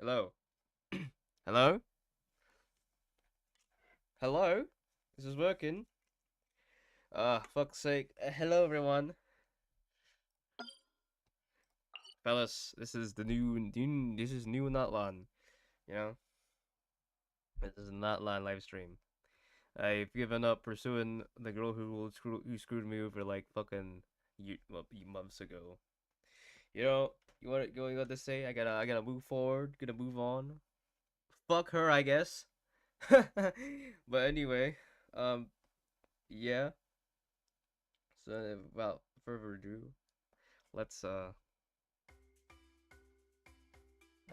Hello. Hello? Hello? This is working. Fuck's sake. Hello, everyone. Fellas, this is the this is new Natlan. You know? This is a Natlan live stream. I've given up pursuing the girl who screwed me over like fucking months ago. You know what to say? I gotta move forward, gonna move on. Fuck her, I guess. But anyway, um, yeah. So without further ado, let's I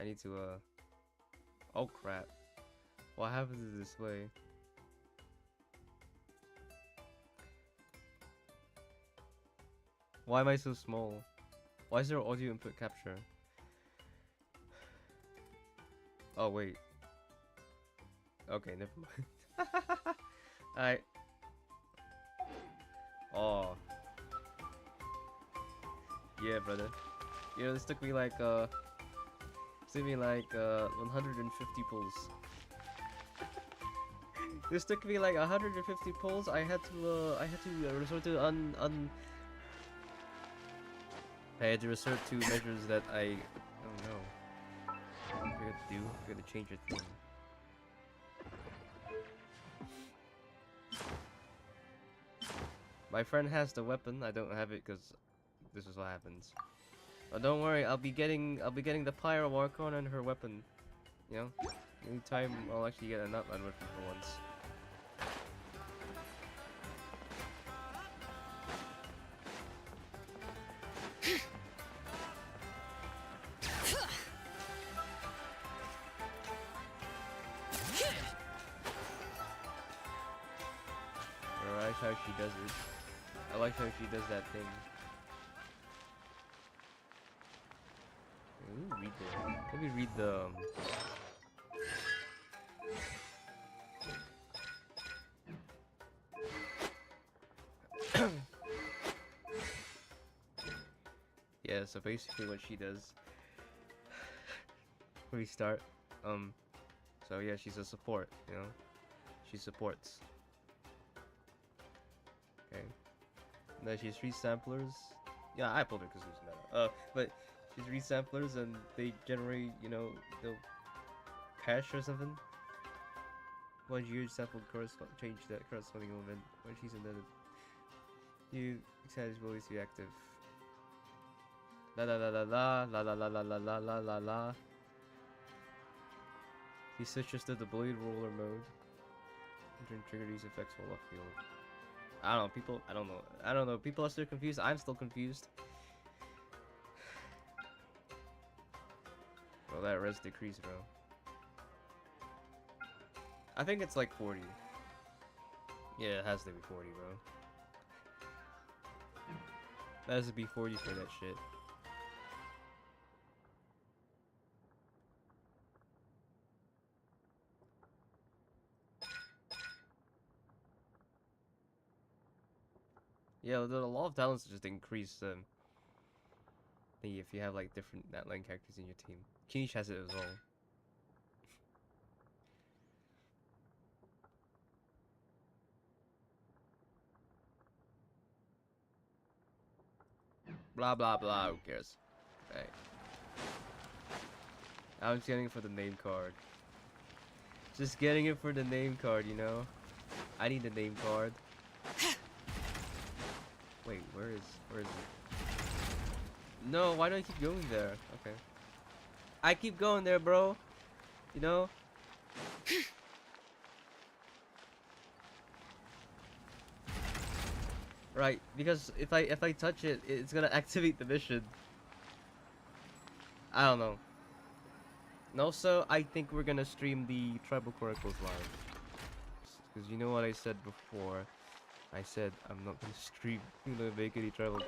need to oh crap. What happens to this way? Why am I so small? Why is there audio input capture? Oh wait. Okay, never mind. Alright. Oh. Yeah, brother. You know, this took me like 150 pulls. This took me like 150 pulls. I had to resort to I had to resort to measures that I don't know. What we're gonna do? We're gonna change your thing. My friend has the weapon. I don't have it because this is what happens. But don't worry, I'll be getting the Pyro Warcon and her weapon. You know, anytime I'll actually get a Natlan weapon for once. I like how she does it. I like how she does that thing. Let me read the yeah, so basically what she does. Restart. So yeah, she's a support, you know? She supports. Okay. Now she's three samplers. Yeah, I pulled her because there's meta. But she's three samplers and they generate, you know, they'll hash or something. Once you sample change that corresponding element when she's embedded. You excited ability to be active. La la la la la la la la la la la la la la. He switches to the blade roller mode. And trigger these effects while left field. I don't know, people. I don't know. People are still confused. I'm still confused. Well, that res decrease, bro. I think it's like 40. Yeah, it has to be 40, bro. That has to be 40 for that shit. Yeah, the law of talents just increase if you have like different Natlan characters in your team. Kinish has it as well. Blah blah blah, who cares? Right. I'm just getting it for the name card. Just getting it for the name card, you know? I need the name card. Wait, where is it? No, why do I keep going there? Okay. I keep going there, bro. You know? Right, because if I touch it, it's gonna activate the mission. I don't know. And also, I think we're gonna stream the Tribal Chronicles live. Because you know what I said before? I said I'm not gonna stream, make any Tribal.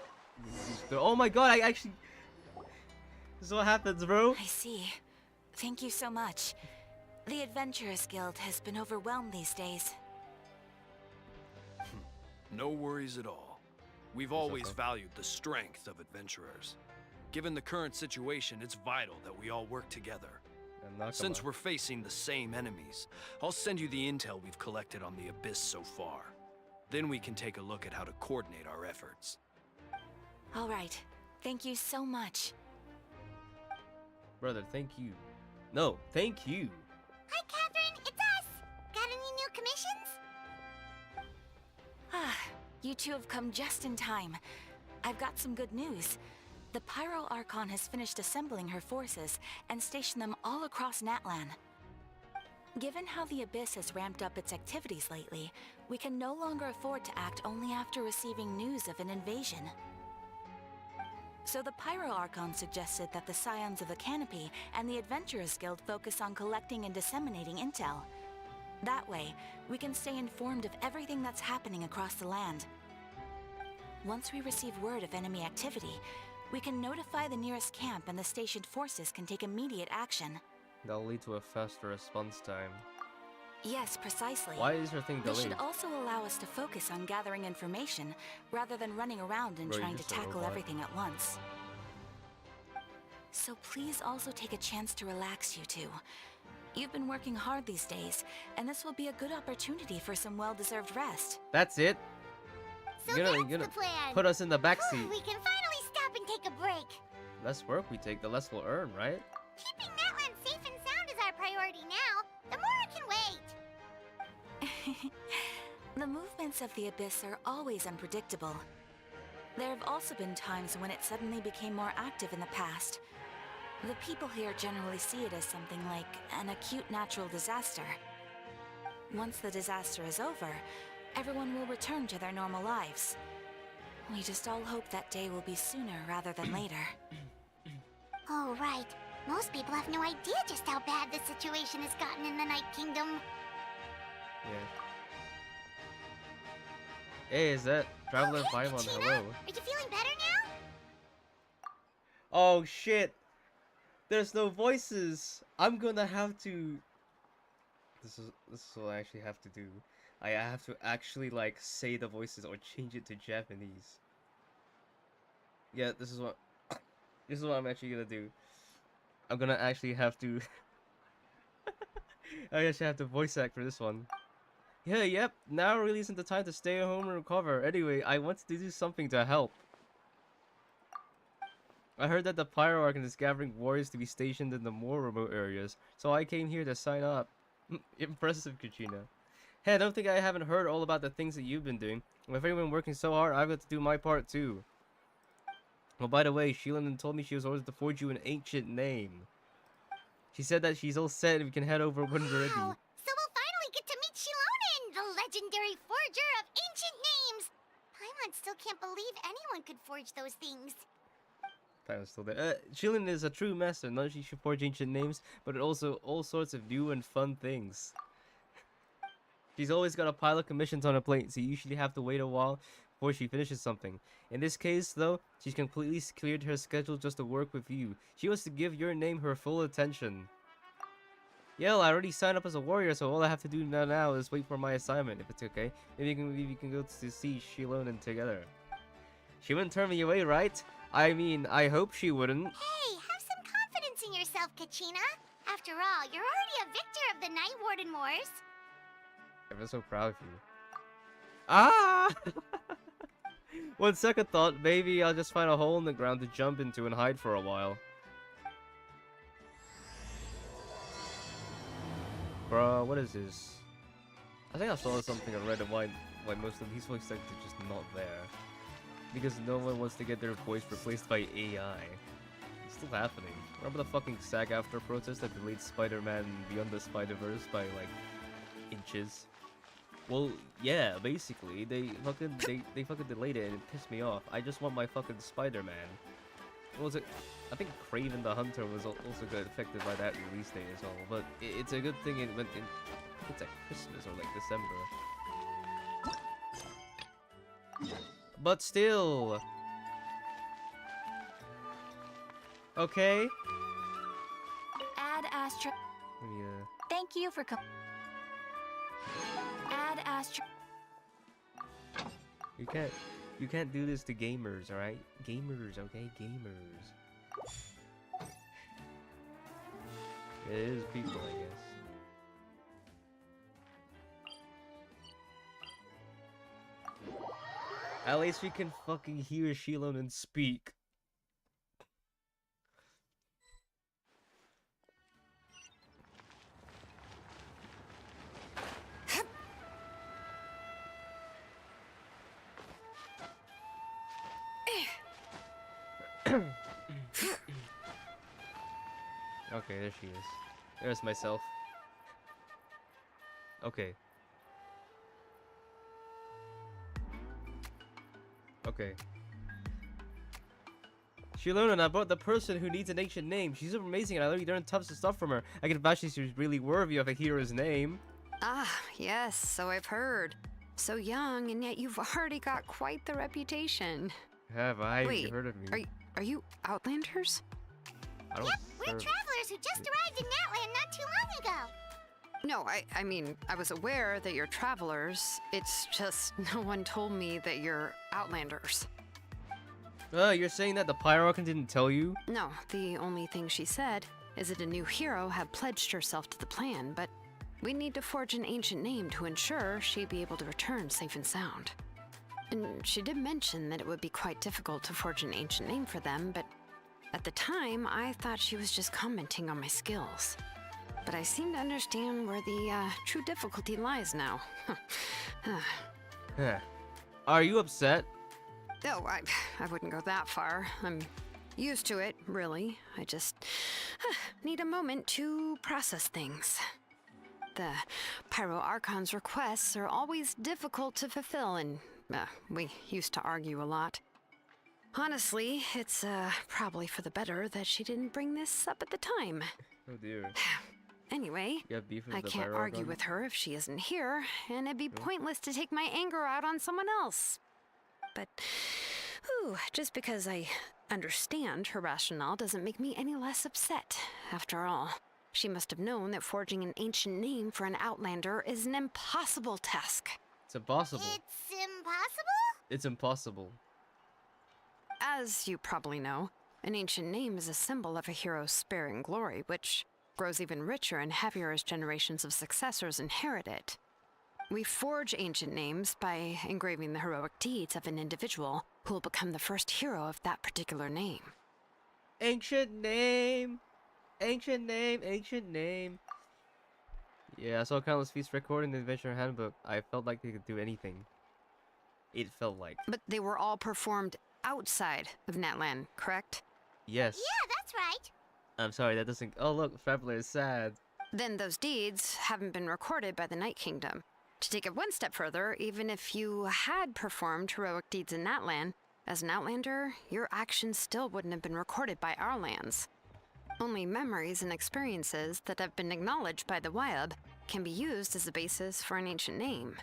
Oh my god, I actually. This is what happens, bro. I see. Thank you so much. The Adventurers Guild has been overwhelmed these days. No worries at all. We've always valued the strength of adventurers. Given the current situation, it's vital that we all work together. And knock 'em Since out. we're facing the same enemies, I'll send you the intel we've collected on the Abyss so far. Then we can take a look at how to coordinate our efforts. All right. Thank you so much. Brother, thank you. No, thank you. Hi, Catherine. It's us. Got any new commissions? Ah, you two have come just in time. I've got some good news. The Pyro Archon has finished assembling her forces and stationed them all across Natlan. Given how the Abyss has ramped up its activities lately, we can no longer afford to act only after receiving news of an invasion. So the Pyro Archon suggested that the Scions of the Canopy and the Adventurers Guild focus on collecting and disseminating intel. That way, we can stay informed of everything that's happening across the land. Once we receive word of enemy activity, we can notify the nearest camp and the stationed forces can take immediate action. That'll lead to a faster response time. Yes, precisely. Why is her thing This delayed? should also allow us to focus on gathering information, rather than running around and Bro, you're trying to just a tackle robot. everything at once. So please also take a chance to relax, you two. You've been working hard these days, and this will be a good opportunity for some well-deserved rest. That's it? So You're that's gonna the plan. put us in the Whew, backseat. we can finally stop and take a break. Less work we take, the less we'll earn, right? Keeping Natlan safe and sound is our priority now. The more it can wait. The movements of the Abyss are always unpredictable. There have also been times when it suddenly became more active in the past. The people here generally see it as something like an acute natural disaster. Once the disaster is over, everyone will return to their normal lives. We just all hope that day will be sooner rather than later. Oh, right. Most people have no idea just how bad the situation has gotten in the Night Kingdom. Yeah. Hey, is that Traveler hey, 5 on Katrina. hello? Are you feeling better now? Oh shit! There's no voices! I'm gonna have to... This is what I actually have to do. I have to actually like say the voices or change it to Japanese. Yeah, this is what I'm actually gonna do. I'm gonna actually have to I actually have to voice act for this one. Yeah, yep, now really isn't the time to stay at home and recover. Anyway, I wanted to do something to help. I heard that the Pyro Archon is gathering warriors to be stationed in the more remote areas, so I came here to sign up. Impressive, Kuchina. Hey, I don't think I haven't heard all about the things that you've been doing. With everyone working so hard, I've got to do my part too. Well, by the way, Sheilanen told me she was ordered to forge you an ancient name. She said that she's all set and we can head over when we're ready. Wow. So we'll finally get to meet Shilonen, the legendary forger of ancient names. Paimon still can't believe anyone could forge those things. Paimon still there. Sheilanen is a true master. Not only she should forge ancient names, but also all sorts of new and fun things. She's always got a pile of commissions on her plate, so you usually have to wait a while before she finishes something. In this case, though, she's completely cleared her schedule just to work with you. She wants to give your name her full attention. Yeah, well, I already signed up as a warrior, so all I have to do now is wait for my assignment, if it's okay. Maybe you can go to see Shilonen together. She wouldn't turn me away, right? I mean, I hope she wouldn't. Hey, have some confidence in yourself, Kachina. After all, you're already a victor of the Night Warden Wars. I'm so proud of you. Ah! One second thought, maybe I'll just find a hole in the ground to jump into and hide for a while. Bro, what is this? I think I saw something on Reddit why most of these voice actors are just not there. Because no one wants to get their voice replaced by AI. It's still happening. Remember the fucking SAG-AFTRA protest that delayed Spider-Man Beyond the Spider-Verse by like inches? Well, yeah, basically, they fucking delayed it and it pissed me off. I just want my fucking Spider-Man. What was it? I think Kraven the Hunter was also got affected by that release date as well. But it's a good thing it went in. I think it's at Christmas or like December. But still. Okay. Ad Astra. Yeah. Thank you for coming. Ad Astra. You can't do this to gamers, alright? Gamers, okay? Gamers. It is people, I guess. At least we can fucking hear Shilon and speak. Okay, there she is. There's myself. Okay. Okay. Shilona, I brought the person who needs an ancient name. She's super amazing and I learned tons of stuff from her. I can vouch she's really worthy of a hero's name. Ah, yes, so I've heard. So young, and yet you've already got quite the reputation. Have I? Wait, You heard of me? Are you Outlanders? I don't Yep, we're serve- travelers who just arrived in Natlan not too long ago. No, I mean, I was aware that you're travelers. It's just no one told me that you're Outlanders. You're saying that the Pyroarchon didn't tell you? No, the only thing she said is that a new hero had pledged herself to the plan, but we need to forge an ancient name to ensure she'd be able to return safe and sound. And she did mention that it would be quite difficult to forge an ancient name for them, but at the time, I thought she was just commenting on my skills. But I seem to understand where the true difficulty lies now. Huh. Are you upset? Oh, I wouldn't go that far. I'm used to it, really. I just need a moment to process things. The Pyroarchon's requests are always difficult to fulfill, and we used to argue a lot. Honestly, it's probably for the better that she didn't bring this up at the time. Oh dear. Anyway, You have beef with I the can't argue Pyroarchon? with her if she isn't here, and it'd be pointless to take my anger out on someone else. But, just because I understand her rationale doesn't make me any less upset. After all, she must have known that forging an ancient name for an Outlander is an impossible task. It's impossible. It's impossible? It's impossible. As you probably know, an ancient name is a symbol of a hero's sparing glory, which grows even richer and heavier as generations of successors inherit it. We forge ancient names by engraving the heroic deeds of an individual who will become the first hero of that particular name. Ancient name! Ancient name! Ancient name! Yeah, I saw Countless Feasts recording the Adventure Handbook. I felt like they could do anything. It felt like. But they were all performed outside of Natlan, correct? Yes. Yeah, that's right. I'm sorry, that doesn't. Oh, look, Traveler is sad. Then those deeds haven't been recorded by the Night Kingdom. To take it one step further, even if you had performed heroic deeds in Natlan, as an Outlander, your actions still wouldn't have been recorded by our lands. Only memories and experiences that have been acknowledged by the Wyab can be used as a basis for an ancient name.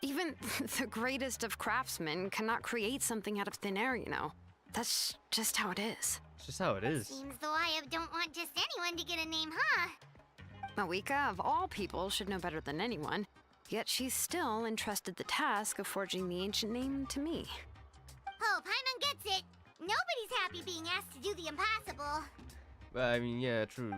Even the greatest of craftsmen cannot create something out of thin air, you know. That's just how it is. It's just how it is. Seems the Wyab don't want just anyone to get a name, huh? Mawika, of all people, should know better than anyone, yet she's still entrusted the task of forging the ancient name to me. Oh, Paimon gets it. Nobody's happy being asked to do the impossible. I mean, yeah, true.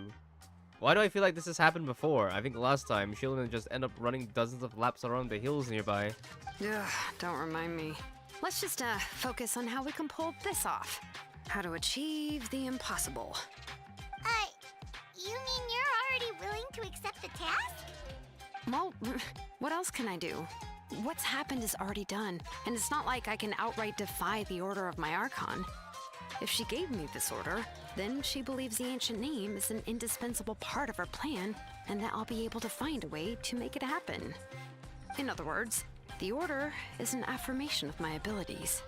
Why do I feel like this has happened before? I think last time, Shilden just ended up running dozens of laps around the hills nearby. Ugh, don't remind me. Let's just focus on how we can pull this off. How to achieve the impossible. You mean you're already willing to accept the task? Well, what else can I do? What's happened is already done, and it's not like I can outright defy the order of my Archon. If she gave me this order, then she believes the ancient name is an indispensable part of her plan, and that I'll be able to find a way to make it happen. In other words, the order is an affirmation of my abilities.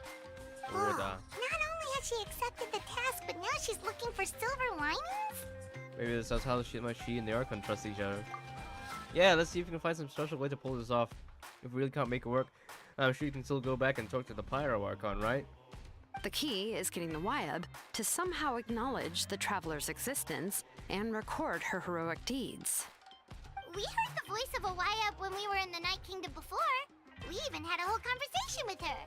Order. Not only has she accepted the task, but now she's looking for silver linings? Maybe this is how much she and the Archon trust each other. Yeah, let's see if we can find some special way to pull this off. If we really can't make it work, I'm sure you can still go back and talk to the Pyroarchon, right? The key is getting the Wyab to somehow acknowledge the traveler's existence and record her heroic deeds. We heard the voice of a Wyab when we were in the Night Kingdom before. We even had a whole conversation with her.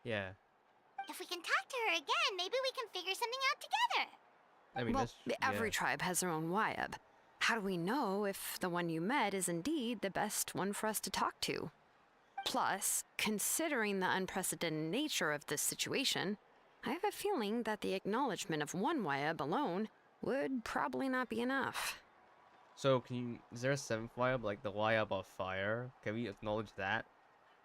Yeah. If we can talk to her again, maybe we can figure something out together. I mean, well, that's every yeah. tribe has their own Wyab. How do we know if the one you met is indeed the best one for us to talk to? Plus, considering the unprecedented nature of this situation, I have a feeling that the acknowledgement of one Wyab alone would probably not be enough. So is there a seventh Wyab, like the Wyab of fire? Can we acknowledge that?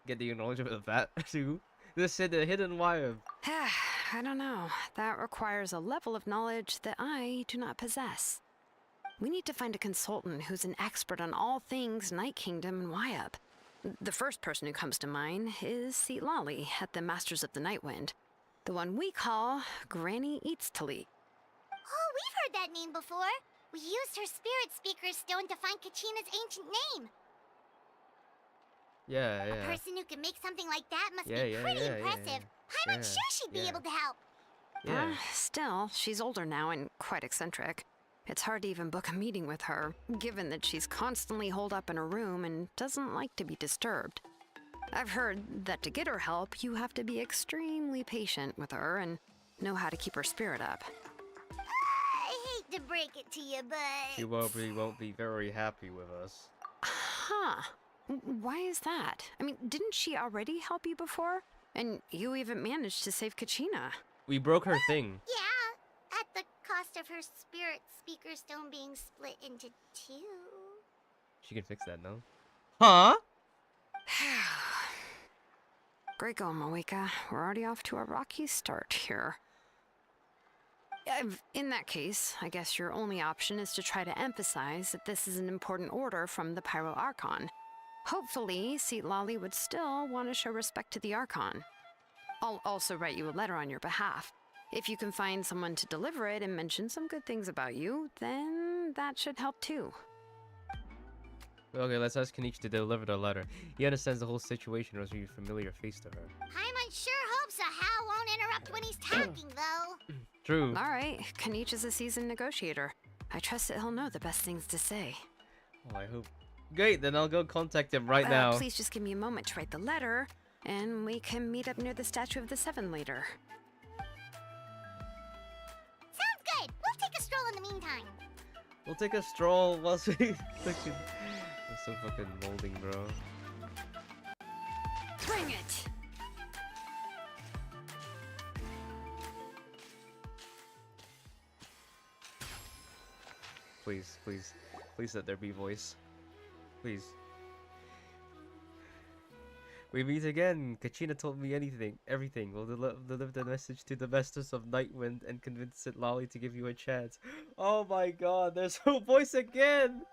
Get the acknowledgement of that too? This is the hidden Wyab. I don't know. That requires a level of knowledge that I do not possess. We need to find a consultant who's an expert on all things Night Kingdom and Wyab. The first person who comes to mind is Seat Lolly at the Masters of the Nightwind. The one we call Granny Eats Tali. Oh, we've heard that name before. We used her spirit speaker stone to find Kachina's ancient name. Yeah, A yeah. person who can make something like that must Yeah, be yeah, pretty yeah, impressive. yeah. I'm sure she'd be Yeah. able to help. Yeah. Still, she's older now and quite eccentric. It's hard to even book a meeting with her, given that she's constantly holed up in her room and doesn't like to be disturbed. I've heard that to get her help, you have to be extremely patient with her and know how to keep her spirit up. I hate to break it to you, but... She won't be very happy with us. Huh. Why is that? I mean, didn't she already help you before? And you even managed to save Kachina. We broke her thing. Yeah, at the cost of her spirit speaker stone being split into two. She can fix that, no? Huh? Great going, Moeka. We're already off to a rocky start here. In that case, I guess your only option is to try to emphasize that this is an important order from the Pyro Archon. Hopefully, Seat Lolly would still want to show respect to the Archon. I'll also write you a letter on your behalf. If you can find someone to deliver it and mention some good things about you, then that should help too. Okay, let's ask Kanichi to deliver the letter. He understands the whole situation, or is he a familiar face to her? Paimon sure hopes a Hal won't interrupt when he's talking, though. True. All right, Kanich is a seasoned negotiator. I trust that he'll know the best things to say. Oh, I hope. Great, then I'll go contact him right now. Please just give me a moment to write the letter, and we can meet up near the Statue of the Seven later. Sounds good. We'll take a stroll in the meantime. We'll take a stroll whilst we fucking... That's so fucking molding, bro. Bring it! Please, please. Please let there be voice. Please. We meet again. Kachina told me everything. We'll deliver the message to the Masters of Nightwind and convince it Lolly to give you a chance. Oh my god, there's her voice again!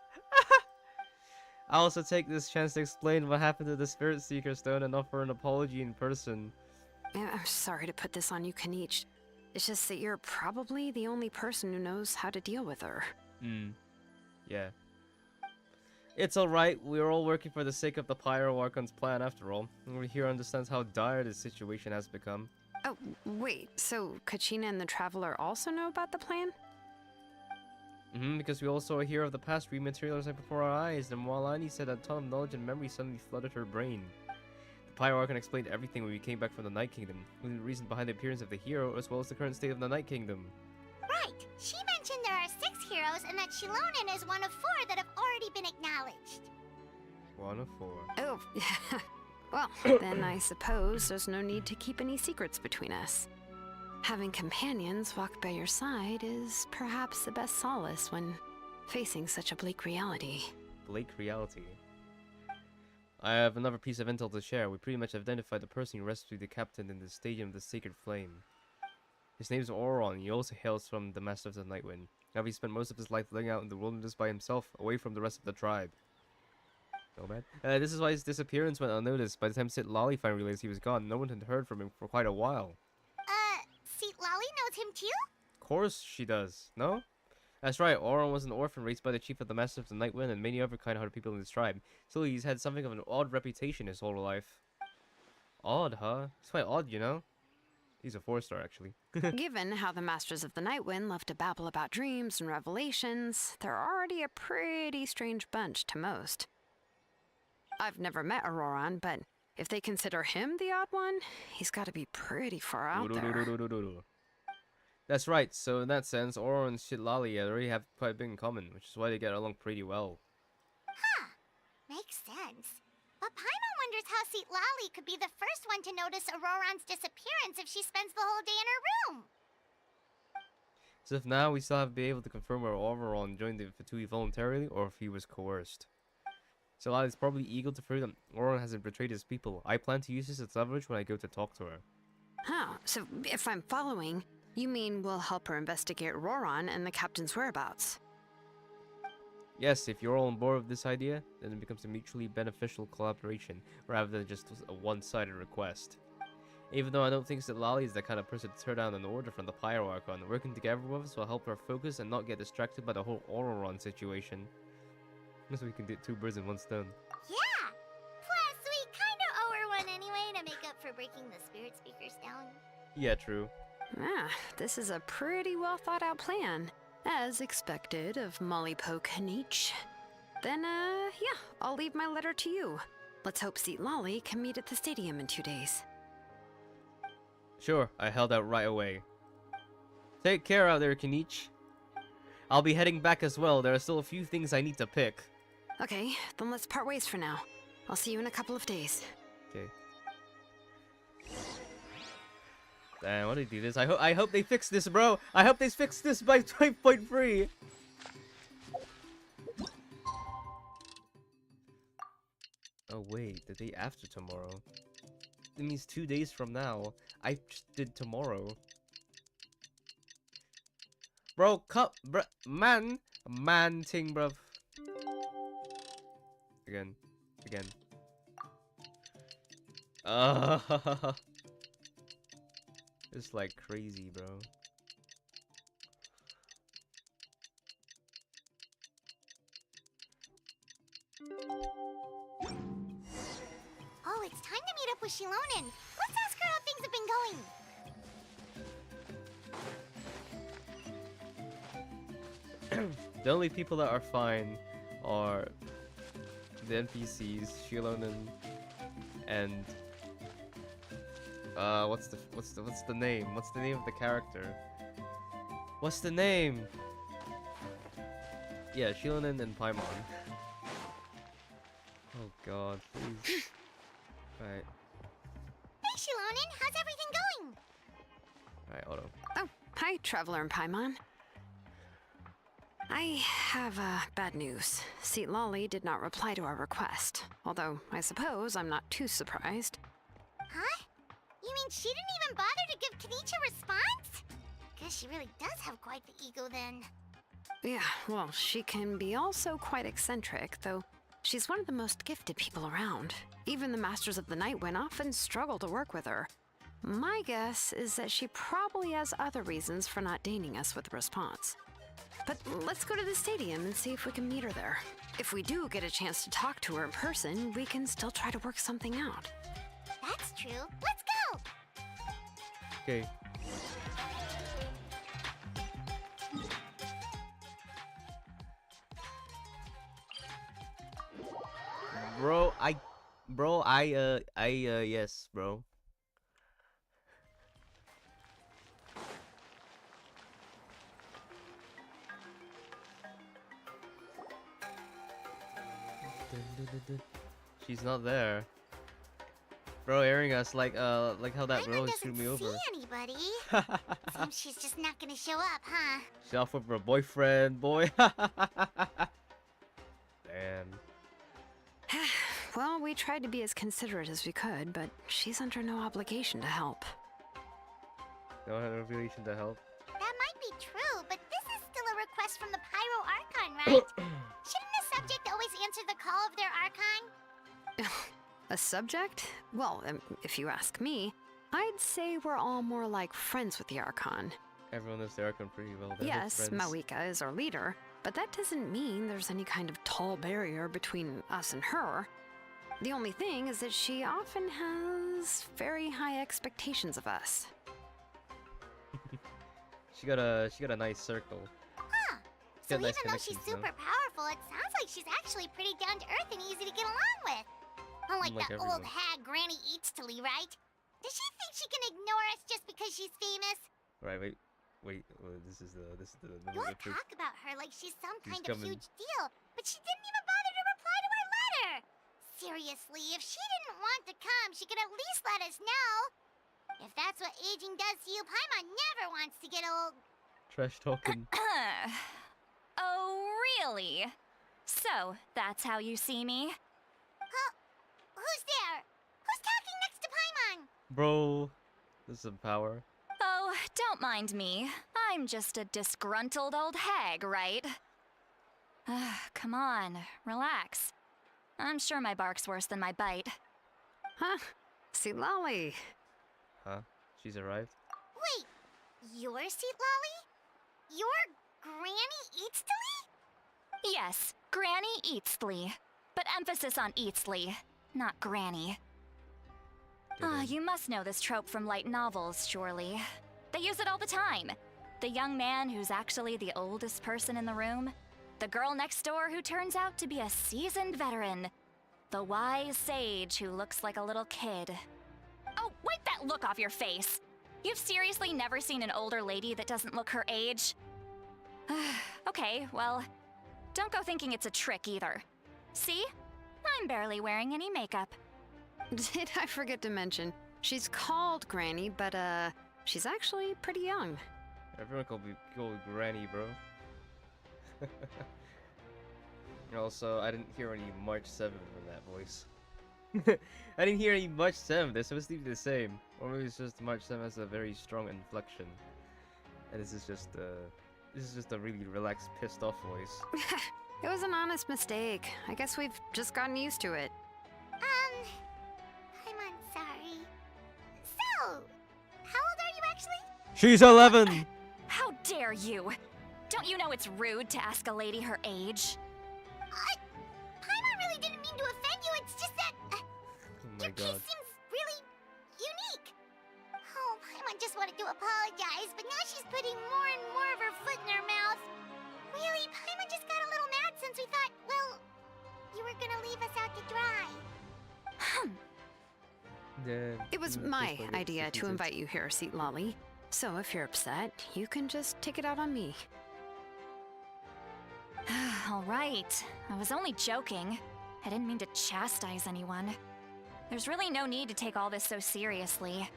I also take this chance to explain what happened to the Spirit Seeker Stone and offer an apology in person. I'm sorry to put this on you, Kanich. It's just that you're probably the only person who knows how to deal with her. Yeah. It's alright, we're all working for the sake of the Pyro Archon's plan after all. Everyone here understands how dire this situation has become. Oh, wait, so Kachina and the Traveler also know about the plan? Because we all saw a hero of the past rematerializing before our eyes, and while Annie said a ton of knowledge and memory suddenly flooded her brain. The Pyro Archon explained everything when we came back from the Night Kingdom, including the reason behind the appearance of the hero, as well as the current state of the Night Kingdom. Right. She mentioned there are 6 heroes and that Shilonen is one of 4 that have already been acknowledged. 1 of 4. Oh, well, then I suppose there's no need to keep any secrets between us. Having companions walk by your side is perhaps the best solace when facing such a bleak reality. Bleak reality. I have another piece of intel to share. We pretty much identified the person who rescued the captain in the Stadium of the Sacred Flame. His name is Auron. He also hails from the Masters of Nightwind. Now he spent most of his life living out in the wilderness by himself, away from the rest of the tribe. Oh man. This is why his disappearance went unnoticed. By the time Sid Lolly finally realized he was gone, no one had heard from him for quite a while. Seat Lolly knows him too? Of course she does. No? That's right, Auron was an orphan raised by the chief of the Masters of the Nightwind and many other kind-hearted people in his tribe. Still, he's had something of an odd reputation his whole life. Odd, huh? It's quite odd, you know? He's a 4-star, actually. Given how the Masters of the Nightwind love to babble about dreams and revelations, they're already a pretty strange bunch to most. I've never met Auroron, but if they consider him the odd one, he's got to be pretty far out there. That's right, so in that sense, Oro and Shitlali already have quite a bit in common, which is why they get along pretty well. Huh. Makes sense. But Paimon wonders how Lali could be the first one to notice Auroron's disappearance if she spends the whole day in her room. So if now we still have to be able to confirm whether Oberon joined the Fatui voluntarily or if he was coerced. Shitlali is probably eager to prove that Oberon hasn't betrayed his people. I plan to use this as leverage when I go to talk to her. Huh, so if I'm following, you mean we'll help her investigate Roron and the captain's whereabouts? Yes, if you're all on board with this idea, then it becomes a mutually beneficial collaboration, rather than just a one-sided request. Even though I don't think that Lali is the kind of person to turn down an order from the Pyro Archon, working together with us will help her focus and not get distracted by the whole Auroron situation. So we can do 2 birds in 1 stone. Yeah! Plus, we kinda owe her one anyway to make up for breaking the spirit speakers down. Yeah, true. Ah, this is a pretty well thought out plan. As expected of Molly Poke Nietzsche. Then, yeah, I'll leave my letter to you. Let's hope Lali can meet at the stadium in 2 days. Sure, I held out right away. Take care out there, Kenichi. I'll be heading back as well. There are still a few things I need to pick. Okay, then let's part ways for now. I'll see you in a couple of days. Okay. Damn, why did they do this? I hope they fix this, bro. I hope they fix this by 5.3. Oh wait, the day after tomorrow. It means 2 days from now. I just did tomorrow. Bro, cut, bro, man ting, bruv. Again. It's like crazy, bro. Oh, it's time to meet up with Shilonen. Let's ask her how things have been going. The only people that are fine are the NPCs, Shilonen, and what's the name? What's the name of the character? What's the name? Yeah, Shilonen and Paimon. Oh god, please. Alright. Hey, Shilonen, how's everything going? Alright, hold on. Oh, hi, Traveler and Paimon. I have bad news. Lali did not reply to our request. Although, I suppose I'm not too surprised. Huh? You mean she didn't even bother to give Kenichi a response? Guess she really does have quite the ego then. Yeah, well, she can be also quite eccentric, though she's one of the most gifted people around. Even the Masters of the Nightwind often struggle to work with her. My guess is that she probably has other reasons for not deigning us with a response. But let's go to the stadium and see if we can meet her there. If we do get a chance to talk to her in person, we can still try to work something out. That's true. Let's go! Okay. Yes, bro. She's not there. Bro, airing us like how that girl Paimon screwed me doesn't over. see anybody. Seems she's just not gonna show up, huh? She's off with her boyfriend, boy. Damn. Well, we tried to be as considerate as we could, but she's under no obligation to help. No relation to help. That might be true, but this is still a request from the Pyro Archon, right? Shouldn't a subject always answer the call of their Archon? A subject? Well, if you ask me, I'd say we're all more like friends with the Archon. Everyone knows the Archon pretty well. They're Yes, friends. Mawika is our leader, but that doesn't mean there's any kind of tall barrier between us and her. The only thing is that she often has very high expectations of us. She got a nice circle. Huh. So Got nice even though she's connections, super powerful, it sounds like she's actually pretty down to earth and easy to get along with. Unlike Like that everyone. old hag Granny Eatstily, right? Does she think she can ignore us just because she's famous? Right, wait. Wait, this is the You all proof. talk about her like she's some She's kind of coming. huge deal, but she didn't even bother to reply to our letter. Seriously, if she didn't want to come, she could at least let us know. If that's what aging does to you, Paimon never wants to get old. Trash talking. Oh, really? So, that's how you see me? Who's there? Who's talking next to Paimon? Bro, this is some power. Oh, don't mind me. I'm just a disgruntled old hag, right? Come on, relax. I'm sure my bark's worse than my bite. Huh? See, Lolly. Huh? She's arrived? Wait, you're Seat Lolly? You're Granny Eatsley? Yes, Granny Eatsley. But emphasis on Eatsley, not Granny. You must know this trope from light novels, surely. They use it all the time. The young man who's actually the oldest person in the room. The girl next door who turns out to be a seasoned veteran. The wise sage who looks like a little kid. Oh, wipe that look off your face! You've seriously never seen an older lady that doesn't look her age? Okay, well, don't go thinking it's a trick either. See? I'm barely wearing any makeup. Did I forget to mention, she's called Granny, but she's actually pretty young. Everyone called me Granny, bro. Also, I didn't hear any March 7th in that voice. I didn't hear any March 7th. They're supposed to be the same. Or maybe it's just March 7th has a very strong inflection. And this is just a really relaxed, pissed off voice. It was an honest mistake. I guess we've just gotten used to it. Paimon, sorry. So, how old are you actually? She's 11! How dare you! Don't you know it's rude to ask a lady her age? Paimon really didn't mean to offend you, it's just that Oh my your case god. seems really unique. Oh, Paimon just wanted to apologize, but now she's putting more and more of her foot in her mouth. Really, Paimon just got a little mad since we thought, well, you were gonna leave us out to dry. Yeah, It was just my like idea to 66. invite you here, Seat Lolly. So if you're upset, you can just take it out on me. All right. I was only joking. I didn't mean to chastise anyone. There's really no need to take all this so seriously.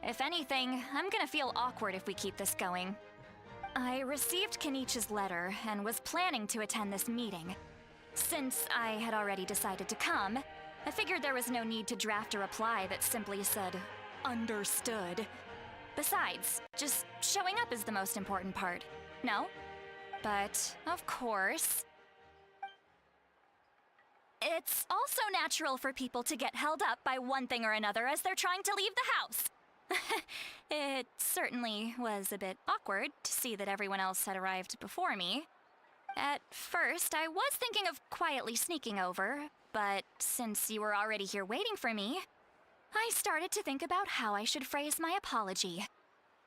If anything, I'm gonna feel awkward if we keep this going. I received Kenichi's letter and was planning to attend this meeting. Since I had already decided to come, I figured there was no need to draft a reply that simply said, "Understood." Besides, just showing up is the most important part. No? But, of course, it's also natural for people to get held up by one thing or another as they're trying to leave the house. It certainly was a bit awkward to see that everyone else had arrived before me. At first, I was thinking of quietly sneaking over, but since you were already here waiting for me, I started to think about how I should phrase my apology.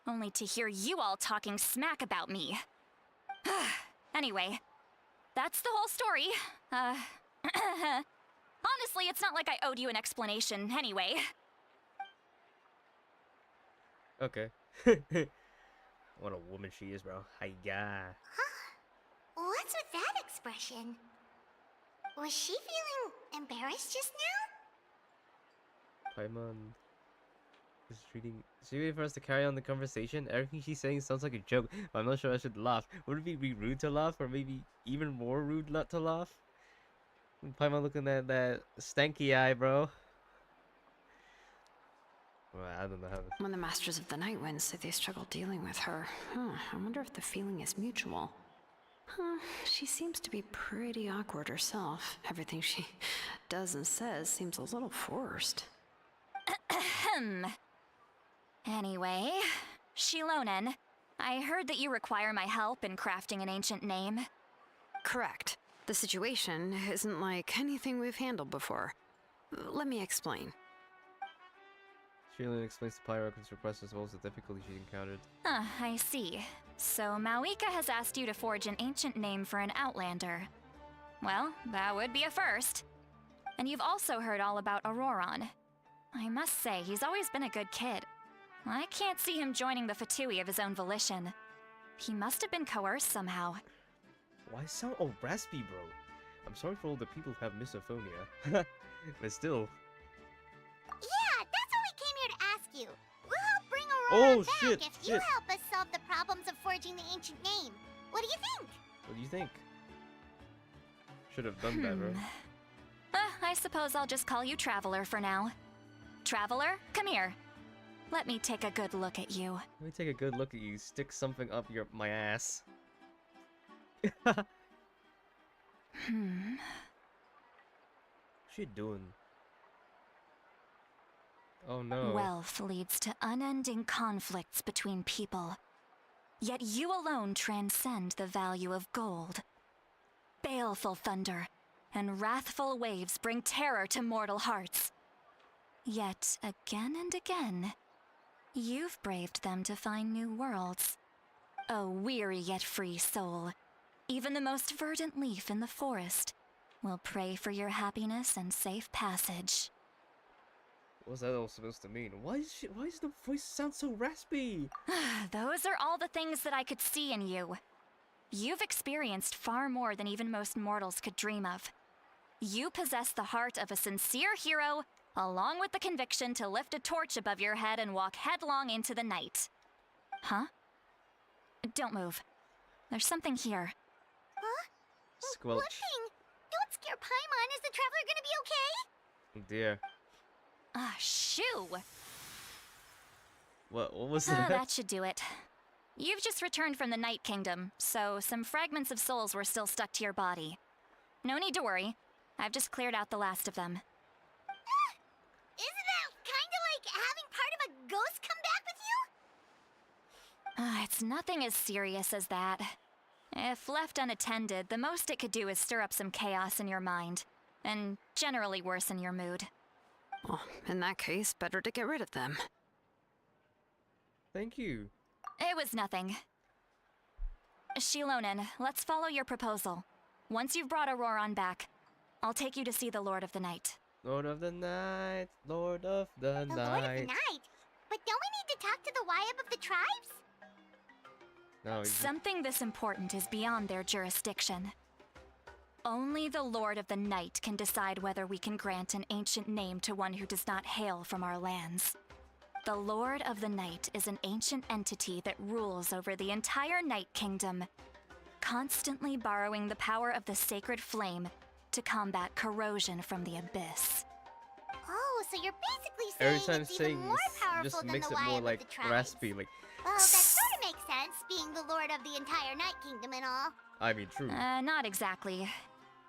Only to hear you all talking smack about me. Anyway, that's the whole story. Honestly, it's not like I owed you an explanation anyway. Okay. What a woman she is, bro. Hi-ya. What's with that expression? Was she feeling embarrassed just now? Paimon is she waiting for us to carry on the conversation? Everything she's saying sounds like a joke, but I'm not sure I should laugh. Would it be rude to laugh, or maybe even more rude not to laugh? Paimon looking at that stanky eye, bro. Well, I don't know how. When the Masters of the Night Wind say they struggle dealing with her, I wonder if the feeling is mutual. She seems to be pretty awkward herself. Everything she does and says seems a little forced. Anyway, Shilonen, I heard that you require my help in crafting an ancient name. Correct. The situation isn't like anything we've handled before. Let me explain. Sherilyn explains to Pyrokin's request as well as the difficulty she encountered. I see. So Mauika has asked you to forge an ancient name for an Outlander. Well, that would be a first. And you've also heard all about Auroron. I must say, he's always been a good kid. I can't see him joining the Fatui of his own volition. He must have been coerced somehow. Why sound all raspy, bro? I'm sorry for all the people who have misophonia. But still. Yeah, that's what we came here to ask you. We'll help bring Aurora back if you help us solve the problems of forging the ancient name. What do you think? What do you think? Should have done that, bro. I suppose I'll just call you Traveler for now. Traveler, come here. Let me take a good look at you. Let me take a good look at you. Stick something up my ass. Hmm. What's she doing? Oh no. Wealth leads to unending conflicts between people. Yet you alone transcend the value of gold. Baleful thunder and wrathful waves bring terror to mortal hearts. Yet again and again, you've braved them to find new worlds. A weary yet free soul, even the most verdant leaf in the forest, will pray for your happiness and safe passage. What's that all supposed to mean? Why does the voice sound so raspy? Those are all the things that I could see in you. You've experienced far more than even most mortals could dream of. You possess the heart of a sincere hero, along with the conviction to lift a torch above your head and walk headlong into the night. Huh? Don't move. There's something here. Huh? Squelch. What thing? Don't scare Paimon. Is the Traveler gonna be okay? Oh dear. Ah, shoo! What was that? That should do it. You've just returned from the Night Kingdom, so some fragments of souls were still stuck to your body. No need to worry. I've just cleared out the last of them. Isn't that kinda like having part of a ghost come back with you? It's nothing as serious as that. If left unattended, the most it could do is stir up some chaos in your mind, and generally worsen your mood. Well, in that case, better to get rid of them. Thank you. It was nothing. Shilonen, let's follow your proposal. Once you've brought Auroron back, I'll take you to see the Lord of the Night. Lord of the Night, Lord of the The Night. Lord of the Night? But don't we need to talk to the Wyab of the tribes? No, Something this important is beyond their jurisdiction. Only the Lord of the Night can decide whether we can grant an ancient name to one who does not hail from our lands. The Lord of the Night is an ancient entity that rules over the entire Night Kingdom, constantly borrowing the power of the sacred flame to combat corrosion from the abyss. Oh, so you're basically every saying time it's even saying more this, powerful just than makes the it more Wyab like of the tribes. raspy. Like, Well, that sort of makes sense, being the Lord of the entire Night Kingdom and all. I mean, true. Not exactly.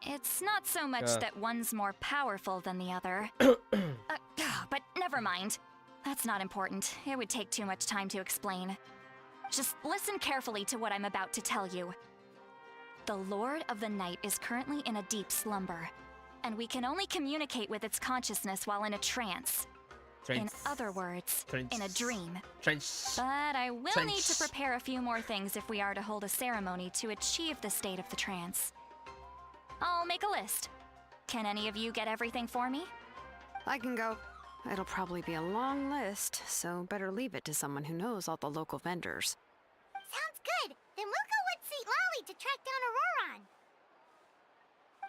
It's not so much that one's more powerful than the other. But never mind. That's not important. It would take too much time to explain. Just listen carefully to what I'm about to tell you. The Lord of the Night is currently in a deep slumber, and we can only communicate with its consciousness while in a trance. In other words, in a dream. But I will need to prepare a few more things if we are to hold a ceremony to achieve the state of the trance. I'll make a list. Can any of you get everything for me? I can go. It'll probably be a long list, so better leave it to someone who knows all the local vendors. Sounds good. Then we'll go with St. Lolly to track down Auroron.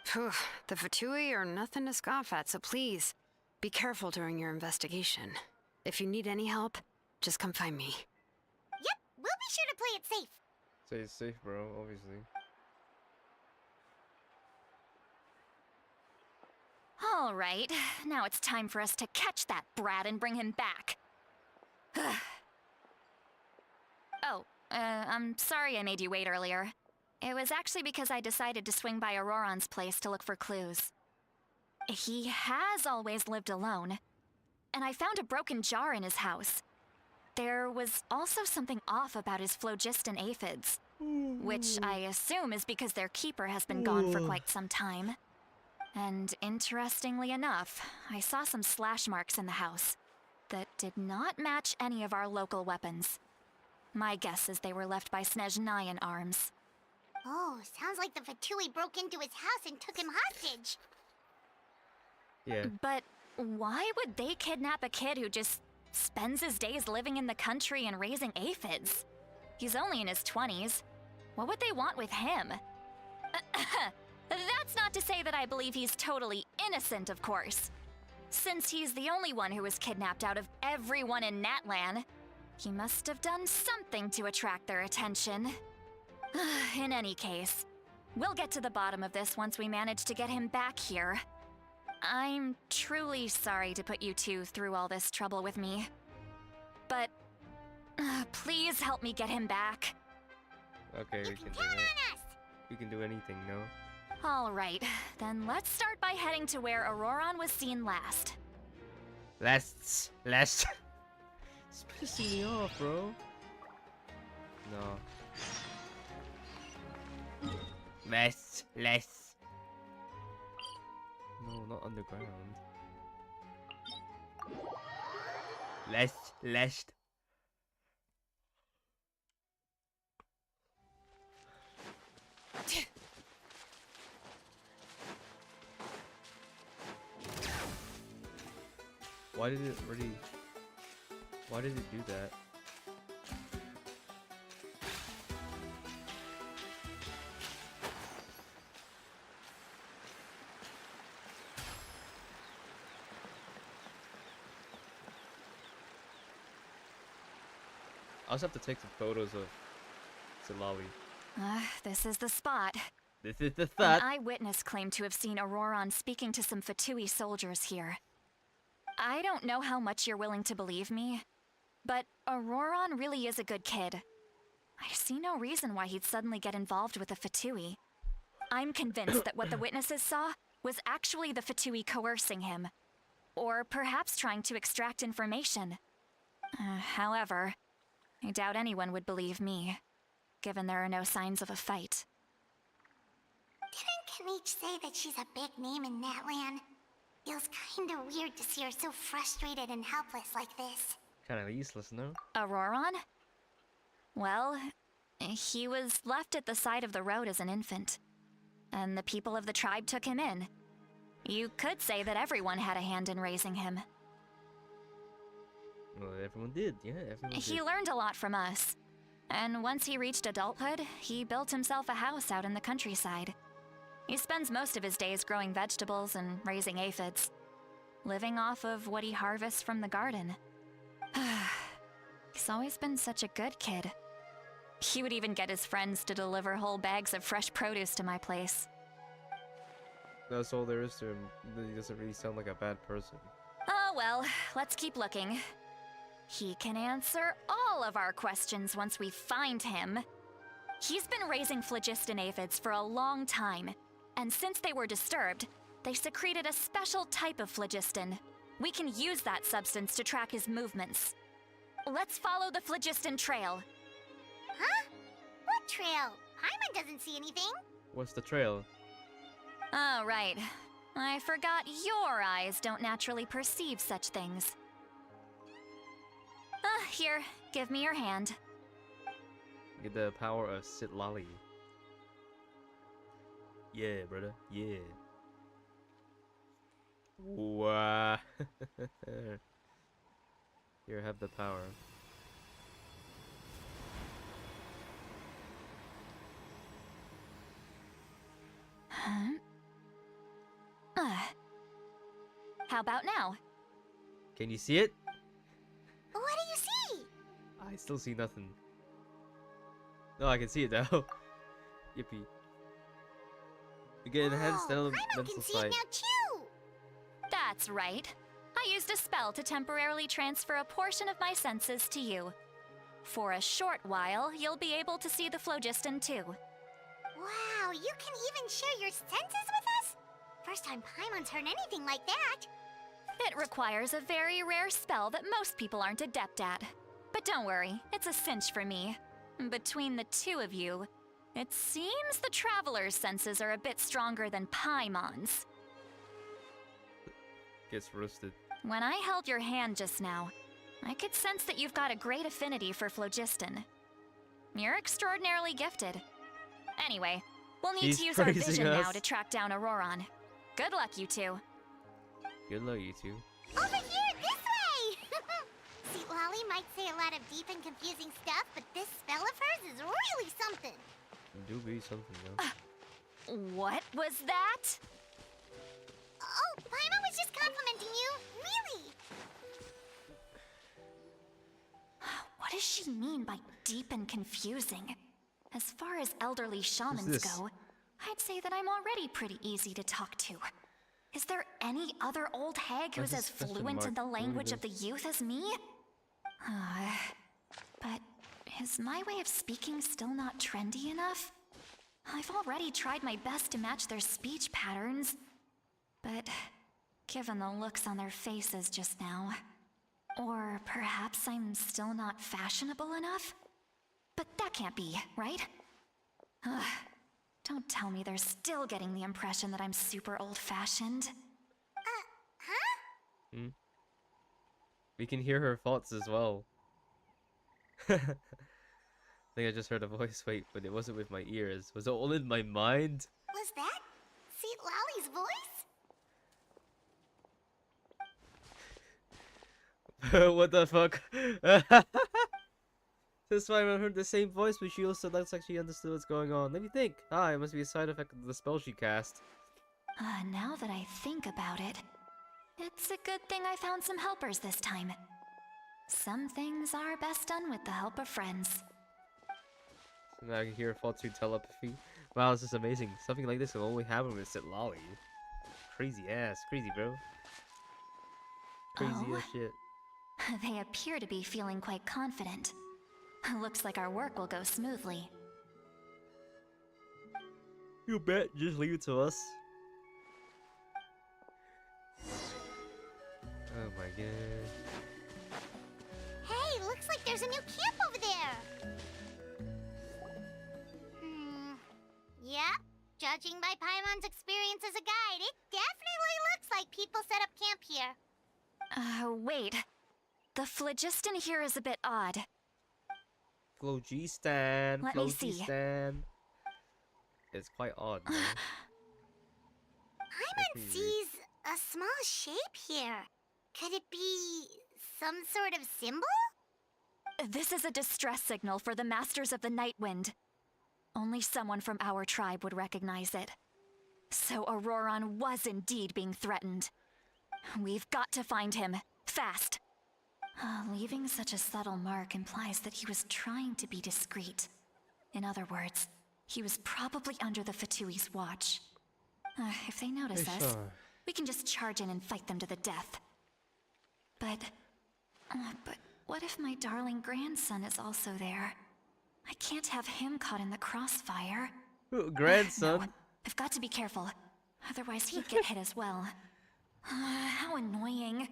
Phew, the Fatui are nothing to scoff at, so please, be careful during your investigation. If you need any help, just come find me. Yep, we'll be sure to play it safe. Stay safe, bro, obviously. All right, now it's time for us to catch that brat and bring him back. I'm sorry I made you wait earlier. It was actually because I decided to swing by Auroron's place to look for clues. He has always lived alone, and I found a broken jar in his house. There was also something off about his phlogiston aphids, which I assume is because their keeper has been gone for quite some time. And interestingly enough, I saw some slash marks in the house that did not match any of our local weapons. My guess is they were left by Snezhnayan arms. Oh, sounds like the Fatui broke into his house and took him hostage. Yeah. But why would they kidnap a kid who just spends his days living in the country and raising aphids? He's only in his 20s. What would they want with him? That's not to say that I believe he's totally innocent, of course. Since he's the only one who was kidnapped out of everyone in Natlan, he must have done something to attract their attention. In any case, we'll get to the bottom of this once we manage to get him back here. I'm truly sorry to put you two through all this trouble with me. But please help me get him back. Okay, we can do Count it. on us! We can do anything, no? All right, then let's start by heading to where Auroron was seen last. Last. It's pissing me off, bro. No. Less. No, not underground. Less. Why did it do that? I also have to take some photos of Silali. This is the spot. This is the An spot. eyewitness claimed to have seen Auroron speaking to some Fatui soldiers here. I don't know how much you're willing to believe me, but Auroron really is a good kid. I see no reason why he'd suddenly get involved with the Fatui. I'm convinced that what the witnesses saw was actually the Fatui coercing him, or perhaps trying to extract information. However, I doubt anyone would believe me, given there are no signs of a fight. Didn't Kanich say that she's a big name in Natlan? Feels kinda weird to see her so frustrated and helpless like this. Kind of useless, no? Auroron? Well, he was left at the side of the road as an infant, and the people of the tribe took him in. You could say that everyone had a hand in raising him. Well, everyone did. Yeah, everyone did. He learned a lot from us, and once he reached adulthood, he built himself a house out in the countryside. He spends most of his days growing vegetables and raising aphids, living off of what he harvests from the garden. He's always been such a good kid. He would even get his friends to deliver whole bags of fresh produce to my place. That's all there is to him. He doesn't really sound like a bad person. Oh well, let's keep looking. He can answer all of our questions once we find him. He's been raising phlogiston aphids for a long time, and since they were disturbed, they secreted a special type of phlogiston. We can use that substance to track his movements. Let's follow the phlogiston trail. Huh? What trail? Paimon doesn't see anything. What's the trail? Oh, right. I forgot your eyes don't naturally perceive such things. Here, give me your hand. Get the power of Sitlali. Yeah, brother. Yeah. Wow. Here, have the power. Huh? How about now? Can you see it? What do you see? I still see nothing. No, I can see it though. Yippee. You get enhanced Paimon elemental can see sight. it now too. That's right. I used a spell to temporarily transfer a portion of my senses to you. For a short while, you'll be able to see the phlogiston too. Wow, you can even share your senses with us? First time Paimon's heard anything like that. It requires a very rare spell that most people aren't adept at. But don't worry, it's a cinch for me. Between the two of you, it seems the Traveler's senses are a bit stronger than Paimon's. Gets roasted. When I held your hand just now, I could sense that you've got a great affinity for phlogiston. You're extraordinarily gifted. Anyway, we'll need She's to use our praising vision now us. to track down Auroron. Good luck, you two. Good luck, you two. Over here, this way! See, Lolly, Lolly might say a lot of deep and confusing stuff, but this spell of hers is really something. It do be something, though. What was that? Oh, Paimon was just complimenting you. Really? What does she mean by deep and confusing? As far as elderly shamans this? go, I'd say that I'm already pretty easy to talk to. Is there any other old hag who's What's as this question fluent in mark? the What language is of the youth as me? But is my way of speaking still not trendy enough? I've already tried my best to match their speech patterns. But given the looks on their faces just now, or perhaps I'm still not fashionable enough? But that can't be, right? Ugh. Don't tell me they're still getting the impression that I'm super old-fashioned. Huh? We can hear her thoughts as well. I think I just heard a voice. Wait, but it wasn't with my ears. Was it all in my mind? Was that Seat Lolly's voice? What the fuck? This time I heard the same voice, but she also looks like she understood what's going on. Let me think. Ah, it must be a side effect of the spell she cast. Now that I think about it, it's a good thing I found some helpers this time. Some things are best done with the help of friends. So now I can hear her thoughts through telepathy. Wow, this is amazing. Something like this will only happen with Sit Lolly. Crazy ass. Crazy, bro. Crazy Oh? as shit. They appear to be feeling quite confident. Looks like our work will go smoothly. You bet. Just leave it to us. Oh my god. Hey, looks like there's a new camp over there. Yep. Judging by Paimon's experience as a guide, it definitely looks like people set up camp here. Wait. The phlogiston here is a bit odd. Phlogiston. Let me see. Phlogiston. It's quite odd, man. Paimon sees a small shape here. Could it be some sort of symbol? This is a distress signal for the Masters of the Night Wind. Only someone from our tribe would recognize it. So Auroron was indeed being threatened. We've got to find him. Fast. Leaving such a subtle mark implies that he was trying to be discreet. In other words, he was probably under the Fatui's watch. If they notice Hey, us, sure. we can just charge in and fight them to the death. But what if my darling grandson is also there? I can't have him caught in the crossfire. Ooh, grandson. No, I've got to be careful. Otherwise he'd get hit as well. How annoying.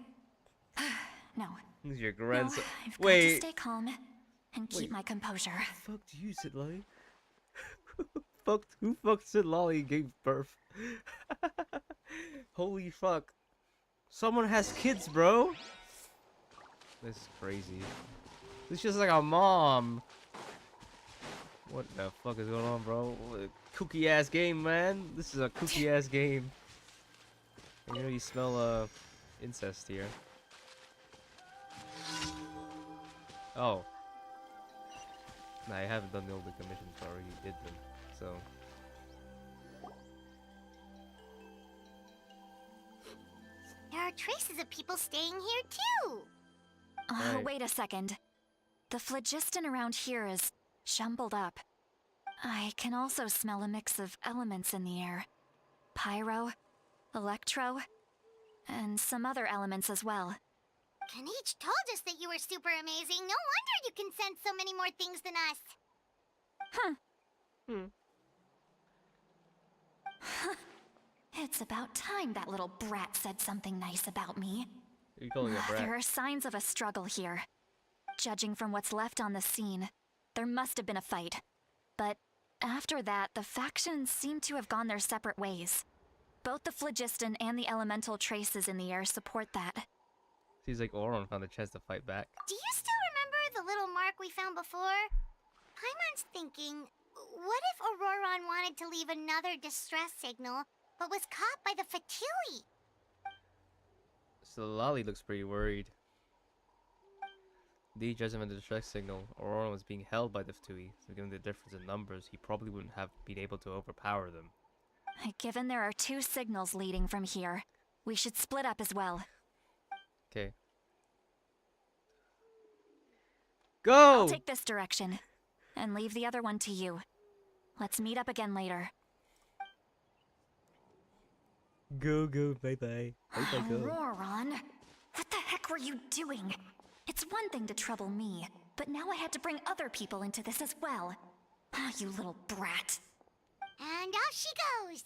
No. This is your grandson. No, I've got to Wait. stay calm and keep Wait. my composure. Who fucked you, Sit Lolly? Who fucked Sit Lolly and gave birth? Holy fuck. Someone has kids, bro. This is crazy. This is just like a mom. What the fuck is going on, bro? What a kooky ass game, man. This is a kooky ass game. I can really smell incest here. Oh. Nah, I haven't done all the commissions, but I already did them. So. There are traces of people staying here too. Right. Wait a second. The phlogiston around here is jumbled up. I can also smell a mix of elements in the air. Pyro, electro, and some other elements as well. Kanich told us that you were super amazing. No wonder you can sense so many more things than us. It's about time that little brat said something nice about me. Are you calling it a brat? There are signs of a struggle here. Judging from what's left on the scene, there must have been a fight. But after that, the factions seem to have gone their separate ways. Both the phlogiston and the elemental traces in the air support that. Seems like Auron found a chance to fight back. Do you still remember the little mark we found before? Paimon's thinking, what if Auroron wanted to leave another distress signal, but was caught by the Fatui? So Lolly looks pretty worried. The judgment of the distress signal, Aurora was being held by the Fatui, so given the difference in numbers, he probably wouldn't have been able to overpower them. Given there are 2 signals leading from here, we should split up as well. Okay. I'll Go! take this direction, and leave the other one to you. Let's meet up again later. Go, bye-bye. Bye-bye, go. Auroron, what the heck were you doing? It's one thing to trouble me, but now I had to bring other people into this as well. Ah, you little brat. And off she goes.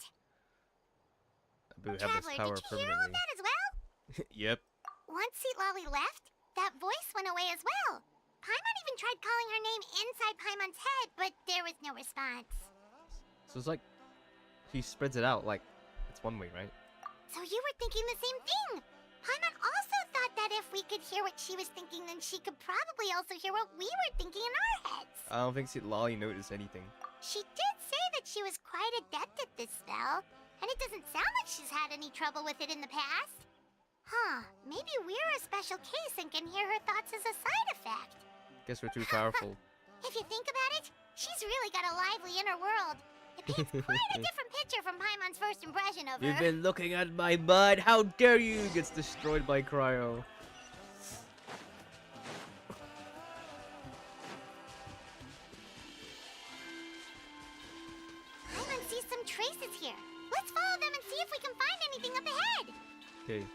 Abu have Traveler, this power did you hear all of permanently. that as well? Yep. Once Lolly left, that voice went away as well. Paimon even tried calling her name inside Paimon's head, but there was no response. So it's like he spreads it out like it's one way, right? So you were thinking the same thing. Paimon also thought that if we could hear what she was thinking, then she could probably also hear what we were thinking in our heads. I don't think Lolly noticed anything. She did say that she was quite adept at this spell, and it doesn't sound like she's had any trouble with it in the past. Huh, maybe we're a special case and can hear her thoughts as a side effect. Guess we're too powerful. If you think about it, she's really got a lively inner world. It paints quite a different picture from Paimon's first impression of her. You've been looking at my mud. How dare you! Gets destroyed by Cryo. Paimon sees some traces here. Let's follow them and see if we can find anything up ahead. Okay.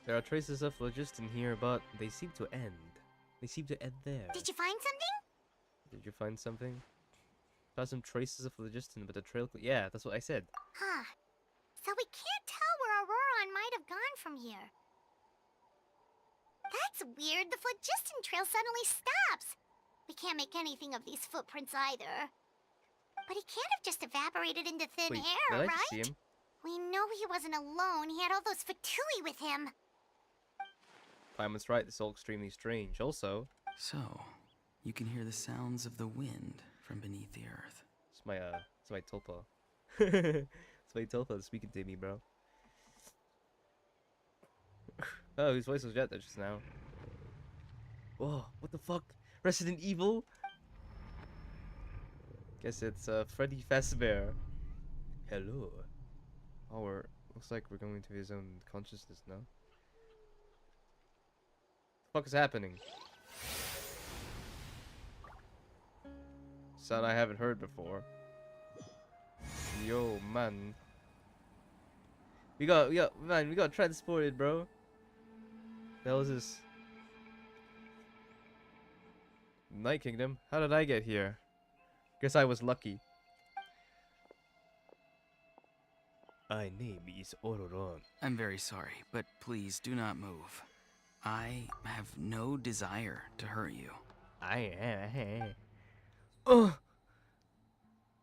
There are traces of phlogiston here, but they seem to end. They seem to end there. Did you find something? Did you find something? Found some traces of phlogiston, but the trail... Yeah, that's what I said. Huh. So we can't tell where Auroron might have gone from here. That's weird. The phlogiston trail suddenly stops. We can't make anything of these footprints either. But he can't have just evaporated into thin Wait, air, did I right? just see him? We know he wasn't alone. He had all those Fatui with him. Paimon's right, this is all extremely strange. Also, So, you can hear the sounds of the wind from beneath the earth. it's my Tulpa. It's my Tulpa speaking to me, bro. Oh, whose voice was that just now? Whoa, what the fuck? Resident Evil? Guess it's Freddy Fazbear. Hello. Oh, looks like we're going to his own consciousness now. What the fuck is happening? Sound I haven't heard before. Yo, man. We got transported, bro. The hell is this? Night Kingdom? How did I get here? Guess I was lucky. My name is Auroron. I'm very sorry, but please do not move. I have no desire to hurt you. Oh!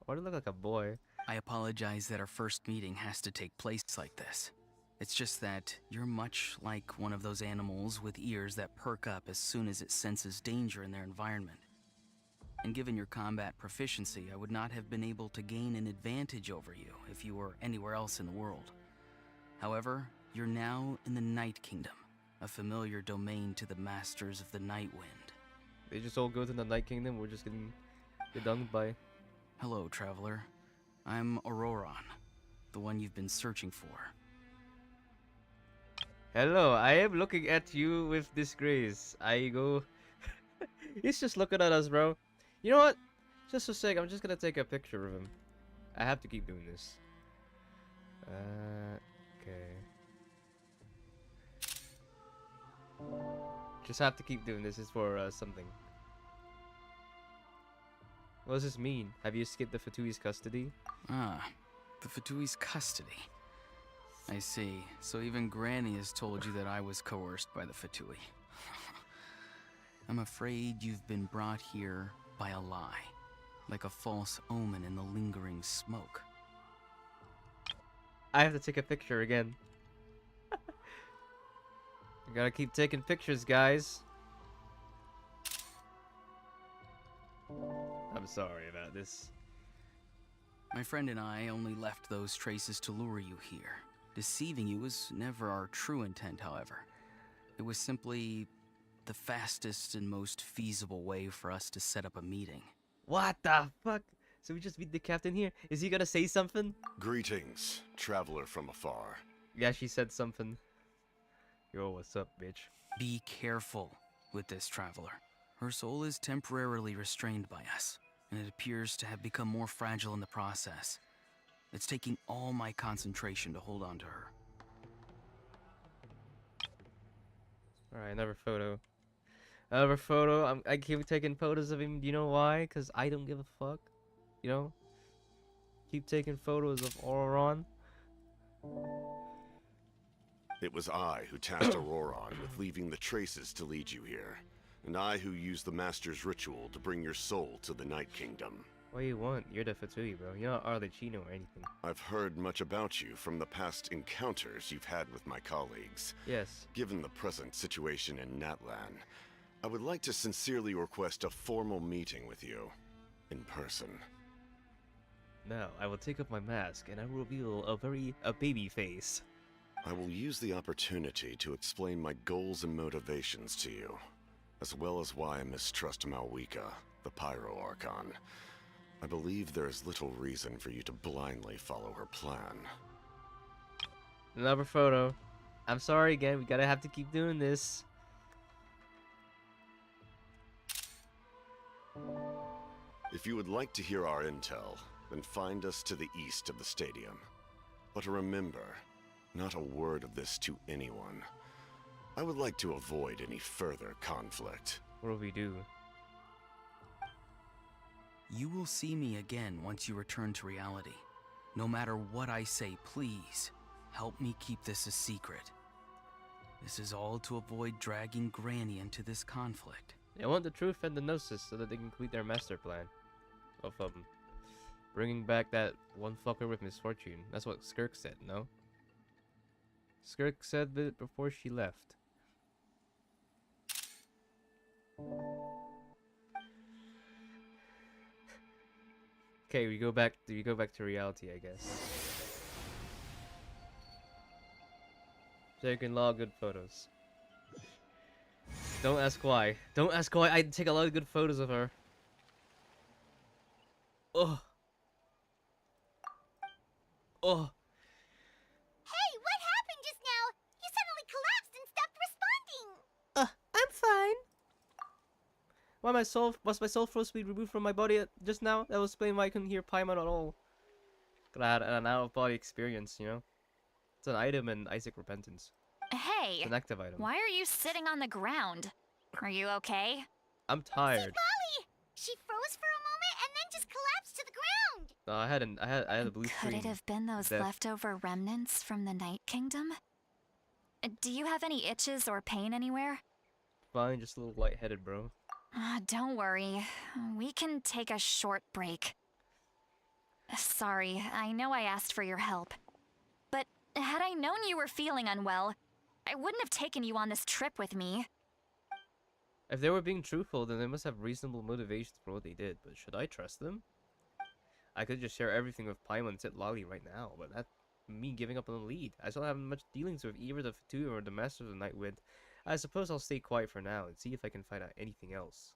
Why do I look like a boy? I apologize that our first meeting has to take place like this. It's just that you're much like one of those animals with ears that perk up as soon as it senses danger in their environment. And given your combat proficiency, I would not have been able to gain an advantage over you if you were anywhere else in the world. However, you're now in the Night Kingdom, a familiar domain to the masters of the Night Wind. They just all go to the Night Kingdom. We're just getting done by. Hello, traveler. I'm Auroron, the one you've been searching for. Hello, I am looking at you with disgrace. I go. He's just looking at us, bro. You know what? Just a sec, I'm just gonna take a picture of him. I have to keep doing this. Okay. Just have to keep doing this. It's for something. What does this mean? Have you escaped the Fatui's custody? Ah, the Fatui's custody. I see. So even Granny has told you that I was coerced by the Fatui. I'm afraid you've been brought here by a lie, like a false omen in the lingering smoke. I have to take a picture again. You gotta keep taking pictures, guys. I'm sorry about this. My friend and I only left those traces to lure you here. Deceiving you was never our true intent, however. It was simply the fastest and most feasible way for us to set up a meeting. What the fuck? So we just meet the captain here? Is he gonna say something? Greetings, traveler from afar. Yeah, she said something. Yo, what's up, bitch? Be careful with this traveler. Her soul is temporarily restrained by us, and it appears to have become more fragile in the process. It's taking all my concentration to hold on to her. Alright, another photo. Another photo. I keep taking photos of him. Do you know why? Because I don't give a fuck. You know? Keep taking photos of Auron. It was I who tasked Auroron with leaving the traces to lead you here, and I who used the Master's ritual to bring your soul to the Night Kingdom. What do you want? You're the Fatui, bro. You're not Arlecchino or anything. I've heard much about you from the past encounters you've had with my colleagues. Yes. Given the present situation in Natlan, I would like to sincerely request a formal meeting with you, in person. Now, I will take off my mask and I will reveal a baby face. I will use the opportunity to explain my goals and motivations to you, as well as why I mistrust Malwika, the Pyro Archon. I believe there is little reason for you to blindly follow her plan. Another photo. I'm sorry again, we gotta have to keep doing this. If you would like to hear our intel, then find us to the east of the stadium. But remember, not a word of this to anyone. I would like to avoid any further conflict. What do we do? You will see me again once you return to reality. No matter what I say, please, help me keep this a secret. This is all to avoid dragging Granny into this conflict. They want the truth and the gnosis so that they can complete their master plan. Of, bringing back that one fucker with misfortune. That's what Skirk said, no? Skirk said that before she left. Okay, we go back to reality, I guess. Taking a lot of good photos. Don't ask why. Don't ask why. I take a lot of good photos of her. Oh. Oh. Hey, what happened just now? You suddenly collapsed and stopped responding. I'm fine. Was my soul supposed to be removed from my body just now? That was explain why I couldn't hear Paimon at all. Cause I had an out-of-body experience, you know? It's an item in Isaac Repentance. Hey, It's an active item. why are you sitting on the ground? Are you okay? I'm tired. Lolly! She froze for a moment and then just collapsed to the ground. I had a blue Could screen. it have been those Death. leftover remnants from the Night Kingdom? Do you have any itches or pain anywhere? Fine, just a little lightheaded, bro. Don't worry. We can take a short break. Sorry, I know I asked for your help. But had I known you were feeling unwell, I wouldn't have taken you on this trip with me. If they were being truthful, then they must have reasonable motivations for what they did. But should I trust them? I could just share everything with Paimon and sit Lolly right now, but that's me giving up on the lead. I still haven't much dealings with either the Fatui or the Master of the Night Wind. I suppose I'll stay quiet for now and see if I can find out anything else.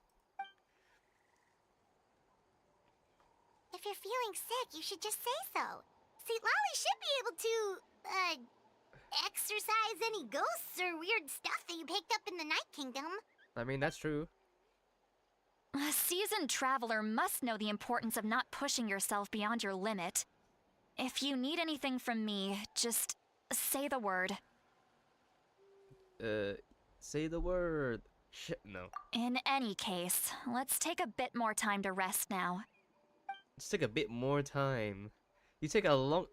If you're feeling sick, you should just say so. See, Lolly should be able to, exorcise any ghosts or weird stuff that you picked up in the Night Kingdom. I mean, that's true. A seasoned traveler must know the importance of not pushing yourself beyond your limit. If you need anything from me, just say the word. Say the word. Shit, no. In any case, let's take a bit more time to rest now. Let's take a bit more time. You take a long...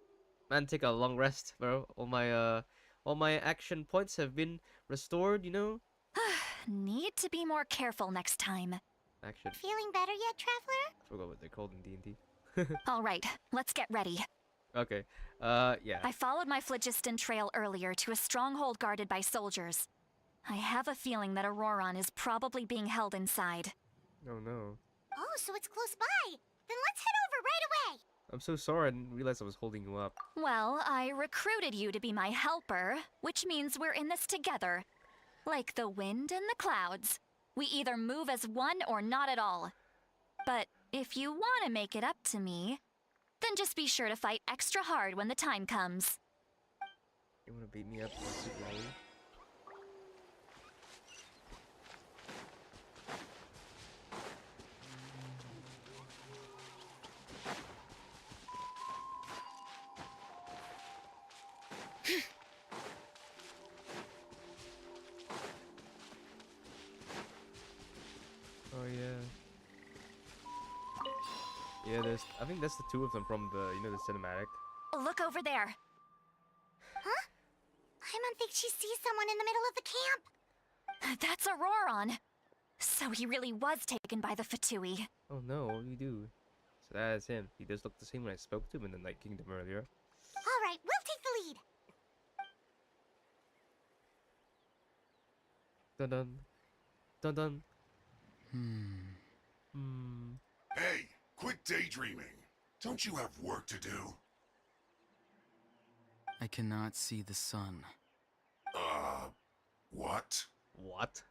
Man, take a long rest, bro. All my action points have been restored, you know? Need to be more careful next time. Action. Feeling better yet, Traveler? I forgot what they're called in D&D. All right, let's get ready. Okay. Yeah. I followed my phlogiston trail earlier to a stronghold guarded by soldiers. I have a feeling that Auroron is probably being held inside. Oh no. Oh, so it's close by. Then let's head over right away. I'm so sorry, I didn't realize I was holding you up. Well, I recruited you to be my helper, which means we're in this together. Like the wind and the clouds. We either move as one or not at all. But if you want to make it up to me, then just be sure to fight extra hard when the time comes. You wanna beat me up, Super Lolly? Oh yeah. Yeah, I think that's the two of them from the, the cinematic. Look over there. Huh? Paimon thinks she sees someone in the middle of the camp. That's Auroron. So he really was taken by the Fatui. Oh no, what do you do? So that is him. He does look the same when I spoke to him in the Night Kingdom earlier. All right, we'll take the lead. Dun dun. Dun dun. Hey, quit daydreaming. Don't you have work to do? I cannot see the sun. What? What?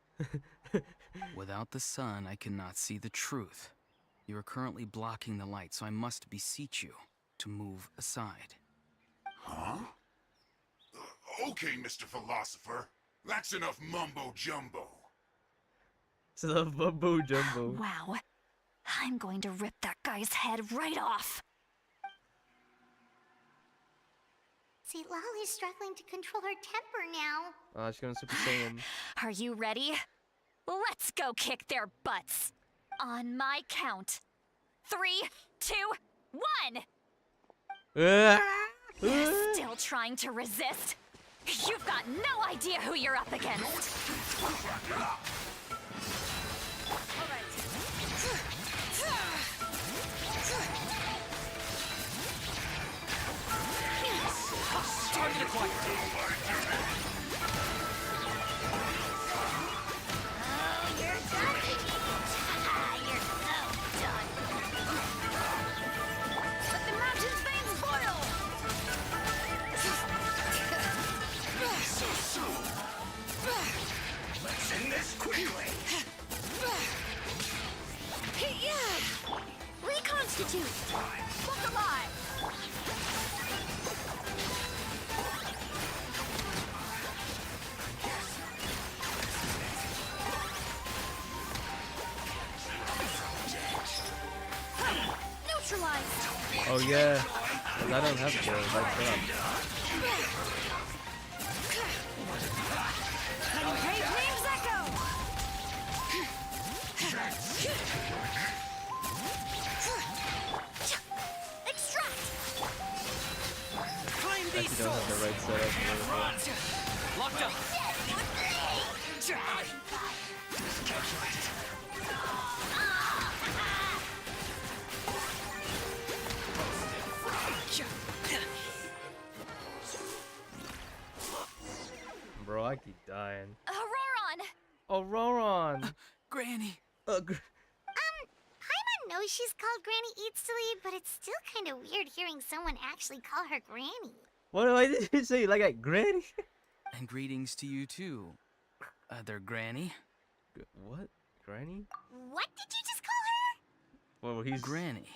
Without the sun, I cannot see the truth. You are currently blocking the light, so I must beseech you to move aside. Huh? Okay, Mr. Philosopher. That's enough mumbo-jumbo. So the bumbo jumbo. Wow. I'm going to rip that guy's head right off. See, Lolly's struggling to control her temper now. She's going Super Saiyan. Are you ready? Let's go kick their butts. On my count. 3, 2, 1! Still trying to resist? You've got no idea who you're up against. Target acquired. Oh, you're done. You're so done. Let the mountain's veins boil! So soon. Let's end this quickly. Reconstitute! Look alive! Neutralized! Oh yeah. 'Cause I don't have the lights up. And great names echo! Extract! Claim I these actually don't have the souls. right setup. Locked up. Bro, I keep dying. Auroron! Auroron! Granny. Paimon knows she's called Granny Eats to Lead, but it's still kind of weird hearing someone actually call her Granny. What did you say? Like a granny? And greetings to you too, other granny. What? Granny? What did you just call her? Well, he's Granny.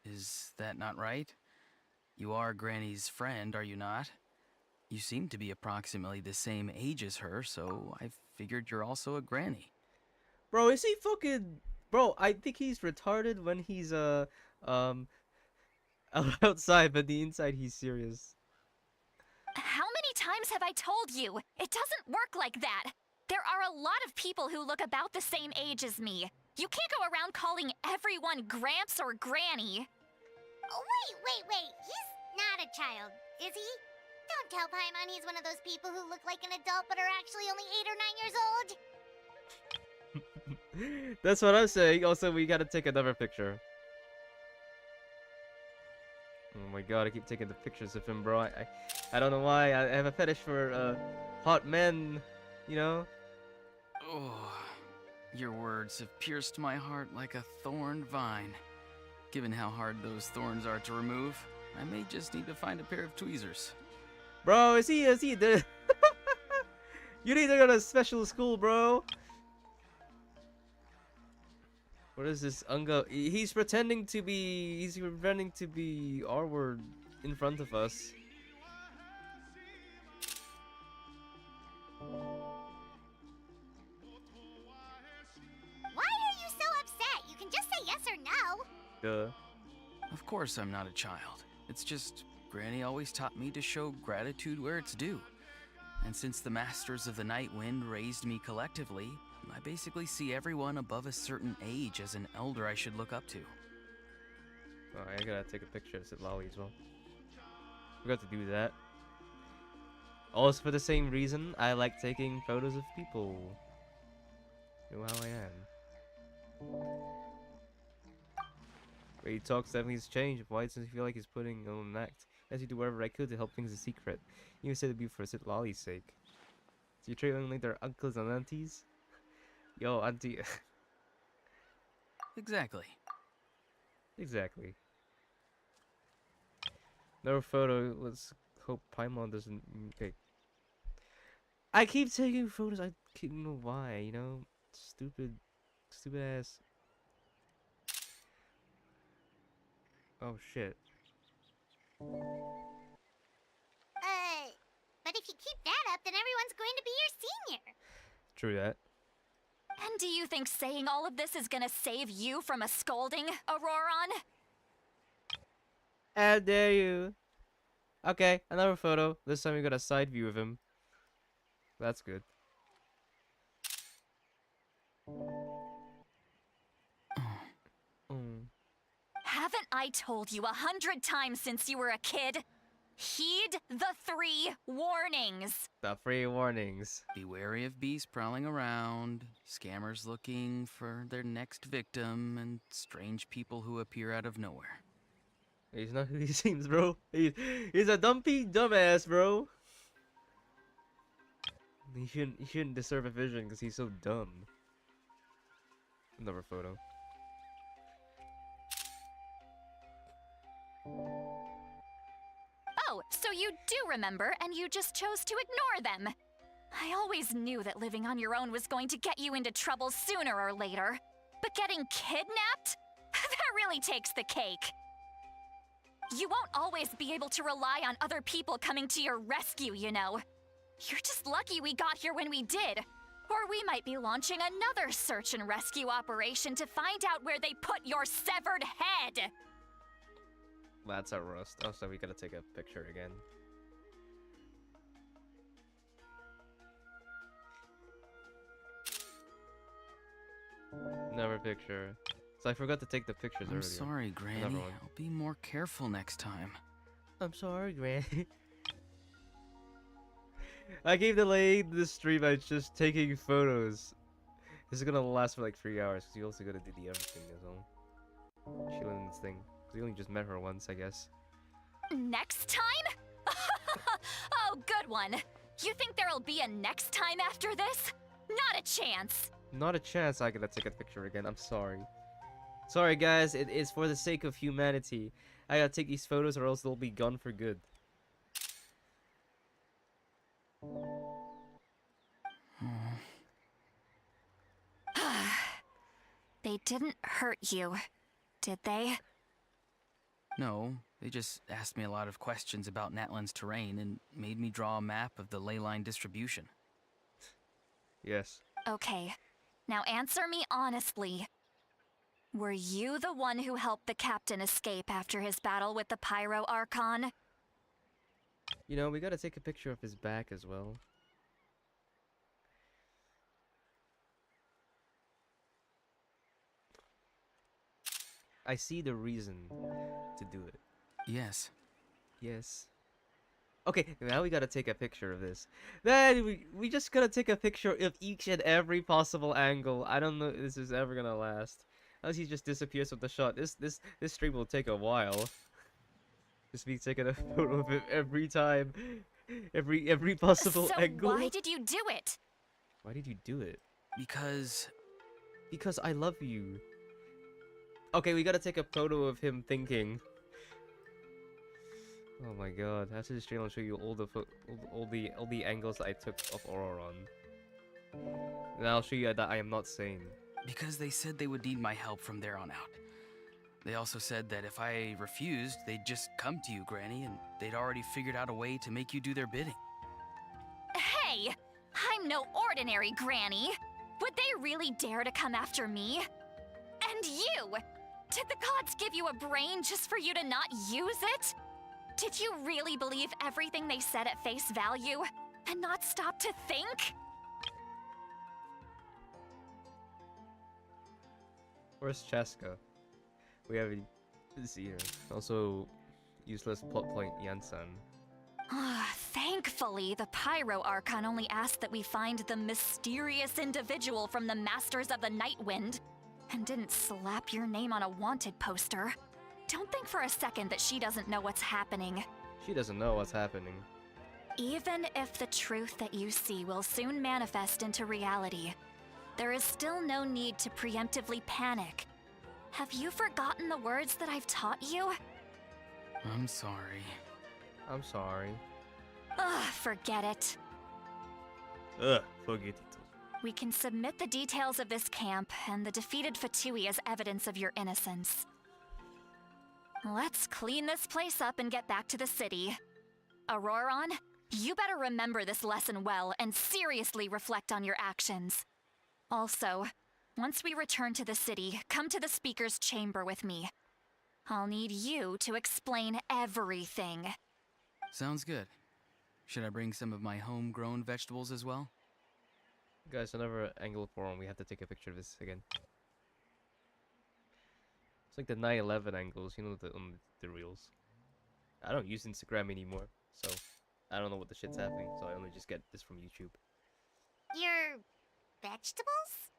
Is that not right? You are Granny's friend, are you not? You seem to be approximately the same age as her, so I figured you're also a granny. Bro, is he fucking... Bro, I think he's retarded when he's, outside, but the inside he's serious. How many times have I told you? It doesn't work like that. There are a lot of people who look about the same age as me. You can't go around calling everyone Gramps or Granny. Oh, wait. He's not a child, is he? Don't tell Paimon he's one of those people who look like an adult but are actually only 8 or 9 years old. That's what I'm saying. Also, we gotta take another picture. Oh my god, I keep taking the pictures of him, bro. I don't know why. I have a fetish for hot men. You know? Oh, your words have pierced my heart like a thorn vine. Given how hard those thorns are to remove, I may just need to find a pair of tweezers. Bro, is he the You need to go to special school, bro. What is this Unga? He's pretending to be R-word in front of us. Why are you so upset? You can just say yes or no. Duh. Of course I'm not a child. It's just Granny always taught me to show gratitude where it's due. And since the Masters of the Night Wind raised me collectively, I basically see everyone above a certain age as an elder I should look up to. Oh, I gotta take a picture of Sitlali as well. Forgot to do that. Also for the same reason, I like taking photos of people. You know how I am. When he talks, everything's changed. Why doesn't he feel like he's putting on an act? As you do whatever I could to help things a secret. You said it'd be for Sitlali's sake. So you treat them like their uncles and aunties? Yo, auntie. Exactly. Exactly. No photo. Let's hope Paimon doesn't. Okay. I keep taking photos. I don't know why. You know, stupid ass. Oh shit. But if you keep that up, then everyone's going to be your senior. True that. And do you think saying all of this is gonna save you from a scolding, Auroron? How dare you? Okay, another photo. This time we got a side view of him. That's good. Haven't I told you 100 times since you were a kid? Heed the 3 warnings. The 3 warnings. Be wary of beasts prowling around, scammers looking for their next victim, and strange people who appear out of nowhere. He's not who he seems, bro. He's a dumpy dumbass, bro. He shouldn't deserve a vision because he's so dumb. Another photo. Oh, so you do remember, and you just chose to ignore them. I always knew that living on your own was going to get you into trouble sooner or later. But getting kidnapped? That really takes the cake. You won't always be able to rely on other people coming to your rescue, you know. You're just lucky we got here when we did. Or we might be launching another search and rescue operation to find out where they put your severed head. That's a roast. Oh, so we gotta take a picture again. Another picture. So I forgot to take the pictures earlier. I'm sorry, Granny. I'll be more careful next time. I'm sorry, Granny. I gave the lady this stream by just taking photos. This is gonna last for like 3 hours because you also gotta do the everything as well. Sheila's thing. We only just met her once, I guess. Next time? Oh, good one. You think there'll be a next time after this? Not a chance. Not a chance I gotta take a picture again. I'm sorry. Sorry, guys. It is for the sake of humanity. I gotta take these photos or else they'll be gone for good. They didn't hurt you, did they? No, they just asked me a lot of questions about Natlan's terrain and made me draw a map of the ley line distribution. Yes. Okay, now answer me honestly. Were you the one who helped the captain escape after his battle with the Pyro Archon? You know, we gotta take a picture of his back as well. I see the reason to do it. Yes. Yes. Okay, now we gotta take a picture of this. Then we just gotta take a picture of each and every possible angle. I don't know if this is ever gonna last. Unless he just disappears with the shot. This stream will take a while. Just me taking a photo of him every time. Every possible so angle. why did you do it? Why did you do it? Because Because I love you. Okay, we gotta take a photo of him thinking. Oh my god! After this stream, I'll show you all the angles that I took of Auroron. And I'll show you that I am not sane. they said they would need my help from there on out. They also said that if I refused, they'd just come to you, Granny, and they'd already figured out a way to make you do their bidding. Hey! I'm no ordinary granny! Would they really dare to come after me? And you! Did the gods give you a brain just for you to not use it? Did you really believe everything they said at face value and not stop to think? Where's Chaska? We haven't seen her. Also, useless plot point Yansan. Thankfully, the Pyro Archon only asked that we find the mysterious individual from the Masters of the Night Wind, and didn't slap your name on a wanted poster. Don't think for a second that she doesn't know what's happening. She doesn't know what's happening. Even if the truth that you see will soon manifest into reality, there is still no need to preemptively panic. Have you forgotten the words that I've taught you? I'm sorry. I'm sorry. Ugh, forget it. Ugh, forget it. We can submit the details of this camp and the defeated Fatui as evidence of your innocence. Let's clean this place up and get back to the city. Auroron, you better remember this lesson well and seriously reflect on your actions. Also, once we return to the city, come to the speaker's chamber with me. I'll need you to explain everything. Sounds good. Should I bring some of my homegrown vegetables as well? Guys, whenever angle forum, we have to take a picture of this again. It's like the 9/11 angles, you know, the reels. I don't use Instagram anymore, so I don't know what the shit's happening. So I only just get this from YouTube. Your vegetables?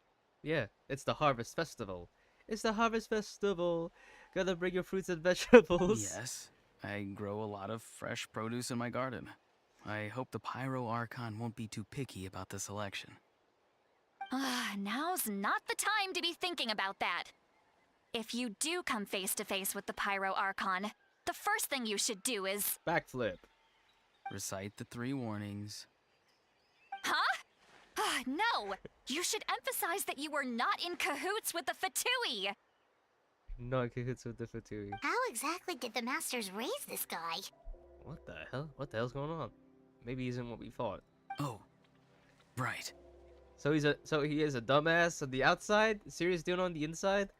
Yeah, it's the Harvest Festival. It's the Harvest Festival. Gotta bring your fruits and vegetables. Yes, I grow a lot of fresh produce in my garden. I hope the Pyro Archon won't be too picky about the selection. Now's not the time to be thinking about that. If you do come face to face with the Pyro Archon, the first thing you should do is... Backflip. Recite the 3 warnings. Huh? No! You should emphasize that you were not in cahoots with the Fatui! Not cahoots with the Fatui. How exactly did the Masters raise this guy? What the hell? What the hell's going on? Maybe he isn't what we thought. Oh, right. So he is a dumbass on the outside? Serious dude on the inside?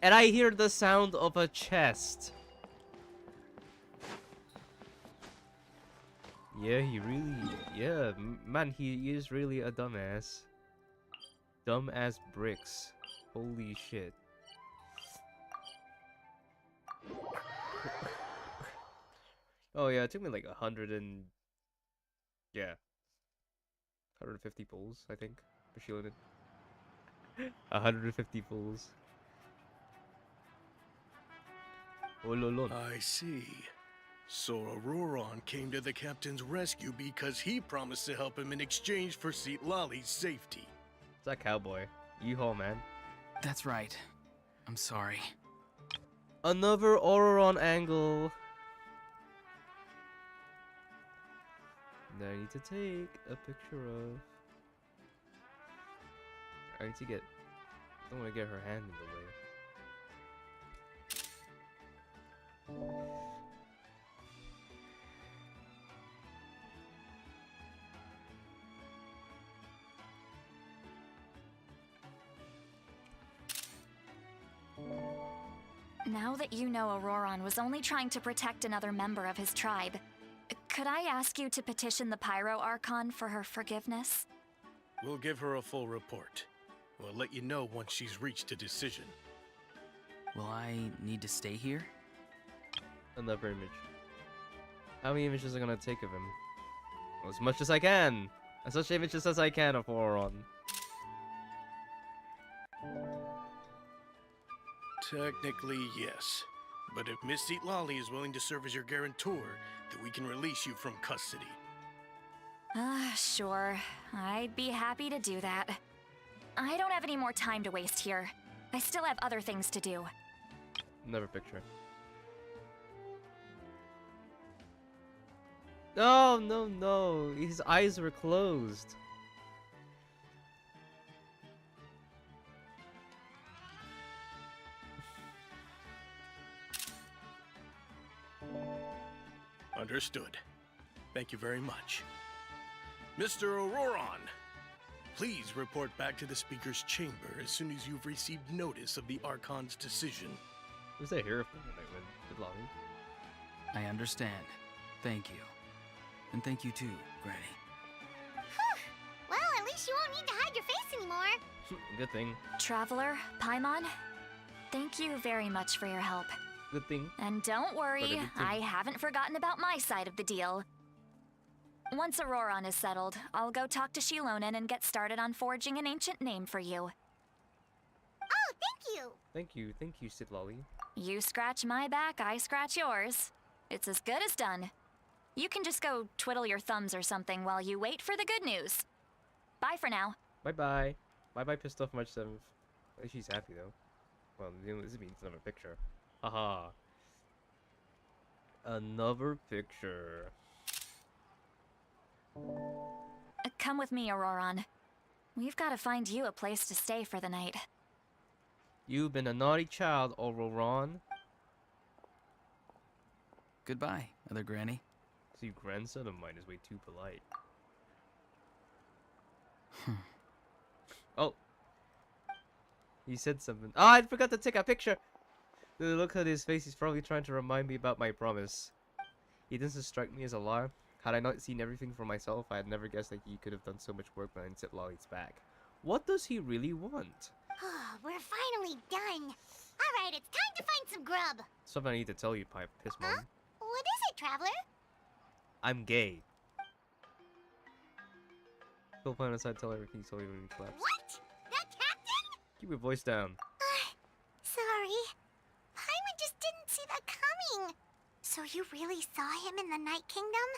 And I hear the sound of a chest. Yeah, man, he is really a dumbass. Dumbass bricks. Holy shit. Oh yeah, it took me like 150 pulls, I think, for shielding. 150 pulls. Oh, lol. I see. So Auroron came to the captain's rescue because he promised to help him in exchange for Lali's safety. It's that cowboy. Yeehaw, man. That's right. I'm sorry. Another Auroron angle. That I need to take a picture of. I need to get... I don't want to get her hand in the way. Now that you know Auroron was only trying to protect another member of his tribe, could I ask you to petition the Pyro Archon for her forgiveness? We'll give her a full report. We'll let you know once she's reached a decision. Will I need to stay here? Another image. How many images are gonna take of him? Well, as much as I can! As much images as I can of Auroron. Technically, yes. But if Miss Lali is willing to serve as your guarantor, then we can release you from custody. Sure. I'd be happy to do that. I don't have any more time to waste here. I still have other things to do. Another picture. No, no, no. His eyes were closed. Understood. Thank you very much. Mr. Auroron, please report back to the Speaker's chamber as soon as you've received notice of the Archon's decision. Was that here from the lobby? I understand. Thank you. And thank you too, Granny. Well, at least you won't need to hide your face anymore. Good thing. Traveler, Paimon, thank you very much for your help. Good thing. And don't But a worry, good thing. I haven't forgotten about my side of the deal. Once Auroron is settled, I'll go talk to Shilonen and get started on forging an ancient name for you. Oh, thank you. Thank you, Sid Lolly. You scratch my back, I scratch yours. It's as good as done. You can just go twiddle your thumbs or something while you wait for the good news. Bye for now. Bye bye. Bye bye, pissed off March 7th. At least she's happy though. Well, this means another picture. Haha. Another picture. Come with me, Auroron. We've got to find you a place to stay for the night. You've been a naughty child, Auroron. Goodbye, other Granny. See, grandson of mine is way too polite. Oh. He said something. Oh, I forgot to take a picture. The look at his face, he's probably trying to remind me about my promise. He doesn't strike me as a liar. Had I not seen everything for myself, I had never guessed that he could have done so much work behind Sid Lolly's back. What does he really want? We're finally done. Alright, it's time to find some grub. Something I need to tell you, Pipe Piss Mom. Huh? What is it, Traveler? I'm gay. Go find outside, tell everything you told me when we collapsed. What? That captain? Keep your voice down. Sorry. Paimon just didn't see that coming. So you really saw him in the Night Kingdom?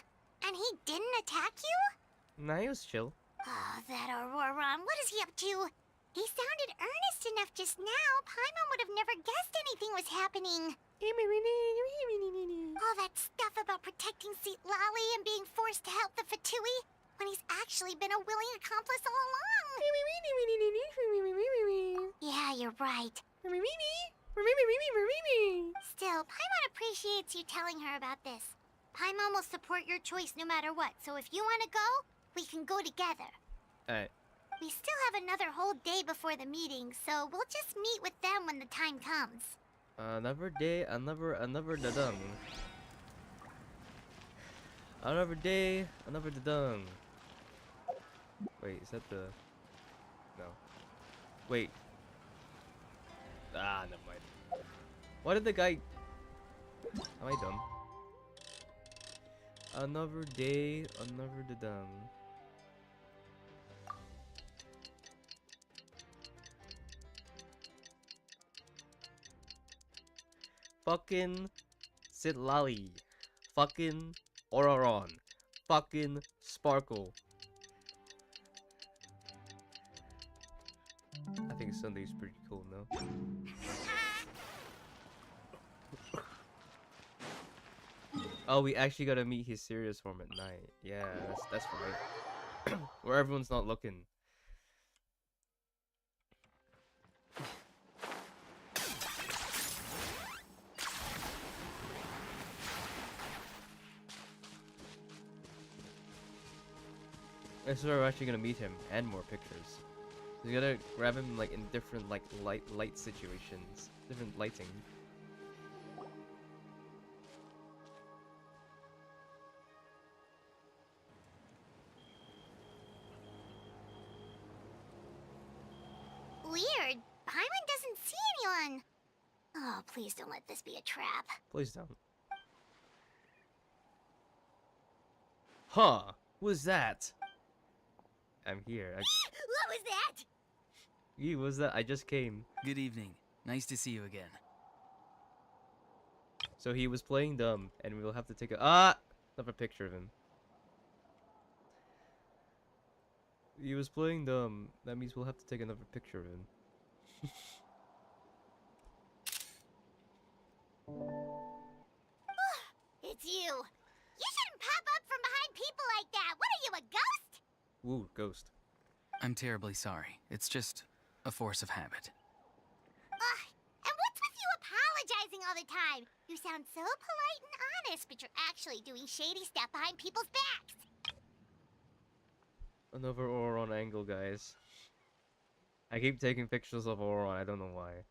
And he didn't attack you? Nah, he was chill. Oh, that Auroron, what is he up to? He sounded earnest enough just now. Paimon would have never guessed anything was happening. All that stuff about protecting Seat Lolly and being forced to help the Fatui, when he's actually been a willing accomplice all along. Yeah, you're right. Still, Paimon appreciates you telling her about this. Paimon will support your choice no matter what, so if you want to go, we can go together. Alright. We still have another whole day before the meeting, so we'll just meet with them when the time comes. Another day, another dadung. Another day, another dadung. Wait, is that the... No. Wait. Ah, never mind. Why did the guy... Am I dumb? Another day, another dadung. Fucking Sid Lolly. Fucking Auroron. Fucking Sparkle. I think Sunday's pretty cool, no? Oh, we actually gotta meet his serious form at night. Yeah, that's right. Where everyone's not looking. This is where we're actually gonna meet him and more pictures. We gotta grab him like in different like light situations, different lighting. Weird. Paimon doesn't see anyone. Oh, please don't let this be a trap. Please don't. Huh? Who's that? I'm here. What was that? You was that? I just came. Good evening. Nice to see you again. So he was playing dumb, and we'll have to take a another picture of him. He was playing the. That means we'll have to take another picture of him. It's you. You shouldn't pop up from behind people like that. What are you, a ghost? Ooh, ghost. I'm terribly sorry. It's just a force of habit. Ugh. And what's with you apologizing all the time? You sound so polite and honest, but you're actually doing shady stuff behind people's backs. Another Auron angle, guys. I keep taking pictures of Auron. I don't know why.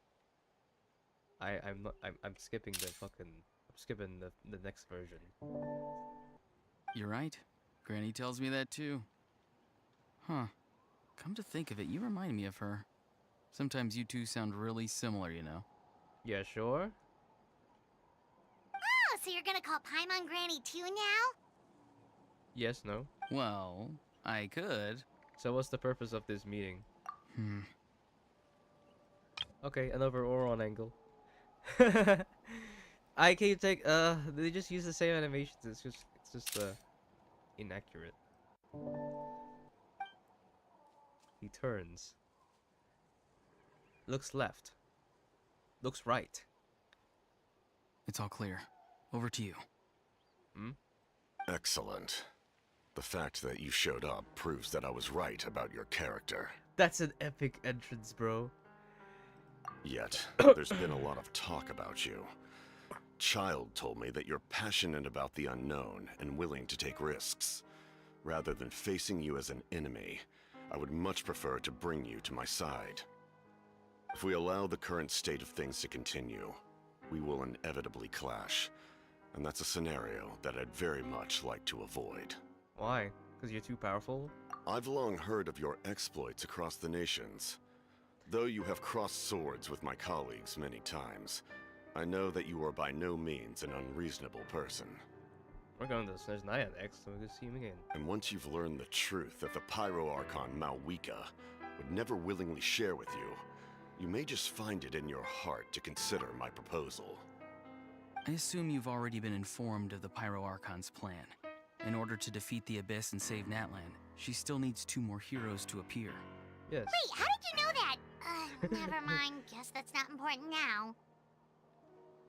I'm skipping the fucking. I'm skipping the next version. You're right. Granny tells me that too. Huh. Come to think of it, you remind me of her. Sometimes you two sound really similar, you know. Yeah, sure. Oh, so you're gonna call Paimon Granny too now? Yes, no. Well, I could. So what's the purpose of this meeting? Hmm. Okay, another Auron angle. I can't take. They just use the same animations. It's just inaccurate. He turns. Looks left. Looks right. It's all clear. Over to you. Hmm? Excellent. The fact that you showed up proves that I was right about your character. That's an epic entrance, bro. Yet, there's been a lot of talk about you. Child told me that you're passionate about the unknown and willing to take risks. Rather than facing you as an enemy, I would much prefer to bring you to my side. If we allow the current state of things to continue, we will inevitably clash. And that's a scenario that I'd very much like to avoid. Why? Because you're too powerful? I've long heard of your exploits across the nations. Though you have crossed swords with my colleagues many times, I know that you are by no means an unreasonable person. We're going to Snezh Naya next, so we'll see him again. And once you've learned the truth that the Pyro Archon Malwika would never willingly share with you, you may just find it in your heart to consider my proposal. I assume you've already been informed of the Pyro Archon's plan. In order to defeat the Abyss and save Natlan, she still needs 2 more heroes to appear. Yes. Wait, how did you know that? Never mind. Guess that's not important now.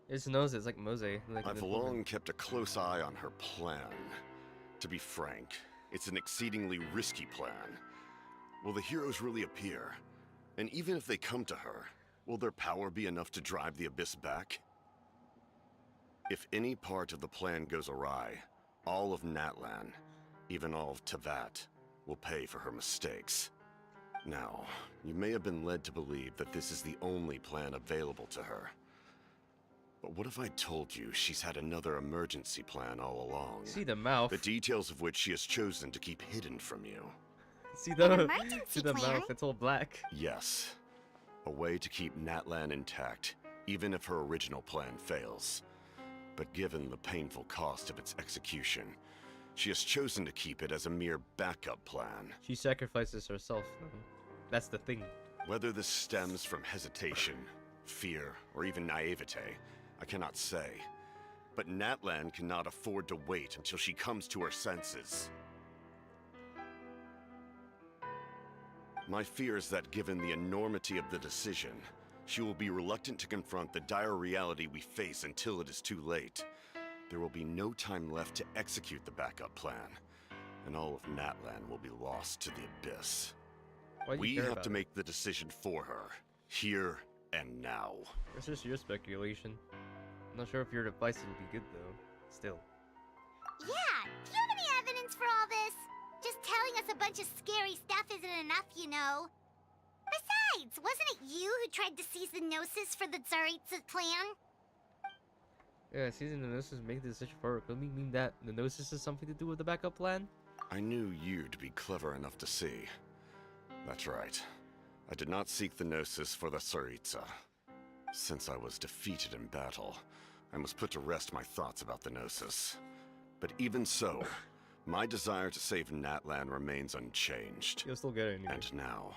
It's nose, it's like Mose. Like I've long kept a close eye on her plan. To be frank, it's an exceedingly risky plan. Will the heroes really appear? And even if they come to her, will their power be enough to drive the Abyss back? If any part of the plan goes awry, all of Natlan, even all of Tevat, will pay for her mistakes. Now, you may have been led to believe that this is the only plan available to her. But what if I told you she's had another emergency plan all along? See the mouth. The details of which she has chosen to keep hidden from you. See the emergency see the plan? mouth. It's all black. Yes. A way to keep Natlan intact, even if her original plan fails. But given the painful cost of its execution, she has chosen to keep it as a mere backup plan. She sacrifices herself. No? That's the thing. Whether this stems from hesitation, fear, or even naivete, I cannot say. But Natlan cannot afford to wait until she comes to her senses. My fear is that given the enormity of the decision, she will be reluctant to confront the dire reality we face until it is too late. There will be no time left to execute the backup plan, and all of Natlan will be lost to the Abyss. Why do you We care have about to it? make the decision for her, here and now. It's just your speculation. I'm not sure if your advice will be good though. Still. Yeah, do you have any evidence for all this? Just telling us a bunch of scary stuff isn't enough, you know. Besides, wasn't it you who tried to seize the Gnosis for the Tsaritsa clan? Yeah, seizing the Gnosis make the decision for her. Could it mean that the Gnosis has something to do with the backup plan? I knew you'd be clever enough to see. That's right. I did not seek the Gnosis for the Tsaritsa. Since I was defeated in battle, I must put to rest my thoughts about the Gnosis. But even so, my desire to save Natlan remains unchanged. You'll still get it anyway. And now,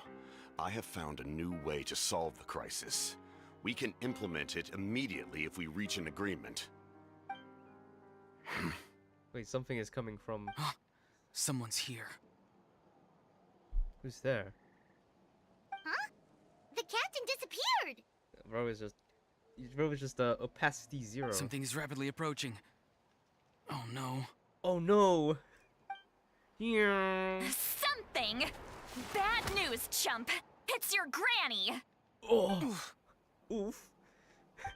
I have found a new way to solve the crisis. We can implement it immediately if we reach an agreement. Wait, something is coming from... Someone's here. Who's there? Huh? The captain disappeared! Bro is just opacity 0. Something is rapidly approaching. Oh no. Oh no! Yeah. Something! Bad news, chump! It's your granny! Oh. Oof.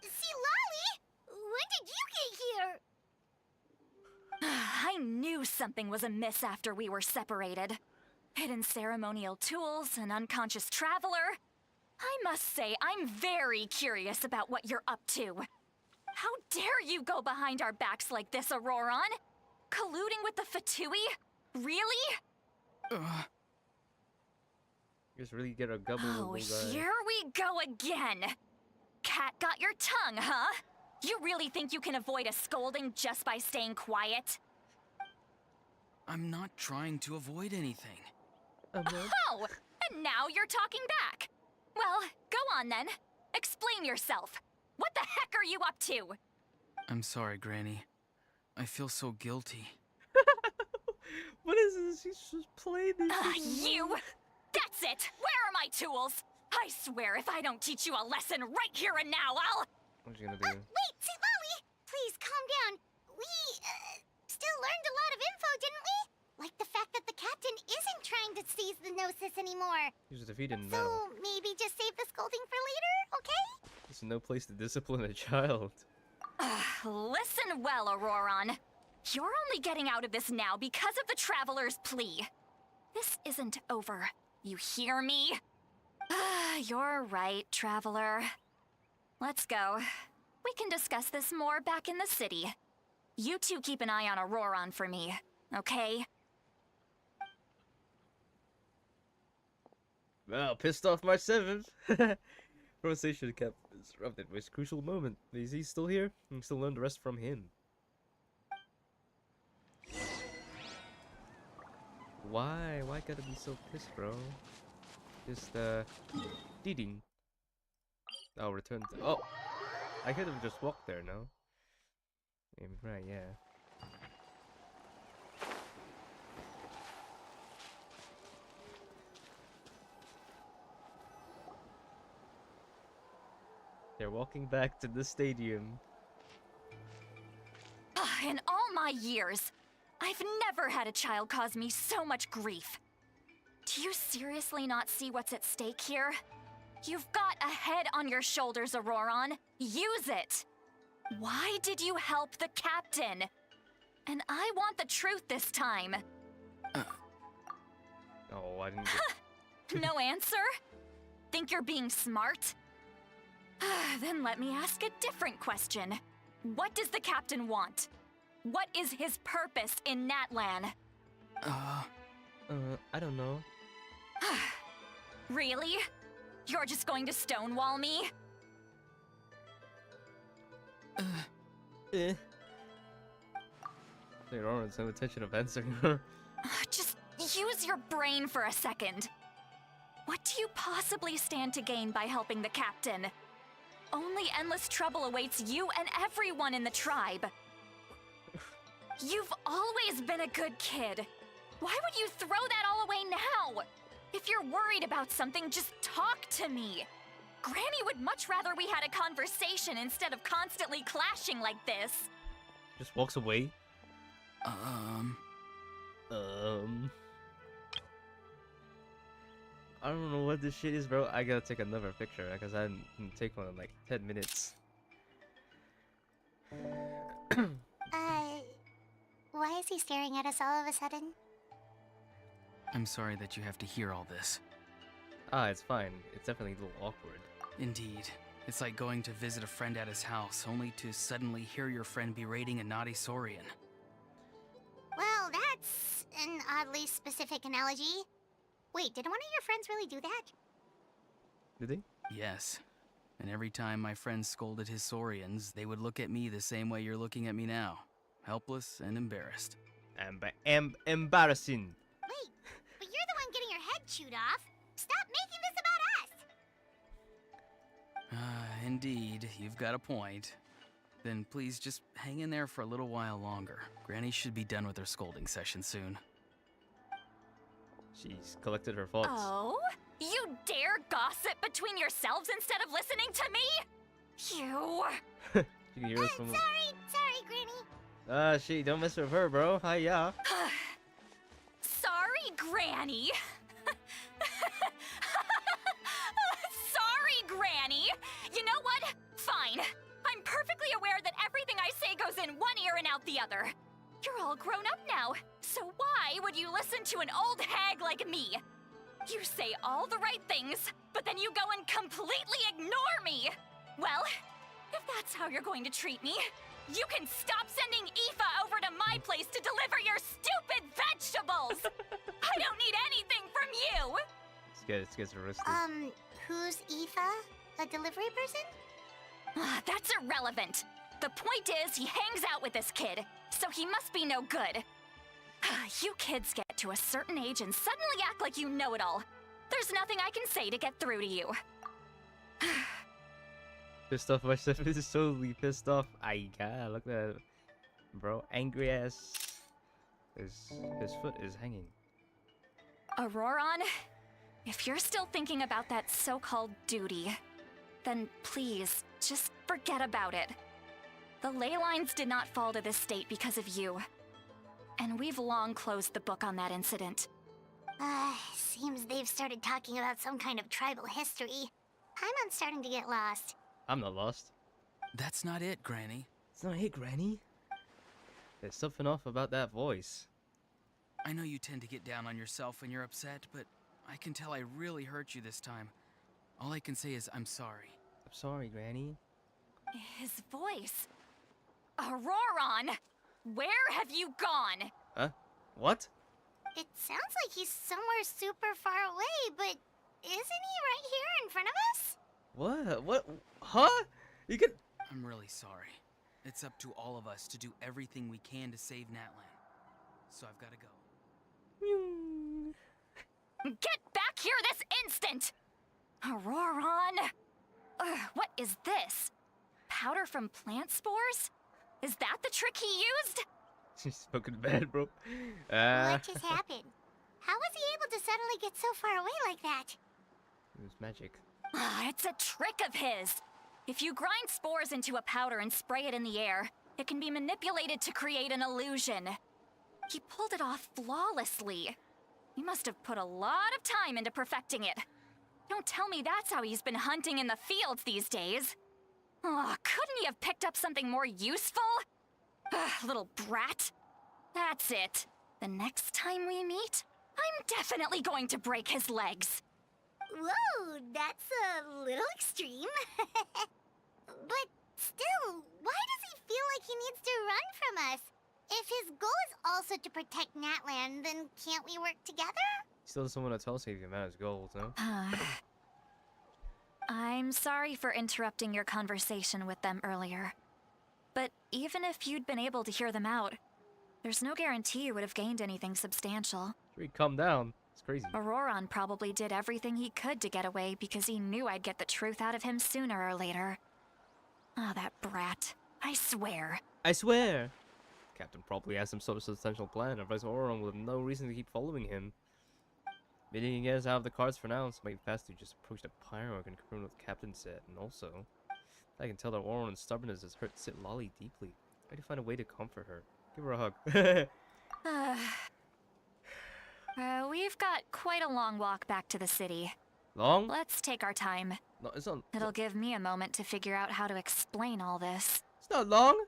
See, Lolly! When did you get here? I knew something was amiss after we were separated. Hidden ceremonial tools, an unconscious traveler. I must say, I'm very curious about what you're up to. How dare you go behind our backs like this, Auroron? Colluding with the Fatui? Really? Just really get a gubble Oh, guy. here we go again. Cat got your tongue, huh? You really think you can avoid a scolding just by staying quiet? I'm not trying to avoid anything. Oh, and now you're talking back. Well, go on then. Explain yourself. What the heck are you up to? I'm sorry, Granny. I feel so guilty. What is this? He's just playing this shit. You! That's it! Where are my tools? I swear if I don't teach you a lesson right here and now, I'll... What's she gonna do? Wait, see, Lolly! Please, calm down. We, still learned a lot of info, didn't we? Like the fact that the captain isn't trying to seize the Gnosis anymore. He was defeated in So, battle. maybe just save the scolding for later, okay? There's no place to discipline a child. Listen well, Auroron. You're only getting out of this now because of the Traveler's plea. This isn't over. You hear me? You're right, Traveler. Let's go. We can discuss this more back in the city. You two keep an eye on Auroron for me, okay? Well, pissed off my 7th. Conversation kept disrupted. Was crucial moment. Is he still here? I can still learn the rest from him. Why? Why gotta be so pissed, bro? Just Deeding. I'll return to. Oh, I could have just walked there. No. Yeah, right. Yeah. They're walking back to the stadium. In all my years, I've never had a child cause me so much grief. Do you seriously not see what's at stake here? You've got a head on your shoulders, Auroron. Use it! Why did you help the captain? And I want the truth this time. Oh, I didn't. No answer? Think you're being smart? Then let me ask a different question. What does the captain want? What is his purpose in Natlan? I don't know. Really? You're just going to stonewall me? They're on no intention of answering her. Just use your brain for a second. What do you possibly stand to gain by helping the captain? Only endless trouble awaits you and everyone in the tribe. You've always been a good kid. Why would you throw that all away now? If you're worried about something, just talk to me. Granny would much rather we had a conversation instead of constantly clashing like this. Just walks away. I don't know what this shit is, bro. I gotta take another picture because I didn't take one in like 10 minutes. Why is he staring at us all of a sudden? I'm sorry that you have to hear all this. Ah, it's fine. It's definitely a little awkward. Indeed. It's like going to visit a friend at his house, only to suddenly hear your friend berating a naughty Saurian. Well, that's an oddly specific analogy. Wait, did one of your friends really do that? Did they? Yes. And every time my friend scolded his Saurians, they would look at me the same way you're looking at me now. Helpless and embarrassed. Embarrassing. Wait, but you're the one getting your head chewed off. Stop making this about us! Indeed, you've got a point. Then please just hang in there for a little while longer. Granny should be done with her scolding session soon. She's collected her thoughts. Oh? You dare gossip between yourselves instead of listening to me? You. You can hear us from. Sorry, Granny. She don't mess with her, bro. Hiya. Sorry, Granny. Sorry, Granny. You know what? Fine. I'm perfectly aware that everything I say goes in one ear and out the other. You're all grown up now, so why would you listen to an old hag like me? You say all the right things, but then you go and completely ignore me. Well, if that's how you're going to treat me, you can stop sending Aoife over to my place to deliver your stupid vegetables! I don't need anything from you! Let's get arrested. Who's Aoife? A delivery person? That's irrelevant. The point is, he hangs out with this kid, so he must be no good. You kids get to a certain age and suddenly act like you know it all. There's nothing I can say to get through to you. Pissed off myself. This is totally pissed off. God, look at that. Bro, angry ass. His foot is hanging. Auroron, if you're still thinking about that so-called duty, then please, just forget about it. The ley lines did not fall to this state because of you. And we've long closed the book on that incident. Seems they've started talking about some kind of tribal history. I'm starting to get lost. I'm not lost. That's not it, Granny. It's not it, Granny. There's something off about that voice. I know you tend to get down on yourself when you're upset, but I can tell I really hurt you this time. All I can say is I'm sorry. I'm sorry, Granny. His voice. Auroron! Where have you gone? Huh? What? It sounds like he's somewhere super far away, but isn't he right here in front of us? What? What? Huh? You can. I'm really sorry. It's up to all of us to do everything we can to save Natlan. So I've got to go. Get back here this instant! Auroron! What is this? Powder from plant spores? Is that the trick he used? She's spoken bad, bro. What just happened? How was he able to suddenly get so far away like that? It was magic. It's a trick of his. If you grind spores into a powder and spray it in the air, it can be manipulated to create an illusion. He pulled it off flawlessly. He must have put a lot of time into perfecting it. Don't tell me that's how he's been hunting in the fields these days. Oh, couldn't he have picked up something more useful? Little brat. That's it. The next time we meet, I'm definitely going to break his legs. Whoa, that's a little extreme. But still, why does he feel like he needs to run from us? If his goal is also to protect Natlan, then can't we work together? Still doesn't want to tell us anything about his goals, no? I'm sorry for interrupting your conversation with them earlier. But even if you'd been able to hear them out, there's no guarantee you would have gained anything substantial. Should we calm down? It's crazy. Auroron probably did everything he could to get away because he knew I'd get the truth out of him sooner or later. Ah, that brat. I swear. I swear! Captain probably has some sort of substantial plan, otherwise Auron will have no reason to keep following him. Meaning he gets out of the cards for now, so it might be best to just approach the pyro and confirm what the captain said. And also, I can tell that Auron's stubbornness has hurt Sit Lolly deeply. I need to find a way to comfort her. Give her a hug. We've got quite a long walk back to the city. Long? Let's take our time. No, it's not. It'll give me a moment to figure out how to explain all this. It's not long.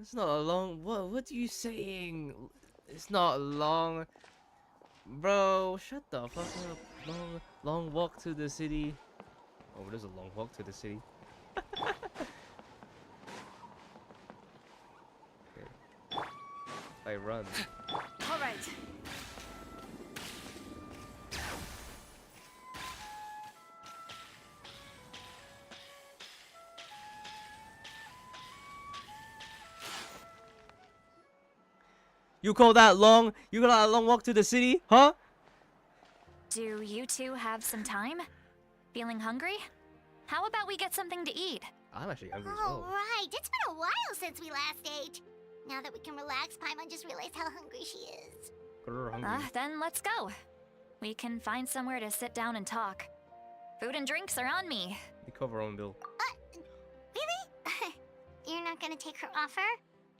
It's not a long. What are you saying? It's not long. Bro, shut the fuck up. Long walk to the city. Oh, there's a long walk to the city. Okay. I run. All right. You call that long? You call that a long walk to the city? Huh? Do you two have some time? Feeling hungry? How about we get something to eat? I'm actually hungry as Oh, well. right. It's been a while since we last ate. Now that we can relax, Paimon just realized how hungry she is. Grr, hungry. Then let's go. We can find somewhere to sit down and talk. Food and drinks are on me. We cover our own bill. Really? You're not gonna take her offer?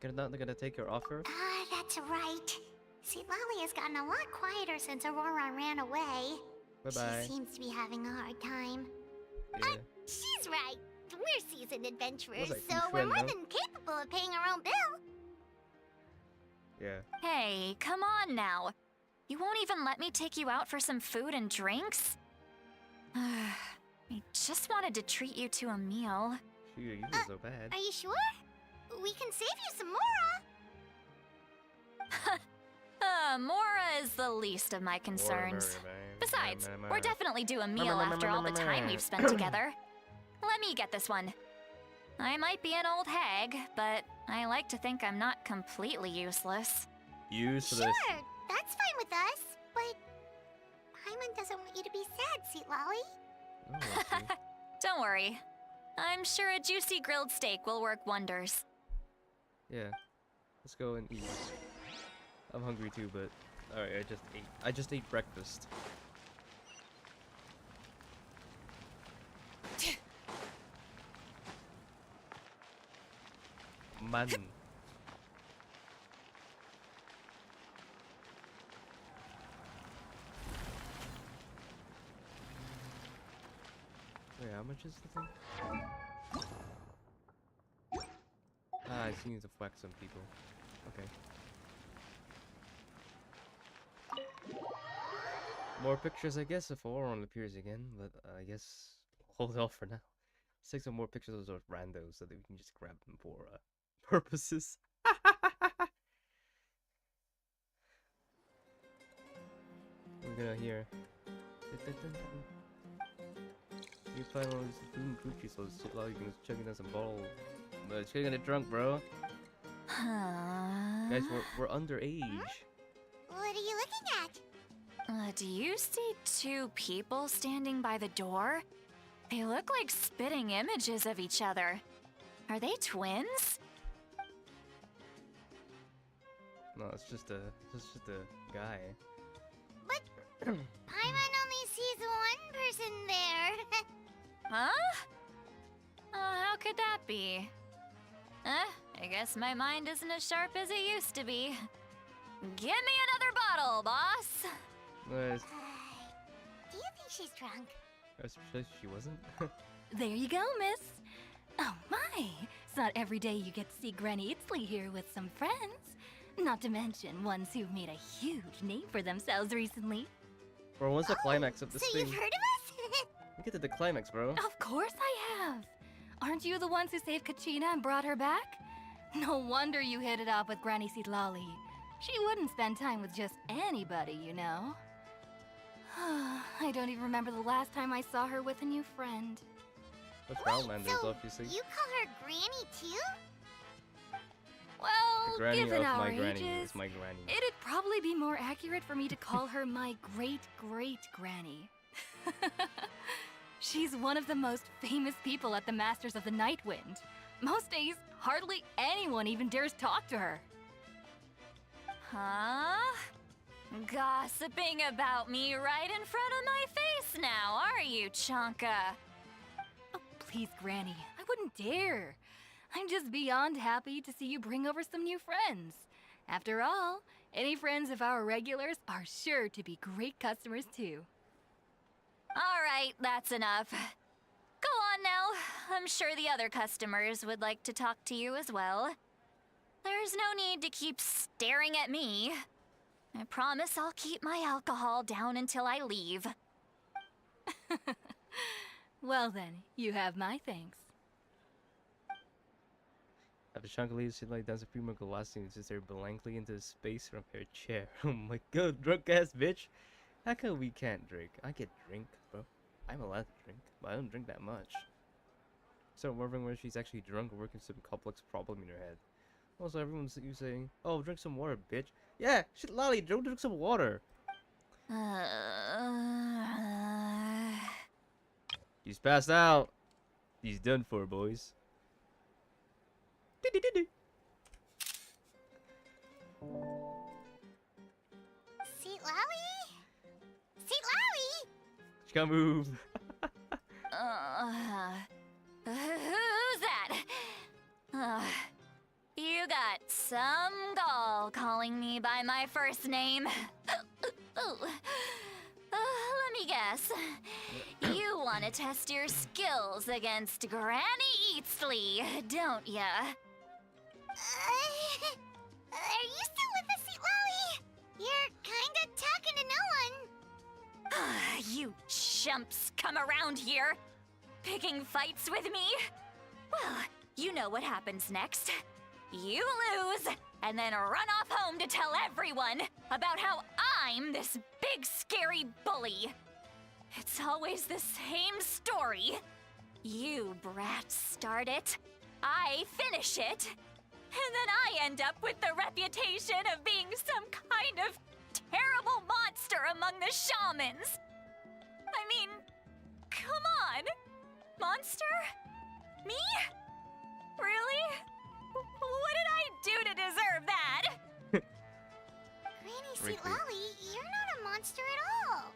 You're not gonna take your offer? Ah, that's right. See, Lolly has gotten a lot quieter since Aurora ran away. Bye-bye. She seems to be having a hard time. Yeah. She's right. We're seasoned adventurers, Was so I we're friend, more no? than capable of paying our own bill. Yeah. Hey, come on now. You won't even let me take you out for some food and drinks? I just wanted to treat you to a meal. Shoot, you feel so bad. Are you sure? We can save you some Mora. Mora is the least of my concerns. Besides, we're definitely due a meal after all the time we've spent together. Let me get this one. I might be an old hag, but I like to think I'm not completely useless. Useless. Sure, that's fine with us. But Paimon doesn't want you to be sad, sweet Lolly. Oh, I see. Don't worry. I'm sure a juicy grilled steak will work wonders. Yeah. Let's go and eat. I'm hungry too, but alright, I just ate breakfast. Man. Wait, how much is the thing? Ah, I just need to whack some people. Okay. More pictures, I guess, if Auron appears again, but I guess hold off for now. Let's take some more pictures of those randos so that we can just grab them for purposes. We're gonna hear. You find all these food and coochie, so it's like you can just chugging down some bottle. But it's getting drunk, bro. Guys, we're underage. What are you looking at? Do you see two people standing by the door? They look like spitting images of each other. Are they twins? No, it's just a guy. But Paimon only sees one person there. Huh? How could that be? I guess my mind isn't as sharp as it used to be. Give me another bottle, boss! Nice. Do you think she's drunk? I suppose she wasn't. There you go, miss. Oh my, it's not every day you get to see Granny Itzley here with some friends. Not to mention ones who've made a huge name for themselves recently. Bro, what's the climax of this So thing? you've heard of us? We get to the climax, bro. Of course I have. Aren't you the ones who saved Kachina and brought her back? No wonder you hit it off with Granny Seedlolly. She wouldn't spend time with just anybody, you know. I don't even remember the last time I saw her with a new friend. That's Wait, Roundlanders, so obviously. you call her Granny too? The Well, granny given of our my granny ages, is my granny. it'd probably be more accurate for me to call her my great-great-granny. She's one of the most famous people at the Masters of the Nightwind. Most days, hardly anyone even dares talk to her. Huh? Gossiping about me right in front of my face now, are you, Chonka? Oh, please, Granny, I wouldn't dare. I'm just beyond happy to see you bring over some new friends. After all, any friends of our regulars are sure to be great customers too. All right, that's enough. Go on now. I'm sure the other customers would like to talk to you as well. There's no need to keep staring at me. I promise I'll keep my alcohol down until I leave. Well then, you have my thanks. After Chonka leaves, she like does a few more glasses and sits there blankly into space from her chair. Oh my god, drunk ass bitch! How come we can't drink? I get drink, bro. I'm allowed to drink, but I don't drink that much. So I'm wondering whether she's actually drunk or working some complex problem in her head. Also, everyone's you saying, "Oh, drink some water, bitch." Yeah, shit, Lolly, drink some water. He's passed out. He's done for, boys. Come move. Who's that? You got some gall calling me by my first name. Let me guess. You want to test your skills against Granny Eatsley, don't ya? Are you still with us, Sweet Lolly? You're kinda talking to no one. You chumps come around here, picking fights with me? Well, you know what happens next. You lose, and then run off home to tell everyone about how I'm this big scary bully. It's always the same story. You brats start it, I finish it, and then I end up with the reputation of being some kind of terrible monster among the shamans. I mean, come on. Monster? Me? Really? What did I do to deserve that? Granny Sweet Lolly, you're not a monster at all.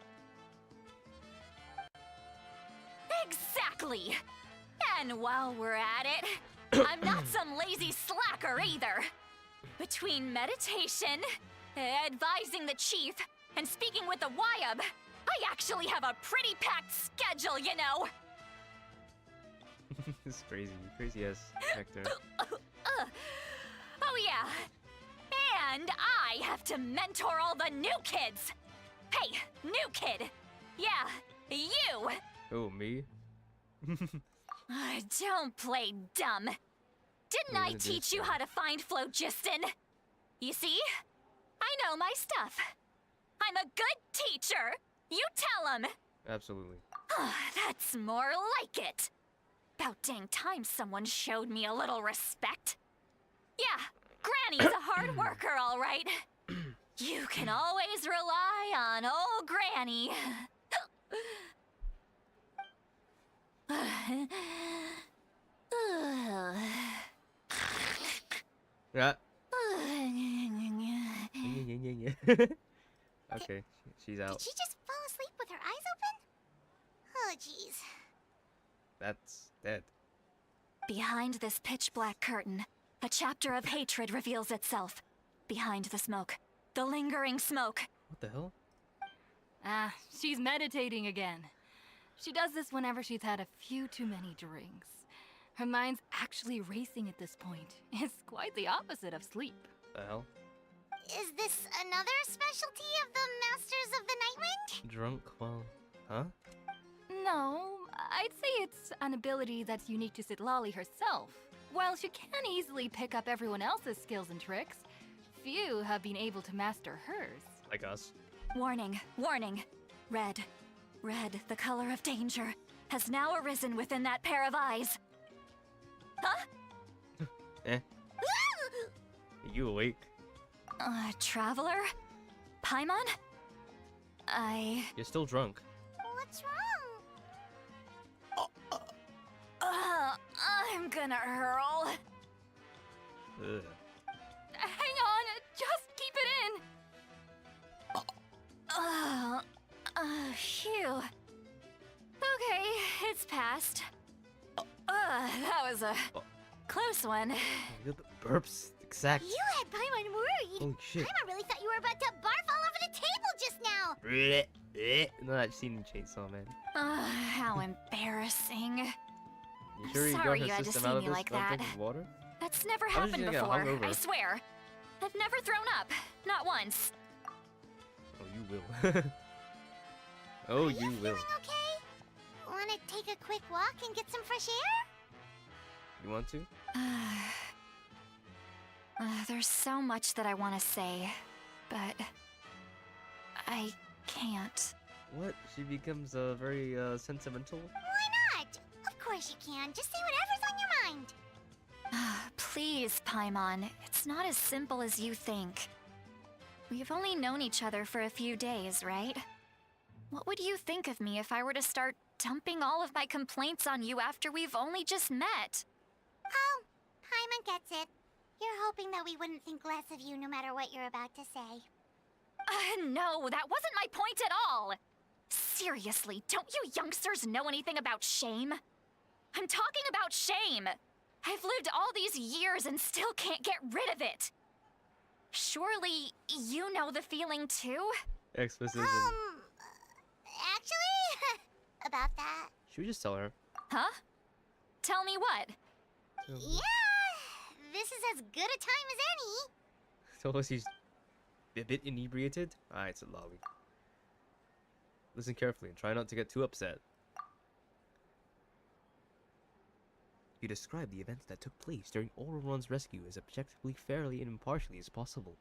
Exactly. And while we're at it, I'm not some lazy slacker either. Between meditation, advising the chief, and speaking with the Wyab, I actually have a pretty packed schedule, you know. This is crazy ass actor. Oh yeah. And I have to mentor all the new kids. Hey, new kid. Yeah, you. Oh, me? Don't play dumb. Didn't I teach you how to find phlogiston? You see? I know my stuff. I'm a good teacher. You tell him. Absolutely. That's more like it. About dang time someone showed me a little respect. Yeah, Granny's a hard worker, all right. You can always rely on old Granny. Yeah. Okay, she's out. Did she just fall asleep with her eyes open? Oh, jeez. That's dead. Behind this pitch-black curtain, a chapter of hatred reveals itself. Behind the smoke. The lingering smoke. What the hell? She's meditating again. She does this whenever she's had a few too many drinks. Her mind's actually racing at this point. It's quite the opposite of sleep. The hell? Is this another specialty of the Masters of the Nightwind? Drunk while... Huh? No, I'd say it's an ability that's unique to Sitlali herself. While she can easily pick up everyone else's skills and tricks, few have been able to master hers. Like us. Warning, warning. Red, the color of danger, has now arisen within that pair of eyes. Huh? Eh? Are you awake? Traveler? Paimon? You're still drunk. What's wrong? I'm gonna hurl. Ugh. Hang on, just keep it in. Phew. Okay, it's passed. That was a close one. The burps. Exact. You had Paimon worried. Holy shit. Paimon really thought you were about to barf all over the table just now. No, that scene chainsaw, man. How embarrassing. You sure you Sorry got you her had to system see out of me this like without that. drinking water? That's never I was just happened gonna get before, hungover. I swear. I've never thrown up. Not once. Oh, you will. Oh, Are you will. feeling okay? Wanna take a quick walk and get some fresh air? You want to? There's so much that I want to say, but I can't. What? She becomes very sentimental? Why not? Of course you can. Just say whatever's on your mind. Please, Paimon. It's not as simple as you think. We've only known each other for a few days, right? What would you think of me if I were to start dumping all of my complaints on you after we've only just met? Oh, Paimon gets it. You're hoping that we wouldn't think less of you no matter what you're about to say. No, that wasn't my point at all! Seriously, don't you youngsters know anything about shame? I'm talking about shame! I've lived all these years and still can't get rid of it! Surely, you know the feeling too? Exposition. Actually, about that. Should we just tell her? Huh? Tell me what? Yeah, this is as good a time as any. Tell us he's a bit inebriated? Alright, said Lolly. Listen carefully and try not to get too upset. You describe the events that took place during Auroron's rescue as objectively, fairly, and impartially as possible.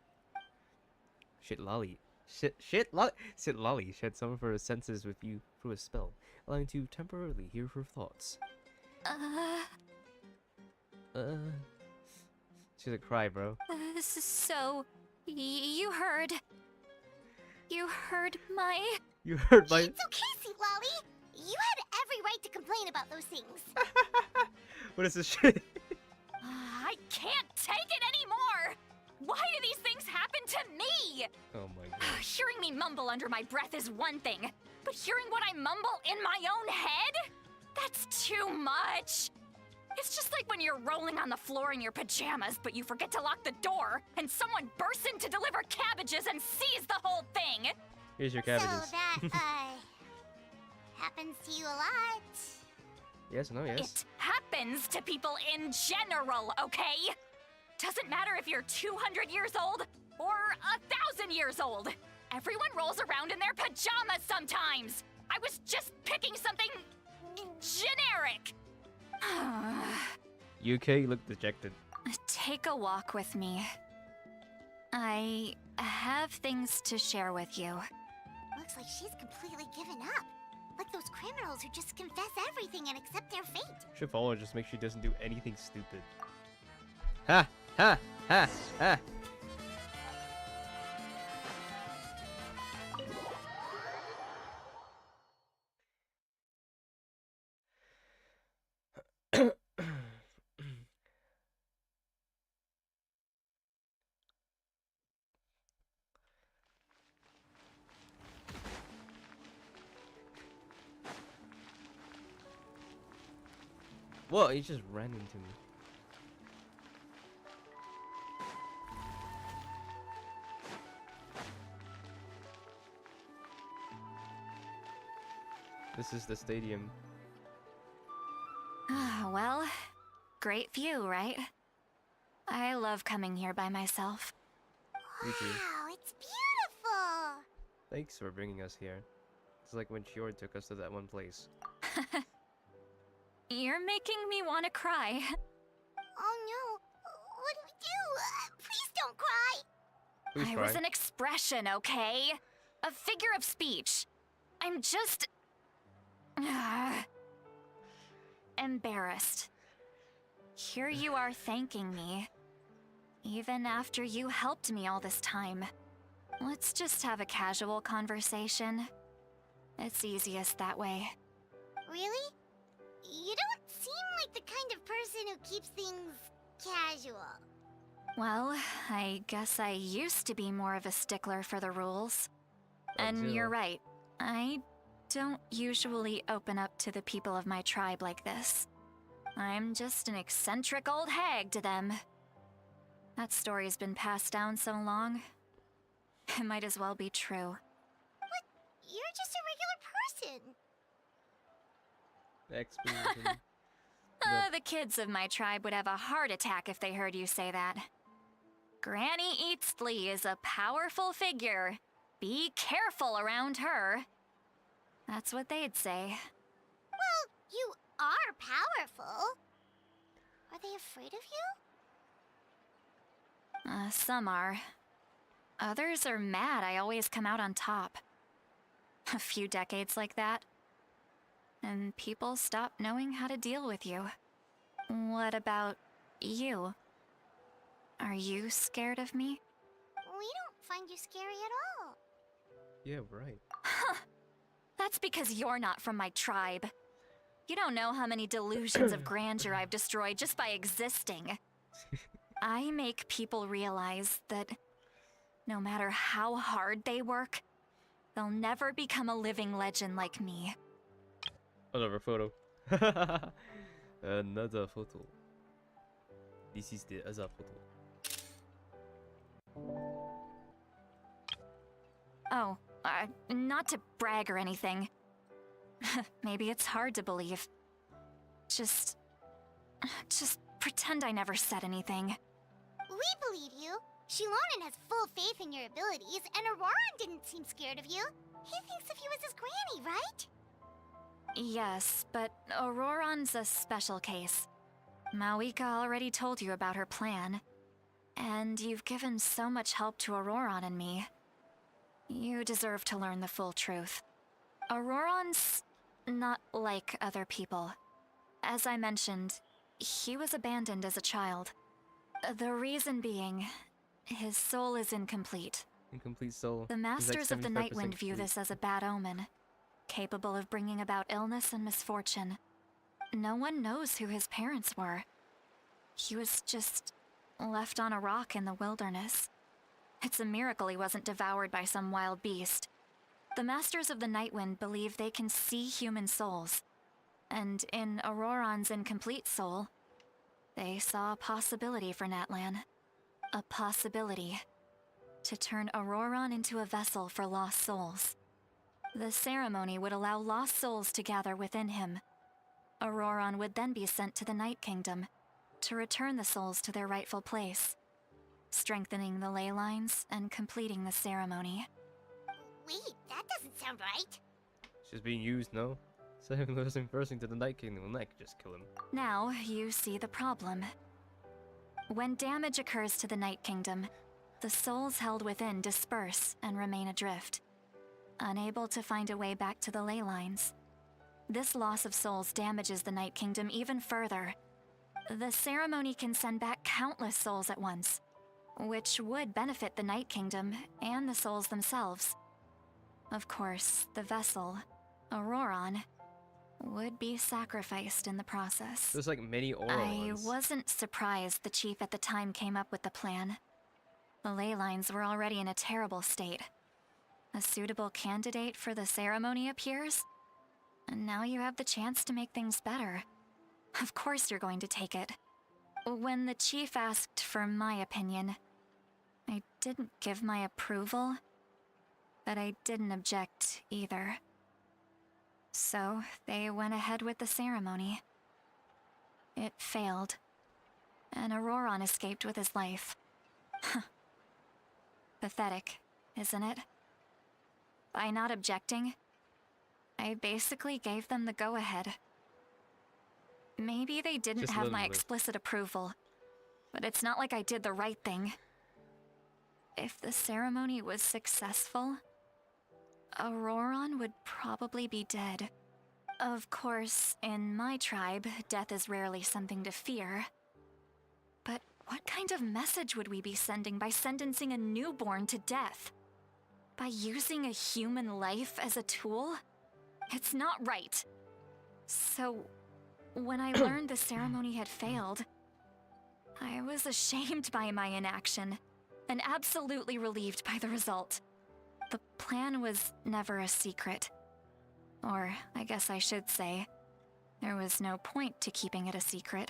Shit Lolly Lolly shed some of her senses with you through a spell, allowing you to temporarily hear her thoughts. She's gonna cry, bro. So, you heard my... You heard my... It's okay, Sweet Lolly. You had every right to complain about those things. What is this shit? I can't take it anymore! Why do these things happen to me? Oh my god. Hearing me mumble under my breath is one thing, but hearing what I mumble in my own head? That's too much! It's just like when you're rolling on the floor in your pajamas, but you forget to lock the door, and someone bursts in to deliver cabbages and sees the whole thing! Here's your cabbages. So that, happens to you a lot. Yes, no, yes. It happens to people in general, okay? Doesn't matter if you're 200 years old or 1,000 years old. Everyone rolls around in their pajamas sometimes. I was just picking something generic. UK looked dejected. Take a walk with me. I have things to share with you. Looks like she's completely given up. Like those criminals who just confess everything and accept their fate. Should follow her, just make sure she doesn't do anything stupid. Ha! Ha! Ha! Ha! Whoa, he just ran into me. This is the stadium. Well, great view, right? I love coming here by myself. Me too. Wow, it's beautiful. Thanks for bringing us here. It's like when Shior took us to that one place. You're making me want to cry. Oh no, what do we do? Please don't cry. Who's I crying? was an expression, okay? A figure of speech. I'm just... embarrassed. Here you are thanking me. Even after you helped me all this time. Let's just have a casual conversation. It's easiest that way. Really? You don't seem like the kind of person who keeps things casual. Well, I guess I used to be more of a stickler for the rules. And you're right. I don't usually open up to the people of my tribe like this. I'm just an eccentric old hag to them. That story's been passed down so long. It might as well be true. But you're just a regular person. Exposition. The kids of my tribe would have a heart attack if they heard you say that. Granny Eatsley is a powerful figure. Be careful around her. That's what they'd say. Well, you are powerful. Are they afraid of you? Some are. Others are mad I always come out on top. A few decades like that, and people stop knowing how to deal with you. What about you? Are you scared of me? We don't find you scary at all. Yeah, right. Huh. That's because you're not from my tribe. You don't know how many delusions of grandeur I've destroyed just by existing. I make people realize that no matter how hard they work, They'll never become a living legend like me. Another photo. Another photo. This is the other photo. Oh, not to brag or anything. Maybe it's hard to believe. Just pretend I never said anything. We believe you. Shilonen has full faith in your abilities, and Auroran didn't seem scared of you. He thinks of you as his granny, right? Yes, but Auroran's a special case. Mawika already told you about her plan. And you've given so much help to Auroran and me. You deserve to learn the full truth. Auroran's not like other people. As I mentioned, he was abandoned as a child. The reason being, his soul is incomplete. Incomplete soul. The He's like Masters of the 75% Nightwind view complete. this as a bad omen, capable of bringing about illness and misfortune. No one knows who his parents were. He was just left on a rock in the wilderness. It's a miracle he wasn't devoured by some wild beast. The Masters of the Nightwind believe they can see human souls. And in Auroran's incomplete soul, they saw a possibility for Natlan. A possibility to turn Auroran into a vessel for lost souls. The ceremony would allow lost souls to gather within him. Auroran would then be sent to the Night Kingdom to return the souls to their rightful place, strengthening the ley lines and completing the ceremony. Wait, that doesn't sound right. She's being used, no? Sending losing person to the Night Kingdom will not just kill him. Now, you see the problem. When damage occurs to the Night Kingdom, the souls held within disperse and remain adrift, unable to find a way back to the ley lines. This loss of souls damages the Night Kingdom even further. The ceremony can send back countless souls at once, which would benefit the Night Kingdom and the souls themselves. Of course, the vessel, Auroran, would be sacrificed in the process. There's like many oral I ones. wasn't surprised the chief at the time came up with the plan. The ley lines were already in a terrible state. A suitable candidate for the ceremony appears, and now you have the chance to make things better. Of course you're going to take it. When the chief asked for my opinion, I didn't give my approval, but I didn't object either. So they went ahead with the ceremony. It failed, and Auroran escaped with his life. Pathetic, isn't it? By not objecting, I basically gave them the go-ahead. Maybe they didn't Just a have little my bit. explicit approval, but it's not like I did the right thing. If the ceremony was successful, Auroran would probably be dead. Of course, in my tribe, death is rarely something to fear. But what kind of message would we be sending by sentencing a newborn to death? By using a human life as a tool? It's not right. So, when I learned the ceremony had failed, I was ashamed by my inaction, and absolutely relieved by the result. The plan was never a secret. Or, I guess I should say, there was no point to keeping it a secret.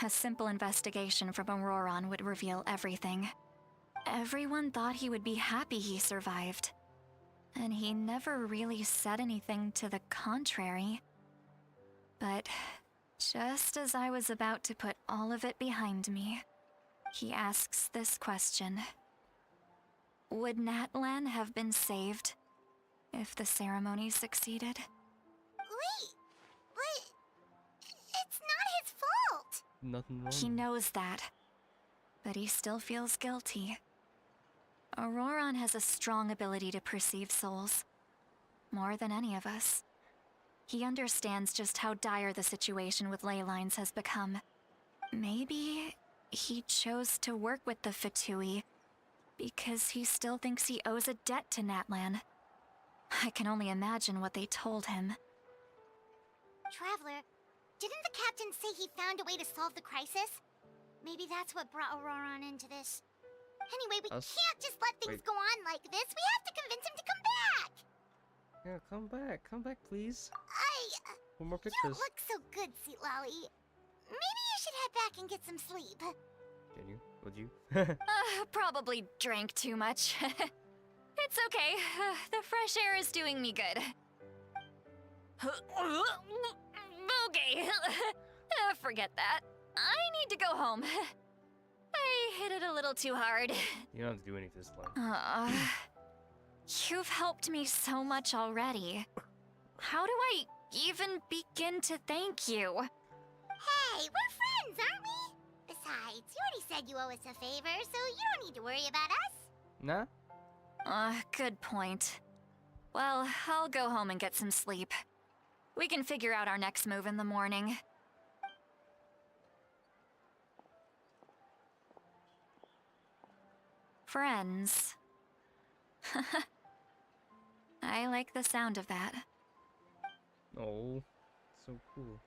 A simple investigation from Auroran would reveal everything. Everyone thought he would be happy he survived. And he never really said anything to the contrary. But just as I was about to put all of it behind me, he asks this question. Would Natlan have been saved if the ceremony succeeded? Wait, but it's not his fault. Nothing wrong. He knows that, but he still feels guilty. Auroran has a strong ability to perceive souls, more than any of us. He understands just how dire the situation with ley lines has become. Maybe he chose to work with the Fatui because he still thinks he owes a debt to Natlan. I can only imagine what they told him. Traveler, didn't the captain say he found a way to solve the crisis? Maybe that's what brought Auroran into this. Anyway, we Us? can't just let things Wait. go on like this. We have to convince him to come back! Yeah, come back, please. For more You pictures. don't look so good, Sweet Lolly. Maybe you should head back and get some sleep. Can you? Would you? Probably drank too much. It's okay. The fresh air is doing me good. Okay. Forget that. I need to go home. I hit it a little too hard. You don't have to do anything this time. You've helped me so much already. How do I even begin to thank you? Hey, we're friends, aren't we? Besides, you already said you owe us a favor, so you don't need to worry about us. Nah? Good point. Well, I'll go home and get some sleep. We can figure out our next move in the morning. Friends. I like the sound of that. Oh, so cool.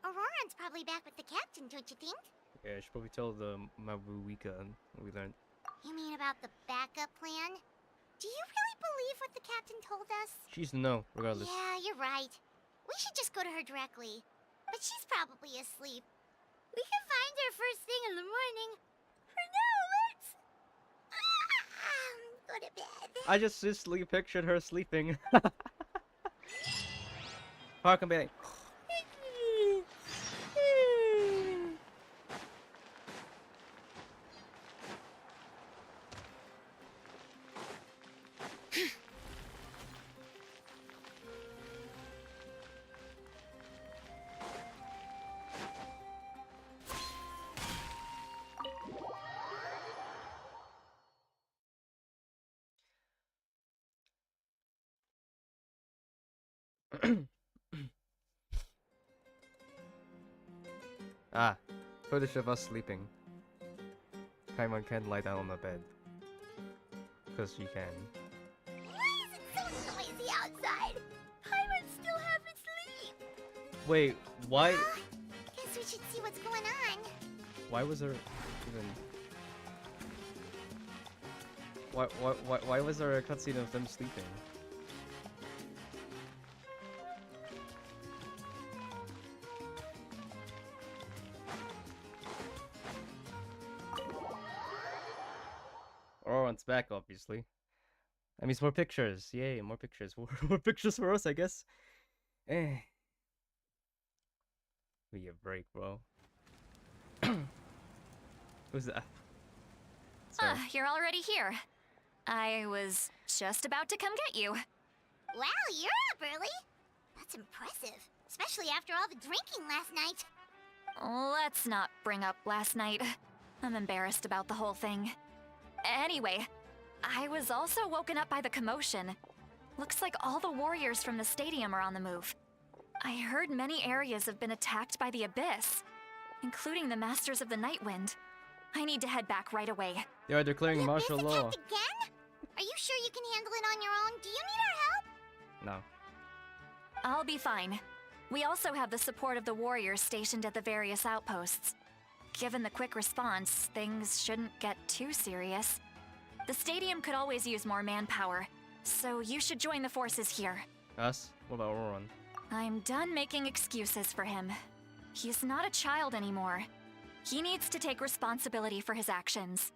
Auroran's probably back with the captain, don't you think? Yeah, I should probably tell the Mabuika what we learned. You mean about the backup plan? Do you really believe what the captain told us? She's to know, regardless. Yeah, you're right. We should just go to her directly. But she's probably asleep. We can find her first thing in the morning. For now, let's... go to bed. I just pictured her sleeping. Park and be like... footage of us sleeping. Paimon can lie down on the bed. Because she can. Why is it so noisy outside? Paimon's still half asleep. Wait, why? Guess we should see what's going on. Why was there even... Why was there a cutscene of them sleeping? Auroran's back, obviously. That means more pictures. Yay, more pictures. More pictures for us, I guess. Eh. Be a break, bro. Who's that? Sorry. You're already here. I was just about to come get you. Wow, you're up early. That's impressive. Especially after all the drinking last night. Let's not bring up last night. I'm embarrassed about the whole thing. Anyway, I was also woken up by the commotion. Looks like all the warriors from the stadium are on the move. I heard many areas have been attacked by the Abyss, including the Masters of the Nightwind. I need to head back right away. They are declaring martial law. Attacked again? Are you sure you can handle it on your own? Do you need our help? No. I'll be fine. We also have the support of the warriors stationed at the various outposts. Given the quick response, things shouldn't get too serious. The stadium could always use more manpower, so you should join the forces here. Us? What about Auroran? I'm done making excuses for him. He's not a child anymore. He needs to take responsibility for his actions.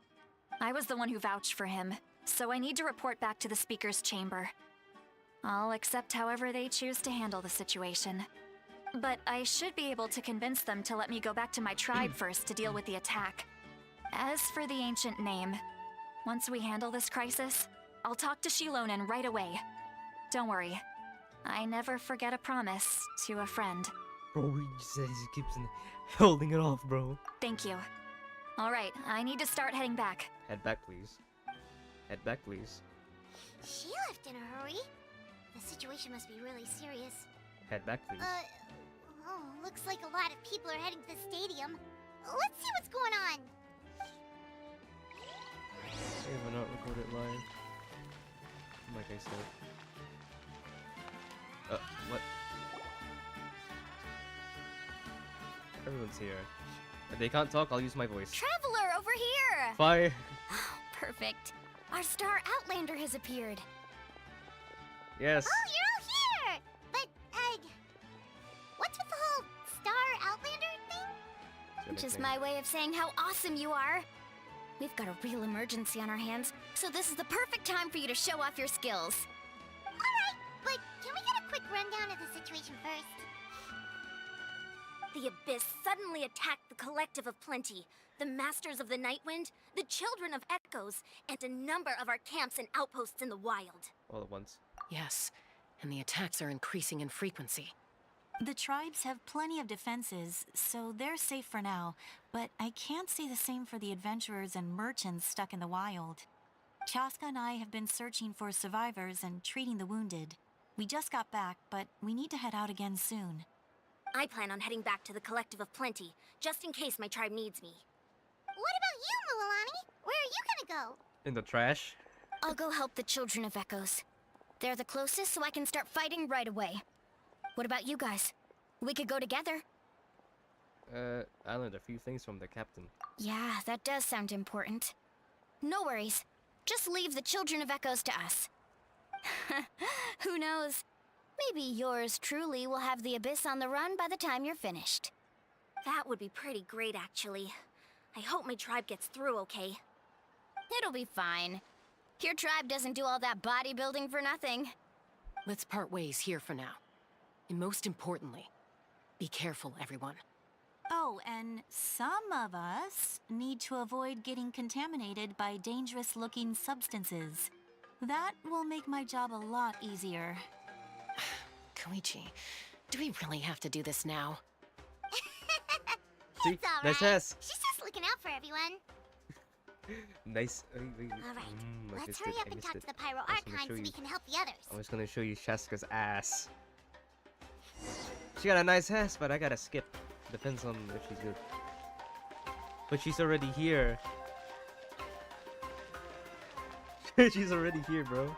I was the one who vouched for him, so I need to report back to the Speaker's Chamber. I'll accept however they choose to handle the situation. But I should be able to convince them to let me go back to my tribe first to deal with the attack. As for the ancient name, once we handle this crisis, I'll talk to Shilonen right away. Don't worry. I never forget a promise to a friend. Bro, he says he keeps holding it off, bro. Thank you. Alright, I need to start heading back. Head back, please. Head back, please. She left in a hurry. The situation must be really serious. Head back, please. Looks like a lot of people are heading to the stadium. Let's see what's going on. We have not recorded live. Like I said. What? Everyone's here. If they can't talk, I'll use my voice. Traveler, over here! Bye! Perfect. Our star Outlander has appeared. Yes. Oh, you're all here! But, what's with the whole Star Outlander thing? It's Just your my way of saying how awesome you are. We've got a real emergency on our hands, so this is the perfect time for you to show off your skills. Alright, but can we get a quick rundown of the situation first? The Abyss suddenly attacked the Collective of Plenty, the Masters of the Nightwind, the Children of Echoes, and a number of our camps and outposts in the wild. all at once. Yes, and the attacks are increasing in frequency. The tribes have plenty of defenses, so they're safe for now, but I can't say the same for the adventurers and merchants stuck in the wild. Chaska and I have been searching for survivors and treating the wounded. We just got back, but we need to head out again soon. I plan on heading back to the Collective of Plenty, just in case my tribe needs me. What about you, Mualani? Where are you gonna go? In the trash? I'll go help the Children of Echoes. They're the closest, so I can start fighting right away. What about you guys? We could go together. I learned a few things from the captain. Yeah, that does sound important. No worries. Just leave the Children of Echoes to us. Who knows? Maybe yours truly will have the Abyss on the run by the time you're finished. That would be pretty great, actually. I hope my tribe gets through okay. It'll be fine. Your tribe doesn't do all that bodybuilding for nothing. Let's part ways here for now. And most importantly, be careful, everyone. Oh, and some of us need to avoid getting contaminated by dangerous-looking substances. That will make my job a lot easier. Koichi, do we really have to do this now? See? It's alright. Nice ass. She's just looking out for everyone. Nice. Alright, I let's missed hurry it, up I and missed talk it. to the Pyro I was gonna Archon show so we you- can help the others. I was gonna show you Shaska's ass. She got a nice ass, but I gotta skip. Depends on if she's good. But she's already here. She's already here, bro.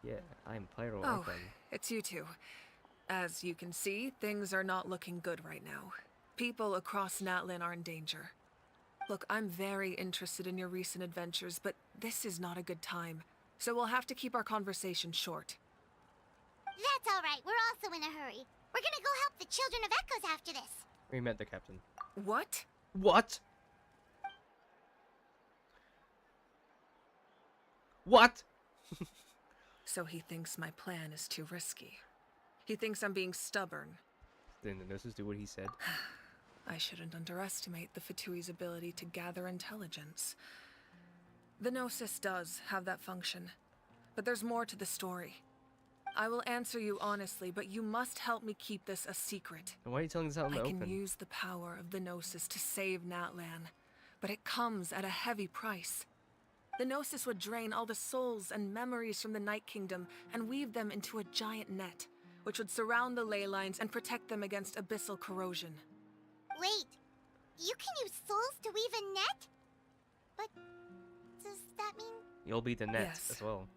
Yeah, I'm Pyro Oh, Archon. it's you two. As you can see, things are not looking good right now. People across Natlan are in danger. Look, I'm very interested in your recent adventures, but this is not a good time. So we'll have to keep our conversation short. That's alright, we're also in a hurry. We're gonna go help the Children of Echoes after this. We met the captain. What? What? What? So he thinks my plan is too risky. He thinks I'm being stubborn. Didn't the nurses do what he said? I shouldn't underestimate the Fatui's ability to gather intelligence. The Gnosis does have that function, but there's more to the story. I will answer you honestly, but you must help me keep this a secret. And why are you telling us out in the I can open? use the power of the Gnosis to save Natlan, but it comes at a heavy price. The Gnosis would drain all the souls and memories from the Night Kingdom and weave them into a giant net, which would surround the ley lines and protect them against abyssal corrosion. Wait, you can use souls to weave a net? But does that mean... You'll be the net Yes. as well.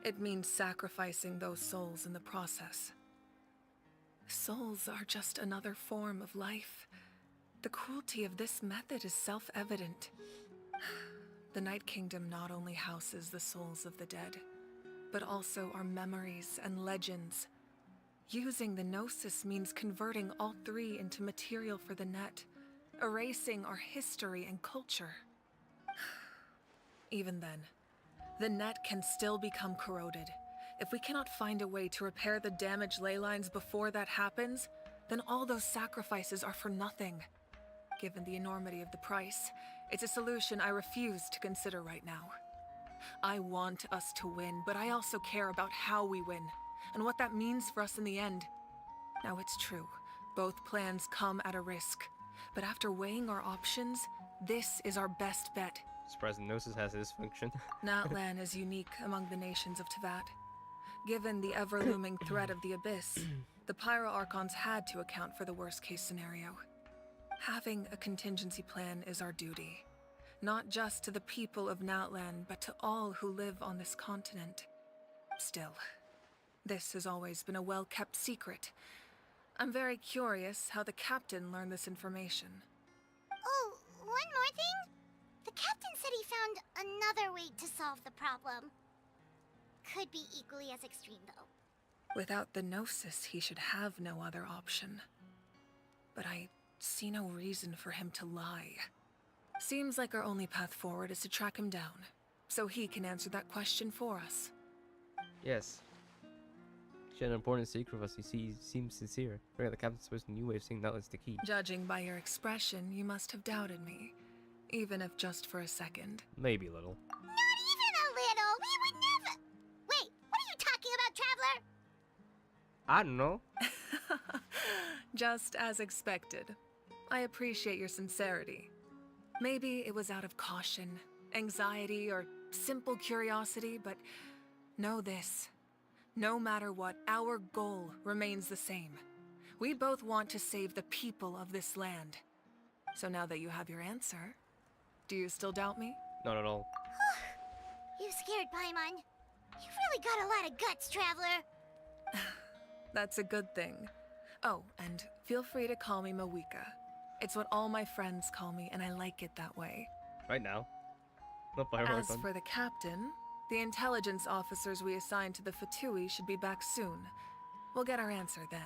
It means sacrificing those souls in the process. Souls are just another form of life. The cruelty of this method is self-evident. The Night Kingdom not only houses the souls of the dead, but also our memories and legends. Using the Gnosis means converting all three into material for the net, erasing our history and culture. Even then, the net can still become corroded. If we cannot find a way to repair the damaged ley lines before that happens, then all those sacrifices are for nothing. Given the enormity of the price, it's a solution I refuse to consider right now. I want us to win, but I also care about how we win, and what that means for us in the end. Now it's true, both plans come at a risk, but after weighing our options, this is our best bet. Surprised the Gnosis has this function. Natlan is unique among the nations of Teyvat. Given the ever-looming threat of the Abyss, the Pyro Archons had to account for the worst-case scenario. Having a contingency plan is our duty, not just to the people of Natlan, but to all who live on this continent. Still, this has always been a well-kept secret. I'm very curious how the captain learned this information. Oh, one more thing? The captain said he found another way to solve the problem. could be equally as extreme, though. Without the Gnosis, he should have no other option. But I see no reason for him to lie. Seems like our only path forward is to track him down, so he can answer that question for us. Yes. She had an important secret of us. He seems sincere. Forget the captain's supposed to new way of seeing Natlan's the key. Judging by your expression, you must have doubted me. Even if just for a second. Maybe a little. Not even a little! We would never— Wait, what are you talking about, Traveler? I don't know. Just as expected. I appreciate your sincerity. Maybe it was out of caution, anxiety, or simple curiosity, but know this. No matter what, our goal remains the same. We both want to save the people of this land. So now that you have your answer, do you still doubt me? Not at all. You scared, Paimon. You've really got a lot of guts, Traveler. That's a good thing. Oh, and feel free to call me Mawika. It's what all my friends call me, and I like it that way. Right now. Not by As for the captain, the intelligence officers we assigned to the Fatui should be back soon. We'll get our answer then.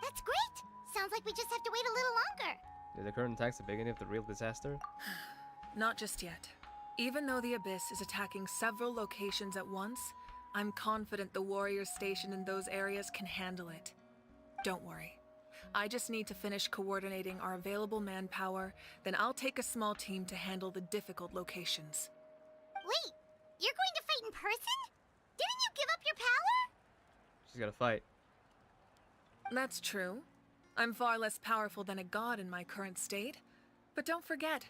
That's great! Sounds like we just have to wait a little longer. Did the current attacks the beginning of the real disaster? Not just yet. Even though the Abyss is attacking several locations at once, I'm confident the warriors stationed in those areas can handle it. Don't worry. I just need to finish coordinating our available manpower, then I'll take a small team to handle the difficult locations. Wait, you're going to fight in person? Didn't you give up your power? She's gotta fight. That's true. I'm far less powerful than a god in my current state. But don't forget,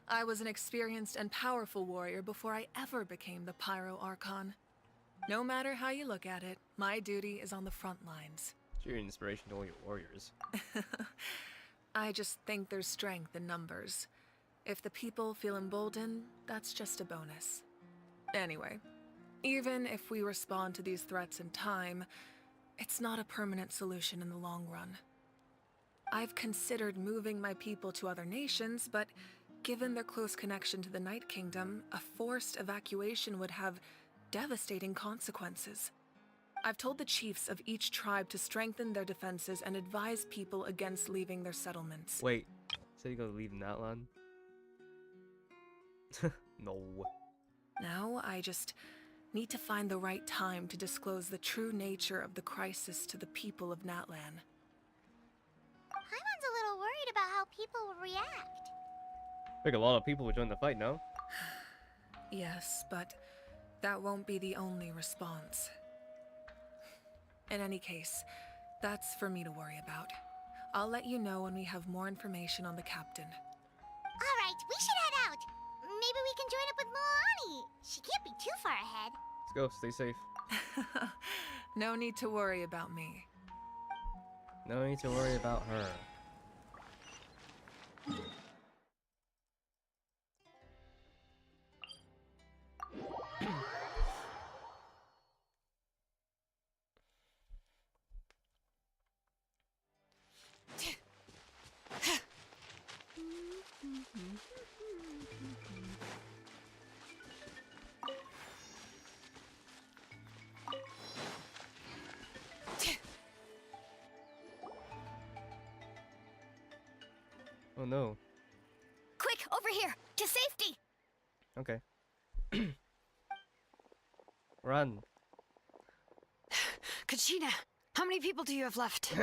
I was an experienced and powerful warrior before I ever became the Pyro Archon. No matter how you look at it, my duty is on the front lines. You're an inspiration to all your warriors. I just think there's strength in numbers. If the people feel emboldened, that's just a bonus. Anyway, even if we respond to these threats in time, it's not a permanent solution in the long run. I've considered moving my people to other nations, but given their close connection to the Night Kingdom, a forced evacuation would have devastating consequences. I've told the chiefs of each tribe to strengthen their defenses and advise people against leaving their settlements. Wait, said you're gonna leave Natlan? No. Now I just need to find the right time to disclose the true nature of the crisis to the people of Natlan. Paimon's a little worried about how people will react. I think a lot of people will join the fight now. Yes, but that won't be the only response. In any case, that's for me to worry about. I'll let you know when we have more information on the captain. Alright, we should head out. Maybe we can join up with Moani. She can't be too far ahead. Let's go, stay safe. No need to worry about me. No need to worry about her. Oh no. Quick, over here! To safety! Okay. Run. Kachina, how many people do you have left?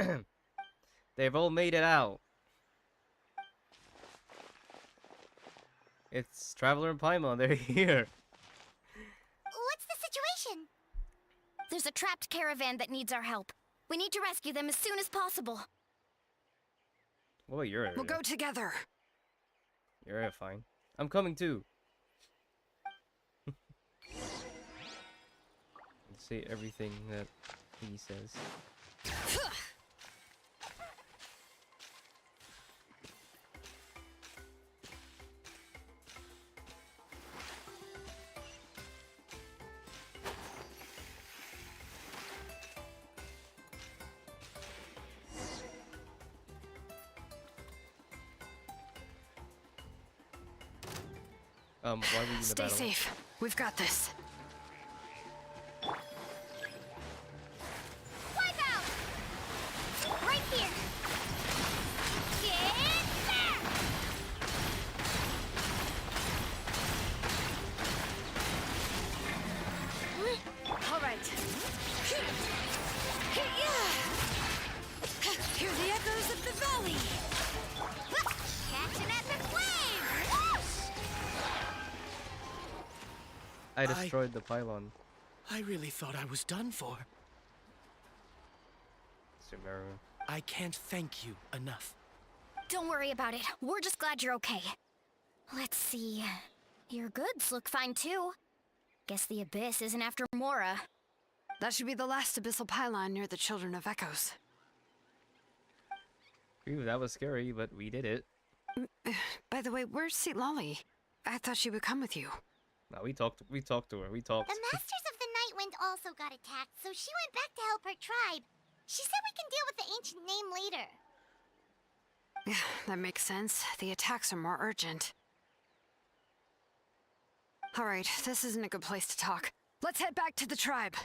They've all made it out. It's Traveler and Paimon, they're here. What's the situation? There's a trapped caravan that needs our help. We need to rescue them as soon as possible. What about your area? We'll go together. Your area, fine. I'm coming too. Say everything that he says. Why were you in the Stay battle? safe. We've got this. the volley! Catch an epic wave! Whoosh! I destroyed the pylon. I really thought I was done for. Sumeru. I can't thank you enough. Don't worry about it. We're just glad you're okay. Let's see. Your goods look fine too. Guess the Abyss isn't after Mora. That should be the last abyssal pylon near the Children of Echoes. Ooh, that was scary, but we did it. By the way, where's Lolly? I thought she would come with you. No, we talked to her. We talked. The Masters of the Nightwind also got attacked, so she went back to help her tribe. She said we can deal with the ancient name later. Yeah, that makes sense. The attacks are more urgent. Alright, this isn't a good place to talk. Let's head back to the tribe.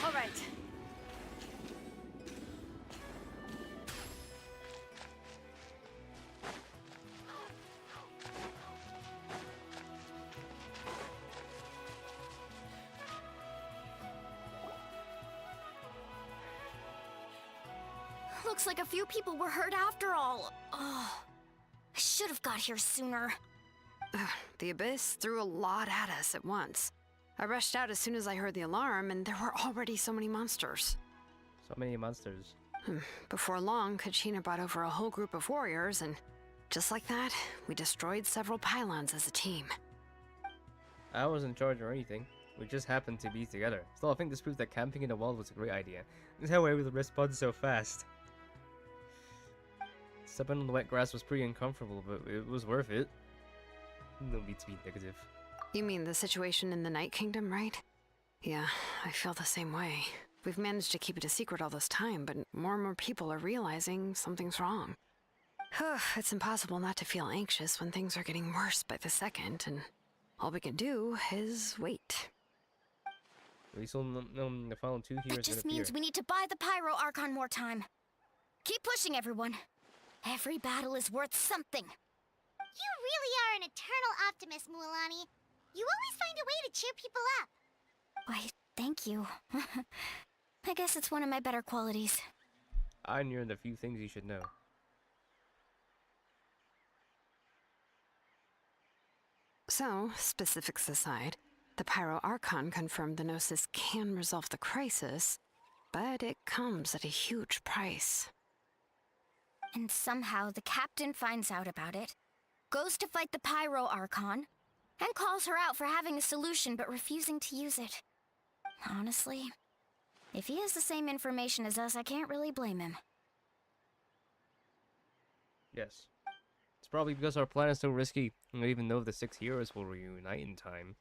Alright. Looks like a few people were hurt after all. Oh, I should have got here sooner. The Abyss threw a lot at us at once. I rushed out as soon as I heard the alarm, and there were already so many monsters. So many monsters. Before long, Kachina brought over a whole group of warriors, and just like that, we destroyed several pylons as a team. I wasn't in charge or anything. We just happened to be together. Still, I think this proves that camping in the wild was a great idea. This is how we were able to respond so fast. Stepping on the wet grass was pretty uncomfortable, but it was worth it. No need to be negative. You mean the situation in the Night Kingdom, right? Yeah, I feel the same way. We've managed to keep it a secret all this time, but more and more people are realizing something's wrong. It's impossible not to feel anxious when things are getting worse by the second, and all we can do is wait. We still know the final 2 heroes. That just means we need to buy the Pyro Archon more time. Keep pushing, everyone. Every battle is worth something. You really are an eternal optimist, Mualani. You always find a way to cheer people up. Why, thank you. I guess it's one of my better qualities. I knew the few things you should know. So, specifics aside, the Pyro Archon confirmed the Gnosis can resolve the crisis, but it comes at a huge price. And somehow the captain finds out about it, goes to fight the Pyro Archon, and calls her out for having a solution but refusing to use it. Honestly, if he has the same information as us, I can't really blame him. Yes. It's probably because our plan is so risky, and even though the 6 heroes will reunite in time.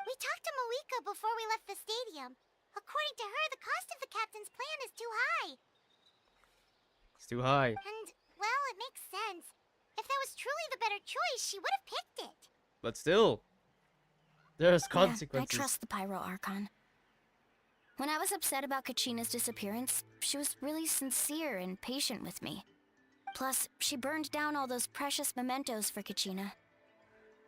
We talked to Moika before we left the stadium. According to her, the cost of the captain's plan is too high. It's too high. And, well, it makes sense. If that was truly the better choice, she would have picked it. But still, there's consequences. Yeah, I trust the Pyro Archon. When I was upset about Kachina's disappearance, she was really sincere and patient with me. Plus, she burned down all those precious mementos for Kachina.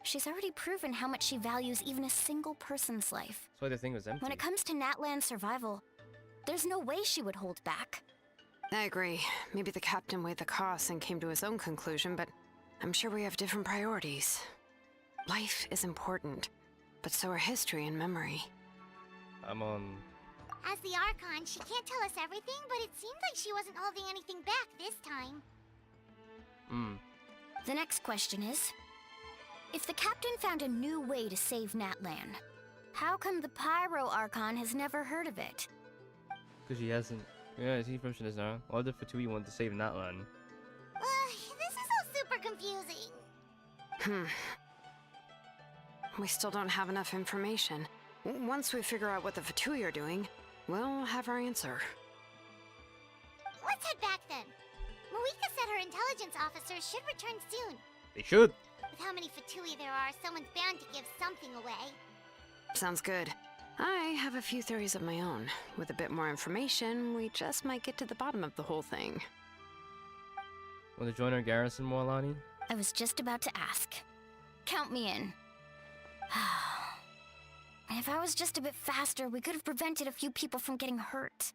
She's already proven how much she values even a single person's life. That's why the thing was empty. When it comes to Natlan's survival, there's no way she would hold back. I agree. Maybe the captain weighed the costs and came to his own conclusion, but I'm sure we have different priorities. Life is important, but so are history and memory. I'm on... As the Archon, she can't tell us everything, but it seemed like she wasn't holding anything back this time. The next question is, if the captain found a new way to save Natlan, how come the Pyro Archon has never heard of it? Because she hasn't... Yeah, his information is now. Why did Fatui want to save Natlan? This is all super confusing. We still don't have enough information. Once we figure out what the Fatui are doing, we'll have our answer. Let's head back then. Moika said her intelligence officers should return soon. They should. With how many Fatui there are, someone's bound to give something away. Sounds good. I have a few theories of my own. With a bit more information, we just might get to the bottom of the whole thing. Want to join our garrison, Mualani? I was just about to ask. Count me in. If I was just a bit faster, we could have prevented a few people from getting hurt.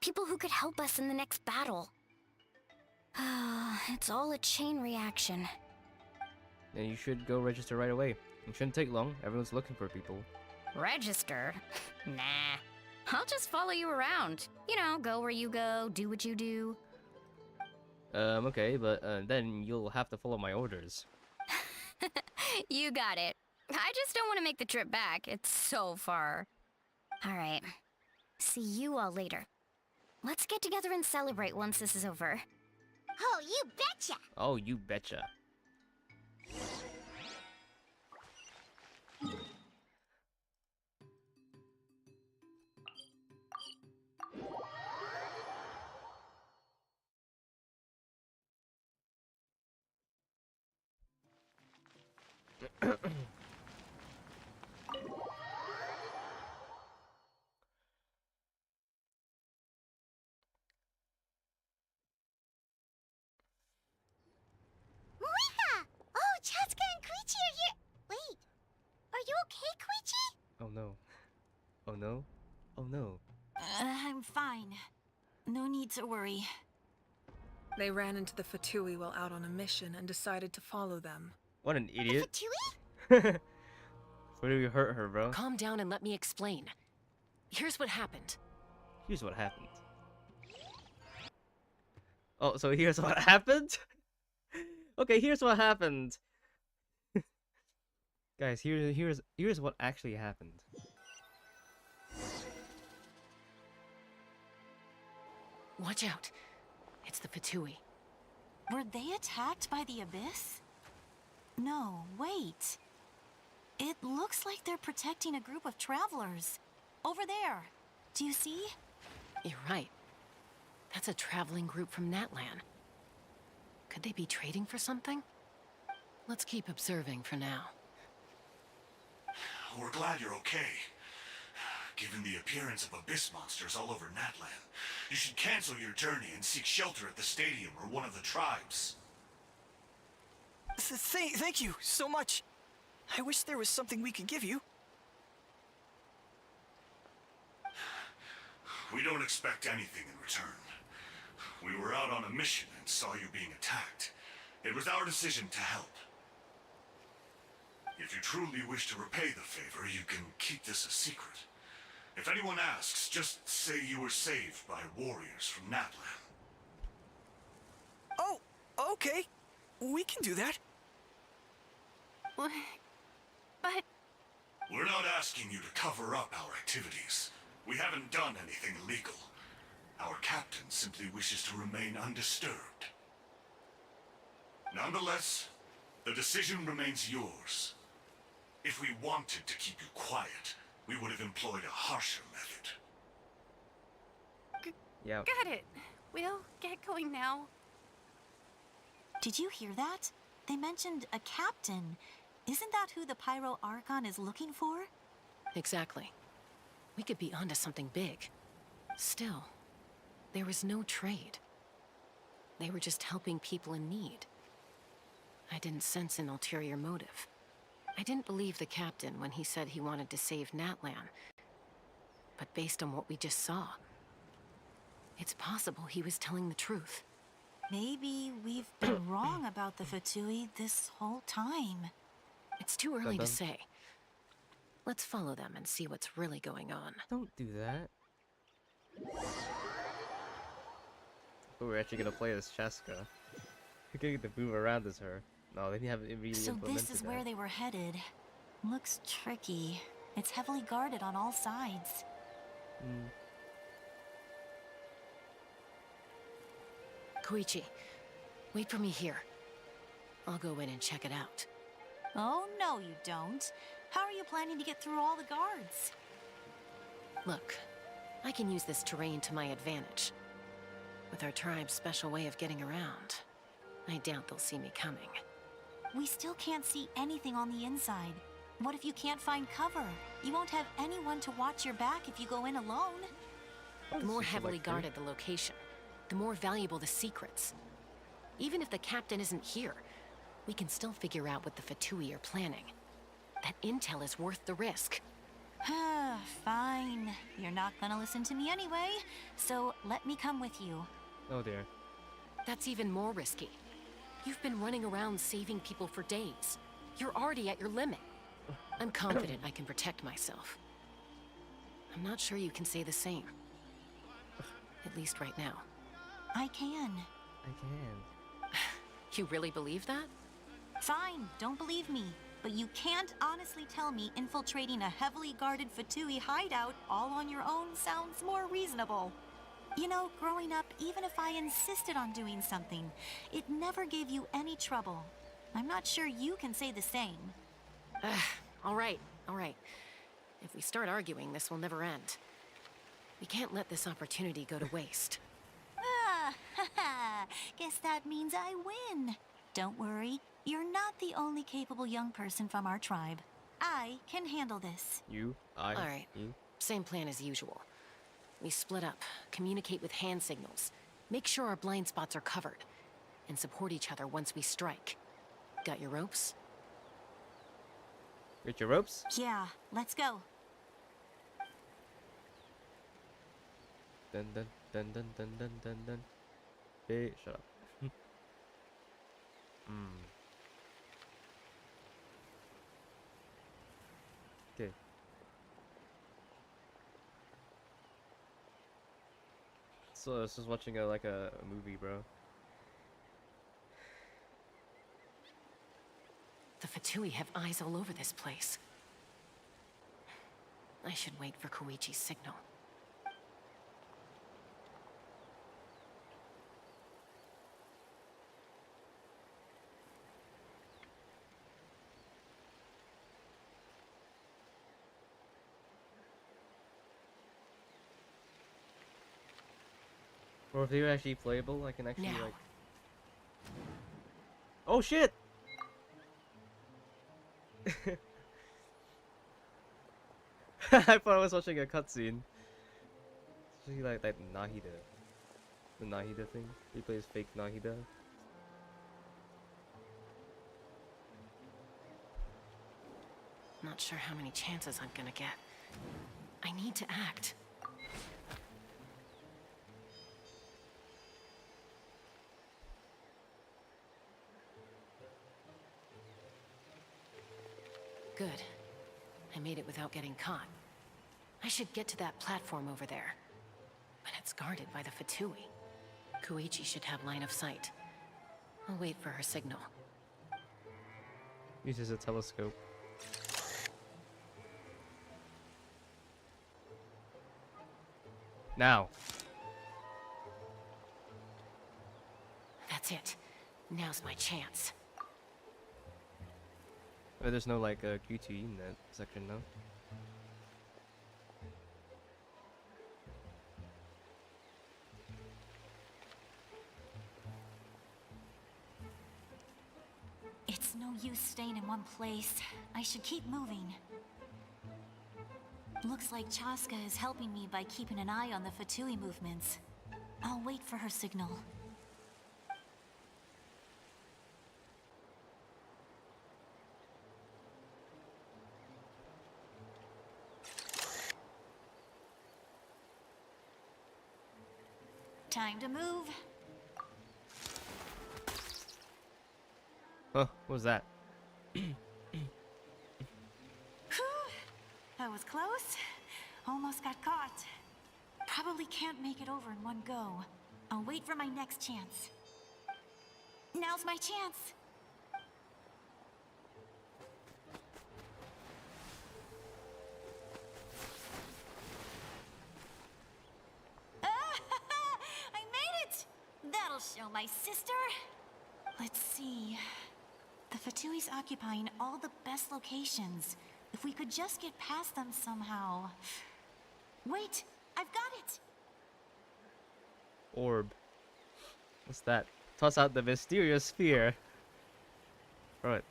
People who could help us in the next battle. It's all a chain reaction. And you should go register right away. It shouldn't take long. Everyone's looking for people. Register? Nah. I'll just follow you around. You know, go where you go, do what you do. Okay, but then you'll have to follow my orders. You got it. I just don't want to make the trip back. It's so far. All right. See you all later. Let's get together and celebrate once this is over. Oh, you betcha! Oh, you betcha. Moika! Oh, Chaska and Koichi are here! Wait, are you okay, Koichi? Oh no. Oh no. Oh no. I'm fine. No need to worry. They ran into the Fatui while out on a mission and decided to follow them. What an idiot. Fatui? Where do you hurt her, bro? Calm down and let me explain. Here's what happened. Here's what happened. Oh, so here's what happened? Okay, here's what happened. Guys, here's what actually happened. Watch out. It's the Fatui. Were they attacked by the Abyss? No, wait. It looks like they're protecting a group of travelers. Over there. Do you see? You're right. That's a traveling group from Natlan. Could they be trading for something? Let's keep observing for now. We're glad you're okay. Given the appearance of abyss monsters all over Natlan, you should cancel your journey and seek shelter at the stadium or one of the tribes. Thank you so much. I wish there was something we could give you. We don't expect anything in return. We were out on a mission and saw you being attacked. It was our decision to help. If you truly wish to repay the favor, you can keep this a secret. If anyone asks, just say you were saved by warriors from Natlan. Oh, okay. We can do that. But... We're not asking you to cover up our activities. We haven't done anything illegal. Our captain simply wishes to remain undisturbed. Nonetheless, the decision remains yours. If we wanted to keep you quiet, we would have employed a harsher method. Yeah. Got it. We'll get going now. Did you hear that? They mentioned a captain. Isn't that who the Pyro Archon is looking for? Exactly. We could be onto something big. Still, there was no trade. They were just helping people in need. I didn't sense an ulterior motive. I didn't believe the captain when he said he wanted to save Natlan. But based on what we just saw, it's possible he was telling the truth. Maybe we've been wrong about the Fatui this whole time. It's too early to say. Let's follow them and see what's really going on. Don't do that. Oh, we're actually gonna play as Chaska. We're gonna get to move around as her. No, they haven't really So implemented this is that. where they were headed. Looks tricky. It's heavily guarded on all sides. Koichi, wait for me here. I'll go in and check it out. Oh, no you don't. How are you planning to get through all the guards? Look, I can use this terrain to my advantage. With our tribe's special way of getting around, I doubt they'll see me coming. We still can't see anything on the inside. What if you can't find cover? You won't have anyone to watch your back if you go in alone. The more heavily guarded the location, the more valuable the secrets. Even if the captain isn't here, we can still figure out what the Fatui are planning. That intel is worth the risk. Fine. You're not gonna listen to me anyway, so let me come with you. Oh dear. That's even more risky. You've been running around saving people for days. You're already at your limit. I'm confident I can protect myself. I'm not sure you can say the same. At least right now. I can. I can. You really believe that? Fine, don't believe me. But you can't honestly tell me infiltrating a heavily guarded Fatui hideout all on your own sounds more reasonable. You know, growing up, even if I insisted on doing something, it never gave you any trouble. I'm not sure you can say the same. All right. If we start arguing, this will never end. We can't let this opportunity go to waste. Guess that means I win. Don't worry, you're not the only capable young person from our tribe. I can handle this. All right. Same plan as usual. We split up, communicate with hand signals, make sure our blind spots are covered, and support each other once we strike. Got your ropes? Get your ropes? Yeah, let's go. Dun dun dun dun dun dun dun dun. Hey, shut up. Okay. So this is watching a movie, bro. The Fatui have eyes all over this place. I should wait for Koichi's signal. Or if they're actually playable, I can actually Now. like. Oh shit! I thought I was watching a cutscene. It's actually like Nahida. The Nahida thing. He plays fake Nahida. Not sure how many chances I'm gonna get. I need to act. Good. I made it without getting caught. I should get to that platform over there. But it's guarded by the Fatui. Koichi should have line of sight. I'll wait for her signal. Uses a telescope. Now. That's it. Now's my chance. Oh, there's no like QTE in that section, no? It's no use staying in one place. I should keep moving. Looks like Chaska is helping me by keeping an eye on the Fatui movements. I'll wait for her signal. Time to move. Huh, what was that? Whew. That was close. Almost got caught. Probably can't make it over in one go. I'll wait for my next chance. Now's my chance. I made it! That'll show my sister. Let's see. The Fatui's occupying all the best locations. If we could just get past them somehow. Wait, I've got it! Orb. What's that? Toss out the mysterious sphere. Right.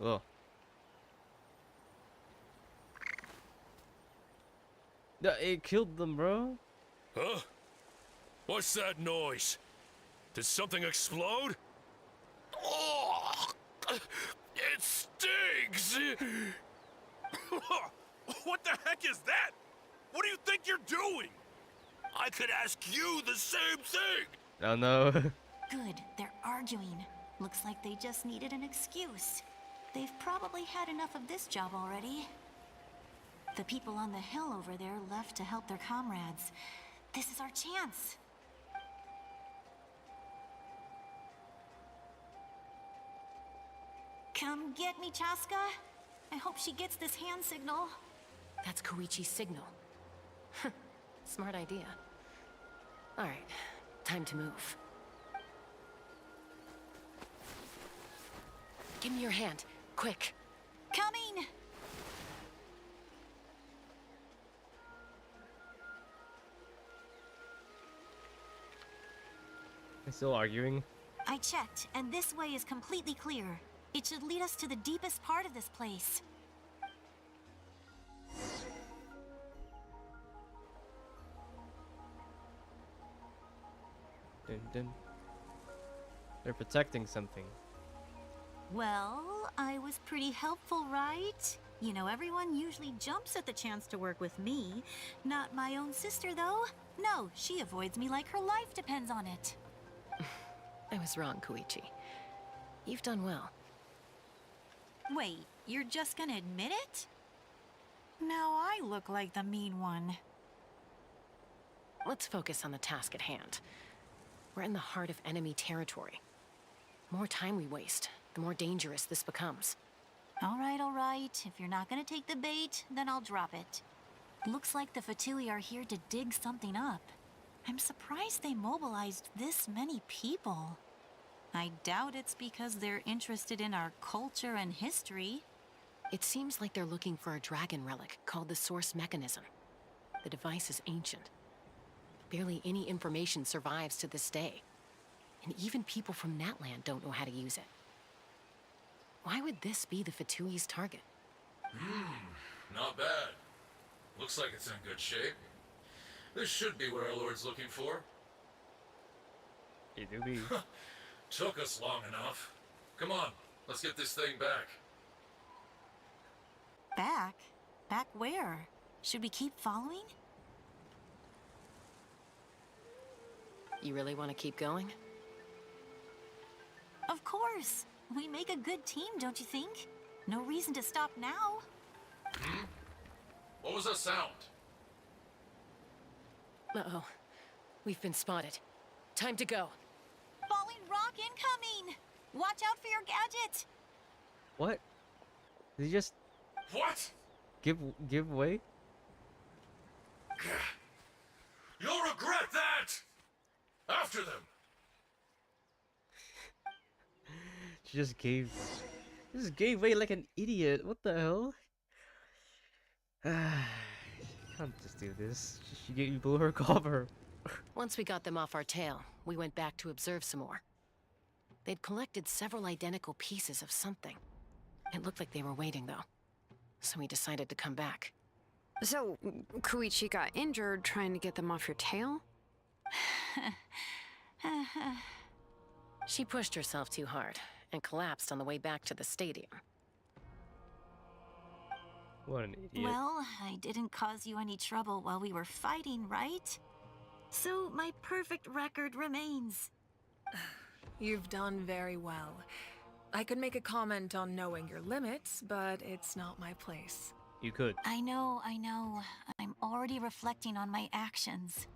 Oh. Yeah, it killed them, bro. Huh? What's that noise? Did something explode? I could ask you the same thing! Oh no. Good, they're arguing. Looks like they just needed an excuse. They've probably had enough of this job already. The people on the hill over there left to help their comrades. This is our chance. Come get me, Chaska. I hope she gets this hand signal. That's Koichi's signal. Smart idea. All right, time to move. Give me your hand, quick. Coming! They're still arguing. I checked, and this way is completely clear. It should lead us to the deepest part of this place. Dun, dun. They're protecting something. Well, I was pretty helpful, right? You know, everyone usually jumps at the chance to work with me. Not my own sister, though. No, she avoids me like her life depends on it. I was wrong, Koichi. You've done well. Wait, you're just gonna admit it? Now I look like the mean one. Let's focus on the task at hand. We're in the heart of enemy territory. The more time we waste, the more dangerous this becomes. All right. If you're not gonna take the bait, then I'll drop it. Looks like the Fatui are here to dig something up. I'm surprised they mobilized this many people. I doubt it's because they're interested in our culture and history. It seems like they're looking for a dragon relic called the Source Mechanism. The device is ancient. Barely any information survives to this day. And even people from Natlan don't know how to use it. Why would this be the Fatui's target? Not bad. Looks like it's in good shape. This should be what our Lord's looking for. It do be. Took us long enough. Come on, let's get this thing back. Back? Back where? Should we keep following? You really want to keep going? Of course. We make a good team, don't you think? No reason to stop now. What was that sound? Uh-oh. We've been spotted. Time to go. Falling rock incoming! Watch out for your gadget! What? Did he just What? give way? You'll regret that! After them! She just gave way like an idiot. What the hell? You can't just do this. You blew her cover. Once we got them off our tail, we went back to observe some more. They'd collected several identical pieces of something. It looked like they were waiting, though. So we decided to come back. So, Koichi got injured trying to get them off your tail? She pushed herself too hard and collapsed on the way back to the stadium. What an idiot. Well, I didn't cause you any trouble while we were fighting, right? So my perfect record remains. You've done very well. I could make a comment on knowing your limits, but it's not my place. You could. I know. I'm already reflecting on my actions.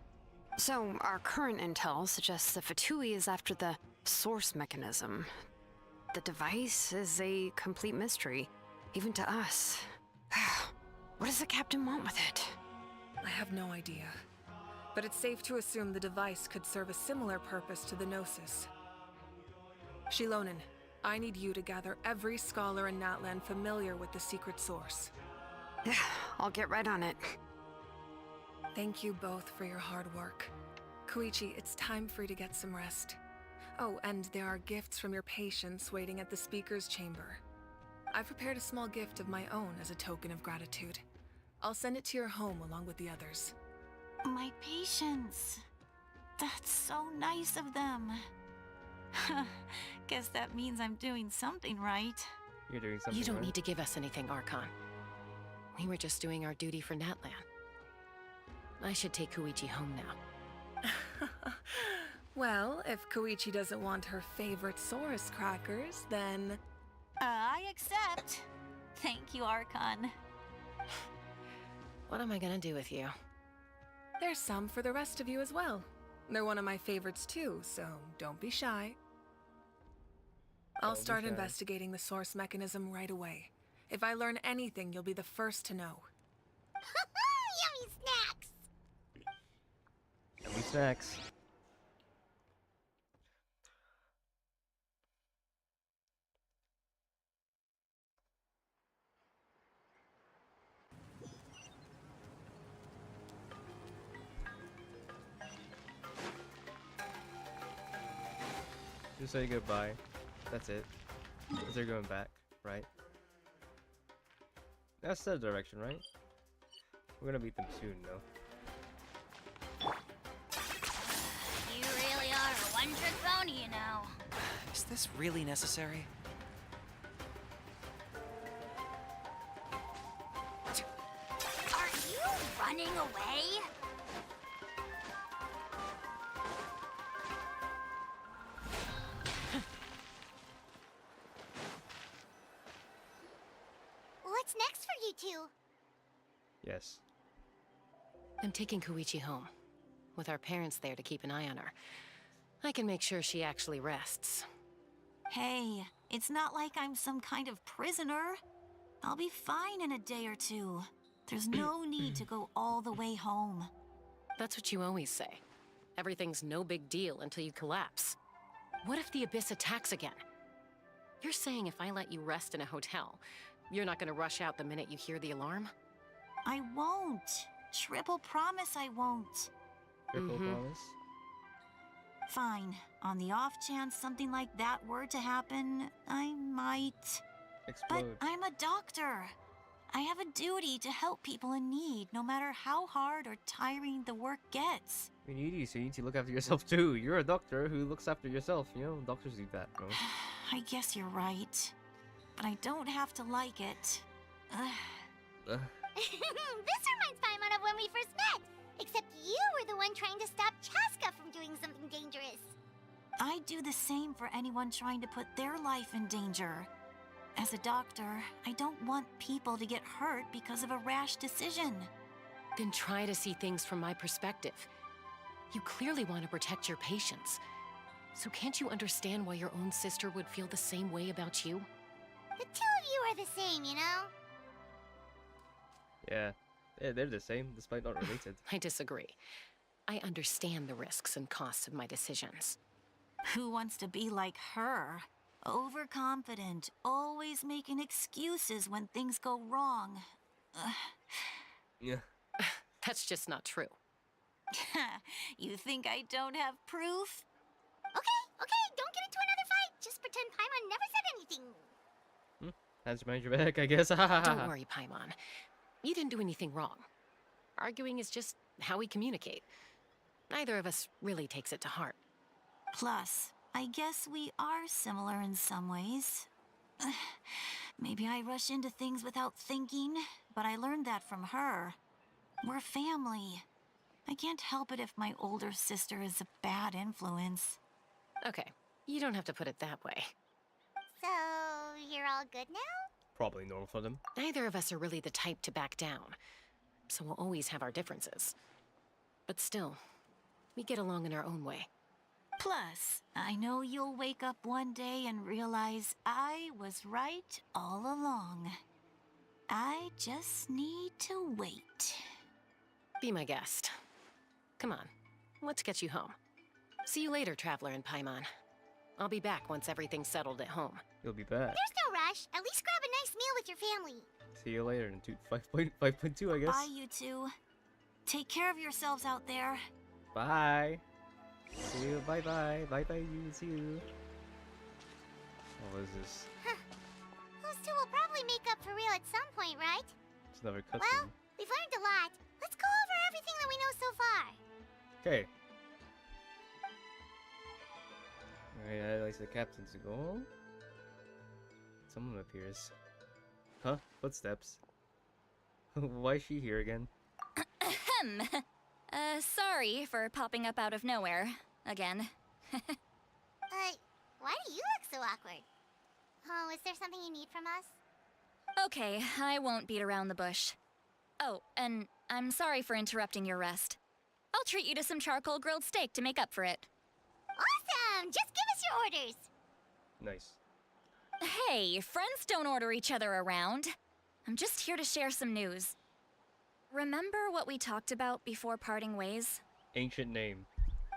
So, our current intel suggests the Fatui is after the Source Mechanism. The device is a complete mystery, even to us. What does the captain want with it? I have no idea. But it's safe to assume the device could serve a similar purpose to the Gnosis. Shilonen, I need you to gather every scholar in Natlan familiar with the secret source. Yeah, I'll get right on it. Thank you both for your hard work. Koichi, it's time for you to get some rest. Oh, and there are gifts from your patients waiting at the speaker's chamber. I've prepared a small gift of my own as a token of gratitude. I'll send it to your home along with the others. My patience. That's so nice of them. Guess that means I'm doing something right. You're doing something You don't right. need to give us anything, Archon. We were just doing our duty for Natlan. I should take Koichi home now. Well, if Koichi doesn't want her favorite Saurus crackers, then... I accept. Thank you, Archon. What am I gonna do with you? There's some for the rest of you as well. They're one of my favorites too, so don't be shy. I'll start investigating the source mechanism right away. If I learn anything, you'll be the first to know. Yummy snacks! Yummy snacks. Just say goodbye. That's it. Because they're going back, right? That's the direction, right? We're gonna beat them soon, though. You really are a one-trick pony, you know. Is this really necessary? Are you running away? What's next for you two? Yes. I'm taking Koichi home, with our parents there to keep an eye on her. I can make sure she actually rests. Hey, it's not like I'm some kind of prisoner. I'll be fine in a day or two. There's no need to go all the way home. That's what you always say. Everything's no big deal until you collapse. What if the Abyss attacks again? You're saying if I let you rest in a hotel, you're not gonna rush out the minute you hear the alarm? I won't. Triple promise I won't. Triple promise? Fine. On the off chance something like that were to happen, I might. Explode. But I'm a doctor. I have a duty to help people in need, no matter how hard or tiring the work gets. We need you, so you need to look after yourself too. You're a doctor who looks after yourself. You know, doctors do that, bro. I guess you're right. But I don't have to like it. This reminds Paimon of when we first met. Except you were the one trying to stop Chaska from doing something dangerous. I do the same for anyone trying to put their life in danger. As a doctor, I don't want people to get hurt because of a rash decision. Then try to see things from my perspective. You clearly want to protect your patients. So can't you understand why your own sister would feel the same way about you? The two of you are the same, you know? Yeah, they're the same, despite not related. I disagree. I understand the risks and costs of my decisions. Who wants to be like her? Overconfident, always making excuses when things go wrong. Yeah. That's just not true. You think I don't have proof? Okay, don't get into another fight. Just pretend Paimon never said anything. Hands behind your back, I guess. Don't worry, Paimon. You didn't do anything wrong. Arguing is just how we communicate. Neither of us really takes it to heart. Plus, I guess we are similar in some ways. Maybe I rush into things without thinking, but I learned that from her. We're family. I can't help it if my older sister is a bad influence. Okay, you don't have to put it that way. So, you're all good now? Probably normal for them. Neither of us are really the type to back down, so we'll always have our differences. But still, we get along in our own way. Plus, I know you'll wake up one day and realize I was right all along. I just need to wait. Be my guest. Come on, let's get you home. See you later, Traveler and Paimon. I'll be back once everything's settled at home. You'll be back. There's no rush. At least grab a nice meal with your family. See you later in 5.2, I guess. Bye, you two. Take care of yourselves out there. Bye. See you. Bye-bye. Bye-bye, you. See you. What is this? Those two will probably make up for real at some point, right? It's another cutscene. Well, we've learned a lot. Let's go over everything that we know so far. Okay. Alright, I like the captain's goal. Someone appears. Huh? Footsteps. Why is she here again? Sorry for popping up out of nowhere. Again. Why do you look so awkward? Oh, is there something you need from us? Okay, I won't beat around the bush. Oh, and I'm sorry for interrupting your rest. I'll treat you to some charcoal grilled steak to make up for it. Awesome! Just give us your orders! Nice. Hey, friends don't order each other around. I'm just here to share some news. Remember what we talked about before parting ways? Ancient name.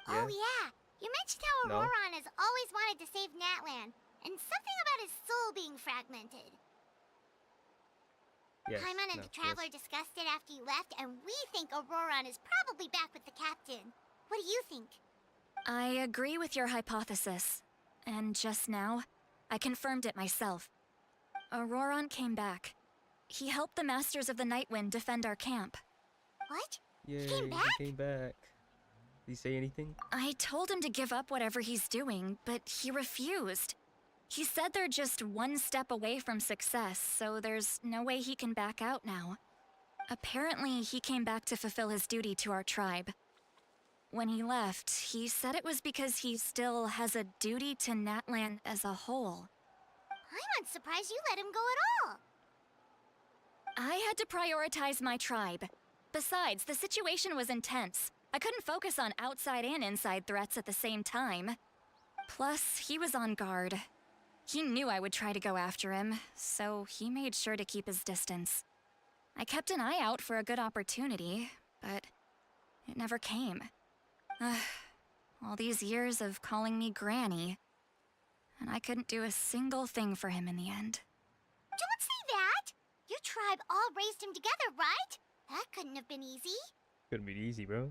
Oh yeah! You mentioned how No? Auroron has always wanted to save Natlan, and something about his soul being fragmented. Yes. Paimon and no, the Traveler yes. discussed it after you left, and we think Auroron is probably back with the Captain. What do you think? I agree with your hypothesis. And just now, I confirmed it myself. Auroron came back. He helped the Masters of the Nightwind defend our camp. What? Yay, came back? He came back. Did he say anything? I told him to give up whatever he's doing, but he refused. He said they're just one step away from success, so there's no way he can back out now. Apparently, he came back to fulfill his duty to our tribe. When he left, he said it was because he still has a duty to Natlan as a whole. I'm surprised you let him go at all. I had to prioritize my tribe. Besides, the situation was intense. I couldn't focus on outside and inside threats at the same time. Plus, he was on guard. He knew I would try to go after him, so he made sure to keep his distance. I kept an eye out for a good opportunity, but it never came. All these years of calling me Granny, and I couldn't do a single thing for him in the end. Don't say that! Your tribe all raised him together, right? That couldn't have been easy. Couldn't be easy, bro.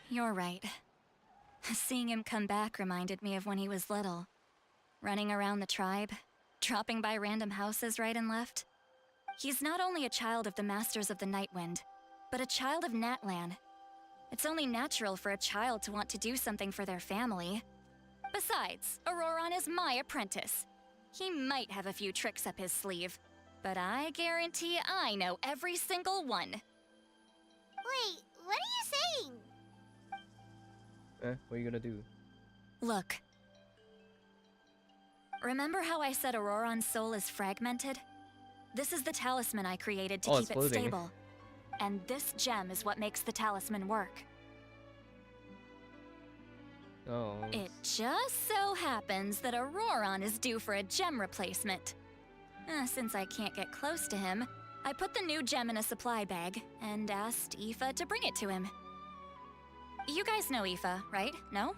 You're right. Seeing him come back reminded me of when he was little. Running around the tribe, dropping by random houses right and left. He's not only a child of the Masters of the Nightwind, but a child of Natlan. It's only natural for a child to want to do something for their family. Besides, Auroron is my apprentice. He might have a few tricks up his sleeve, but I guarantee I know every single one. Wait, what are you saying? What are you gonna do? Look. Remember how I said Auroron's soul is fragmented? This is the talisman I created to keep it stable. And this gem is what makes the talisman work. Oh. It just so happens that Auroron is due for a gem replacement. Since I can't get close to him, I put the new gem in a supply bag and asked Aoife to bring it to him. You guys know Aoife, right? No?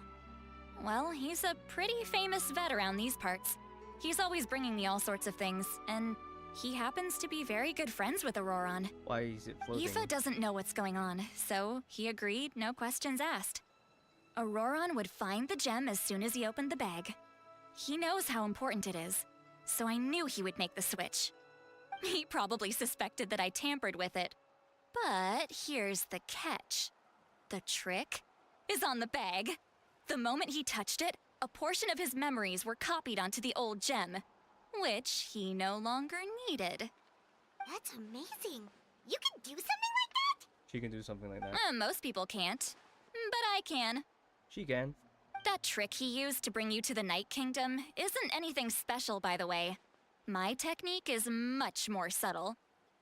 Well, he's a pretty famous vet around these parts. He's always bringing me all sorts of things, and he happens to be very good friends with Auroron. Why is it floating? Aoife doesn't know what's going on, so he agreed, no questions asked. Auroron would find the gem as soon as he opened the bag. He knows how important it is, so I knew he would make the switch. He probably suspected that I tampered with it. But here's the catch. The trick is on the bag. The moment he touched it, a portion of his memories were copied onto the old gem, which he no longer needed. That's amazing. You can do something like that? She can do something like that. Most people can't, but I can. She can. That trick he used to bring you to the Night Kingdom isn't anything special, by the way. My technique is much more subtle.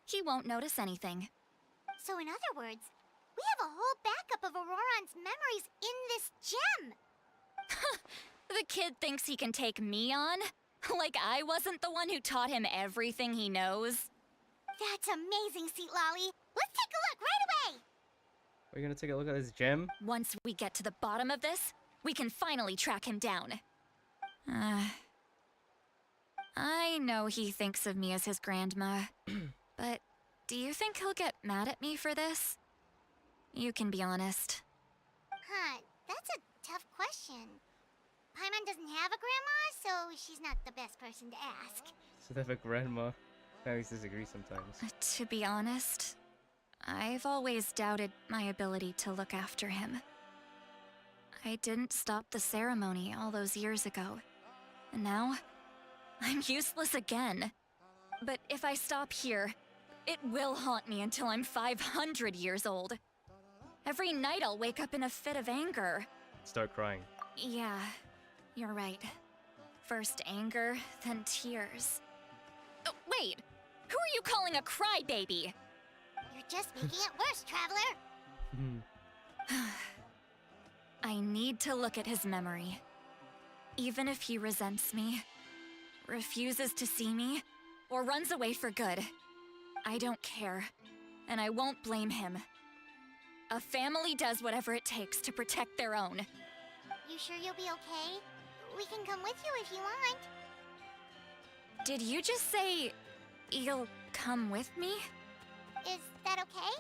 He won't notice anything. So in other words, we have a whole backup of Auroron's memories in this gem. The kid thinks he can take me on? Like I wasn't the one who taught him everything he knows? That's amazing, Seat Lolly. Let's take a look right away. Are you gonna take a look at this gem? Once we get to the bottom of this, we can finally track him down. I know he thinks of me as his grandma, but do you think he'll get mad at me for this? You can be honest. Huh, that's a tough question. Paimon doesn't have a grandma, so she's not the best person to ask. So they have a grandma. Families disagree sometimes. To be honest, I've always doubted my ability to look after him. I didn't stop the ceremony all those years ago, and now I'm useless again. But if I stop here, It will haunt me until I'm 500 years old. Every night I'll wake up in a fit of anger. Start crying. Yeah, you're right. First anger, then tears. Oh, wait! Who are you calling a crybaby? You're just making it worse, Traveler. I need to look at his memory. Even if he resents me, refuses to see me, or runs away for good, I don't care, and I won't blame him. A family does whatever it takes to protect their own. You sure you'll be okay? We can come with you if you want. Did you just say you'll come with me? Is that okay?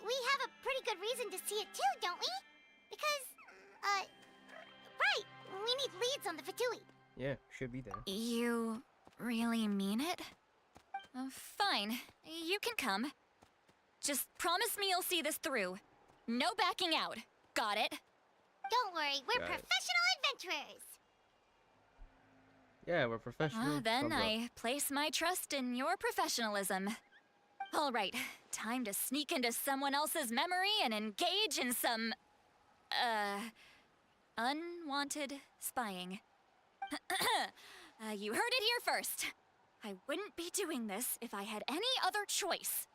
We have a pretty good reason to see it too, don't we? Because, right, we need leads on the Fatui. Yeah, should be there. You really mean it? Fine, you can come. Just promise me you'll see this through. No backing out. Got it? Don't worry, we're Got it. professional adventurers. Yeah, we're professional. Then blah, blah. I place my trust in your professionalism. All right, time to sneak into someone else's memory and engage in some, unwanted spying. You heard it here first. I wouldn't be doing this if I had any other choice.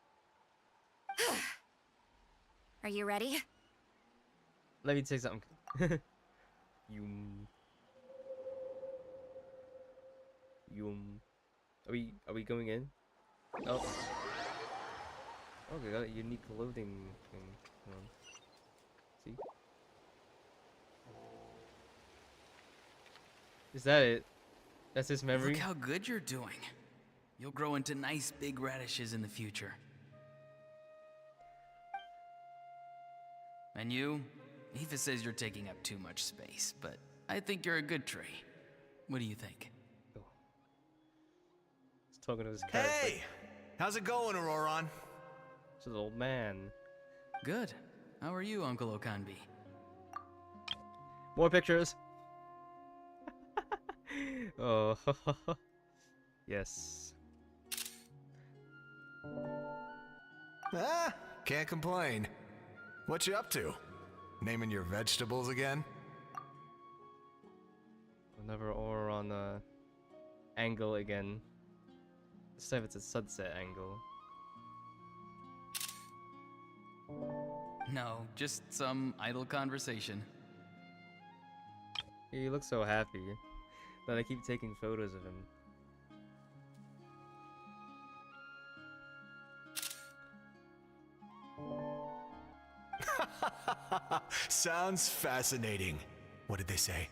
Are you ready? Let me say something. Yum. Are we going in? Oh. Oh, they got a unique clothing thing. Hold on. See? Is that it? That's his memory? Look how good you're doing. You'll grow into nice big radishes in the future. And you? Aoife says you're taking up too much space, but I think you're a good tree. What do you think? He's talking to his character. Hey! How's it going, Auroron? It's an old man. Good. How are you, Uncle Okanbi? More pictures! Oh, yes. Ah, can't complain. What you up to? Naming your vegetables again? Another or on angle again. This time it's a sunset angle. No, just some idle conversation. He looks so happy that I keep taking photos of him. Sounds fascinating. What did they say?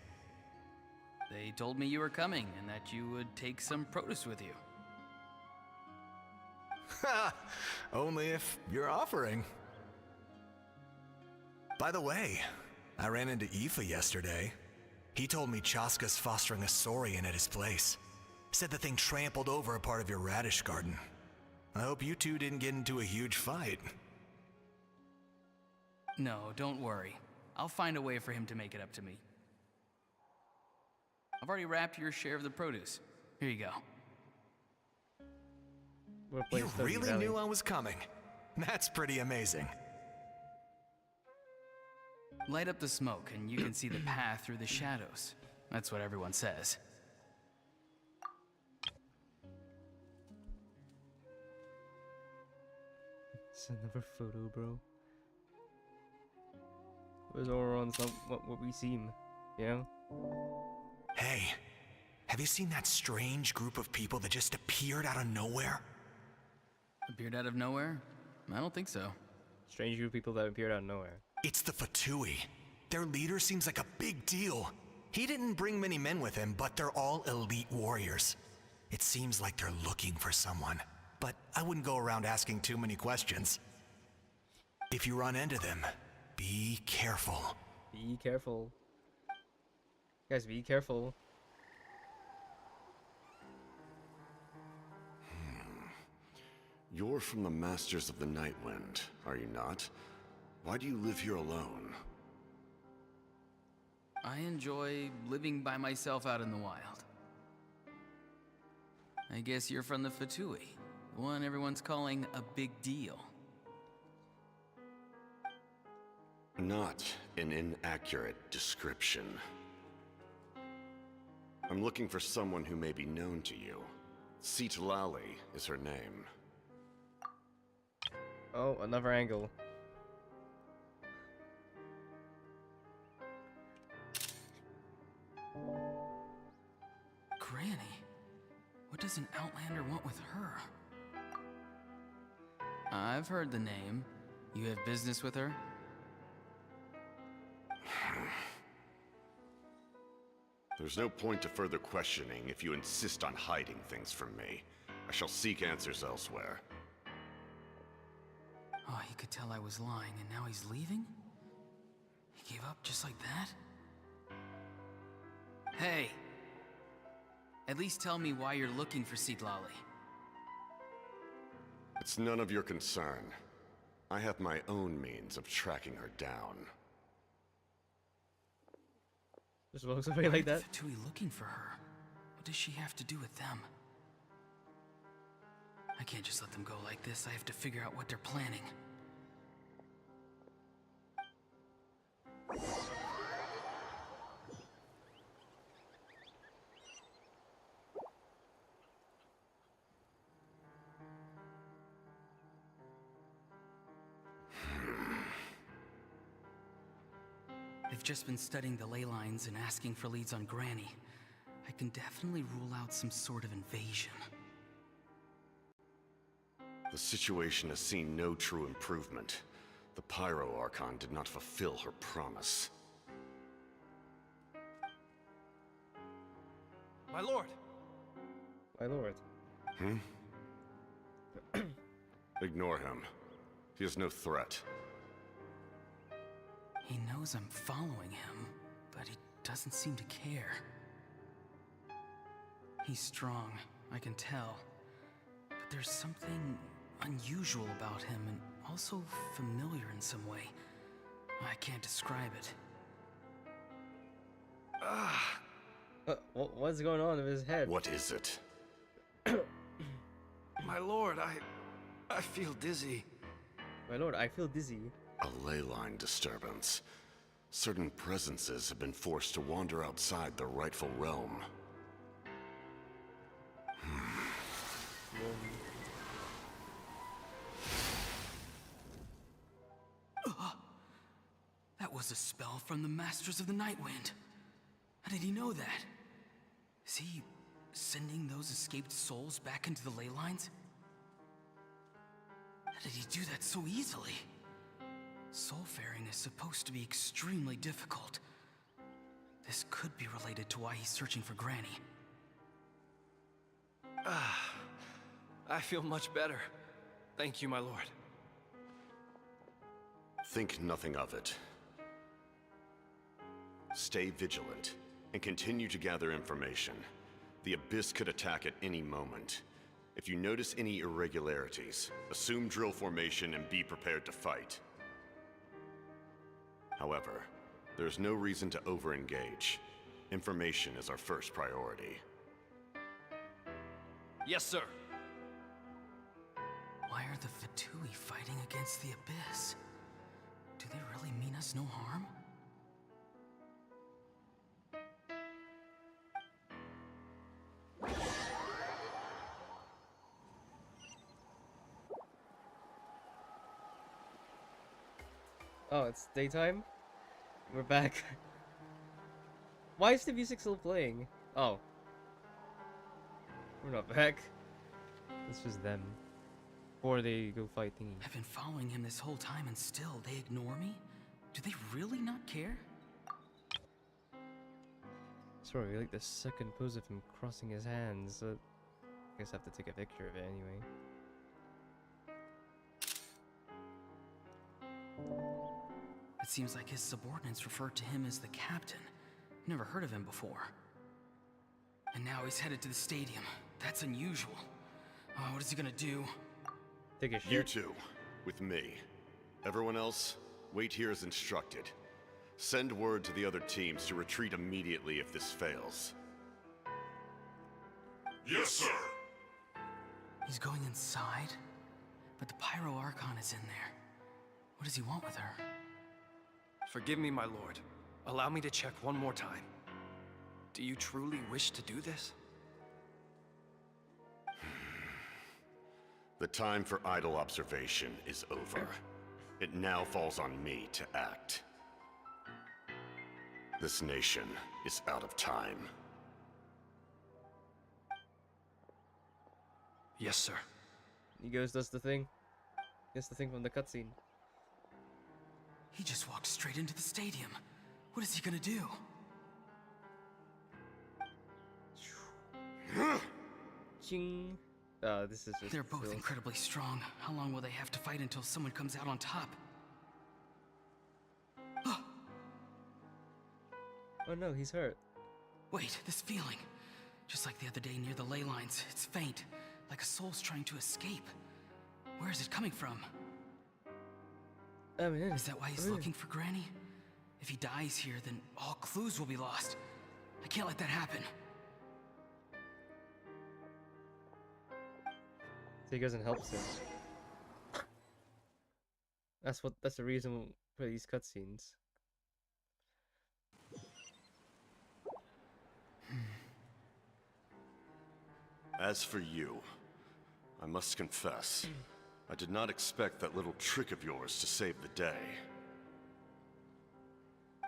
They told me you were coming and that you would take some produce with you. Ha! Only if you're offering. By the way, I ran into Aoife yesterday. He told me Chaska's fostering a saurian at his place. Said the thing trampled over a part of your radish garden. I hope you two didn't get into a huge fight. No, don't worry. I'll find a way for him to make it up to me. I've already wrapped your share of the produce. Here you go. You really knew I was coming. That's pretty amazing. Light up the smoke and you can see the path through the shadows. That's what everyone says. It's another photo, bro. Where's Auron's what we seem, you know? Hey, have you seen that strange group of people that just appeared out of nowhere? Appeared out of nowhere? I don't think so. Strange group of people that appeared out of nowhere. It's the Fatui. Their leader seems like a big deal. He didn't bring many men with him, but they're all elite warriors. It seems like they're looking for someone, but I wouldn't go around asking too many questions. If you run into them, be careful. Be careful. Guys, be careful. You're from the Masters of the Nightwind, are you not? Why do you live here alone? I enjoy living by myself out in the wild. I guess you're from the Fatui, One everyone's calling a big deal. Not an inaccurate description. I'm looking for someone who may be known to you. Citlali is her name. Oh, another angle. Granny? What does an Outlander want with her? I've heard the name. You have business with her? There's no point to further questioning if you insist on hiding things from me. I shall seek answers elsewhere. Oh, he could tell I was lying, and now he's leaving? He gave up just like that? Hey! At least tell me why you're looking for Citlali. It's none of your concern. I have my own means of tracking her down. Just walks away like that? Fatui looking for her? What does she have to do with them? I can't just let them go like this. I have to figure out what they're planning. I've just been studying the ley lines and asking for leads on Granny. I can definitely rule out some sort of invasion. The situation has seen no true improvement. The Pyro Archon did not fulfill her promise. My lord! My lord. Ignore him. He is no threat. He knows I'm following him, but he doesn't seem to care. He's strong, I can tell. But there's something unusual about him and also familiar in some way. I can't describe it. What's going on in his head? What is it? My lord, I feel dizzy. My lord, I feel dizzy. A ley line disturbance. Certain presences have been forced to wander outside their rightful realm. That was a spell from the Masters of the Nightwind. How did he know that? Is he sending those escaped souls back into the ley lines? How did he do that so easily? Soulfaring is supposed to be extremely difficult. This could be related to why he's searching for Granny. I feel much better. Thank you, my lord. Think nothing of it. Stay vigilant, and continue to gather information. The Abyss could attack at any moment. If you notice any irregularities, assume drill formation and be prepared to fight. However, there is no reason to over-engage. Information is our first priority. Yes, sir. Why are the Fatui fighting against the Abyss? Do they really mean us no harm? Oh, it's daytime? We're back. Why is the music still playing? Oh. We're not back. This was them. Before they go fight thingy. I've been following him this whole time and still they ignore me? Do they really not care? Sorry, like the second pose of him crossing his hands. I guess I have to take a picture of it anyway. It seems like his subordinates refer to him as the captain. Never heard of him before. And now he's headed to the stadium. That's unusual. Oh, what is he gonna do? Take a shit. You two, with me. Everyone else, wait here as instructed. Send word to the other teams to retreat immediately if this fails. Yes, sir. He's going inside? But the Pyro Archon is in there. What does he want with her? Forgive me, my lord. Allow me to check one more time. Do you truly wish to do this? The time for idle observation is over. It now falls on me to act. This nation is out of time. Yes, sir. He goes, does the thing. Gets the thing from the cutscene. He just walked straight into the stadium. What is he gonna do? Ching. This is just. They're both incredibly strong. How long will they have to fight until someone comes out on top? Oh no, he's hurt. Wait, this feeling. Just like the other day near the ley lines. It's faint, like a soul's trying to escape. Where is it coming from? Is that why he's looking for Granny? If he dies here, then all clues will be lost. I can't let that happen. So he goes and helps him. That's the reason for these cutscenes. As for you, I must confess, I did not expect that little trick of yours to save the day.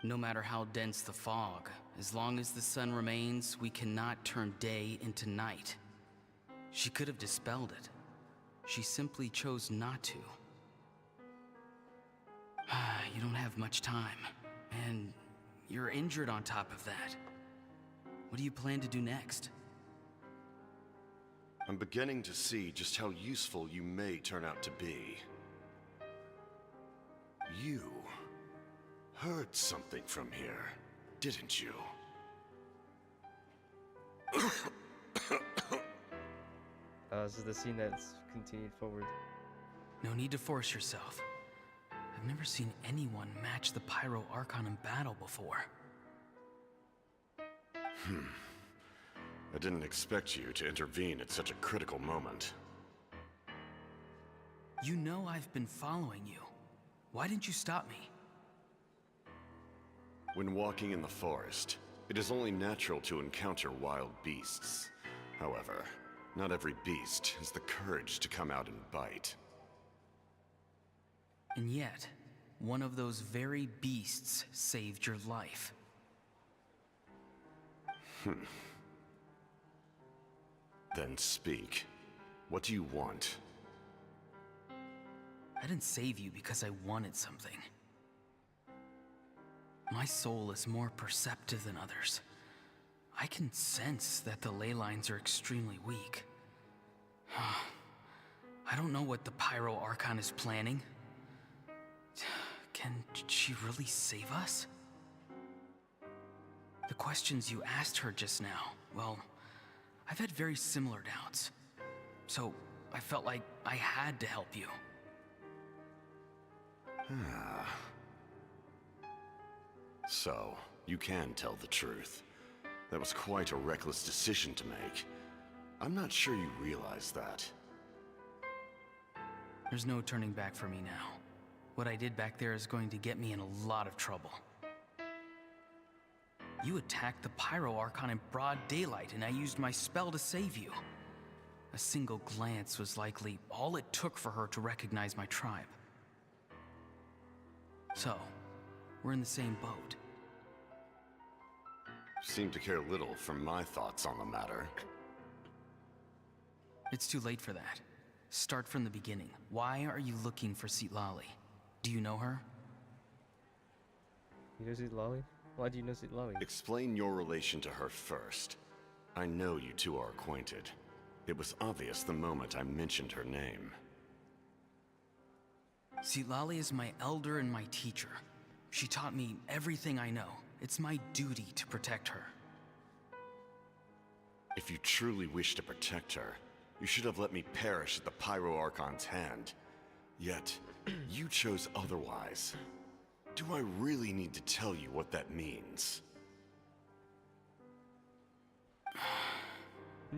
No matter how dense the fog, as long as the sun remains, we cannot turn day into night. She could have dispelled it. She simply chose not to. You don't have much time, and you're injured on top of that. What do you plan to do next? I'm beginning to see just how useful you may turn out to be. You heard something from here, didn't you? This is the scene that's continued forward. No need to force yourself. I've never seen anyone match the Pyro Archon in battle before. I didn't expect you to intervene at such a critical moment. You know I've been following you. Why didn't you stop me? When walking in the forest, it is only natural to encounter wild beasts. However, not every beast has the courage to come out and bite. And yet, one of those very beasts saved your life. Then speak. What do you want? I didn't save you because I wanted something. My soul is more perceptive than others. I can sense that the ley lines are extremely weak. I don't know what the Pyro Archon is planning. Can she really save us? The questions you asked her just now, well, I've had very similar doubts. So I felt like I had to help you. So, you can tell the truth. That was quite a reckless decision to make. I'm not sure you realize that. There's no turning back for me now. What I did back there is going to get me in a lot of trouble. You attacked the Pyro Archon in broad daylight, and I used my spell to save you. A single glance was likely all it took for her to recognize my tribe. So, we're in the same boat. Seem to care little for my thoughts on the matter. It's too late for that. Start from the beginning. Why are you looking for Citlali? Do you know her? You know Citlali? Why do you know Citlali? Explain your relation to her first. I know you two are acquainted. It was obvious the moment I mentioned her name. Citlali is my elder and my teacher. She taught me everything I know. It's my duty to protect her. If you truly wish to protect her, you should have let me perish at the Pyro Archon's hand. Yet, you chose otherwise. Do I really need to tell you what that means?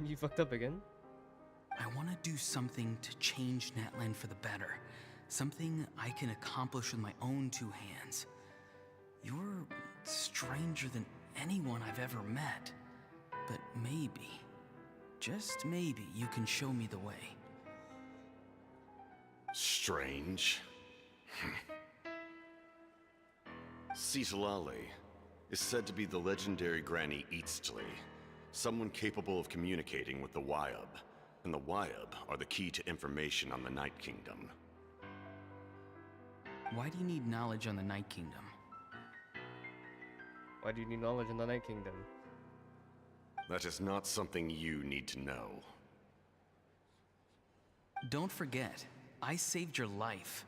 You fucked up again? I want to do something to change Natlan for the better. Something I can accomplish with my own two hands. You're stranger than anyone I've ever met. But maybe, just maybe, you can show me the way. Strange? Citlali is said to be the legendary Granny Eastly, someone capable of communicating with the Wyab, and the Wyab are the key to information on the Night Kingdom. Why do you need knowledge on the Night Kingdom? Why do you need knowledge in the Night Kingdom? That is not something you need to know. Don't forget, I saved your life.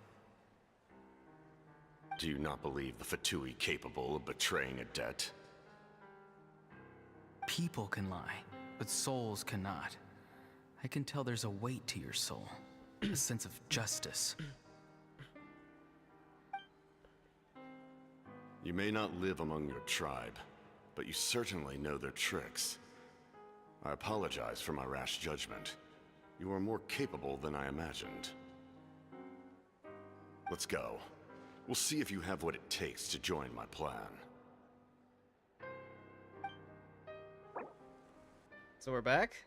Do you not believe the Fatui capable of betraying a debt? People can lie, but souls cannot. I can tell there's a weight to your soul, a sense of justice. You may not live among your tribe, but you certainly know their tricks. I apologize for my rash judgment. You are more capable than I imagined. Let's go. We'll see if you have what it takes to join my plan. So we're back?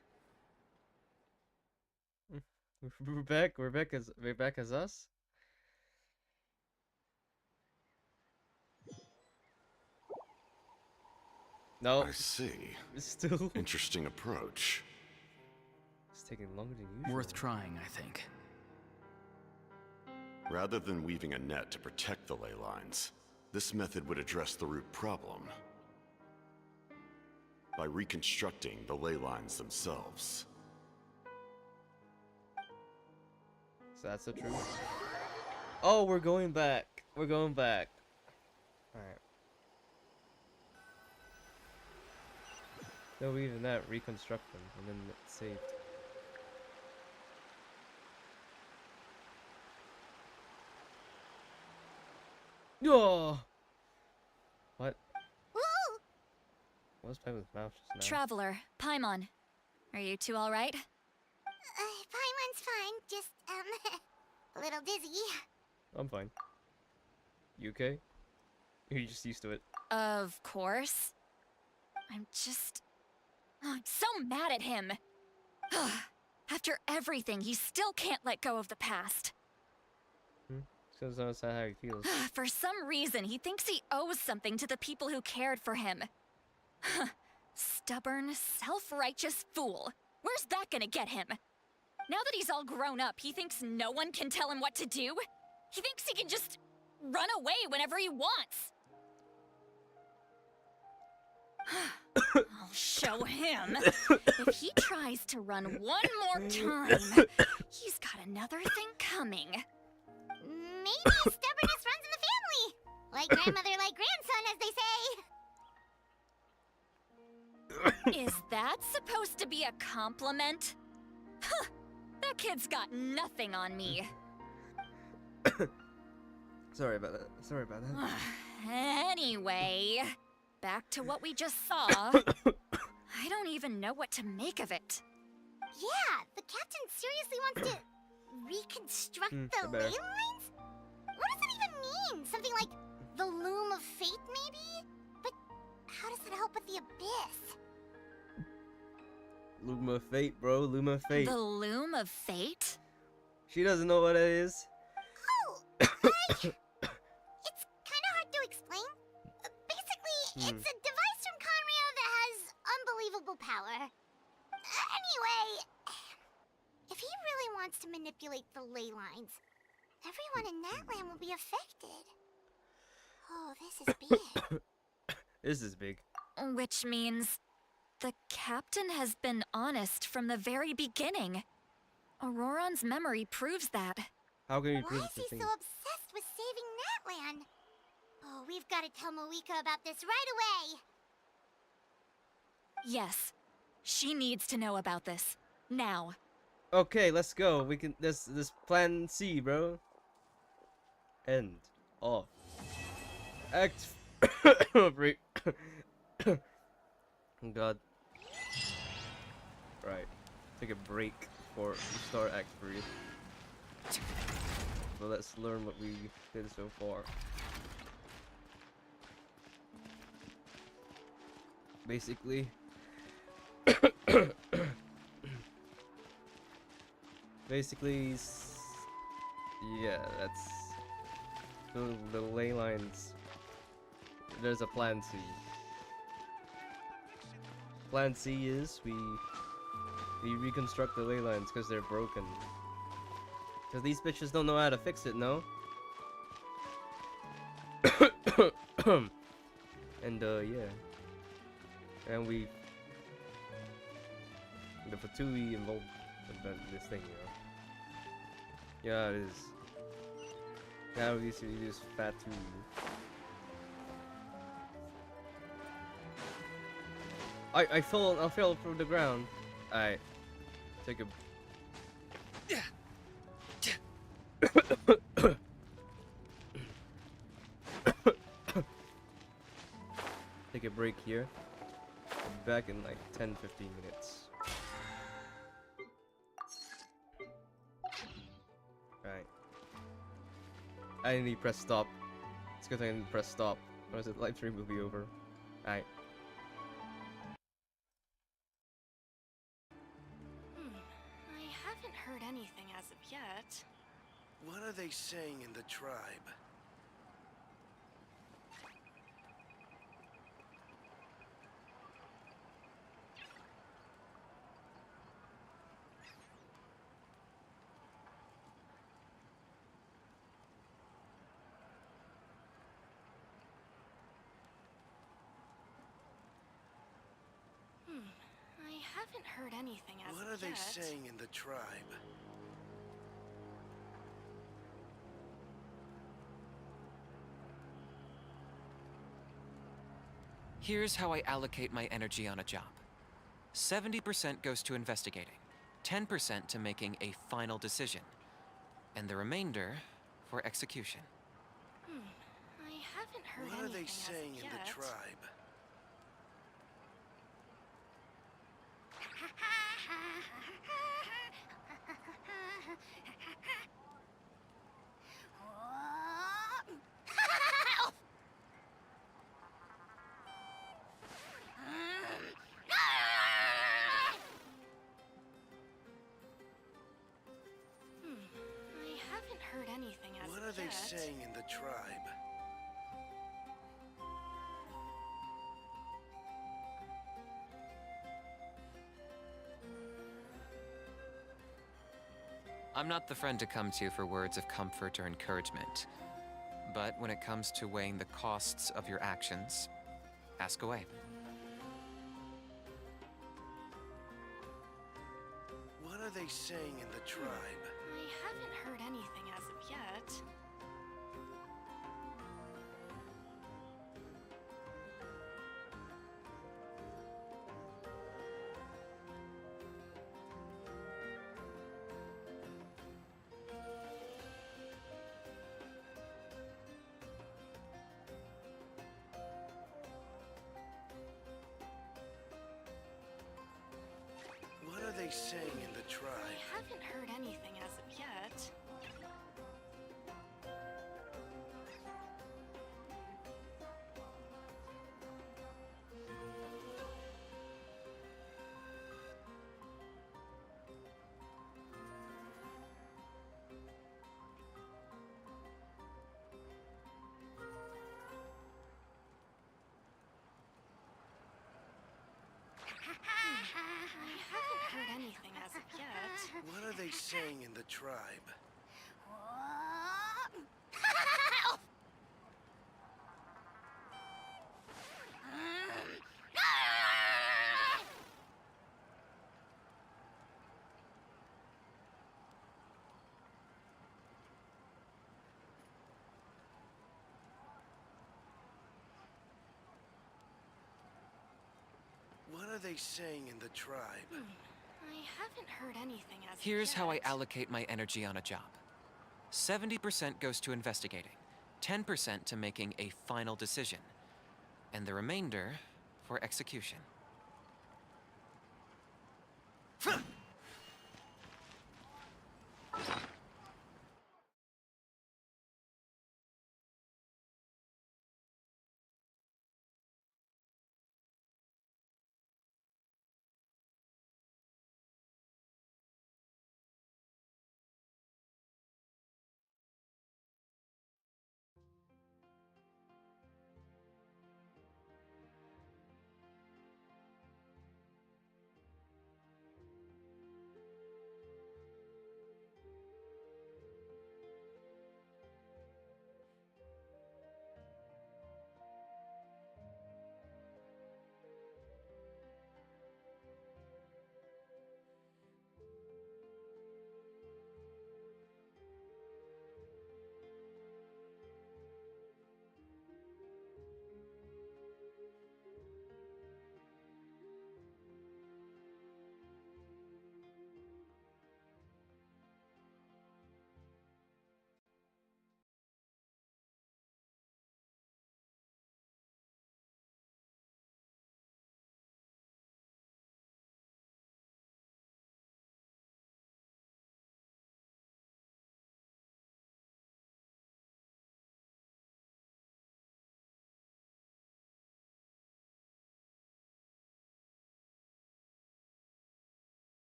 We're back? We're back as us? No. I see. Still. Interesting approach. It's taking longer than usual. Worth trying, I think. Rather than weaving a net to protect the ley lines, this method would address the root problem by reconstructing the ley lines themselves. So that's the truth. Oh, we're going back. We're going back. Alright. No, even that, reconstruct them, and then it's saved. Oh! What? Woo! I was playing with his mouth just now. Traveler, Paimon. Are you two alright? Paimon's fine, just, a little dizzy. I'm fine. You okay? You're just used to it. Of course. I'm so mad at him. After everything, he still can't let go of the past. Because that's not how he feels. For some reason, he thinks he owes something to the people who cared for him. Stubborn, self-righteous fool. Where's that gonna get him? Now that he's all grown up, he thinks no one can tell him what to do? He thinks he can just run away whenever he wants. I'll show him. If he tries to run one more time, he's got another thing coming. Maybe stubbornness runs in the family. Like grandmother, like grandson, as they say. Is that supposed to be a compliment? Huh, that kid's got nothing on me. Sorry about that. Sorry about that. Anyway, back to what we just saw. I don't even know what to make of it. Yeah, the captain seriously wants to reconstruct the ley lines? What does that even mean? Something like the loom of fate, maybe? But how does that help with the abyss? Loom of fate, bro. Loom of fate. The loom of fate? She doesn't know what it is. Oh, it's kind of hard to explain. Basically, it's a device from Conrio that has unbelievable power. Anyway, if he really wants to manipulate the ley lines, everyone in Natlan will be affected. Oh, this is big. This is big. Which means the captain has been honest from the very beginning. Auroron's memory proves that. How can you prove Why it? is he so obsessed with saving Natlan? Oh, we've got to tell Moika about this right away. Yes, she needs to know about this. Now. Okay, let's go. We can. This plan C, bro. End. Off. Act. Break. Oh God. Right. take a break before we start Act 3. So let's learn what we did so far. Basically, yeah, that's the ley lines. There's a plan C. Plan C is we reconstruct the ley lines because they're broken. Because these bitches don't know how to fix it, no? And yeah. And we the Fatui involved in this thing, you know. Yeah, it is. Now we use Fatui. I fell from the ground. I take a take a break here. Be back in like 10-15 minutes. Right. I didn't need to press stop. It's good I didn't press stop. Or else the live stream will be over. Alright. I haven't heard anything as of yet. What are they saying in the tribe? I haven't heard anything as What of are they yet. saying in the tribe? Here's how I allocate my energy on a job. 70% goes to investigating, 10% to making a final decision, and the remainder for execution. I haven't heard What are anything they saying as of in the yet. tribe? I haven't heard anything as What of are they yet. saying in the tribe? I'm not the friend to come to for words of comfort or encouragement. But when it comes to weighing the costs of your actions, ask away. What are they saying in the tribe? I haven't heard anything as of yet. What are they saying in the tribe? I haven't heard anything as of yet. I haven't heard anything as of yet. What are they saying in the tribe? What are they saying in the tribe? I haven't heard anything as of Here's yet. how I allocate my energy on a job. 70% goes to investigating, 10% to making a final decision, and the remainder for execution.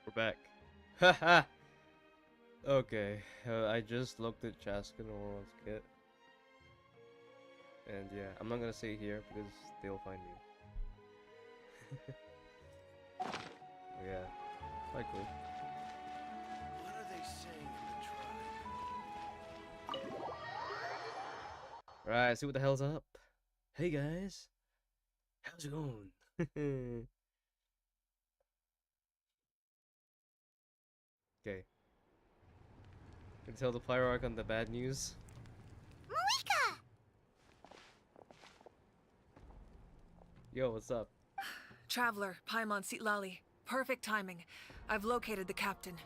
We're back. Haha! Okay, I just looked at Chaska and Auron's kit. And yeah, I'm not gonna say here because they'll find me. Yeah, quite cool. What are they saying in the tribe? Right, see what the hell's up. Hey guys, how's it going? Okay. Can tell the Pyroarch on the bad news. Malika! Yo, what's up? Traveler, Paimon Sitlali. Perfect timing. I've located the captain.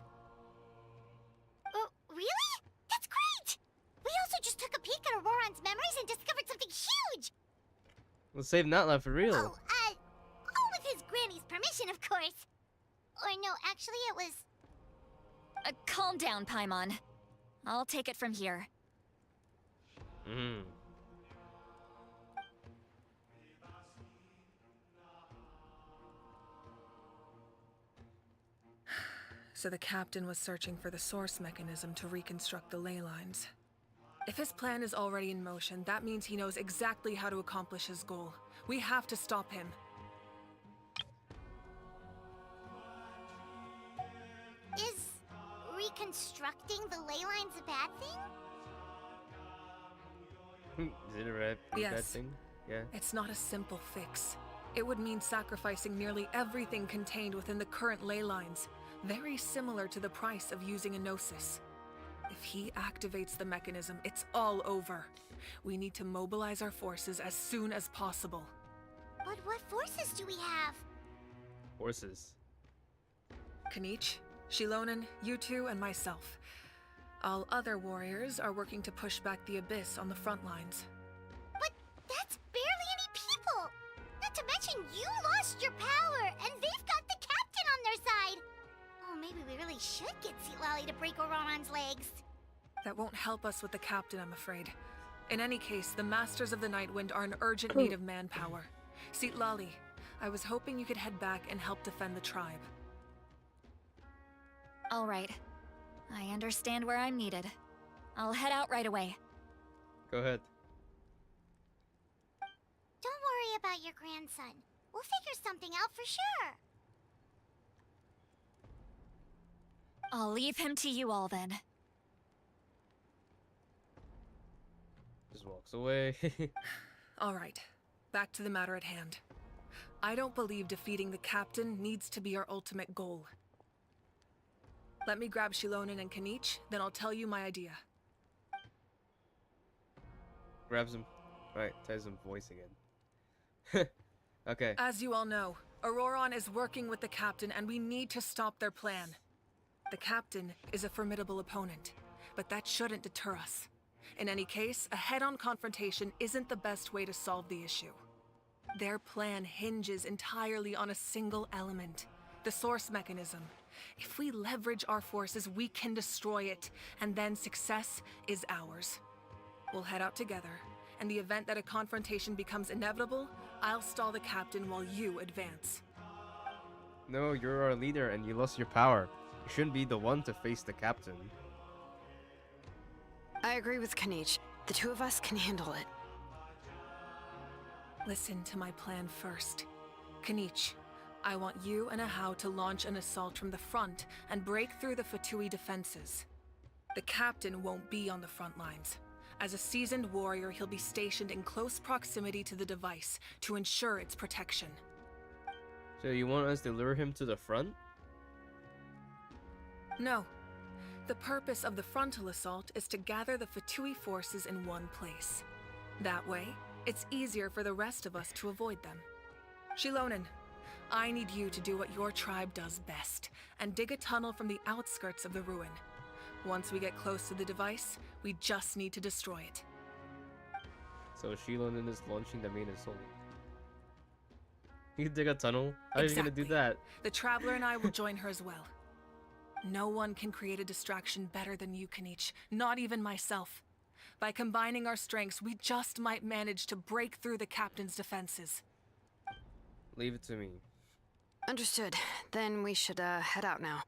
Oh, really? That's great! We also just took a peek at Auroran's memories and discovered something huge! Let's save Natlan for real. All with his granny's permission, of course. Or no, actually it was... Calm down, Paimon. I'll take it from here. So the captain was searching for the source mechanism to reconstruct the ley lines. If his plan is already in motion, that means he knows exactly how to accomplish his goal. We have to stop him. Is reconstructing the ley lines a bad thing? Is it a bad Yes. thing? Yeah. It's not a simple fix. It would mean sacrificing nearly everything contained within the current ley lines, very similar to the price of using a gnosis. If he activates the mechanism, it's all over. We need to mobilize our forces as soon as possible. But what forces do we have? Horses. Kanich, Shilonen, you two, and myself. All other warriors are working to push back the Abyss on the front lines. But that's barely any people! Not to mention you lost your power, and they've got the captain on their side! Oh, maybe we really should get Sitlali to break Auroran's legs. That won't help us with the captain, I'm afraid. In any case, the Masters of the Nightwind are in urgent need of manpower. Sitlali, I was hoping you could head back and help defend the tribe. All right. I understand where I'm needed. I'll head out right away. Go ahead. Don't worry about your grandson. We'll figure something out for sure. I'll leave him to you all then. Just walks away. All right, back to the matter at hand. I don't believe defeating the captain needs to be our ultimate goal. Let me grab Shilonen and Kanich, then I'll tell you my idea. Grabs him. Right, ties him voice again. Okay. As you all know, Auroran is working with the captain and we need to stop their plan. The captain is a formidable opponent, but that shouldn't deter us. In any case, a head-on confrontation isn't the best way to solve the issue. Their plan hinges entirely on a single element, the source mechanism. If we leverage our forces, we can destroy it, and then success is ours. We'll head out together. In the event that a confrontation becomes inevitable, I'll stall the captain while you advance. No, you're our leader and you lost your power. You shouldn't be the one to face the captain. I agree with Kanich. The two of us can handle it. Listen to my plan first. Kanich, I want you and Ahau to launch an assault from the front and break through the Fatui defenses. The captain won't be on the front lines. As a seasoned warrior, he'll be stationed in close proximity to the device to ensure its protection. So you want us to lure him to the front? No. The purpose of the frontal assault is to gather the Fatui forces in one place. That way, it's easier for the rest of us to avoid them. Shilonen, I need you to do what your tribe does best, and dig a tunnel from the outskirts of the ruin. Once we get close to the device, we just need to destroy it. So Shilonen is launching the main assault. You can dig a tunnel? How are you gonna do that? The Traveler and I will join her as well. No one can create a distraction better than you, Kanich, not even myself. By combining our strengths, we just might manage to break through the captain's defenses. Leave it to me. Understood. Then we should, head out now.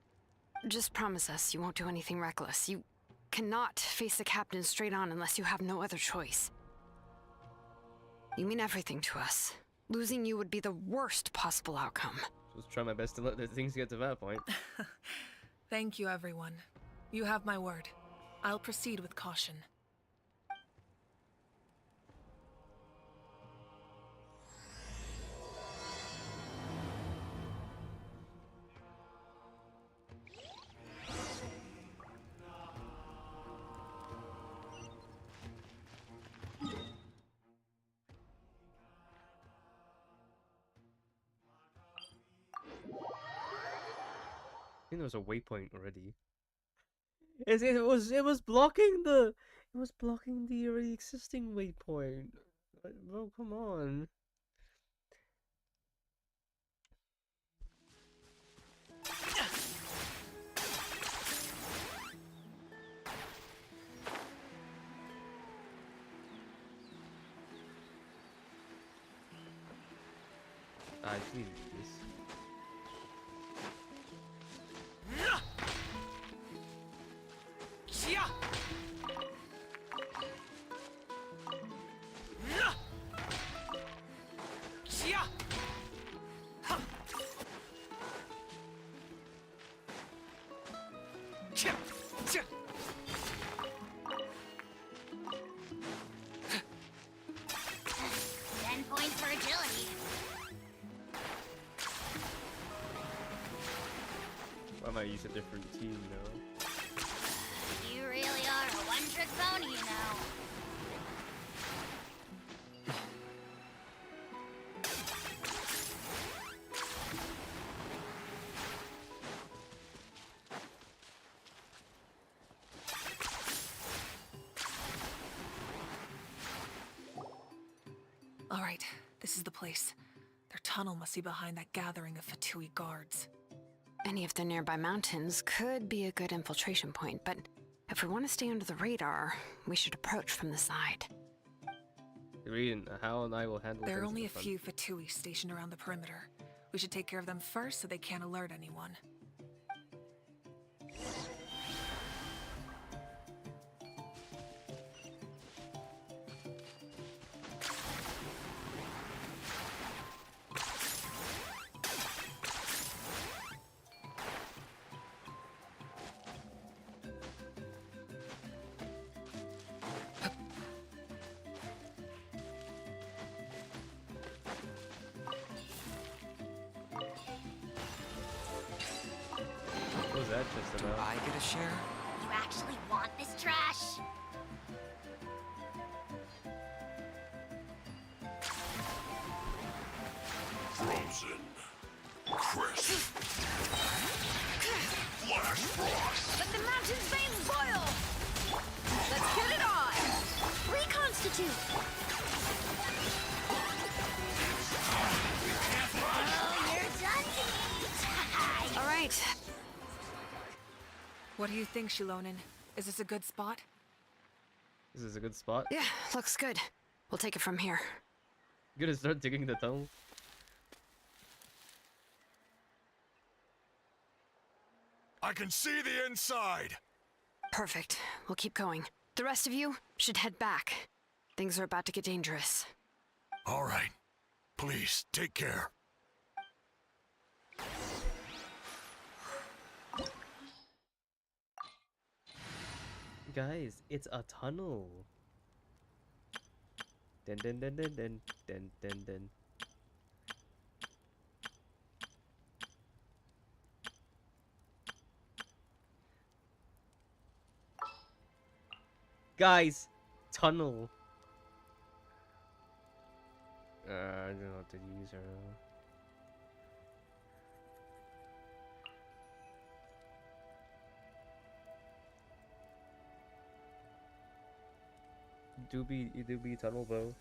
Just promise us you won't do anything reckless. You cannot face the captain straight on unless you have no other choice. You mean everything to us. Losing you would be the worst possible outcome. Just try my best to let the things get to that point. Thank you, everyone. You have my word. I'll proceed with caution. I think there was a waypoint already. It was blocking the already existing waypoint. Bro, come on. I need this. I might use a different team now. You really are a one-trick pony, you know. All right, this is the place. Their tunnel must be behind that gathering of Fatui guards. Any of the nearby mountains could be a good infiltration point, but if we want to stay under the radar, we should approach from the side. Reed, Hal and I will handle There are things only a for fun. few Fatui stationed around the perimeter. We should take care of them first so they can't alert anyone. What was that just Do about? I get a share? You actually want this trash? Frozen. Crisp. Flash frost. Let the mountain's veins boil! Let's get it on! Reconstitute! Oh, you're done to eat! All right. What do you think, Shilonin? Is this a good spot? This is a good spot. Yeah, looks good. We'll take it from here. You gonna start digging the tunnel? I can see the inside! Perfect. We'll keep going. The rest of you should head back. Things are about to get dangerous. All right. Please, take care. Guys, it's a tunnel. Dun dun dun dun dun dun dun dun. Guys, tunnel. I don't know what to use right now. Doobie tunnel bow.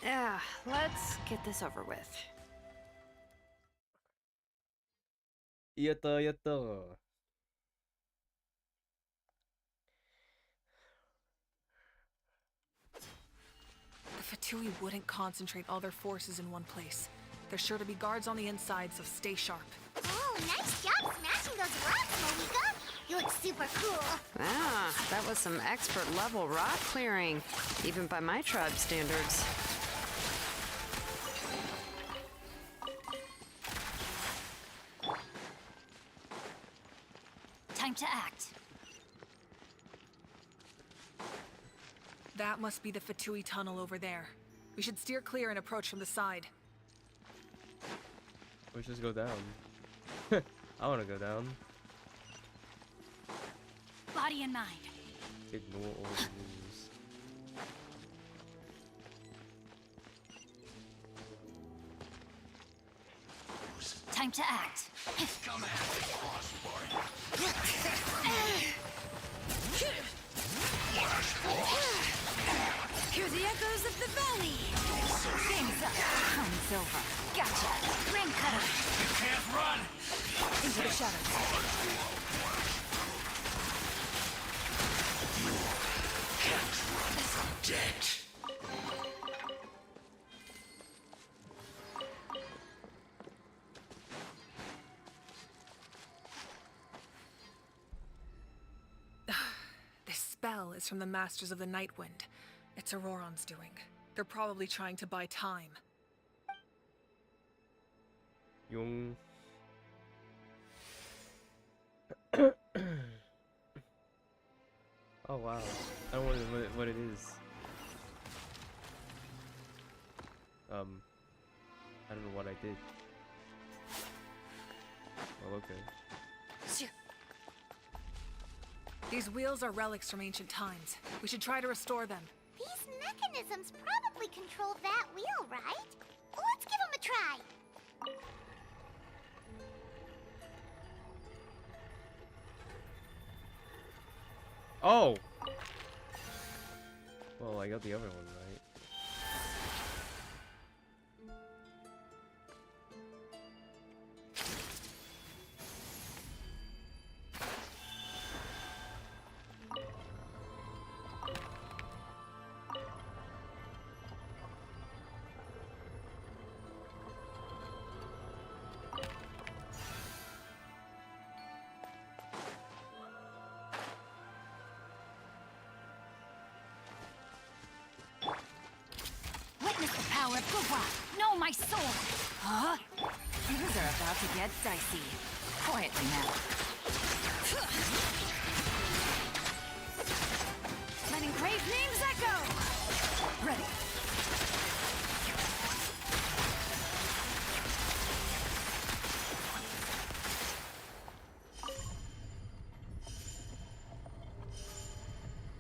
Yeah, let's get this over with. Yatta, yatta. The Fatui wouldn't concentrate all their forces in one place. There's sure to be guards on the inside, so stay sharp. Oh, nice job smashing those rocks, Malika. You look super cool. Ah, that was some expert level rock clearing, even by my tribe standards. Time to act. That must be the Fatui tunnel over there. We should steer clear and approach from the side. We should just go down. I want to go down. Body and mind. Ignore all the rules. Time to act. Come at me, crossboy. Hear the echoes of the valley. Things up. Time's over. Gotcha. Ring cutter. You can't run! Into the shadows. Can't run from death. This spell is from the Masters of the Nightwind. It's Auroron's doing. They're probably trying to buy time. Yung. Oh wow. I don't know what it is. I don't know what I did. Well, okay. These wheels are relics from ancient times. We should try to restore them. These mechanisms probably control that wheel, right? Let's give them a try. Oh! Well, I got the other one right. Witness the power of Gugwa. Know my soul. Huh? Things are about to get dicey. Quietly now. Letting grave names echo. Ready.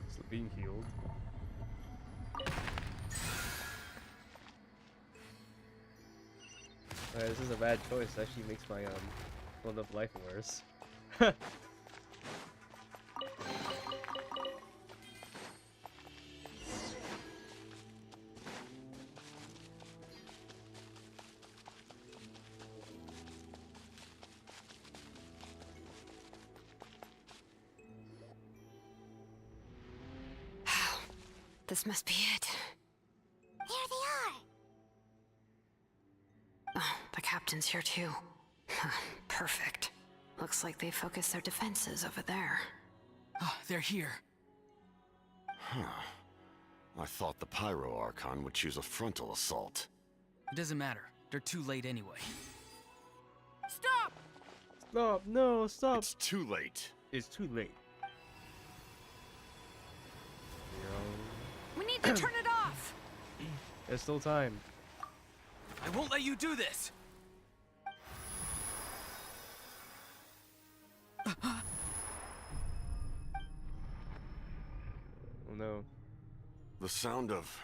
It's being healed. This is a bad choice. It actually makes my one of life worse. This must be it. There they are. Oh, the captain's here too. Perfect. Looks like they focused their defenses over there. Oh, they're here. Huh. I thought the Pyro Archon would choose a frontal assault. It doesn't matter. They're too late anyway. Stop! Stop! No, stop! It's too late. It's too late. We need to turn it off! There's still time. I won't let you do this! Oh no. The sound of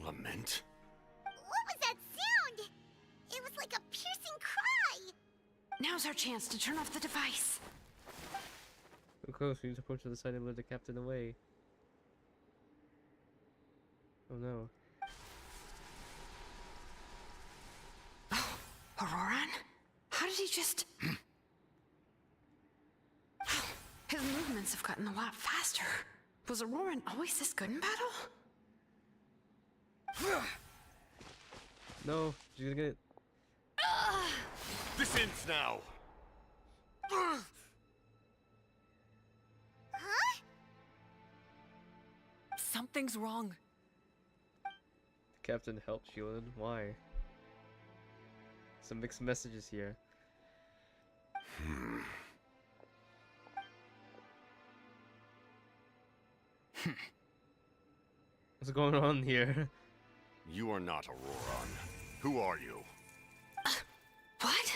lament? What was that sound? It was like a piercing cry. Now's our chance to turn off the device. Too close. We need to approach to the side and lure the captain away. Oh no. he just... His movements have gotten a lot faster. Was Auroran always this good in battle? No, she's gonna get it. This ends now. Huh? Something's wrong. Captain helped Shieldon. Why? Some mixed messages here. What's going on here? You are not Auroran. Who are you? What?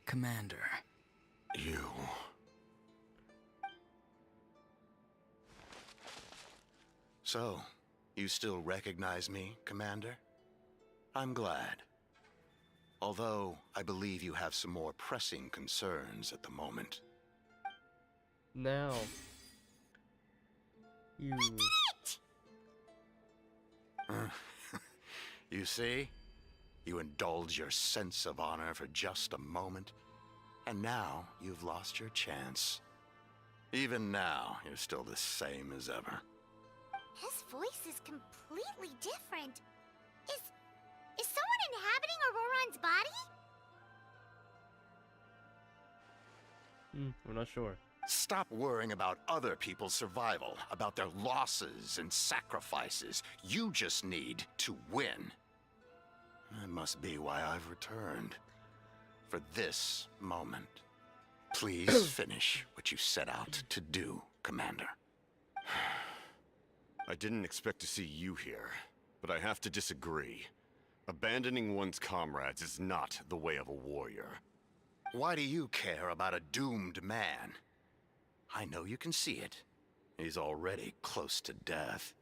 Commander. You. So, you still recognize me, Commander? I'm glad. Although, I believe you have some more pressing concerns at the moment. Now. You. You see? You indulge your sense of honor for just a moment, and now you've lost your chance. Even now, you're still the same as ever. His voice is completely different. Is someone inhabiting Auroran's body? We're not sure. Stop worrying about other people's survival, about their losses and sacrifices. You just need to win. That must be why I've returned. For this moment. Please finish what you set out to do, Commander. I didn't expect to see you here, but I have to disagree. Abandoning one's comrades is not the way of a warrior. Why do you care about a doomed man? I know you can see it. He's already close to death.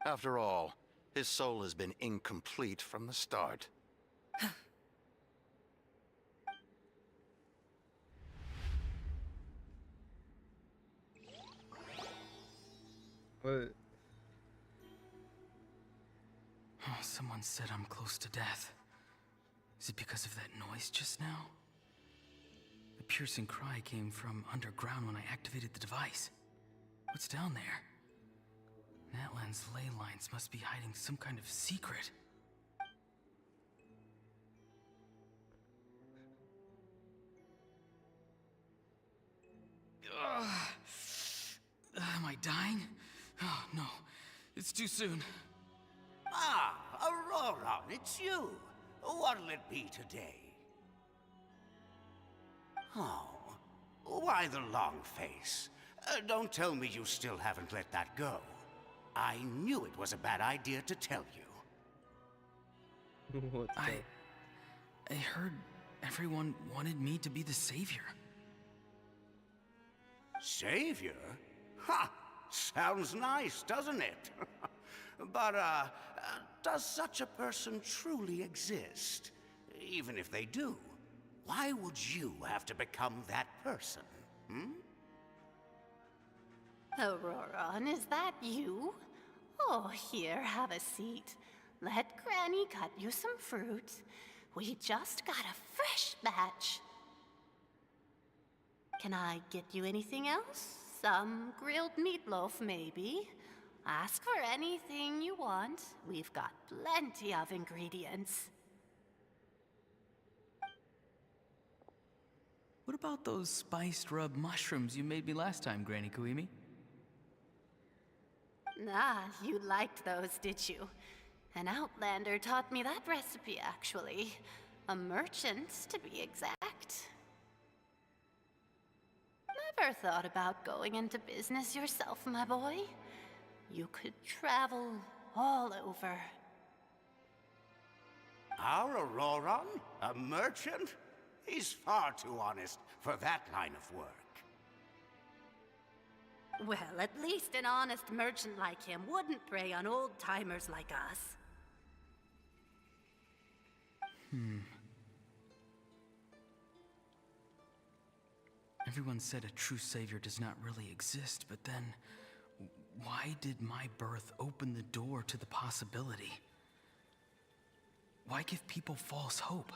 After all, his soul has been incomplete from the start. What? Oh, someone said I'm close to death. Is it because of that noise just now? The piercing cry came from underground when I activated the device. What's down there? Natlan's ley lines must be hiding some kind of secret. Am I dying? Oh, no. It's too soon. Ah, Auroran, it's you. What'll it be today? Oh, why the long face? Don't tell me you still haven't let that go. I knew it was a bad idea to tell you. I heard everyone wanted me to be the savior. Savior? Ha! Sounds nice, doesn't it? But, does such a person truly exist? Even if they do, why would you have to become that person, Auroran, is that you? Oh, here, have a seat. Let Granny cut you some fruit. We just got a fresh batch. Can I get you anything else? Some grilled meatloaf, maybe? Ask for anything you want. We've got plenty of ingredients. What about those spiced rub mushrooms you made me last time, Granny Kuimi? Ah, you liked those, did you? An outlander taught me that recipe, actually. A merchant, to be exact. Never thought about going into business yourself, my boy? You could travel all over. Our Auroran? A merchant? He's far too honest for that line of work. Well, at least an honest merchant like him wouldn't prey on old-timers like us. Everyone said a true savior does not really exist, but then why did my birth open the door to the possibility? Why give people false hope?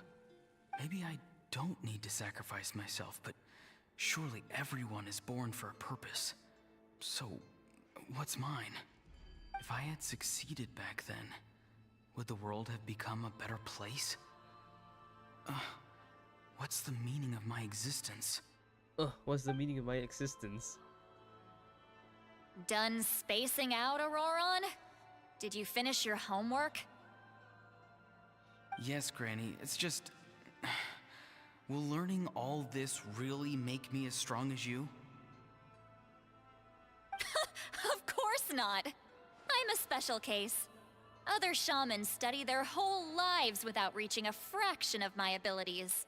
Maybe I don't need to sacrifice myself, but surely everyone is born for a purpose. So, what's mine? If I had succeeded back then, would the world have become a better place? What's the meaning of my existence? What's the meaning of my existence? Done spacing out, Auroron? Did you finish your homework? Yes, Granny, it's just... Will learning all this really make me as strong as you? Of course not. I'm a special case. Other shamans study their whole lives without reaching a fraction of my abilities.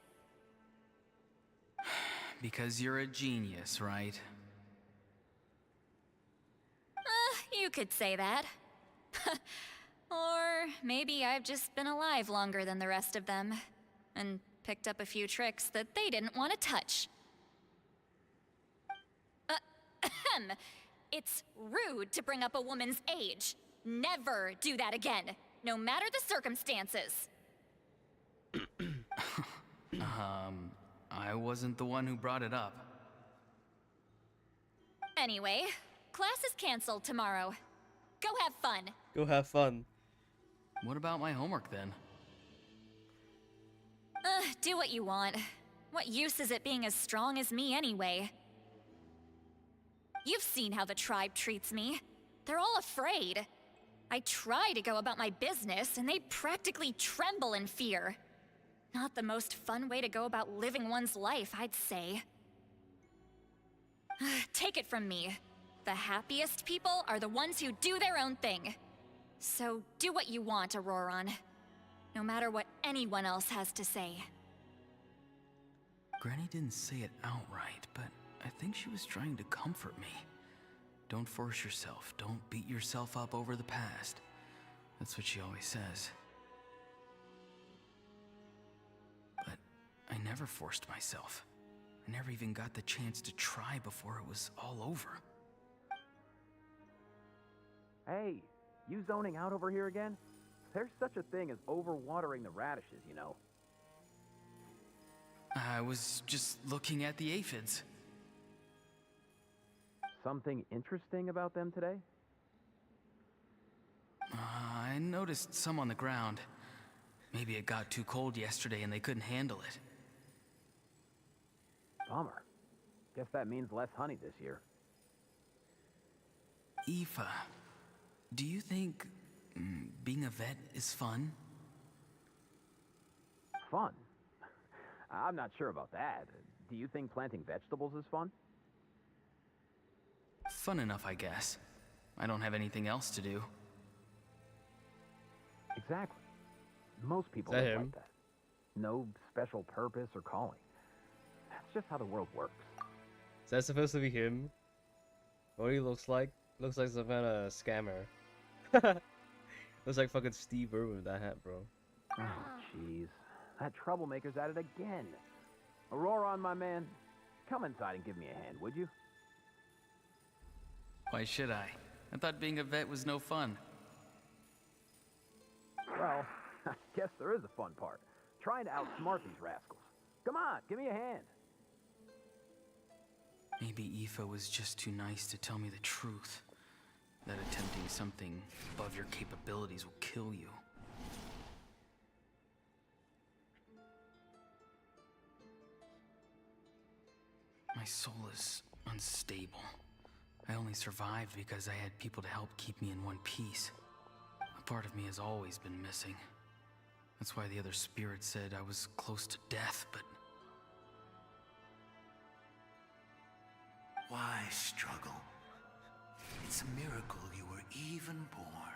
Because you're a genius, right? You could say that. Or maybe I've just been alive longer than the rest of them, and picked up a few tricks that they didn't want to touch. It's rude to bring up a woman's age. Never do that again, no matter the circumstances. I wasn't the one who brought it up. Anyway, class is canceled tomorrow. Go have fun. Go have fun. What about my homework then? Do what you want. What use is it being as strong as me anyway? You've seen how the tribe treats me. They're all afraid. I try to go about my business, and they practically tremble in fear. Not the most fun way to go about living one's life, I'd say. Take it from me. The happiest people are the ones who do their own thing. So do what you want, Auroron. No matter what anyone else has to say. Granny didn't say it outright, but I think she was trying to comfort me. Don't force yourself. Don't beat yourself up over the past. That's what she always says. But I never forced myself. I never even got the chance to try before it was all over. Hey, you zoning out over here again? There's such a thing as overwatering the radishes, you know. I was just looking at the aphids. Something interesting about them today? I noticed some on the ground. Maybe it got too cold yesterday and they couldn't handle it. Bummer. Guess that means less honey this year. Aoife, do you think being a vet is fun? Fun? I'm not sure about that. Do you think planting vegetables is fun? Fun enough, I guess. I don't have anything else to do. Exactly. Most people Is that live him? like that. No special purpose or calling. That's just how the world works. Is that supposed to be him? What he looks like? Looks like some kind of scammer. Looks like fucking Steve Irwin with that hat, bro. Oh, jeez. That troublemaker's at it again. Auroron, my man. Come inside and give me a hand, would you? Why should I? I thought being a vet was no fun. Well, I guess there is a fun part. Trying to outsmart these rascals. Come on, give me a hand. Maybe Aoife was just too nice to tell me the truth. That attempting something above your capabilities will kill you. My soul is unstable. I only survived because I had people to help keep me in one piece. A part of me has always been missing. That's why the other spirits said I was close to death, but... Why struggle? It's a miracle you were even born.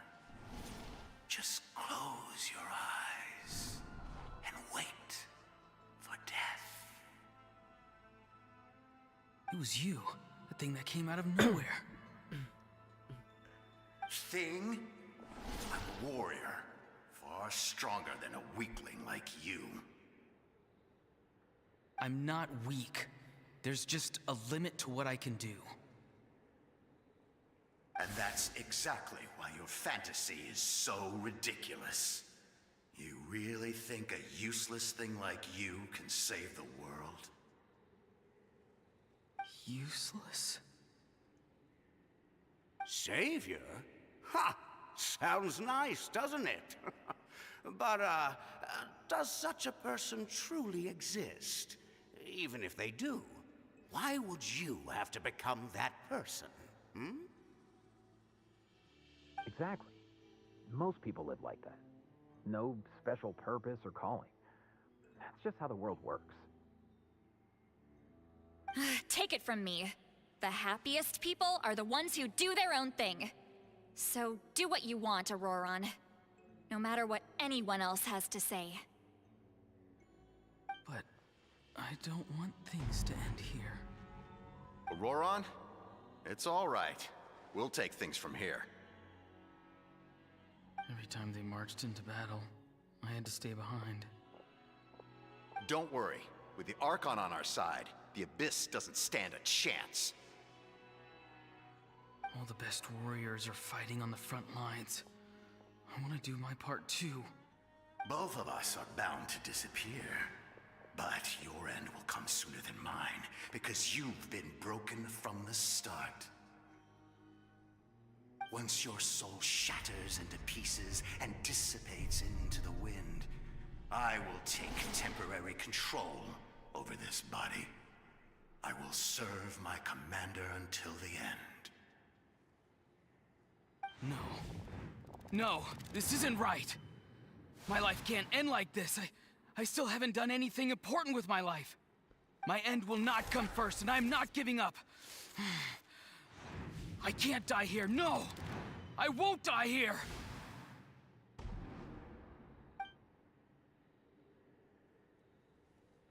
Just close your eyes and wait for death. It was you, the thing that came out of nowhere. Thing? I'm a warrior, far stronger than a weakling like you. I'm not weak. There's just a limit to what I can do. And that's exactly why your fantasy is so ridiculous. You really think a useless thing like you can save the world? Useless? Savior? Ha! Sounds nice, doesn't it? But, does such a person truly exist? Even if they do, why would you have to become that person? Hmm? Exactly. Most people live like that. No special purpose or calling. That's just how the world works. Take it from me. The happiest people are the ones who do their own thing. So do what you want, Auroron. No matter what anyone else has to say. But I don't want things to end here. Auroron? It's all right. We'll take things from here. Every time they marched into battle, I had to stay behind. Don't worry. With the Archon on our side, the Abyss doesn't stand a chance. All the best warriors are fighting on the front lines. I want to do my part too. Both of us are bound to disappear. But your end will come sooner than mine, because you've been broken from the start. Once your soul shatters into pieces and dissipates into the wind, I will take temporary control over this body. I will serve my commander until the end. No, this isn't right. My life can't end like this. I still haven't done anything important with my life. My end will not come first, and I'm not giving up. I can't die here, no! I won't die here!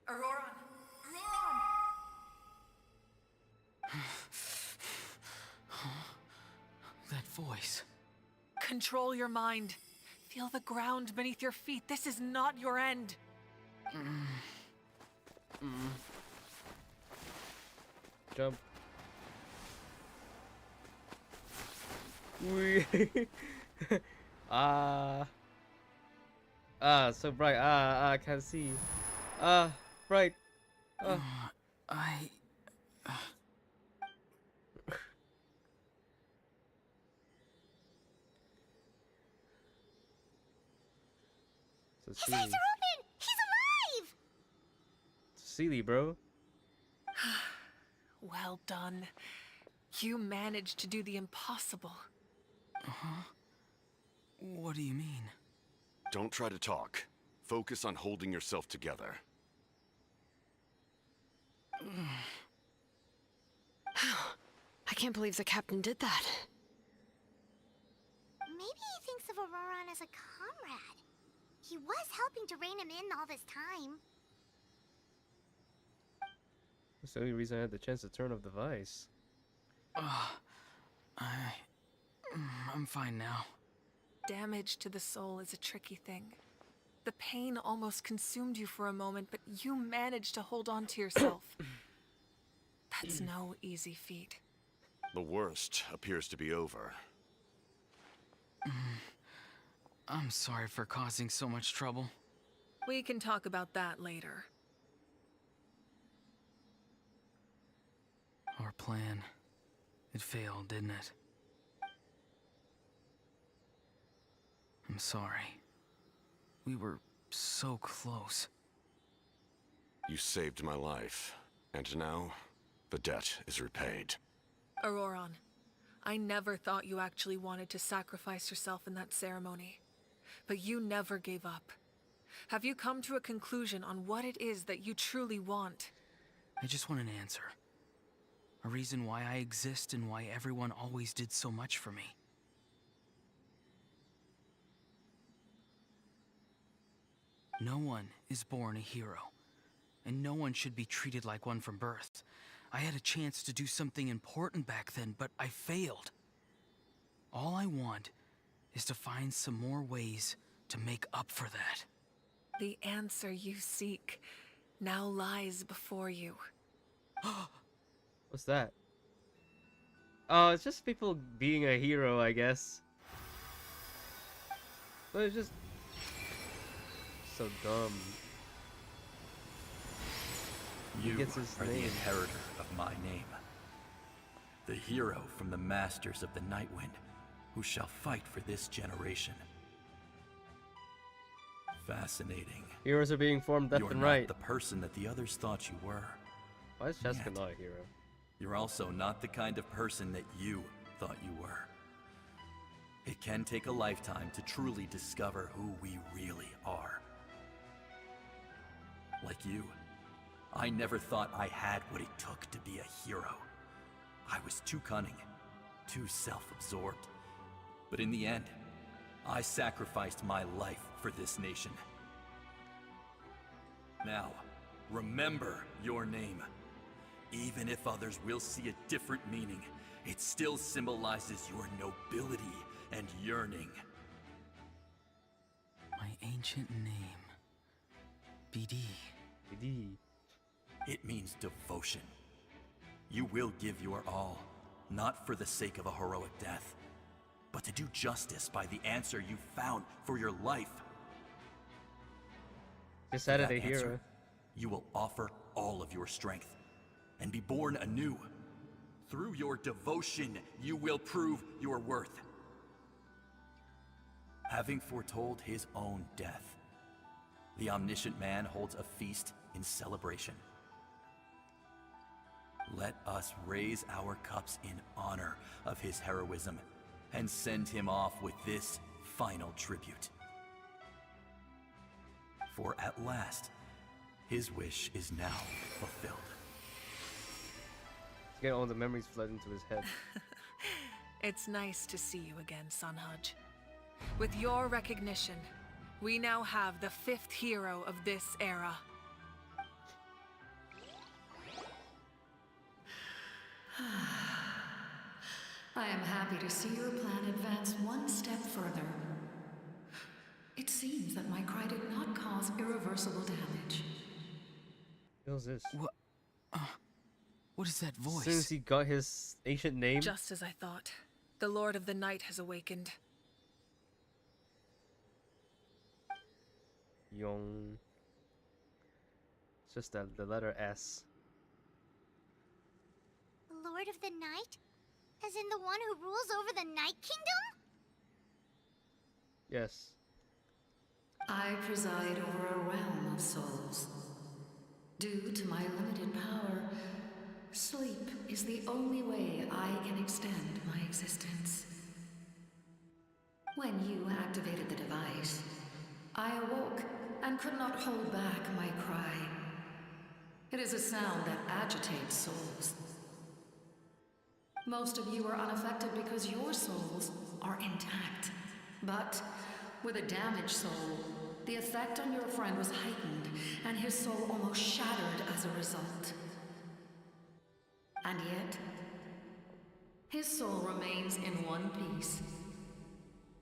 Auroron! That voice. Control your mind. Feel the ground beneath your feet. This is not your end. Jump. Wee. So bright. I can't see. Bright. His eyes are open! He's alive! Seely, bro. Well done. You managed to do the impossible. What do you mean? Don't try to talk. Focus on holding yourself together. I can't believe the captain did that. Maybe he thinks of Auroron as a comrade. He was helping to rein him in all this time. That's the only reason I had the chance to turn off the device. I'm fine now. Damage to the soul is a tricky thing. The pain almost consumed you for a moment, but you managed to hold on to yourself. That's no easy feat. The worst appears to be over. I'm sorry for causing so much trouble. We can talk about that later. Our plan. It failed, didn't it? I'm sorry. We were so close. You saved my life, and now the debt is repaid. Auroron, I never thought you actually wanted to sacrifice yourself in that ceremony. But you never gave up. Have you come to a conclusion on what it is that you truly want? I just want an answer. A reason why I exist and why everyone always did so much for me. No one is born a hero, and no one should be treated like one from birth. I had a chance to do something important back then, but I failed. All I want is to find some more ways to make up for that. The answer you seek now lies before you. What's that? Oh, it's just people being a hero, I guess. But it's just... So dumb. He You gets his are the name. inheritor of my name. The hero from the masters of the Nightwind, who shall fight for this generation. Fascinating. Heroes are being formed left You're and not right. the person that the others thought you were. Why is Jessica Yet, not a hero? You're also not the kind of person that you thought you were. It can take a lifetime to truly discover who we really are. Like you, I never thought I had what it took to be a hero. I was too cunning, too self-absorbed. But in the end, I sacrificed my life for this nation. Now, remember your name. Even if others will see a different meaning, it still symbolizes your nobility and yearning. My ancient name. BD. BD. It means devotion. You will give your all, not for the sake of a heroic death, but to do justice by the answer you found for your life. Decided For a that answer, hero. you will offer all of your strength and be born anew. Through your devotion, you will prove your worth. Having foretold his own death, the omniscient man holds a feast in celebration. Let us raise our cups in honor of his heroism and send him off with this final tribute. For at last, his wish is now fulfilled. He's getting all the memories flood into his head. It's nice to see you again, Sunhudge. With your recognition, we now have the 5th hero of this era. I am happy to see your plan advance one step further. It seems that my cry did not cause irreversible damage. Who's this? What is that voice? As soon as he got his ancient name. Just as I thought. The Lord of the Night has awakened. Yong. It's just the letter S. Lord of the Night? As in the one who rules over the Night Kingdom? Yes. I preside over a realm of souls. Due to my limited power, sleep is the only way I can extend my existence. When you activated the device, I awoke and could not hold back my cry. It is a sound that agitates souls. Most of you are unaffected because your souls are intact. But with a damaged soul, the effect on your friend was heightened, and his soul almost shattered as a result. And yet, his soul remains in one piece.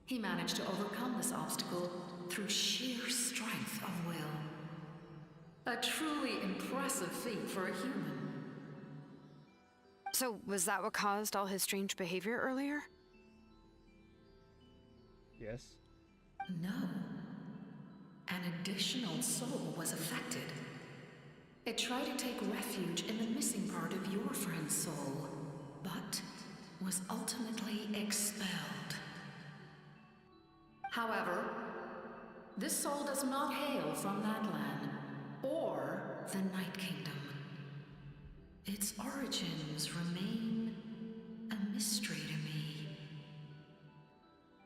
He managed to overcome this obstacle through sheer strength of will. A truly impressive feat for a human. So, was that what caused all his strange behavior earlier? Yes. No. An additional soul was affected. It tried to take refuge in the missing part of your friend's soul, but was ultimately expelled. However, this soul does not hail from Natlan or the Night Kingdom. Its origins remain a mystery to me.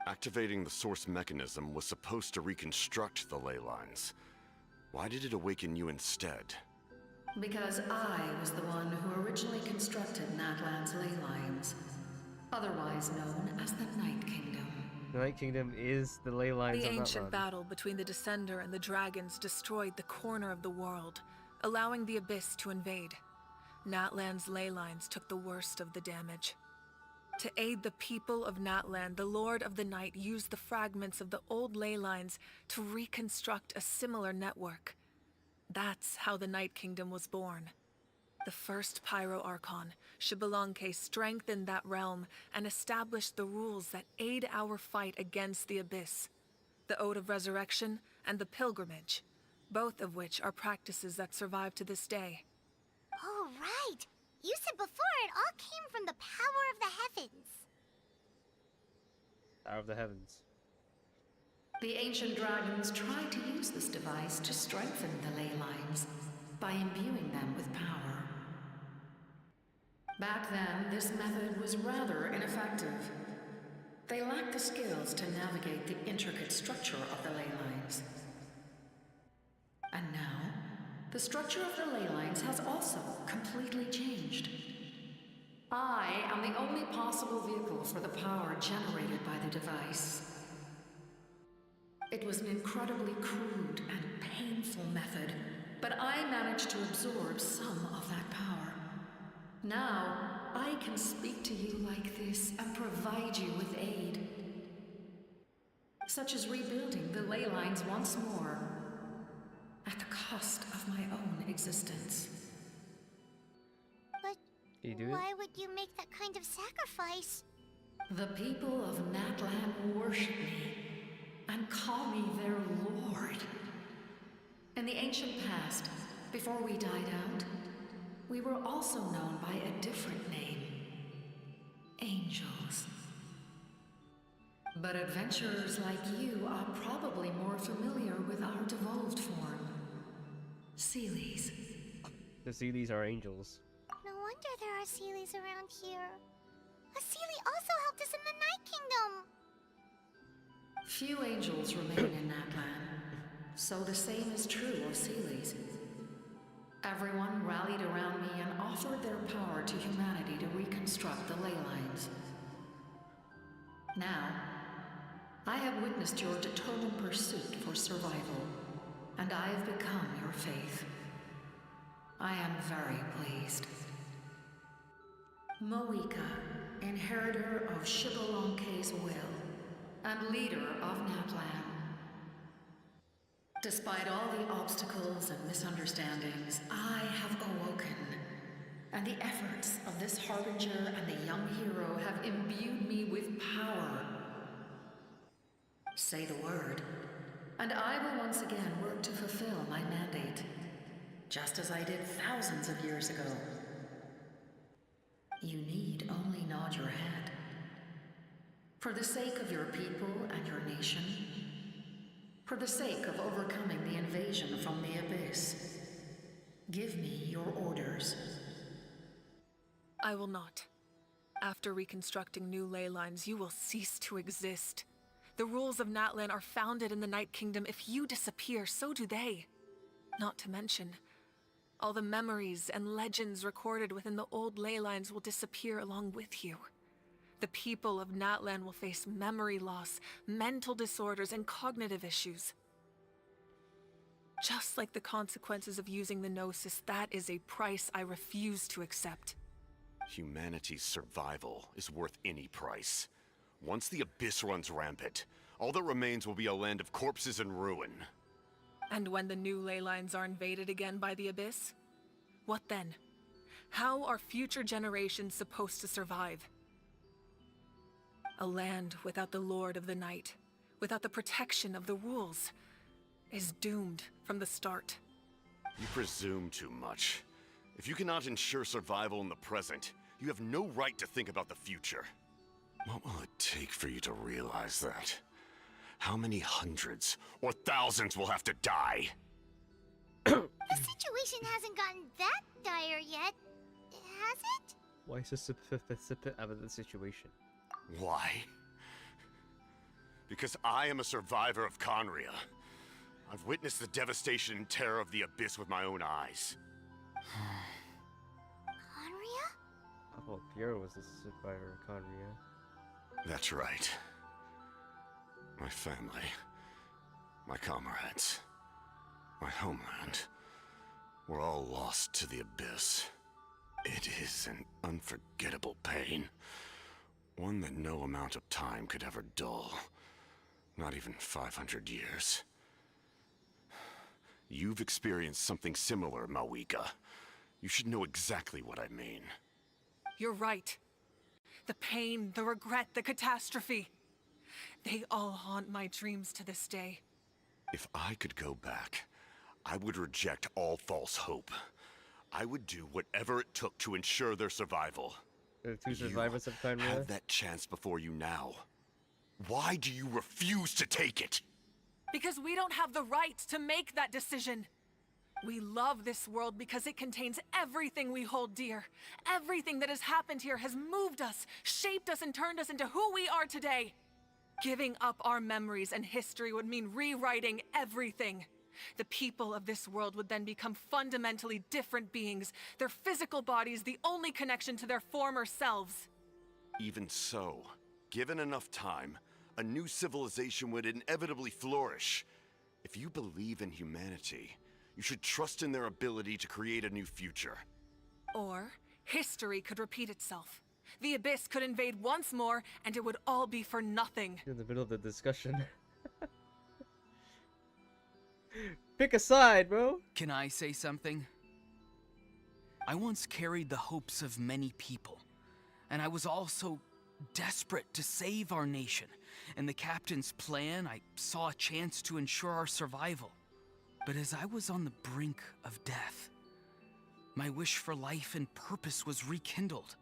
Activating the source mechanism was supposed to reconstruct the ley lines. Why did it awaken you instead? Because I was the one who originally constructed Natlan's ley lines, otherwise known as the Night Kingdom. The Night Kingdom is the ley lines The of ancient Natlan. battle between the Descender and the dragons destroyed the corner of the world, allowing the Abyss to invade. Natlan's ley lines took the worst of the damage. To aid the people of Natlan, the Lord of the Night used the fragments of the old ley lines to reconstruct a similar network. That's how the Night Kingdom was born. The first Pyro Archon, Xbalanque, strengthened that realm and established the rules that aid our fight against the Abyss. The Ode of Resurrection and the pilgrimage, both of which are practices that survive to this day. Oh, right. You said before it all came from the power of the heavens. Power of the heavens. The ancient dragons tried to use this device to strengthen the ley lines by imbuing them with power. Back then, this method was rather ineffective. They lacked the skills to navigate the intricate structure of the ley lines. And now, the structure of the ley lines has also completely changed. I am the only possible vehicle for the power generated by the device. It was an incredibly crude and painful method, but I managed to absorb some of that power. Now, I can speak to you like this and provide you with aid, such as rebuilding the ley lines once more, at the cost of my own existence. But Can you do it? why would you make that kind of sacrifice? The people of Natlan worship me and call me their lord. In the ancient past, before we died out, we were also known by a different name. Angels. But adventurers like you are probably more familiar with our devolved form. Seelies. The Seelies are angels. No wonder there are Seelies around here. A Seelie also helped us in the Night Kingdom. Few angels remain in Natlan, so the same is true of Seelies. Everyone rallied around me and offered their power to humanity to reconstruct the ley lines. Now, I have witnessed your determined pursuit for survival, and I have become your faith. I am very pleased. Moika, inheritor of Shibalonke's will, and leader of Natlan. Despite all the obstacles and misunderstandings, I have awoken, and the efforts of this harbinger and the young hero have imbued me with power. Say the word, and I will once again work to fulfill my mandate, just as I did thousands of years ago. You need only nod your head. For the sake of your people and your nation, for the sake of overcoming the invasion from the Abyss, give me your orders. I will not. After reconstructing new ley lines, you will cease to exist. The rules of Natlan are founded in the Night Kingdom. If you disappear, so do they. Not to mention, all the memories and legends recorded within the old ley lines will disappear along with you. The people of Natlan will face memory loss, mental disorders, and cognitive issues. Just like the consequences of using the Gnosis, that is a price I refuse to accept. Humanity's survival is worth any price. Once the Abyss runs rampant, all that remains will be a land of corpses and ruin. And when the new ley lines are invaded again by the Abyss? What then? How are future generations supposed to survive? A land without the Lord of the Night, without the protection of the rules, is doomed from the start. You presume too much. If you cannot ensure survival in the present, you have no right to think about the future. What will it take for you to realize that? How many hundreds or thousands will have to die? The situation hasn't gotten that dire yet, has it? Why is this out of the situation? Why? Because I am a survivor of Conria. I've witnessed the devastation and terror of the Abyss with my own eyes. Conria? I thought Piero was the survivor of Conria. That's right. My family, my comrades, my homeland, were all lost to the Abyss. It is an unforgettable pain. One that no amount of time could ever dull. Not even 500 years. You've experienced something similar, Mawika. You should know exactly what I mean. You're right. The pain, the regret, the catastrophe. They all haunt my dreams to this day. If I could go back, I would reject all false hope. I would do whatever it took to ensure their survival. The two survivors of Chimera. Have that chance before you now. Why do you refuse to take it? Because we don't have the right to make that decision. We love this world because it contains everything we hold dear. Everything that has happened here has moved us, shaped us, and turned us into who we are today. Giving up our memories and history would mean rewriting everything. The people of this world would then become fundamentally different beings, their physical bodies the only connection to their former selves. Even so, given enough time, a new civilization would inevitably flourish. If you believe in humanity, you should trust in their ability to create a new future. Or, history could repeat itself. The Abyss could invade once more, and it would all be for nothing. In the middle of the discussion. Pick a side, bro! Can I say something? I once carried the hopes of many people, and I was also desperate to save our nation. In the captain's plan, I saw a chance to ensure our survival. But as I was on the brink of death, my wish for life and purpose was rekindled.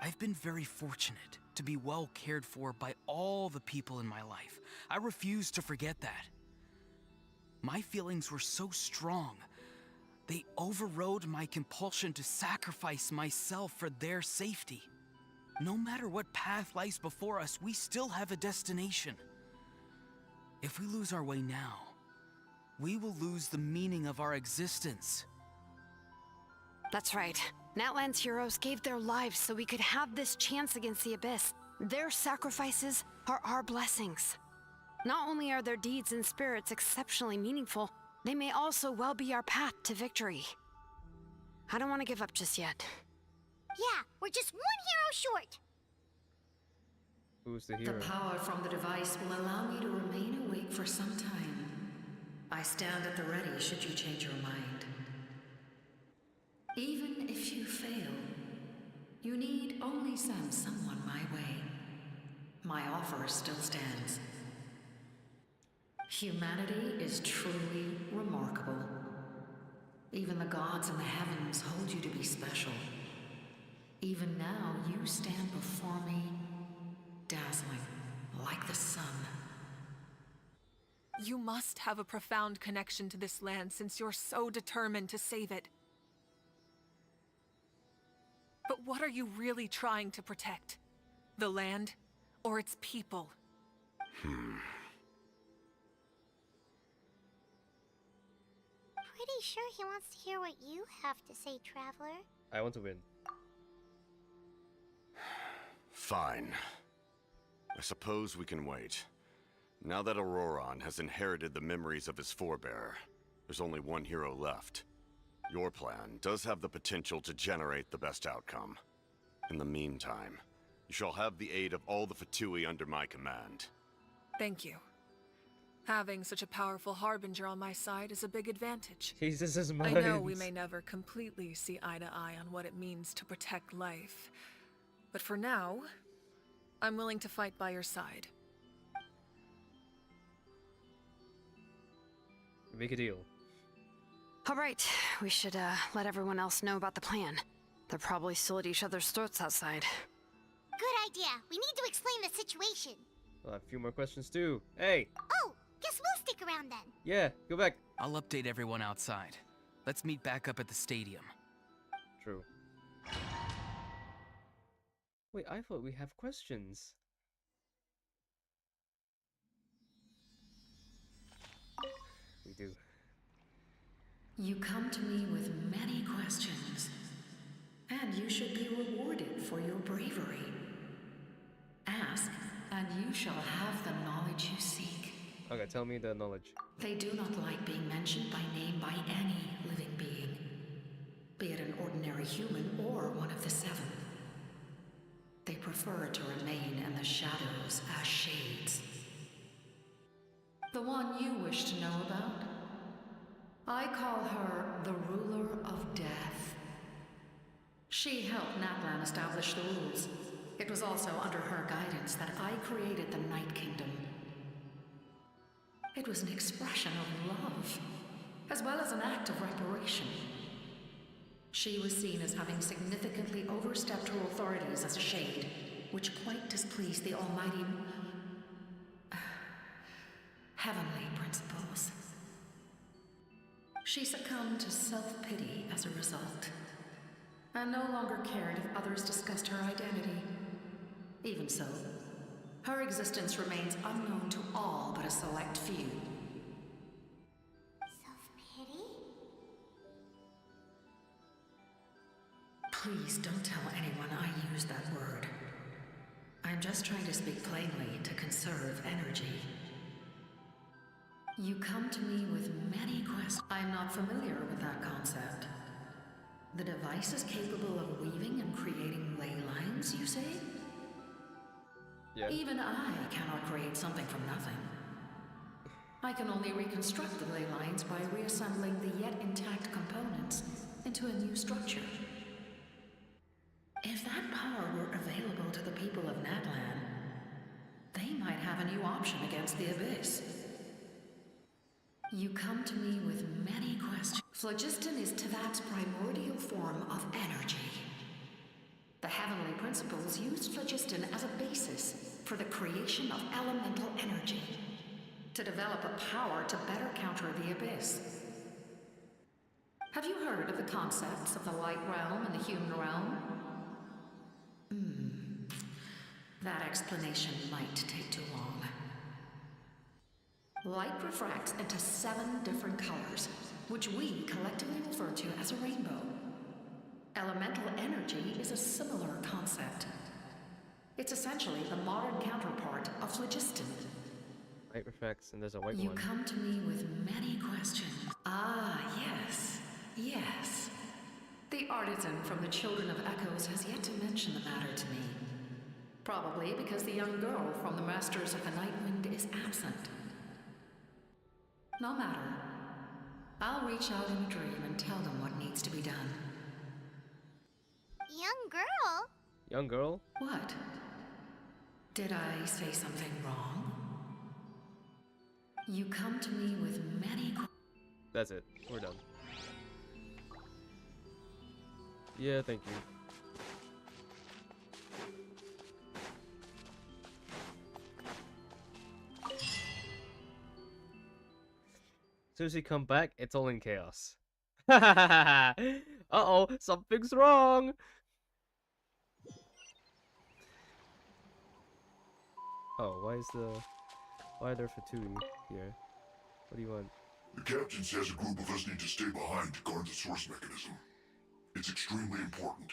I've been very fortunate to be well cared for by all the people in my life. I refuse to forget that. My feelings were so strong, they overrode my compulsion to sacrifice myself for their safety. No matter what path lies before us, we still have a destination. If we lose our way now, we will lose the meaning of our existence. That's right. Natlan's heroes gave their lives so we could have this chance against the Abyss. Their sacrifices are our blessings. Not only are their deeds and spirits exceptionally meaningful, they may also well be our path to victory. I don't want to give up just yet. Yeah, we're just one hero short. Who's the hero? The power from the device will allow me to remain awake for some time. I stand at the ready should you change your mind. Even if you fail, you need only send someone my way. My offer still stands. Humanity is truly remarkable. Even the gods in the heavens hold you to be special. Even now, you stand before me, dazzling like the sun. You must have a profound connection to this land since you're so determined to save it. But what are you really trying to protect? The land or its people? Pretty sure he wants to hear what you have to say, Traveler. I want to win. Fine. I suppose we can wait. Now that Auroron has inherited the memories of his forebearer, there's only one hero left. Your plan does have the potential to generate the best outcome. In the meantime, you shall have the aid of all the Fatui under my command. Thank you. Having such a powerful harbinger on my side is a big advantage. Jesus is mine. I know we may never completely see eye to eye on what it means to protect life. But for now, I'm willing to fight by your side. Make a deal. All right, we should let everyone else know about the plan. They're probably still at each other's throats outside. Good idea. We need to explain the situation. I'll have a few more questions too. Hey! Oh, guess we'll stick around then. Yeah, go back. I'll update everyone outside. Let's meet back up at the stadium. True. Wait, I thought we have questions. We do. You come to me with many questions, and you should be rewarded for your bravery. Ask, and you shall have the knowledge you seek. Okay, tell me the knowledge. They do not like being mentioned by name by any living being, be it an ordinary human or one of the seven. They prefer to remain in the shadows as shades. The one you wish to know about? I call her the Ruler of Death. She helped Natlan establish the rules. It was also under her guidance that I created the Night Kingdom. It was an expression of love, as well as an act of reparation. She was seen as having significantly overstepped her authorities as a shade, which quite displeased the almighty heavenly principles. She succumbed to self-pity as a result, and no longer cared if others discussed her identity. Even so, her existence remains unknown to all but a select few. Self-pity? Please don't tell anyone I used that word. I'm just trying to speak plainly to conserve energy. You come to me with many questions. I'm not familiar with that concept. The device is capable of weaving and creating ley lines, you say? Yeah. Even I cannot create something from nothing. I can only reconstruct the ley lines by reassembling the yet intact components into a new structure. If that power were available to the people of Natlan, they might have a new option against the Abyss. You come to me with many questions. Phlogiston is Teyvat's primordial form of energy. The heavenly principles used phlogiston as a basis for the creation of elemental energy, to develop a power to better counter the Abyss. Have you heard of the concepts of the light realm and the human realm? That explanation might take too long. Light refracts into 7 different colors, which we collectively refer to as a rainbow. Elemental energy is a similar concept. It's essentially the modern counterpart of phlogiston. Light reflects, and there's a white You one. come to me with many questions. Ah, yes, yes. The artisan from the Children of Echoes has yet to mention the matter to me. Probably because the young girl from the Masters of the Nightwind is absent. No matter. I'll reach out in a dream and tell them what needs to be done. Young girl? Young girl? What? Did I say something wrong? You come to me with many That's it. We're done. Yeah, thank you. As soon as you come back, it's all in chaos. Uh-oh, something's wrong! Oh, why are there Fatui here? What do you want? The captain says a group of us need to stay behind to guard the source mechanism. It's extremely important.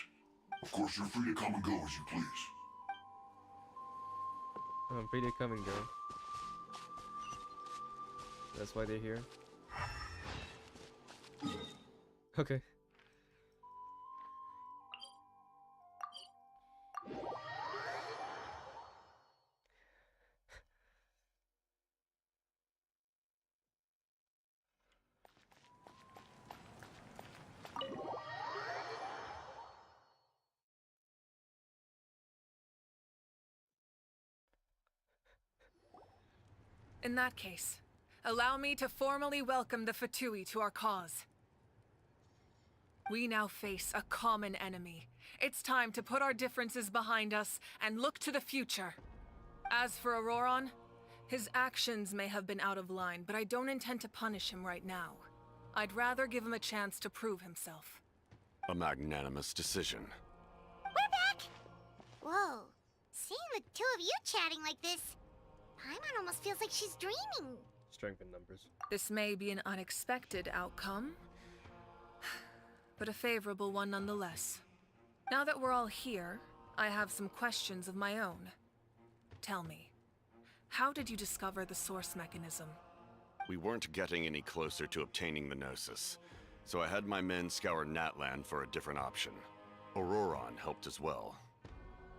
Of course, you're free to come and go as you please. I'm free to come and go. That's why they're here? Okay. In that case, allow me to formally welcome the Fatui to our cause. We now face a common enemy. It's time to put our differences behind us and look to the future. As for Auroron, his actions may have been out of line, but I don't intend to punish him right now. I'd rather give him a chance to prove himself. A magnanimous decision. We're back! Whoa. Seeing the two of you chatting like this, Paimon almost feels like she's dreaming. Strength in numbers. This may be an unexpected outcome, but a favorable one nonetheless. Now that we're all here, I have some questions of my own. Tell me, how did you discover the source mechanism? We weren't getting any closer to obtaining the Gnosis, so I had my men scour Natlan for a different option. Auroron helped as well.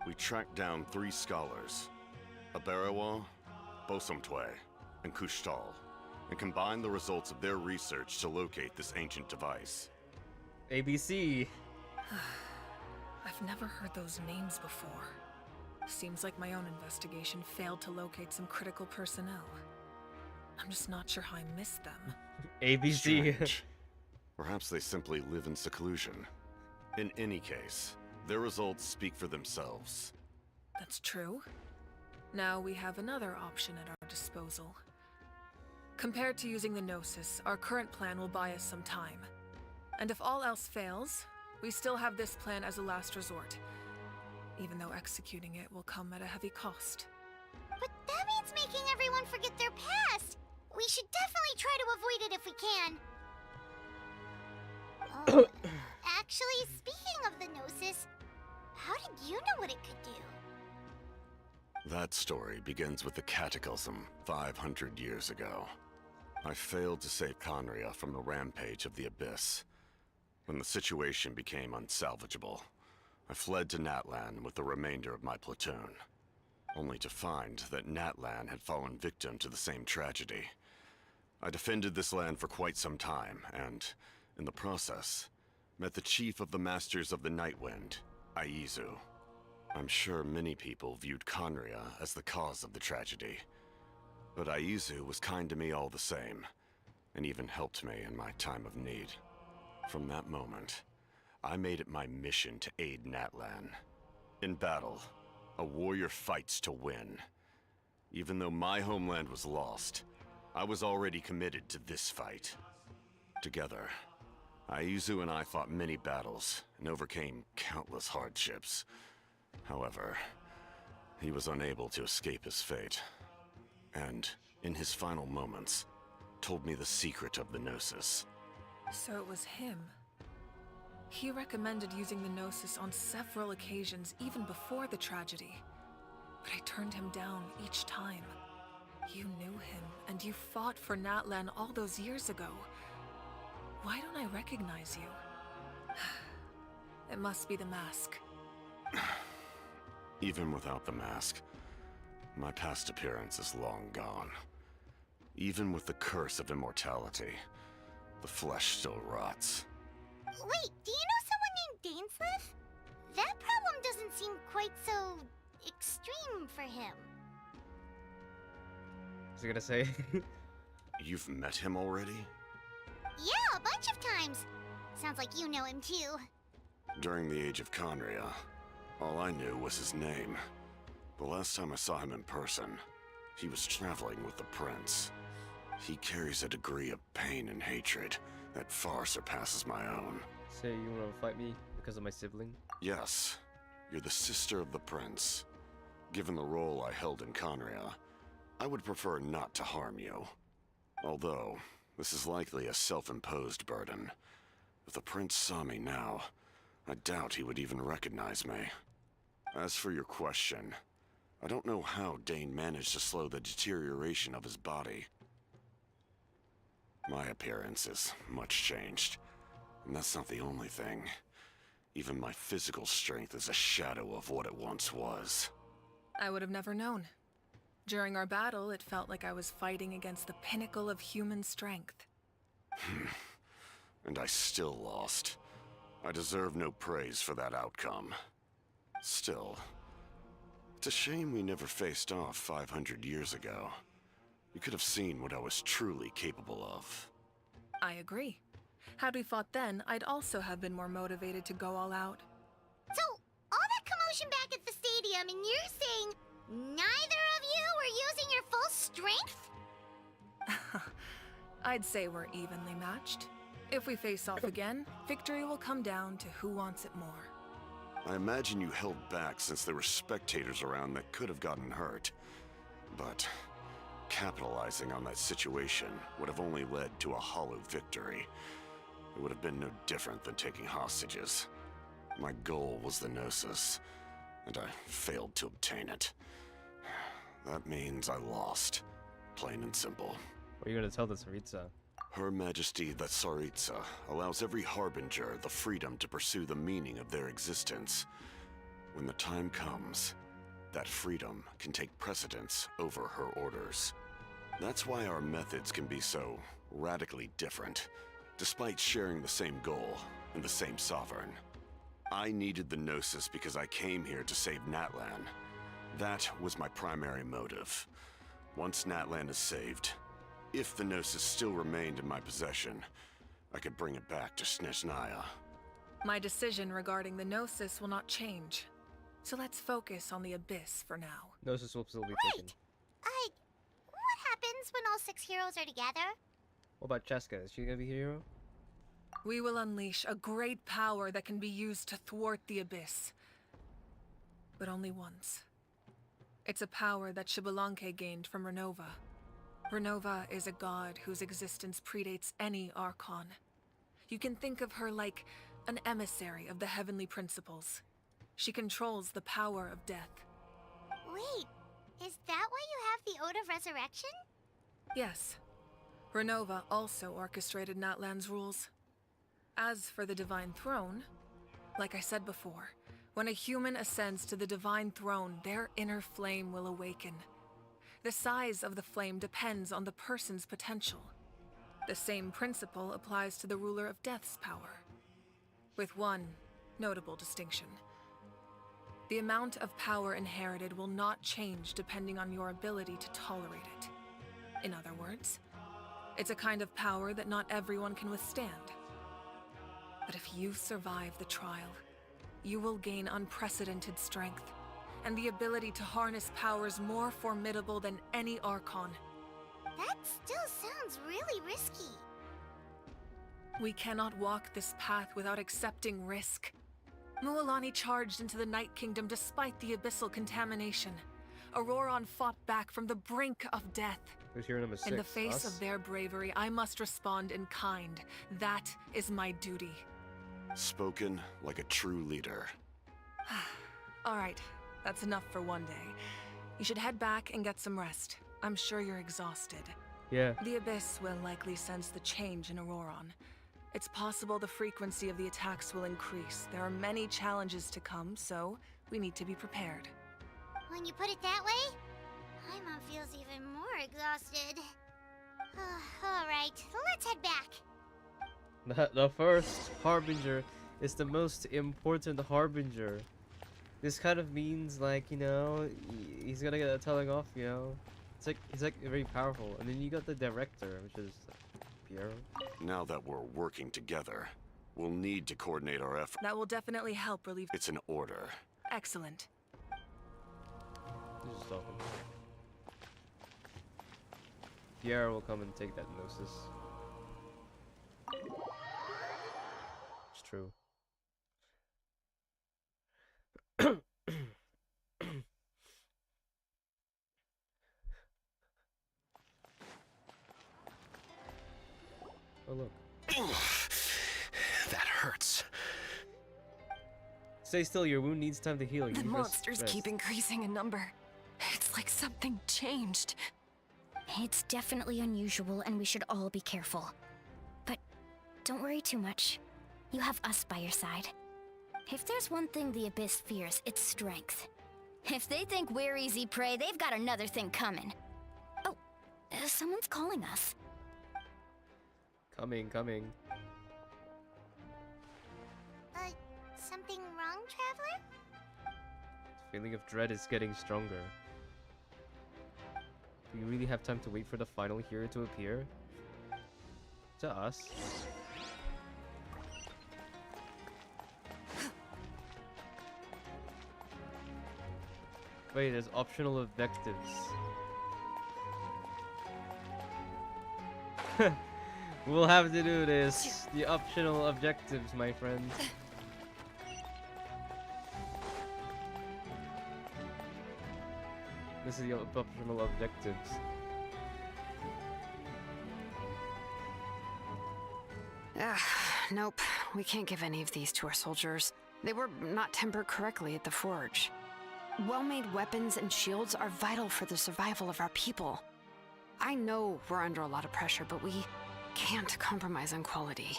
We tracked down 3 scholars, Aberawa, Bosomtwe, and Kushtal, and combined the results of their research to locate this ancient device. ABC. I've never heard those names before. Seems like my own investigation failed to locate some critical personnel. I'm just not sure how I missed them. ABC. Strange. Perhaps they simply live in seclusion. In any case, their results speak for themselves. That's true. Now we have another option at our disposal. Compared to using the Gnosis, our current plan will buy us some time. And if all else fails, we still have this plan as a last resort. Even though executing it will come at a heavy cost. But that means making everyone forget their past. We should definitely try to avoid it if we can. Actually, speaking of the Gnosis, how did you know what it could do? That story begins with the Cataclysm 500 years ago. I failed to save Conria from the rampage of the Abyss. When the situation became unsalvageable, I fled to Natlan with the remainder of my platoon, only to find that Natlan had fallen victim to the same tragedy. I defended this land for quite some time, and, in the process, met the chief of the Masters of the Nightwind, Aizu. I'm sure many people viewed Conria as the cause of the tragedy, but Aizu was kind to me all the same, and even helped me in my time of need. From that moment, I made it my mission to aid Natlan. In battle, a warrior fights to win. Even though my homeland was lost, I was already committed to this fight. Together, Aizu and I fought many battles and overcame countless hardships. However, he was unable to escape his fate, and, in his final moments, told me the secret of the Gnosis. So it was him. He recommended using the Gnosis on several occasions, even before the tragedy. But I turned him down each time. You knew him, and you fought for Natlan all those years ago. Why don't I recognize you? It must be the mask. Even without the mask, my past appearance is long gone. Even with the curse of immortality, the flesh still rots. Wait, do you know someone named Dainsleif? That problem doesn't seem quite so extreme for him. What's he gonna say? You've met him already? Yeah, a bunch of times. Sounds like you know him too. During the age of Conria, all I knew was his name. The last time I saw him in person, he was traveling with the prince. He carries a degree of pain and hatred that far surpasses my own. Say you wanna fight me because of my sibling? Yes, you're the sister of the prince. Given the role I held in Conria, I would prefer not to harm you. Although, this is likely a self-imposed burden. If the prince saw me now, I doubt he would even recognize me. As for your question, I don't know how Dane managed to slow the deterioration of his body. My appearance is much changed, and that's not the only thing. Even my physical strength is a shadow of what it once was. I would have never known. During our battle, it felt like I was fighting against the pinnacle of human strength. And I still lost. I deserve no praise for that outcome. Still, it's a shame we never faced off 500 years ago. You could have seen what I was truly capable of. I agree. Had we fought then, I'd also have been more motivated to go all out. So, all that commotion back at the stadium, and you're saying neither of you were using your full strength? I'd say we're evenly matched. If we face off again, victory will come down to who wants it more. I imagine you held back since there were spectators around that could have gotten hurt. But capitalizing on that situation would have only led to a hollow victory. It would have been no different than taking hostages. My goal was the Gnosis, and I failed to obtain it. That means I lost. Plain and simple. What are you gonna tell the Tsaritsa? Her Majesty the Tsaritsa allows every Harbinger the freedom to pursue the meaning of their existence. When the time comes, that freedom can take precedence over her orders. That's why our methods can be so radically different, despite sharing the same goal and the same sovereign. I needed the Gnosis because I came here to save Natlan. That was my primary motive. Once Natlan is saved, If the Gnosis still remained in my possession, I could bring it back to Snezhnaya. My decision regarding the Gnosis will not change. So let's focus on the Abyss for now. Gnosis will still be taken. What happens when all 6 heroes are together? What about Cheska? Is she gonna be a hero? We will unleash a great power that can be used to thwart the Abyss. But only once. It's a power that Xbalanque gained from Renova. Renova is a god whose existence predates any Archon. You can think of her like an emissary of the heavenly principles. She controls the power of death. Wait, is that why you have the Ode of Resurrection? Yes. Renova also orchestrated Natlan's rules. As for the Divine Throne, like I said before, when a human ascends to the Divine Throne, their inner flame will awaken. The size of the flame depends on the person's potential. The same principle applies to the ruler of Death's power, with one notable distinction. The amount of power inherited will not change depending on your ability to tolerate it. In other words, it's a kind of power that not everyone can withstand. But if you survive the trial, you will gain unprecedented strength, and the ability to harness powers more formidable than any Archon. That still sounds really risky. We cannot walk this path without accepting risk. Mualani charged into the Night Kingdom despite the abyssal contamination. Auroron fought back from the brink of death. Who's hero number 6? In the face Us? of their bravery, I must respond in kind. That is my duty. Spoken like a true leader. All right, that's enough for one day. You should head back and get some rest. I'm sure you're exhausted. Yeah. The Abyss will likely sense the change in Auroron. It's possible the frequency of the attacks will increase. There are many challenges to come, so we need to be prepared. When you put it that way, Paimon feels even more exhausted. Alright, let's head back. The first Harbinger is the most important Harbinger. This kind of means, like, you know, he's gonna get a telling off, you know. He's like very powerful. And then you got the director, which is Piero. Now that we're working together, we'll need to coordinate our efforts. That will definitely help relieve. It's an order. Excellent. He's just talking. Piero will come and take that Gnosis. It's true. Oh look. That hurts. Stay still, your wound needs time to heal. The You monsters rest. keep increasing in number. It's like something changed. It's definitely unusual, and we should all be careful. But don't worry too much. You have us by your side. If there's one thing the Abyss fears, it's strength. If they think we're easy prey, they've got another thing coming. Oh, someone's calling us. Coming. Something wrong, Traveler? Feeling of dread is getting stronger. Do you really have time to wait for the final hero to appear? To us? Wait, there's optional objectives. We'll have to do this. The optional objectives, my friends. This is the optional objectives. Nope. We can't give any of these to our soldiers. They were not tempered correctly at the forge. Well-made weapons and shields are vital for the survival of our people. I know we're under a lot of pressure, but we can't compromise on quality.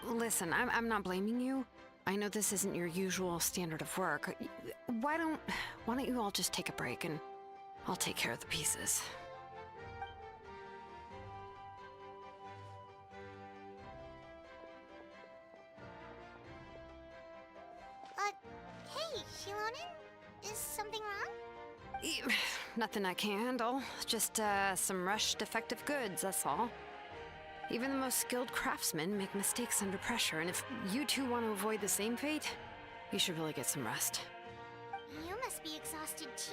Listen, I'm not blaming you. I know this isn't your usual standard of work. Why don't you all just take a break and I'll take care of the pieces. Hey, Shilonen? Is something wrong? Nothing I can't handle. Just some rushed defective goods, that's all. Even the most skilled craftsmen make mistakes under pressure, and if you two want to avoid the same fate, you should really get some rest. You must be exhausted too.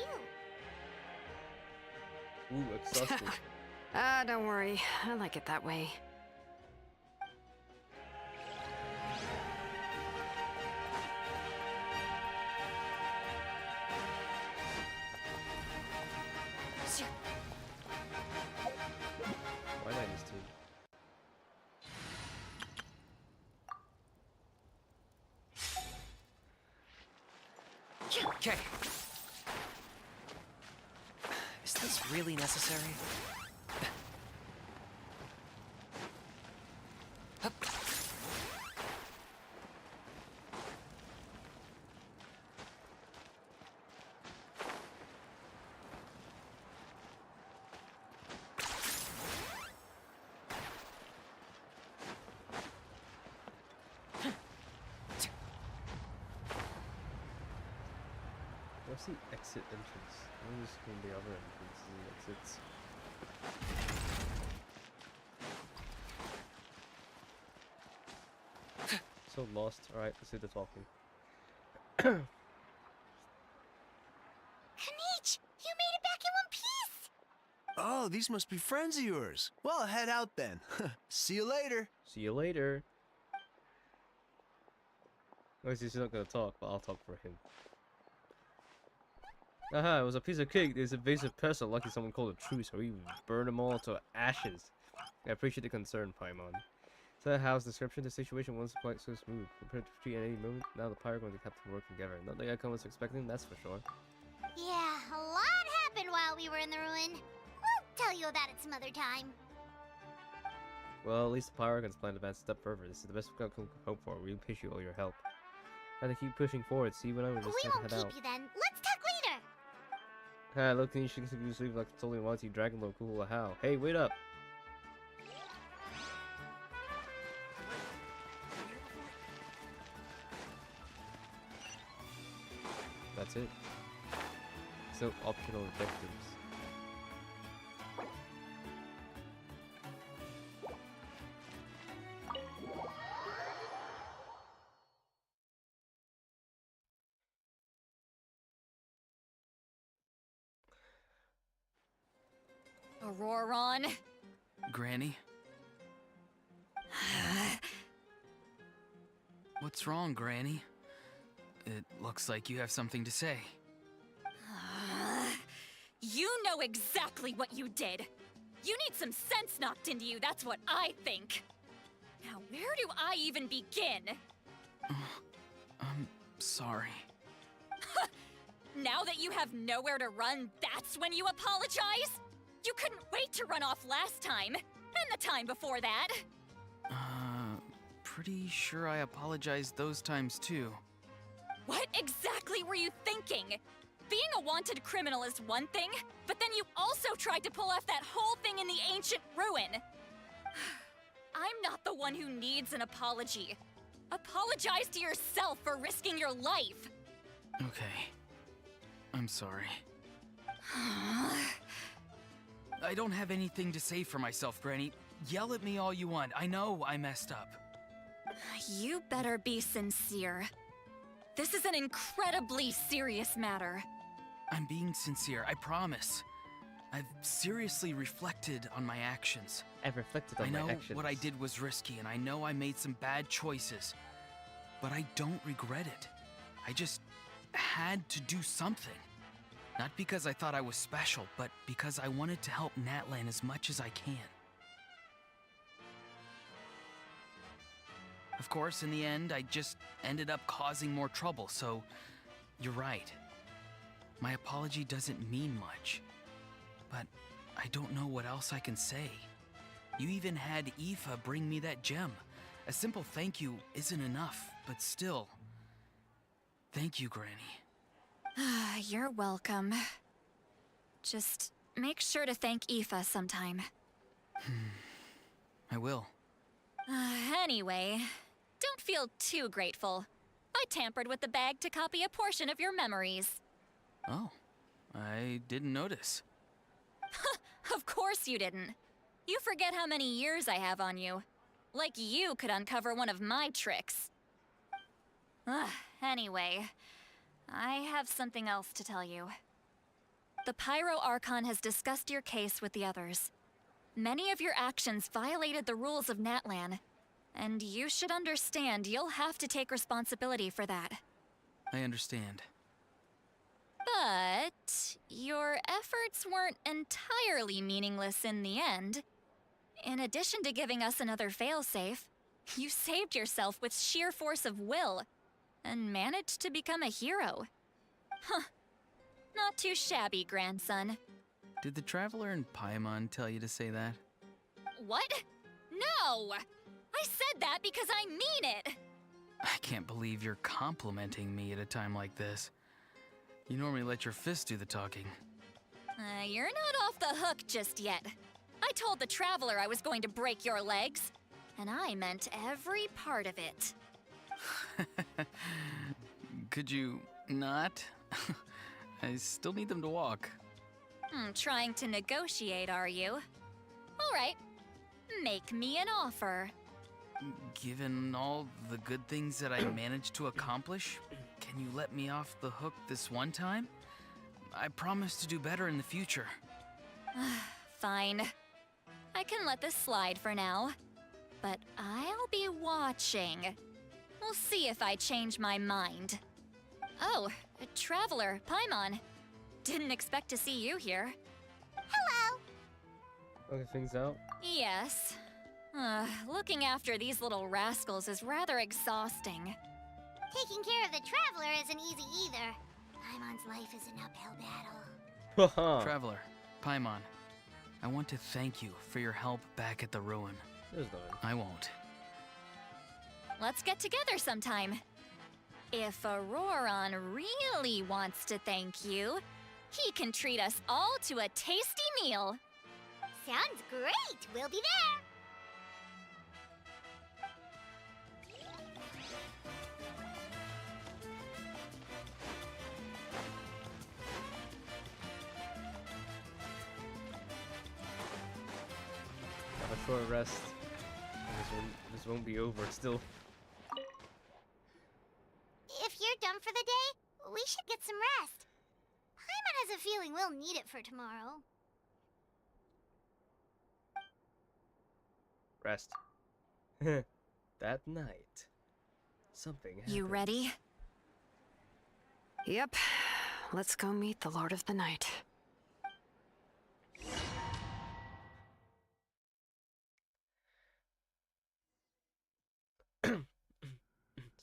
Ooh, exhausted. Don't worry. I like it that way. Why not these two? Okay. Is this really necessary? Hup. What's the exit entrance? I'm just going the other entrance and the exits. So lost. Alright, let's do the talking. Kanich, you made it back in one piece! Oh, these must be friends of yours. Well, head out then. See you later. See you later. Obviously, he's not gonna talk, but I'll talk for him. Aha, it was a piece of cake. There's invasive pests. Lucky someone called a truce, or even burn them all to ashes. I appreciate the concern, Paimon. So that house description, the situation wasn't quite so smooth. Compared to Tree at any moment, now the pirate going to have to work together. Nothing I was expecting, that's for sure. Yeah, a lot happened while we were in the ruin. We'll tell you about it some other time. Well, at least the pirate can plan to advance a step further. This is the best we can hope for. We appreciate all your help. And to keep pushing forward, see when I was just We won't head keep out. you then. Let's talk later. Ah, look, you should sleep like a totally wanty dragon low cool how. Hey, wait up! That's it. So optional objectives. Auroron. Granny? What's wrong, Granny? It looks like you have something to say. You know exactly what you did. You need some sense knocked into you, that's what I think. Now, where do I even begin? I'm sorry. Now that you have nowhere to run, that's when you apologize? You couldn't wait to run off last time, and the time before that. Pretty sure I apologized those times too. What exactly were you thinking? Being a wanted criminal is one thing, but then you also tried to pull off that whole thing in the ancient ruin. I'm not the one who needs an apology. Apologize to yourself for risking your life. Okay. I'm sorry. I don't have anything to say for myself, Granny. Yell at me all you want. I know I messed up. You better be sincere. This is an incredibly serious matter. I'm being sincere, I promise. I've seriously reflected on my actions. I've reflected on my actions. I know what I did was risky, and I know I made some bad choices. But I don't regret it. I just had to do something. Not because I thought I was special, but because I wanted to help Natlan as much as I can. Of course, in the end, I just ended up causing more trouble, so you're right. My apology doesn't mean much, but I don't know what else I can say. You even had Aoife bring me that gem. A simple thank you isn't enough, but still. Thank you, Granny. You're welcome. Just make sure to thank Aoife sometime. I will. Anyway, don't feel too grateful. I tampered with the bag to copy a portion of your memories. Oh, I didn't notice. Of course you didn't. You forget how many years I have on you. Like you could uncover one of my tricks. Ugh, anyway, I have something else to tell you. The Pyro Archon has discussed your case with the others. Many of your actions violated the rules of Natlan, and you should understand you'll have to take responsibility for that. I understand. But your efforts weren't entirely meaningless in the end. In addition to giving us another failsafe, you saved yourself with sheer force of will and managed to become a hero. Huh. Not too shabby, grandson. Did the Traveler in Paimon tell you to say that? What? No! I said that because I mean it! I can't believe you're complimenting me at a time like this. You normally let your fists do the talking. You're not off the hook just yet. I told the Traveler I was going to break your legs, and I meant every part of it. Could you not? I still need them to walk. Trying to negotiate, are you? All right. Make me an offer. Given all the good things that I managed to accomplish, can you let me off the hook this one time? I promise to do better in the future. Fine. I can let this slide for now. But I'll be watching. We'll see if I change my mind. Oh, a Traveler, Paimon. Didn't expect to see you here. Hello! Okay, things out. Yes. Looking after these little rascals is rather exhausting. Taking care of the Traveler isn't easy either. Paimon's life is an uphill battle. Traveler, Paimon, I want to thank you for your help back at the ruin. There's none. I won't. Let's get together sometime. If Auroron really wants to thank you, he can treat us all to a tasty meal. Sounds great! We'll be there! A short rest. This won't be over still. If you're done for the day, we should get some rest. Paimon has a feeling we'll need it for tomorrow. Rest. That night, something happened. You ready? Yep. Let's go meet the Lord of the Night.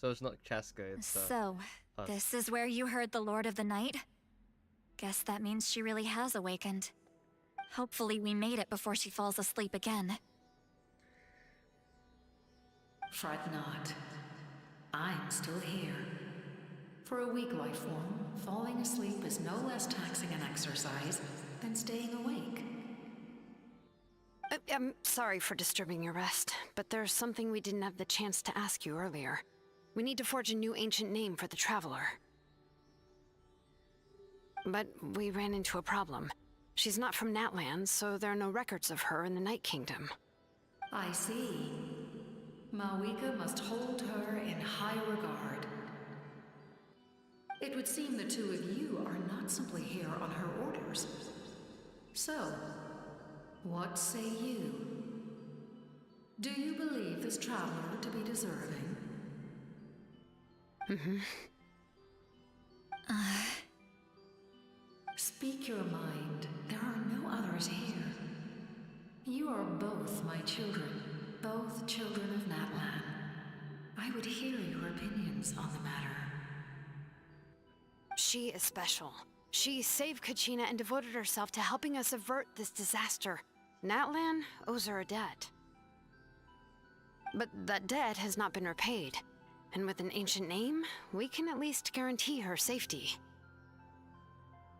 So it's not Chaska, it's So, us. this is where you heard the Lord of the Night? Guess that means she really has awakened. Hopefully we made it before she falls asleep again. Fret not. I'm still here. For a weak life form, falling asleep is no less taxing an exercise than staying awake. I'm sorry for disturbing your rest, but there's something we didn't have the chance to ask you earlier. We need to forge a new ancient name for the Traveler. But we ran into a problem. She's not from Natlan, so there are no records of her in the Night Kingdom. I see. Mawika must hold her in high regard. It would seem the two of you are not simply here on her orders. So, what say you? Do you believe this traveler to be deserving? Speak your mind. There are no others here. You are both my children, both children of Natlan. I would hear your opinions on the matter. She is special. She saved Kachina and devoted herself to helping us avert this disaster. Natlan owes her a debt. But that debt has not been repaid. And with an ancient name, we can at least guarantee her safety.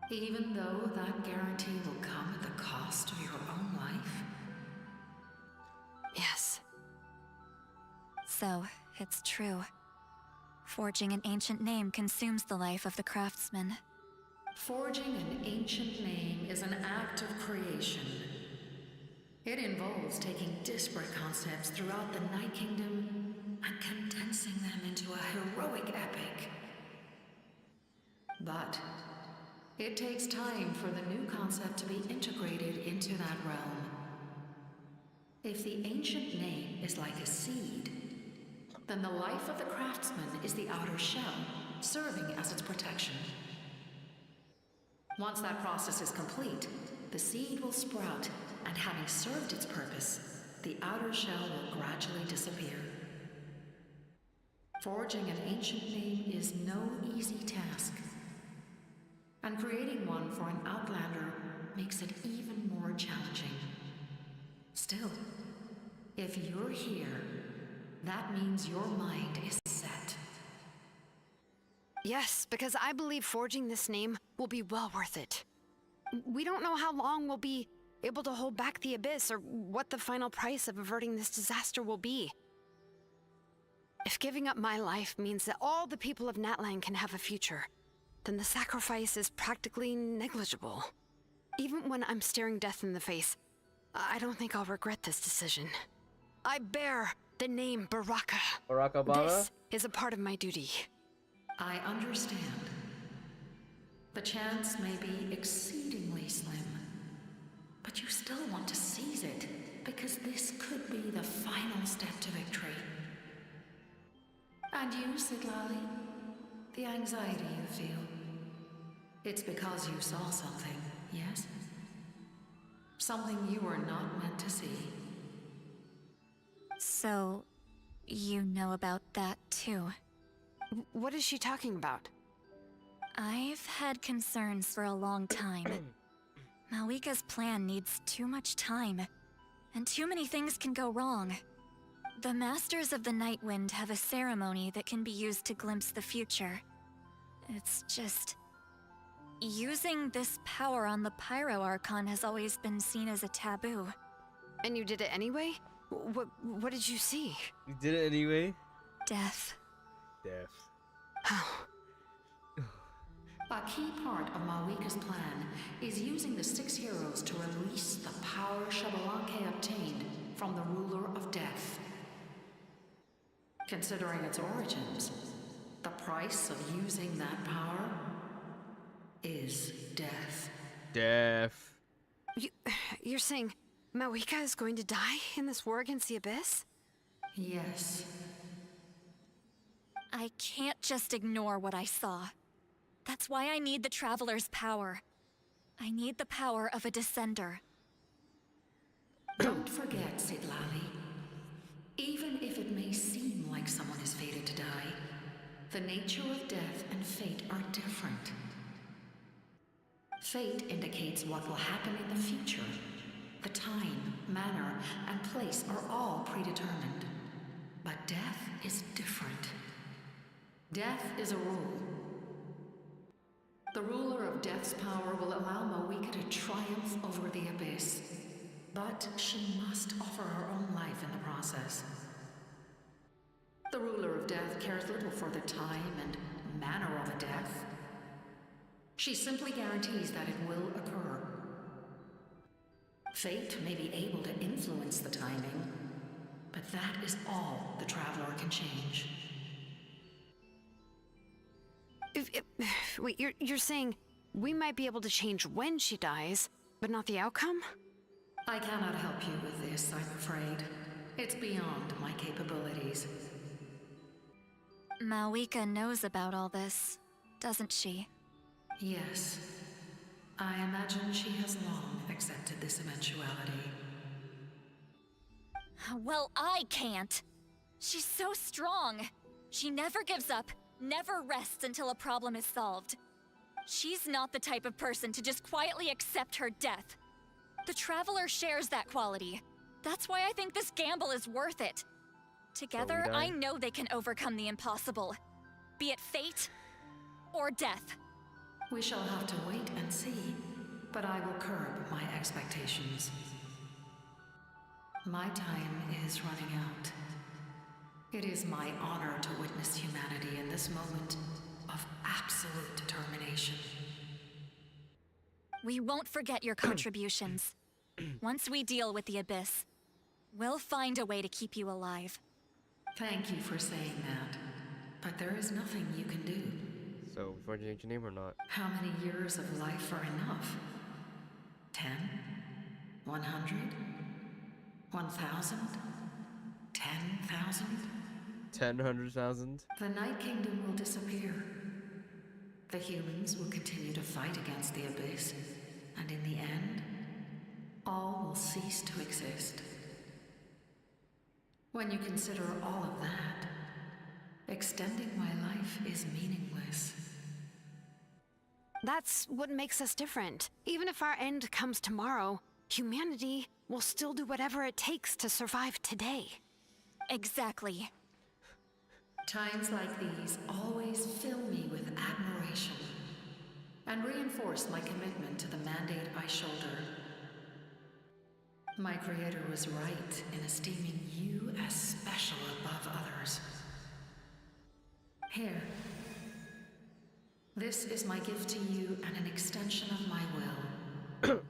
Even though that guarantee will come at the cost of your own life? Yes. So, it's true. Forging an ancient name consumes the life of the craftsman. Forging an ancient name is an act of creation. It involves taking disparate concepts throughout the Night Kingdom and condensing them into a heroic epic. But it takes time for the new concept to be integrated into that realm. If the ancient name is like a seed, then the life of the craftsman is the outer shell, serving as its protection. Once that process is complete, the seed will sprout, and having served its purpose, the outer shell will gradually disappear. Forging an ancient name is no easy task, and creating one for an outlander makes it even more challenging. Still, if you're here, that means your mind is set. Yes, because I believe forging this name will be well worth it. We don't know how long we'll be able to hold back the abyss or what the final price of averting this disaster will be. If giving up my life means that all the people of Natlan can have a future, then the sacrifice is practically negligible. Even when I'm staring death in the face, I don't think I'll regret this decision. I bear the name Baraka. Barack Obama? This is a part of my duty. I understand. The chance may be exceedingly slim, but you still want to seize it, because this could be the final step to victory. And you, Siglali? The anxiety you feel. It's because you saw something, yes? Something you were not meant to see. So, you know about that too? What is she talking about? I've had concerns for a long time. Malika's plan needs too much time, and too many things can go wrong. The Masters of the Night Wind have a ceremony that can be used to glimpse the future. It's just... using this power on the Pyro Archon has always been seen as a taboo. And you did it anyway? What did you see? You did it anyway? Death. Death. A key part of Malika's plan is using the 6 heroes to release the power Xbalanque obtained from the ruler of death. Considering its origins, the price of using that power is death. Death. You're saying Malika is going to die in this war against the Abyss? Yes. I can't just ignore what I saw. That's why I need the Traveler's power. I need the power of a Descender. Don't forget, Siglali. Even if it may seem like someone is fated to die, the nature of death and fate are different. Fate indicates what will happen in the future. The time, manner, and place are all predetermined. But death is different. Death is a rule. The ruler of Death's power will allow Malika to triumph over the Abyss. But she must offer her own life in the process. The ruler of Death cares little for the time and manner of a death. She simply guarantees that it will occur. Fate may be able to influence the timing, but that is all the Traveler can change. Wait, you're saying we might be able to change when she dies, but not the outcome? I cannot help you with this, I'm afraid. It's beyond my capabilities. Malika knows about all this, doesn't she? Yes. I imagine she has long accepted this eventuality. Well, I can't. She's so strong. She never gives up, never rests until a problem is solved. She's not the type of person to just quietly accept her death. The Traveler shares that quality. That's why I think this gamble is worth it. Together, I know they can overcome the impossible. Be it fate or death. We shall have to wait and see, but I will curb my expectations. My time is running out. It is my honor to witness humanity in this moment of absolute determination. We won't forget your contributions. Once we deal with the Abyss, we'll find a way to keep you alive. Thank you for saying that. But there is nothing you can do. So, we forge an ancient name or not? How many years of life are enough? 10? 100? 1,000? 10,000? 100,000? The Night Kingdom will disappear. The humans will continue to fight against the Abyss, and in the end, all will cease to exist. When you consider all of that, extending my life is meaningless. That's what makes us different. Even if our end comes tomorrow, humanity will still do whatever it takes to survive today. Exactly. Times like these always fill me with admiration and reinforce my commitment to the mandate I shoulder. My creator was right in esteeming you as special above others. Here. This is my gift to you and an extension of my will.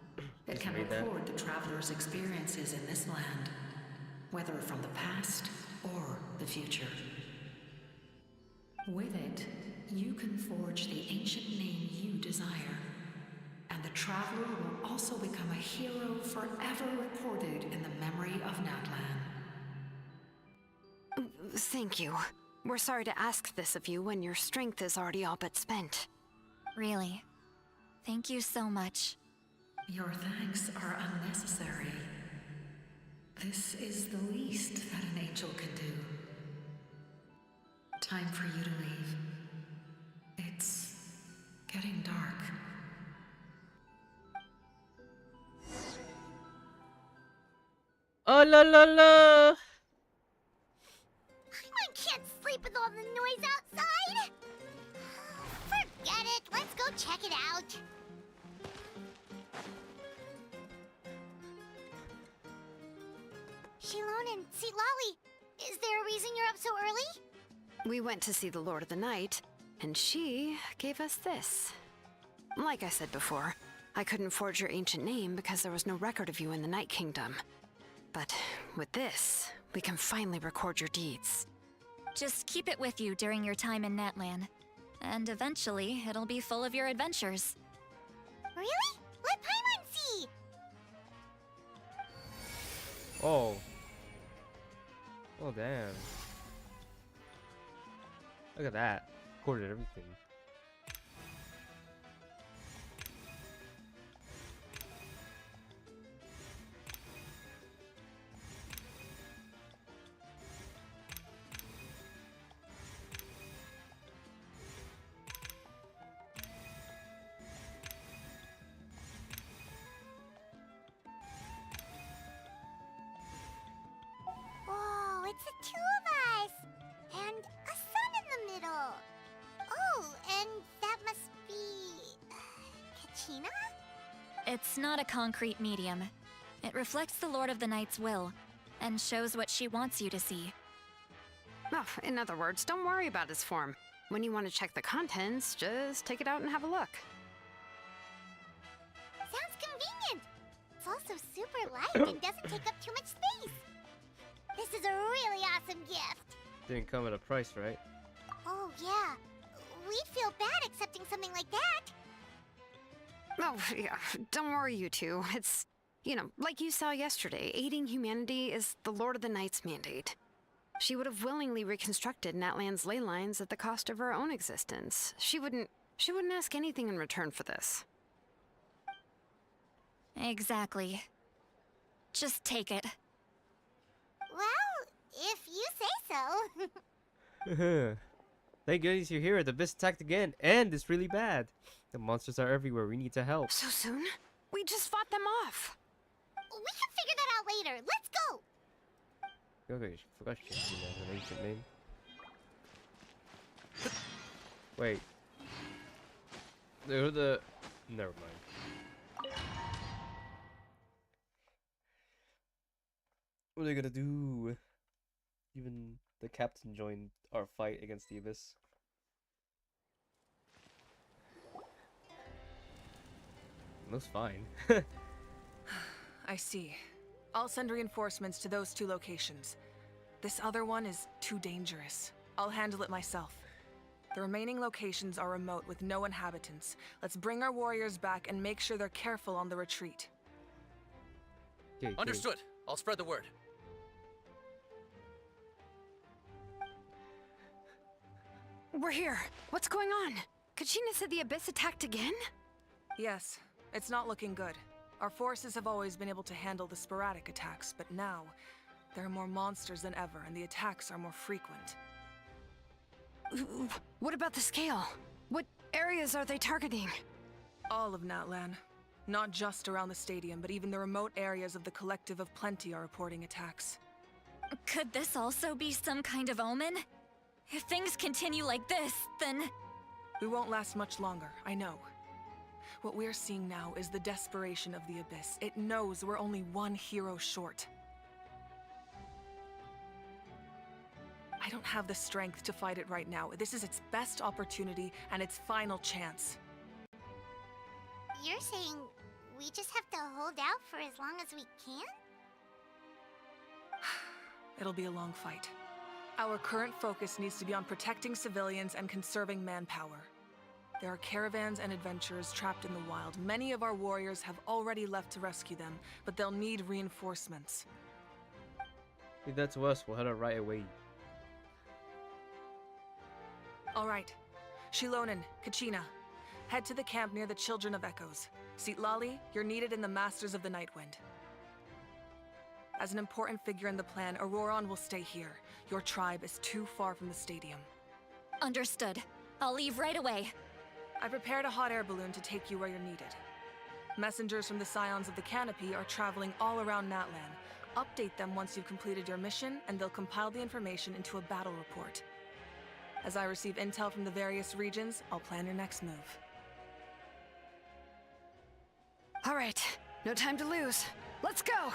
It can record the traveler's experiences in this land, whether from the past or the future. With it, you can forge the ancient name you desire, and the traveler will also become a hero forever recorded in the memory of Natlan. Thank you. We're sorry to ask this of you when your strength is already all but spent. Really. Thank you so much. Your thanks are unnecessary. This is the least that an angel can do. Time for you to leave. It's getting dark. Oh la la la! I can't sleep with all the noise outside. Forget it. Let's go check it out. Shilon and Lolly, is there a reason you're up so early? We went to see the Lord of the Night, and she gave us this. Like I said before, I couldn't forge your ancient name because there was no record of you in the Night Kingdom. But with this, we can finally record your deeds. Just keep it with you during your time in Natlan, and eventually it'll be full of your adventures. Really? Let Paimon see! Oh. Oh, damn. Look at that. Recorded everything. Whoa, it's the two of us! And a sun in the middle! Oh, and that must be... Kachina? It's not a concrete medium. It reflects the Lord of the Night's will, and shows what she wants you to see. Oh, in other words, don't worry about its form. When you want to check the contents, just take it out and have a look. Sounds convenient! It's also super light and doesn't take up too much space. This is a really awesome gift. Didn't come at a price, right? Oh, yeah. We'd feel bad accepting something like that. Oh, yeah, don't worry, you two. It's, you know, like you saw yesterday, aiding humanity is the Lord of the Night's mandate. She would have willingly reconstructed Natlan's ley lines at the cost of her own existence. She wouldn't ask anything in return for this. Exactly. Just take it. Well, if you say so. Thank goodness you're here. The Abyss attacked again, and it's really bad. The monsters are everywhere. We need to help. So soon? We just fought them off. We can figure that out later. Let's go. Okay, I forgot she has an ancient name. Wait. They're the... Never mind. What are they gonna do? Even the captain joined our fight against the Abyss. Looks fine. I see. I'll send reinforcements to those 2 locations. This other one is too dangerous. I'll handle it myself. The remaining locations are remote with no inhabitants. Let's bring our warriors back and make sure they're careful on the retreat. Okay, Understood. I'll spread the word. We're here. What's going on? Kachina said the Abyss attacked again? Yes, it's not looking good. Our forces have always been able to handle the sporadic attacks, but now there are more monsters than ever, and the attacks are more frequent. What about the scale? What areas are they targeting? All of Natlan. Not just around the stadium, but even the remote areas of the Collective of Plenty are reporting attacks. Could this also be some kind of omen? If things continue like this, then... We won't last much longer, I know. What we're seeing now is the desperation of the Abyss. It knows we're only one hero short. I don't have the strength to fight it right now. This is its best opportunity and its final chance. You're saying we just have to hold out for as long as we can? It'll be a long fight. Our current focus needs to be on protecting civilians and conserving manpower. There are caravans and adventurers trapped in the wild. Many of our warriors have already left to rescue them, but they'll need reinforcements. Leave that to us. We'll head out right away. All right. Shilonen, Kachina, head to the camp near the Children of Echoes. Lali, you're needed in the Masters of the Nightwind. As an important figure in the plan, Auroron will stay here. Your tribe is too far from the stadium. Understood. I'll leave right away. I prepared a hot air balloon to take you where you're needed. Messengers from the Scions of the Canopy are traveling all around Natlan. Update them once you've completed your mission, and they'll compile the information into a battle report. As I receive intel from the various regions, I'll plan your next move. All right, no time to lose. Let's go!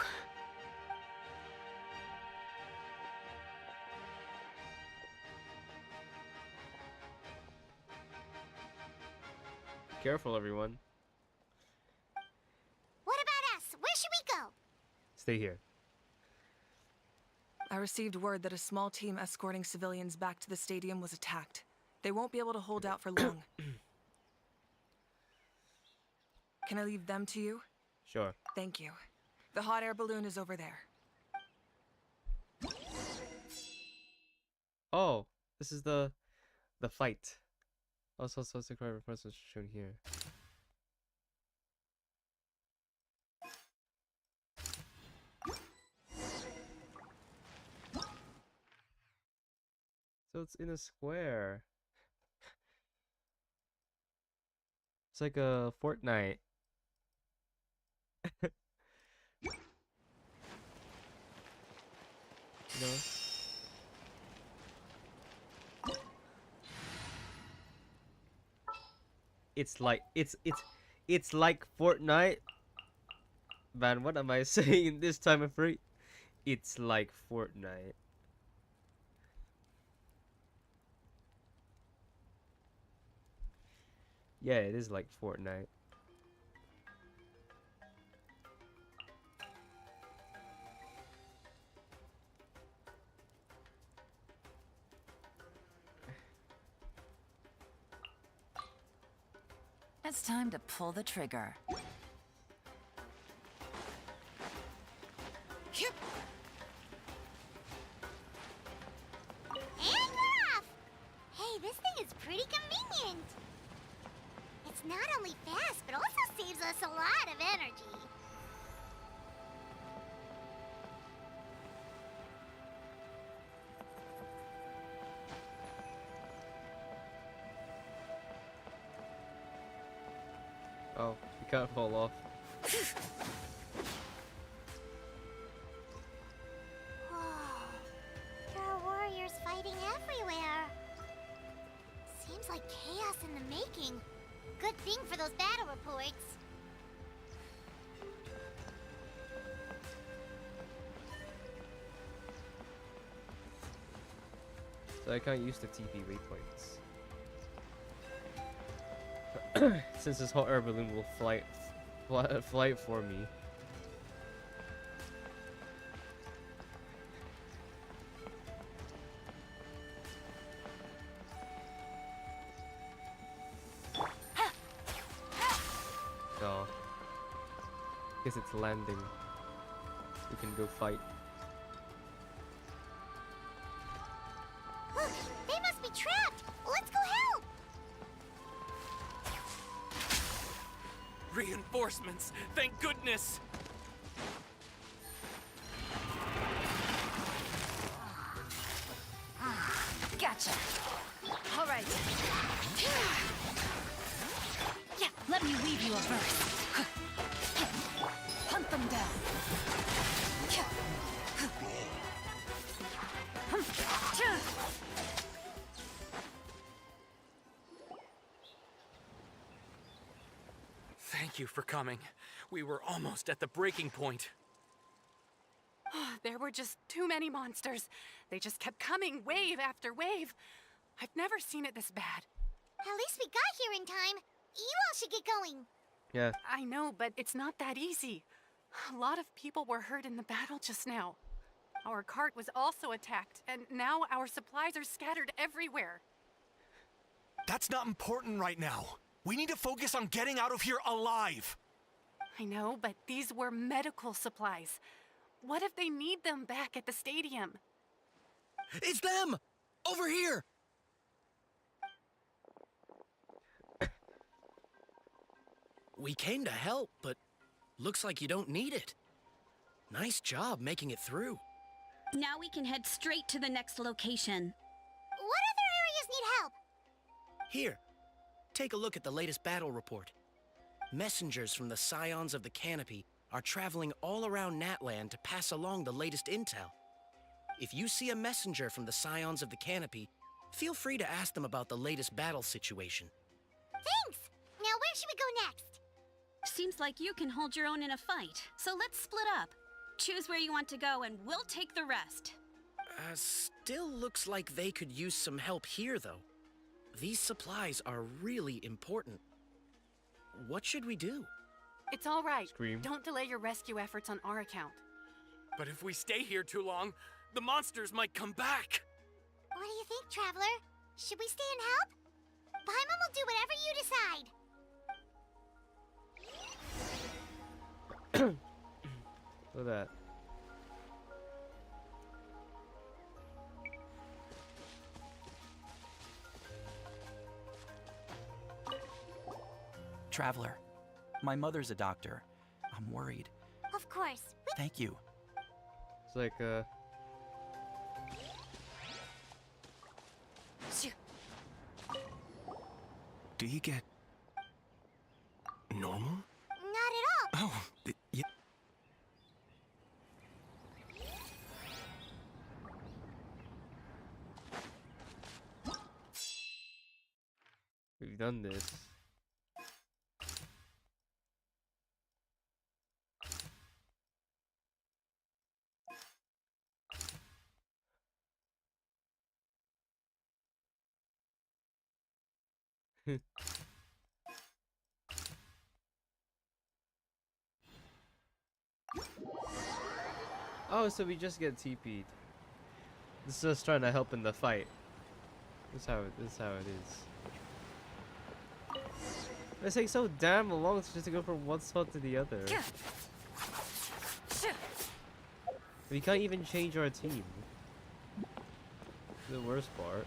Careful, everyone. What about us? Where should we go? Stay here. I received word that a small team escorting civilians back to the stadium was attacked. They won't be able to hold out for long. Can I leave them to you? Sure. Thank you. The hot air balloon is over there. Oh, this is the fight. Also, subsequent reports are shown here. So it's in a square. It's like a Fortnite. You know? It's like it's like Fortnite. Man, what am I saying this time of free? It's like Fortnite. Yeah, it is like Fortnite. It's time to pull the trigger. Yep. And we're off! Hey, this thing is pretty convenient. It's not only fast, but also saves us a lot of energy. Oh, you can't fall off. Whoa. There are warriors fighting everywhere. Seems like chaos in the making. Good thing for those battle reports. So I can't use the TP waypoints. Since this hot air balloon will flight for me. Oh. Guess it's landing. We can go fight. Look, they must be trapped. Let's go help. Reinforcements! Thank goodness! Gotcha. All right. Yeah, let me weave you a verse. Hunt them down. Thank you for coming. We were almost at the breaking point. There were just too many monsters. They just kept coming, wave after wave. I've never seen it this bad. At least we got here in time. You all should get going. Yeah. I know, but it's not that easy. A lot of people were hurt in the battle just now. Our cart was also attacked, and now our supplies are scattered everywhere. That's not important right now. We need to focus on getting out of here alive. I know, but these were medical supplies. What if they need them back at the stadium? It's them! Over here! We came to help, but looks like you don't need it. Nice job making it through. Now we can head straight to the next location. What other areas need help? Here, take a look at the latest battle report. Messengers from the Scions of the Canopy are traveling all around Natlan to pass along the latest intel. If you see a messenger from the Scions of the Canopy, feel free to ask them about the latest battle situation. Thanks! Now where should we go next? Seems like you can hold your own in a fight, so let's split up. Choose where you want to go and we'll take the rest. Still looks like they could use some help here, though. These supplies are really important. What should we do? It's all right. Scream. Don't delay your rescue efforts on our account. But if we stay here too long, the monsters might come back. What do you think, Traveler? Should we stay and help? Paimon will do whatever you decide. Look at that. Traveler, my mother's a doctor. I'm worried. Of course. Thank you. It's like, Do you get normal? Not at all. Oh, we've done this. Oh, so we just get TP'd. This is us trying to help in the fight. This is how it is. It takes so damn long just to go from one spot to the other. We can't even change our team. The worst part.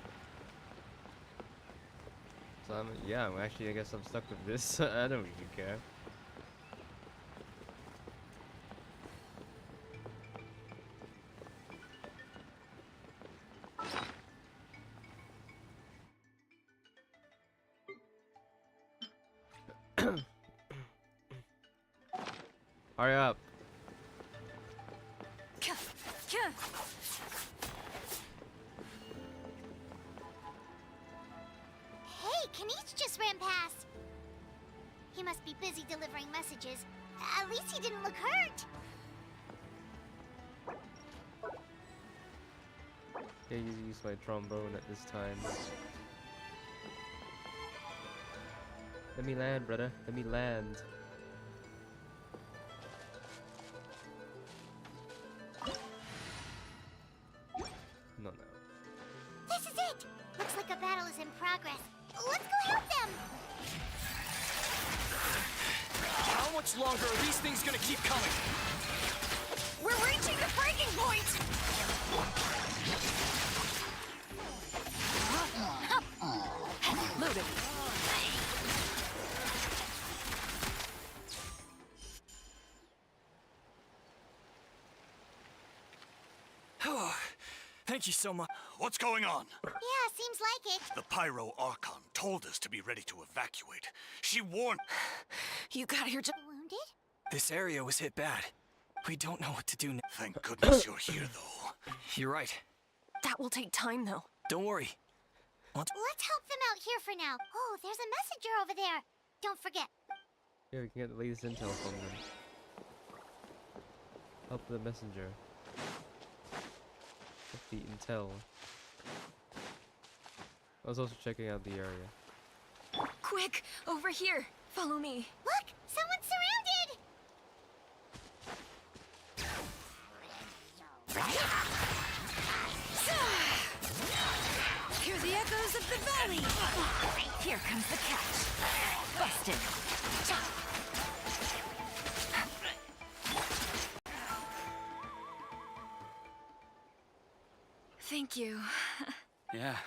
So I guess I'm stuck with this. I don't even care. Hurry up. Hey, Kanish just ran past. He must be busy delivering messages. At least he didn't look hurt. Yeah, you use my trombone at this time. Let me land, brother. Let me land. progress. Let's go help them. How much longer are these things gonna keep coming? We're reaching the breaking point! Loaded. Thank you so much. What's going on? Yeah, seems like it. The Pyro Archon told us to be ready to evacuate. She warned... You got here Wounded? This area was hit bad. We don't know what to do now. Thank goodness you're here, though. You're right. That will take time, though. Don't worry. Let's help them out here for now. Oh, there's a messenger over there. Don't forget. Yeah, we can get the latest intel from them. Help the messenger. Help the intel. I was also checking out the area. Quick, over here. Follow me. Look, someone's surrounded. Hear the echoes of the valley. Here comes the catch. Busted. Thank you. Yeah,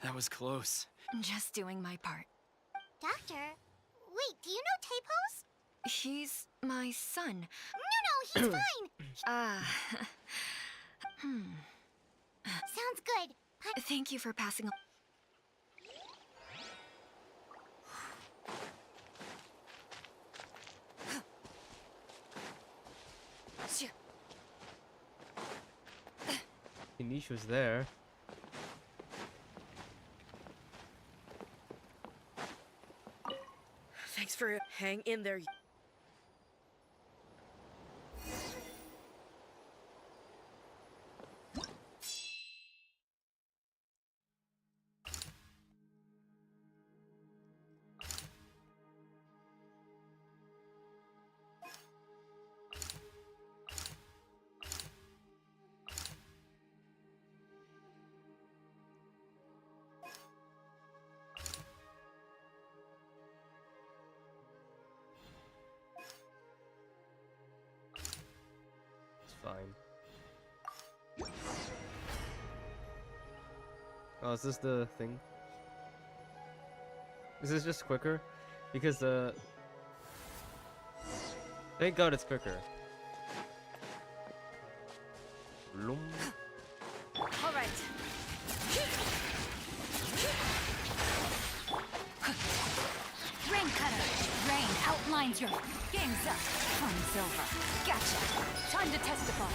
that was close. Just doing my part. Doctor, wait, do you know Tapos? He's my son. No, he's fine. Sounds good. Thank you for passing. Inish was there. Thanks for hang in there. Fine. Oh, is this the thing? Is this just quicker? Because thank God it's quicker. Bloom. All right. Rain Cutter. Rain outlines your game's up. Fun's over. Gotcha. Time to testify.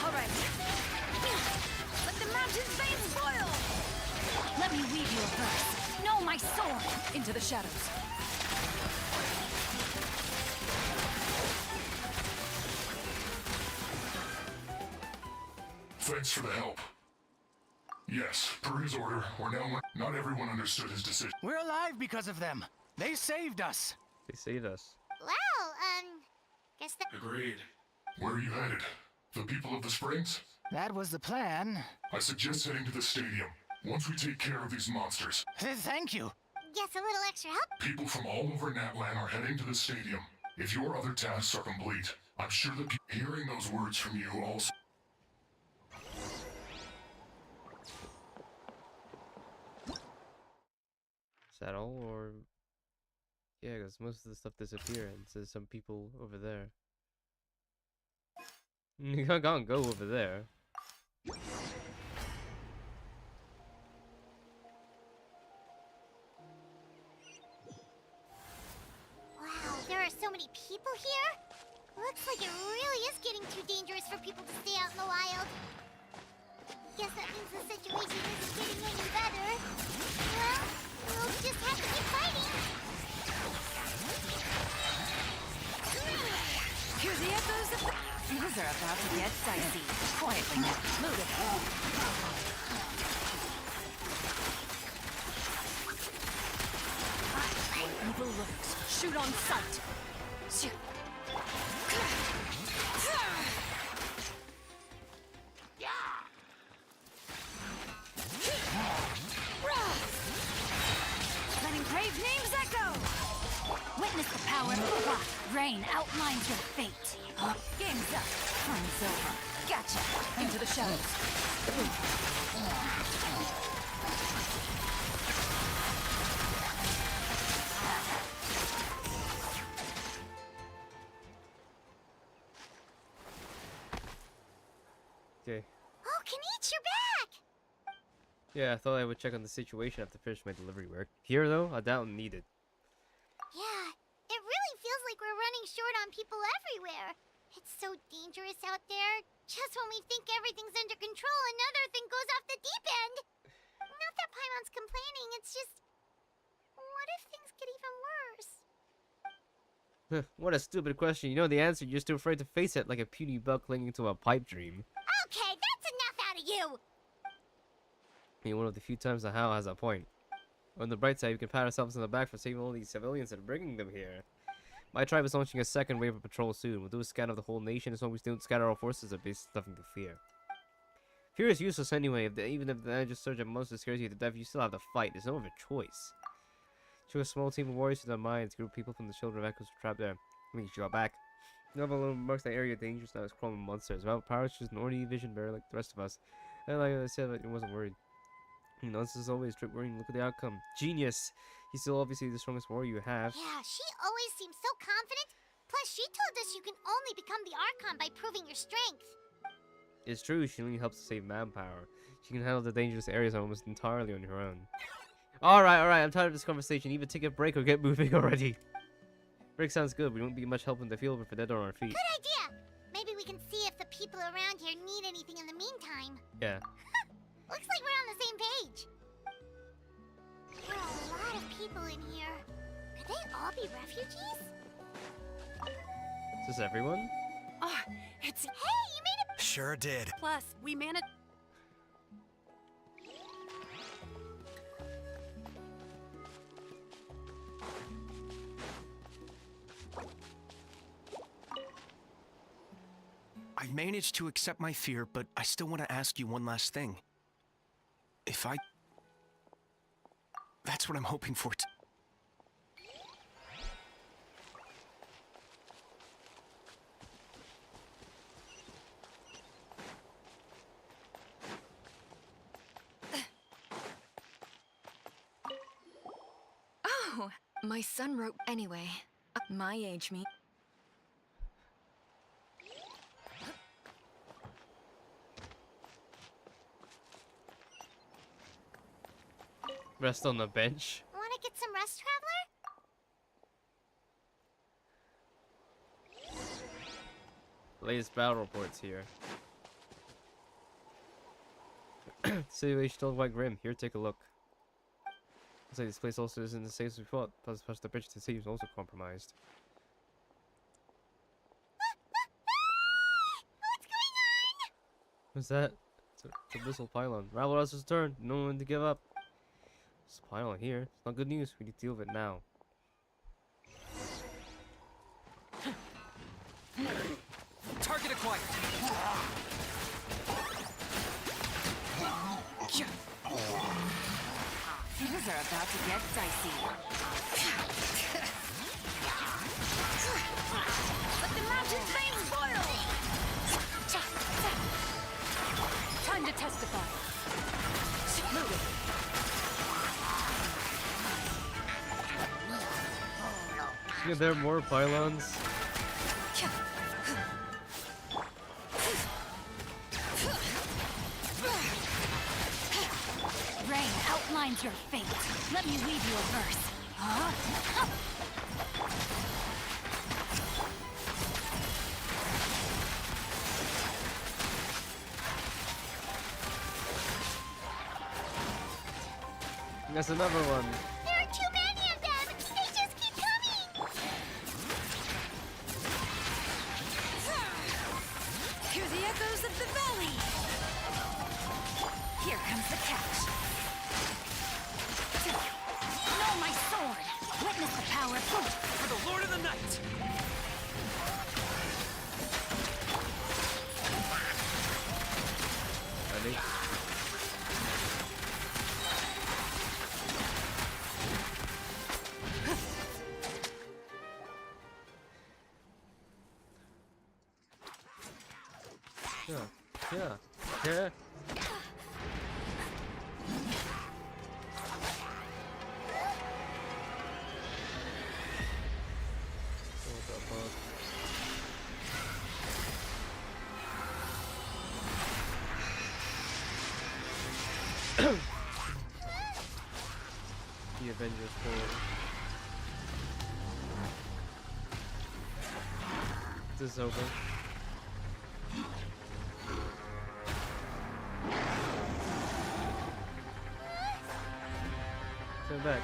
All right. Let the mountain's veins boil. Let me weave you a verse. Know my soul into the shadows. Thanks for the help. Yes, per his order, we're now... Not everyone understood his decision. We're alive because of them. They saved us. They saved us. Well, guess that... Agreed. Where are you headed? The people of the Springs? That was the plan. I suggest heading to the stadium. Once we take care of these monsters. Thank you. Guess a little extra help? People from all over Natlan are heading to the stadium. If your other tasks are complete, I'm sure that hearing those words from you also... Is that all, or... Yeah, because most of the stuff disappeared, and says some people over there. You can't go over there. Wow, there are so many people here? Looks like it really is getting too dangerous for people to stay out in the wild. Guess that means the situation isn't getting any better. Well, we'll just have to keep fighting. Hear the echoes of the... Things are about to get dicey. Quietly now. Move it. Evil looks. Shoot on sight. Letting brave names echo! Witness the power of the rock. Rain outlines your fate. Game's up. Time's over. Gotcha. Into the shadows. Okay. Oh, Kenichi, you're back! Yeah, I thought I would check on the situation after finish my delivery work. Here, though, I doubt needed. Yeah, it really feels like we're running short on people everywhere. It's so dangerous out there. Just when we think everything's under control, another thing goes off the deep end. Not that Paimon's complaining, it's just... What if things get even worse? What a stupid question. You know the answer, you're still afraid to face it like a puny bug clinging to a pipe dream. Okay, that's enough out of you! I mean, one of the few times the How has a point. On the bright side, we can pat ourselves on the back for saving all these civilians and bringing them here. My tribe is launching a second wave of patrol soon. We'll do a scan of the whole nation as long as we don't scatter our forces. There's basically nothing to fear. Fear is useless anyway. Even if the energy surge of monsters scares you to death, you still have to fight. There's no other choice. Took a small team of warriors to their mines, group people from the children of echoes were trapped there. I mean, you got back. Nova alone marks that area dangerous now. It's crawling monsters. Well, Power's just an ordinary vision bearer like the rest of us. And like I said, I wasn't worried. Nonsense as always, trip worrying. Look at the outcome. Genius! He's still obviously the strongest warrior you have. Yeah, she always seems so confident. Plus, she told us you can only become the Archon by proving your strength. It's true, she only helps to save manpower. She can handle the dangerous areas almost entirely on her own. Alright, I'm tired of this conversation. Either take a break or get moving already. Break sounds good. We won't be much help in the field if we're dead on our feet. Good idea! Maybe we can see if the people around here need anything in the meantime. Yeah. Looks like we're on the same page. There are a lot of people in here. Could they all be refugees? Is this everyone? Oh, it's... Hey, you made it! Sure did. Plus, we managed... I managed to accept my fear, but I still want to ask you one last thing. If I... That's what I'm hoping for. Oh, my son wrote anyway. My age me. Rest on the bench. Wanna get some rest, Traveler? Latest battle reports here. Situation still quite grim. Here, take a look. Looks like this place also isn't as safe as we thought. Plus, the bridge to the sea is also compromised. What's going on? What's that? It's a missile pylon. Rabble has returned. No one to give up. This pylon here. It's not good news. We need to deal with it now. Target acquired. Things are about to get dicey. Let the mountain flames boil! Time to testify. Move it. Yeah, there are more pylons. Rain outlines your fate. Let me weave you a verse. Huh? That's another one. There are too many of them! They just keep coming! Hear the echoes of the valley! Here comes the catch. Know my sword! Witness the power For the Lord of the Night! Yeah. Yeah. What the fuck? The Avengers 4. This is over. Turn back.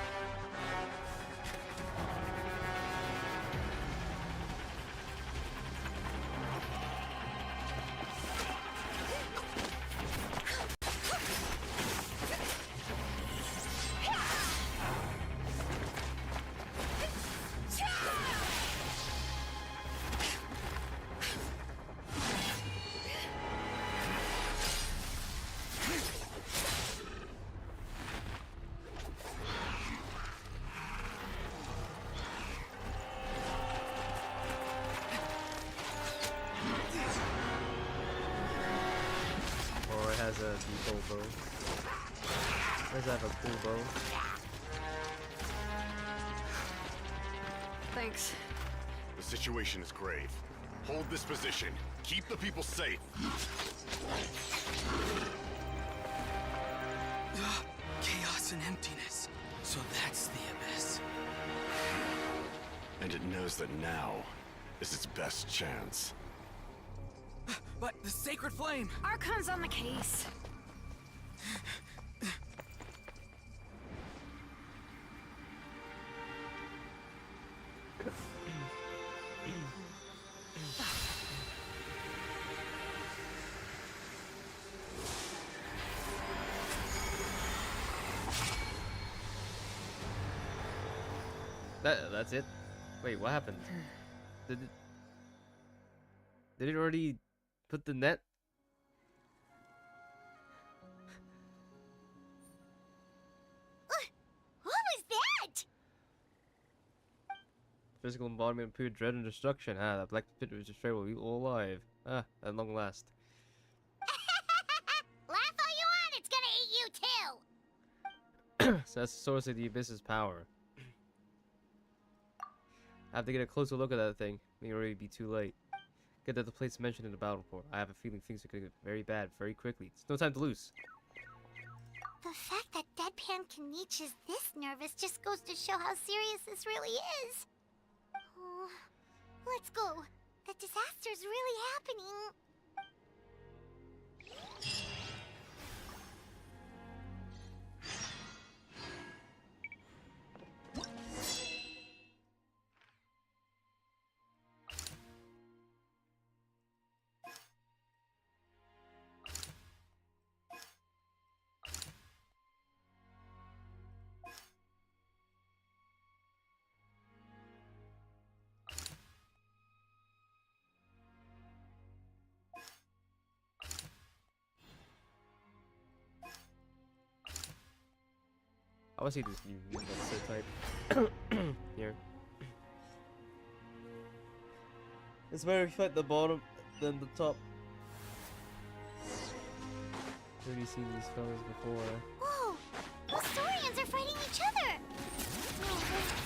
Or it has a default bow. Does have a cool bow? Thanks. The situation is grave. Hold this position. Keep the people safe. Chaos and emptiness. So that's the abyss. And it knows that now is its best chance. But the sacred flame! Archon's on the case. That's it? Wait, what happened? Did it already put the net? What was that? Physical embodiment of pure dread and destruction. Ah, that black pit was destroyed while we were all alive. Ah, at long last. Laugh all you want, it's gonna eat you too! So that's the source of the abyss's power. I have to get a closer look at that thing. May already be too late. Good that the place mentioned in the battle report. I have a feeling things are going to get very bad very quickly. It's no time to lose. The fact that Deadpan Kaniche is this nervous just goes to show how serious this really is. Oh, let's go. The disaster's really happening. I want to see this view. That's so type. Here. It's better if you fight the bottom than the top. Already seen these fellas before. Whoa! Those Saurians are fighting each other! No,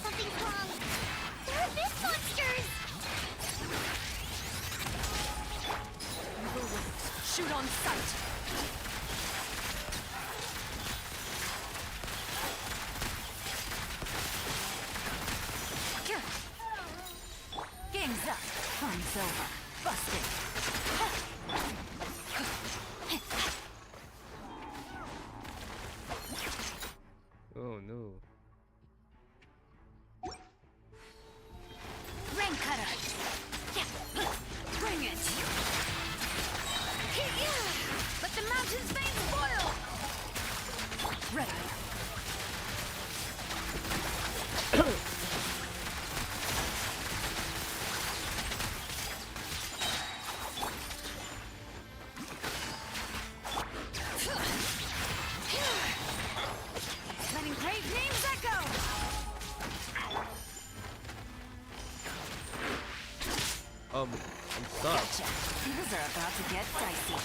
something's wrong. They're abyss monsters! Shoot on sight! Game's up. Fun's over. Busted. Oh no. Rain cutter. Bring it. Let the mountain's veins boil. Ready. Letting great names echo. I'm stuck. Things are about to get dicey.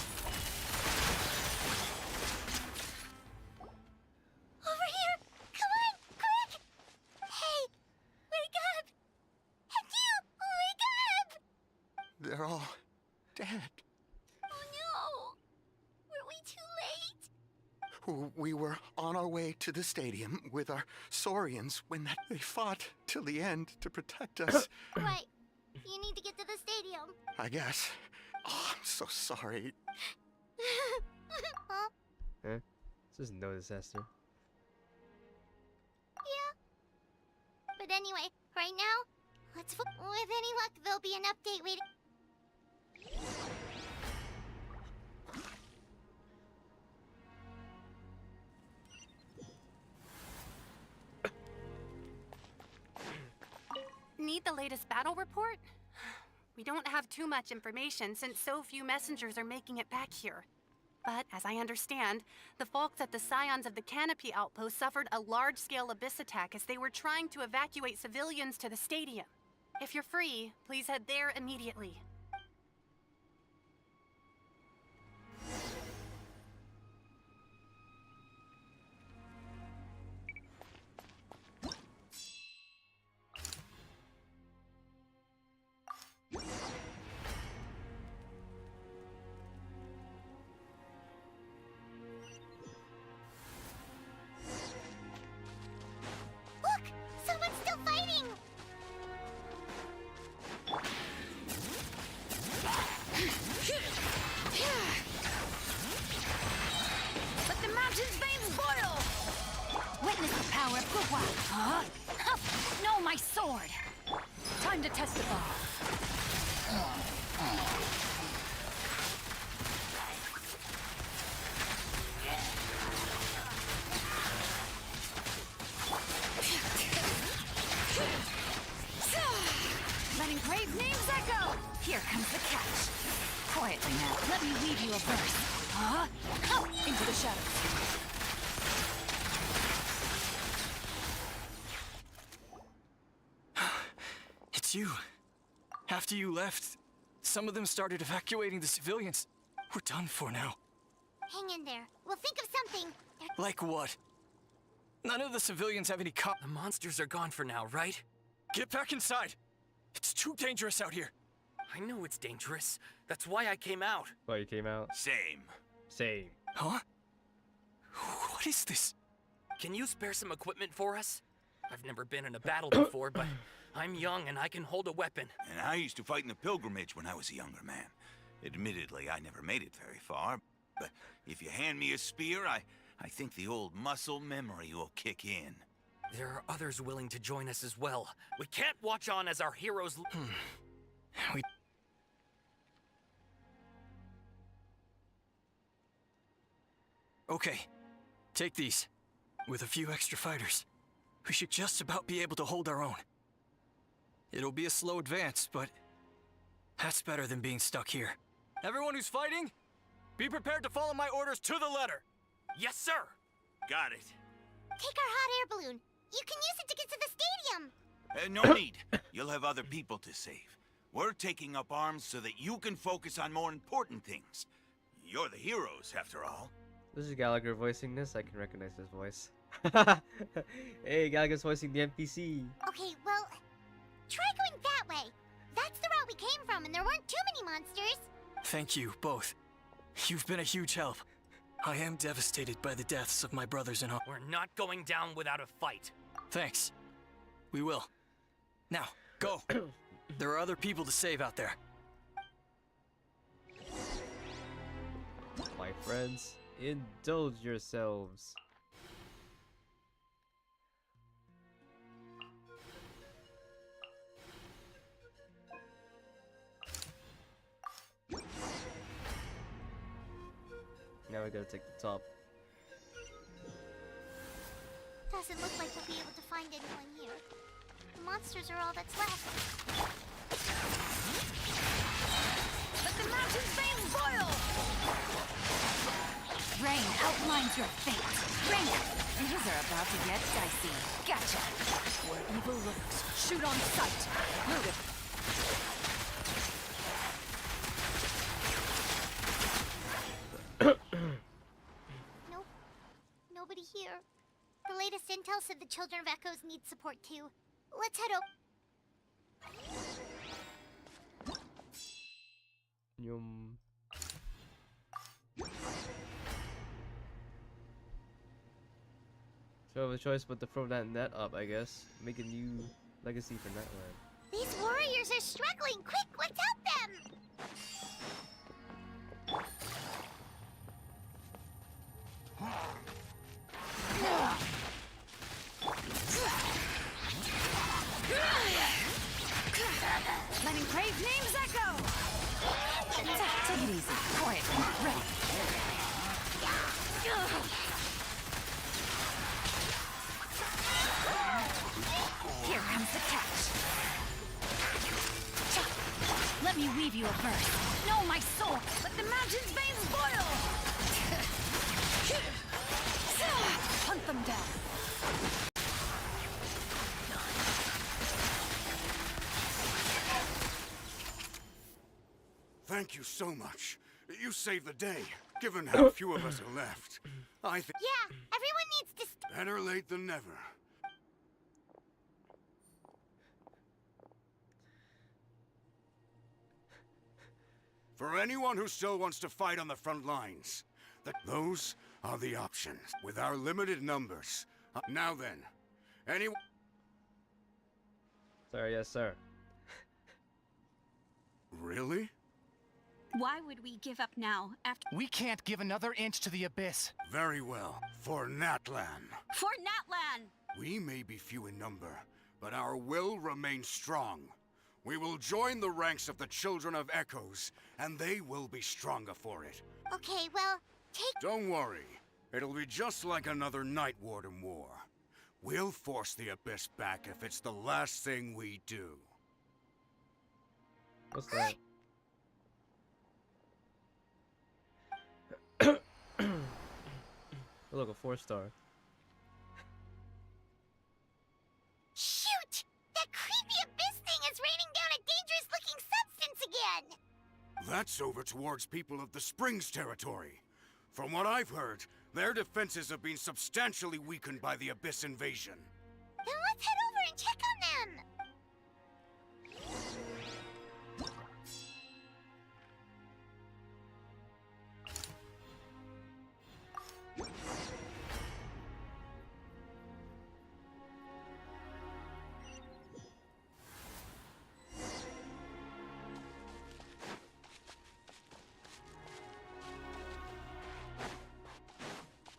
all dead. Oh no! Were we too late? We were on our way to the stadium with our Saurians when they fought till the end to protect us. Right. You need to get to the stadium. I guess. Oh, I'm so sorry. Huh? Huh? This is no disaster. Yeah. But anyway, right now, with any luck, there'll be an update waiting. Need the latest battle report? We don't have too much information since so few messengers are making it back here. But, as I understand, the folks at the Scions of the Canopy outpost suffered a large-scale abyss attack as they were trying to evacuate civilians to the stadium. If you're free, please head there immediately. Look! Someone's still fighting! Let the mountain's veins boil! Witness the power of Kuwa! Huh? No, my sword! Time to test the ball. Letting brave names echo! Here comes the catch. Quietly now, let me weave you a verse. Huh? Into the shadows. It's you. After you left, some of them started evacuating the civilians. We're done for now. Hang in there. We'll think of something. Like what? None of the civilians have any The monsters are gone for now, right? Get back inside! It's too dangerous out here. I know it's dangerous. That's why I came out. Oh, you came out? Same. Same. Huh? What is this? Can you spare some equipment for us? I've never been in a battle before, but I'm young and I can hold a weapon. And I used to fight in the pilgrimage when I was a younger man. Admittedly, I never made it very far, but if you hand me a spear, I think the old muscle memory will kick in. There are others willing to join us as well. We can't watch on as our heroes... Okay, take these. With a few extra fighters, we should just about be able to hold our own. It'll be a slow advance, but that's better than being stuck here. Everyone who's fighting, be prepared to follow my orders to the letter. Yes, sir! Got it. Take our hot air balloon. You can use it to get to the stadium. No need. You'll have other people to save. We're taking up arms so that you can focus on more important things. You're the heroes, after all. This is Gallagher voicing this. I can recognize his voice. Hey, Gallagher's voicing the NPC. Okay, well, try going that way. That's the route we came from, and there weren't too many monsters. Thank you, both. You've been a huge help. I am devastated by the deaths of my brothers in all. We're not going down without a fight. Thanks. We will. Now, go. There are other people to save out there. My friends, indulge yourselves. Now we gotta take the top. Doesn't look like we'll be able to find anyone here. The monsters are all that's left. Let the mountain's veins boil! Rain outlines your fate. Rain! Things are about to get dicey. Gotcha! Where evil lurks, shoot on sight. Rooted. Nope. Nobody here. The latest intel said the Children of Echoes need support too. Let's head over. Yum. So I have a choice but to throw that net up, I guess. Make a new legacy for Natlan. These warriors are struggling. Quick, let's help them! Letting Crave names echo! Take it easy. Quiet. Ready. Here comes the catch. Let me weave you a verse. Know my soul. Let the mountain's veins boil. Hunt them down. Thank you so much. You saved the day, given how few of us are left. I think... Yeah, everyone needs to... Better late than never. For anyone who still wants to fight on the front lines, those are the options. With our limited numbers. Now then, anyone... Sorry, yes, sir. Really? Why would we give up now after... We can't give another inch to the Abyss. Very well. For Natlan. For Natlan! We may be few in number, but our will remains strong. We will join the ranks of the Children of Echoes, and they will be stronger for it. Okay, well, take... Don't worry. It'll be just like another Night Warden war. We'll force the Abyss back if it's the last thing we do. What's that? Look, a 4-star. Shoot! That creepy abyss thing is raining down a dangerous-looking substance again! That's over towards people of the Springs territory. From what I've heard, their defenses have been substantially weakened by the Abyss invasion. Then let's head over and check on them!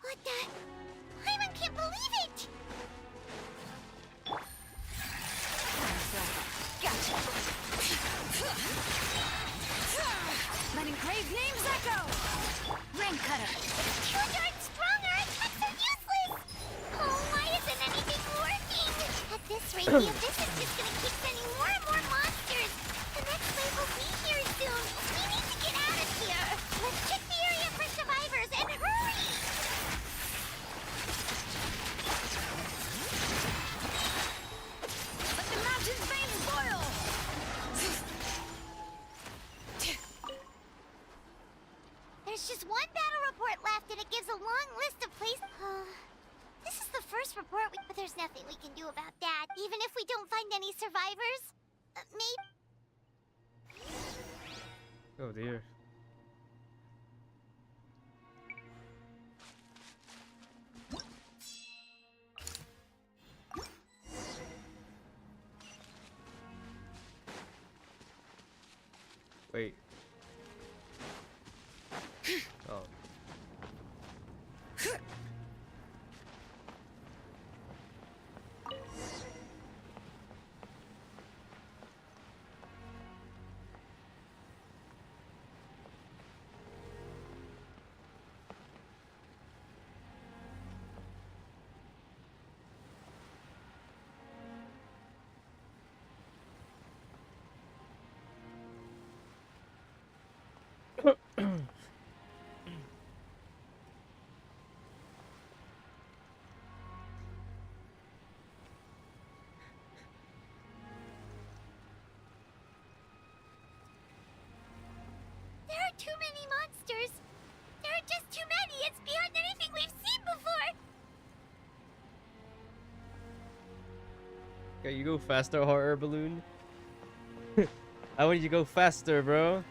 What the? Hyman can't believe it! Gotcha. Letting Crave names echo. Rain cutter. Too darn strong, our attacks are useless! Oh, why isn't anything working? At this rate, the abyss is just gonna keep sending more and more monsters. The next wave will be here soon. We need to get out of here. Let's check the area for survivors and hurry! Let the mountain's veins boil. There's just one battle report left, and it gives a long list of places. This is the first report, but there's nothing we can do about that. Even if we don't find any survivors, maybe. Oh dear. Wait. Oh. There are too many monsters. There are just too many. It's beyond anything we've seen before. Okay, you go faster, horror balloon. How would you go faster, bro?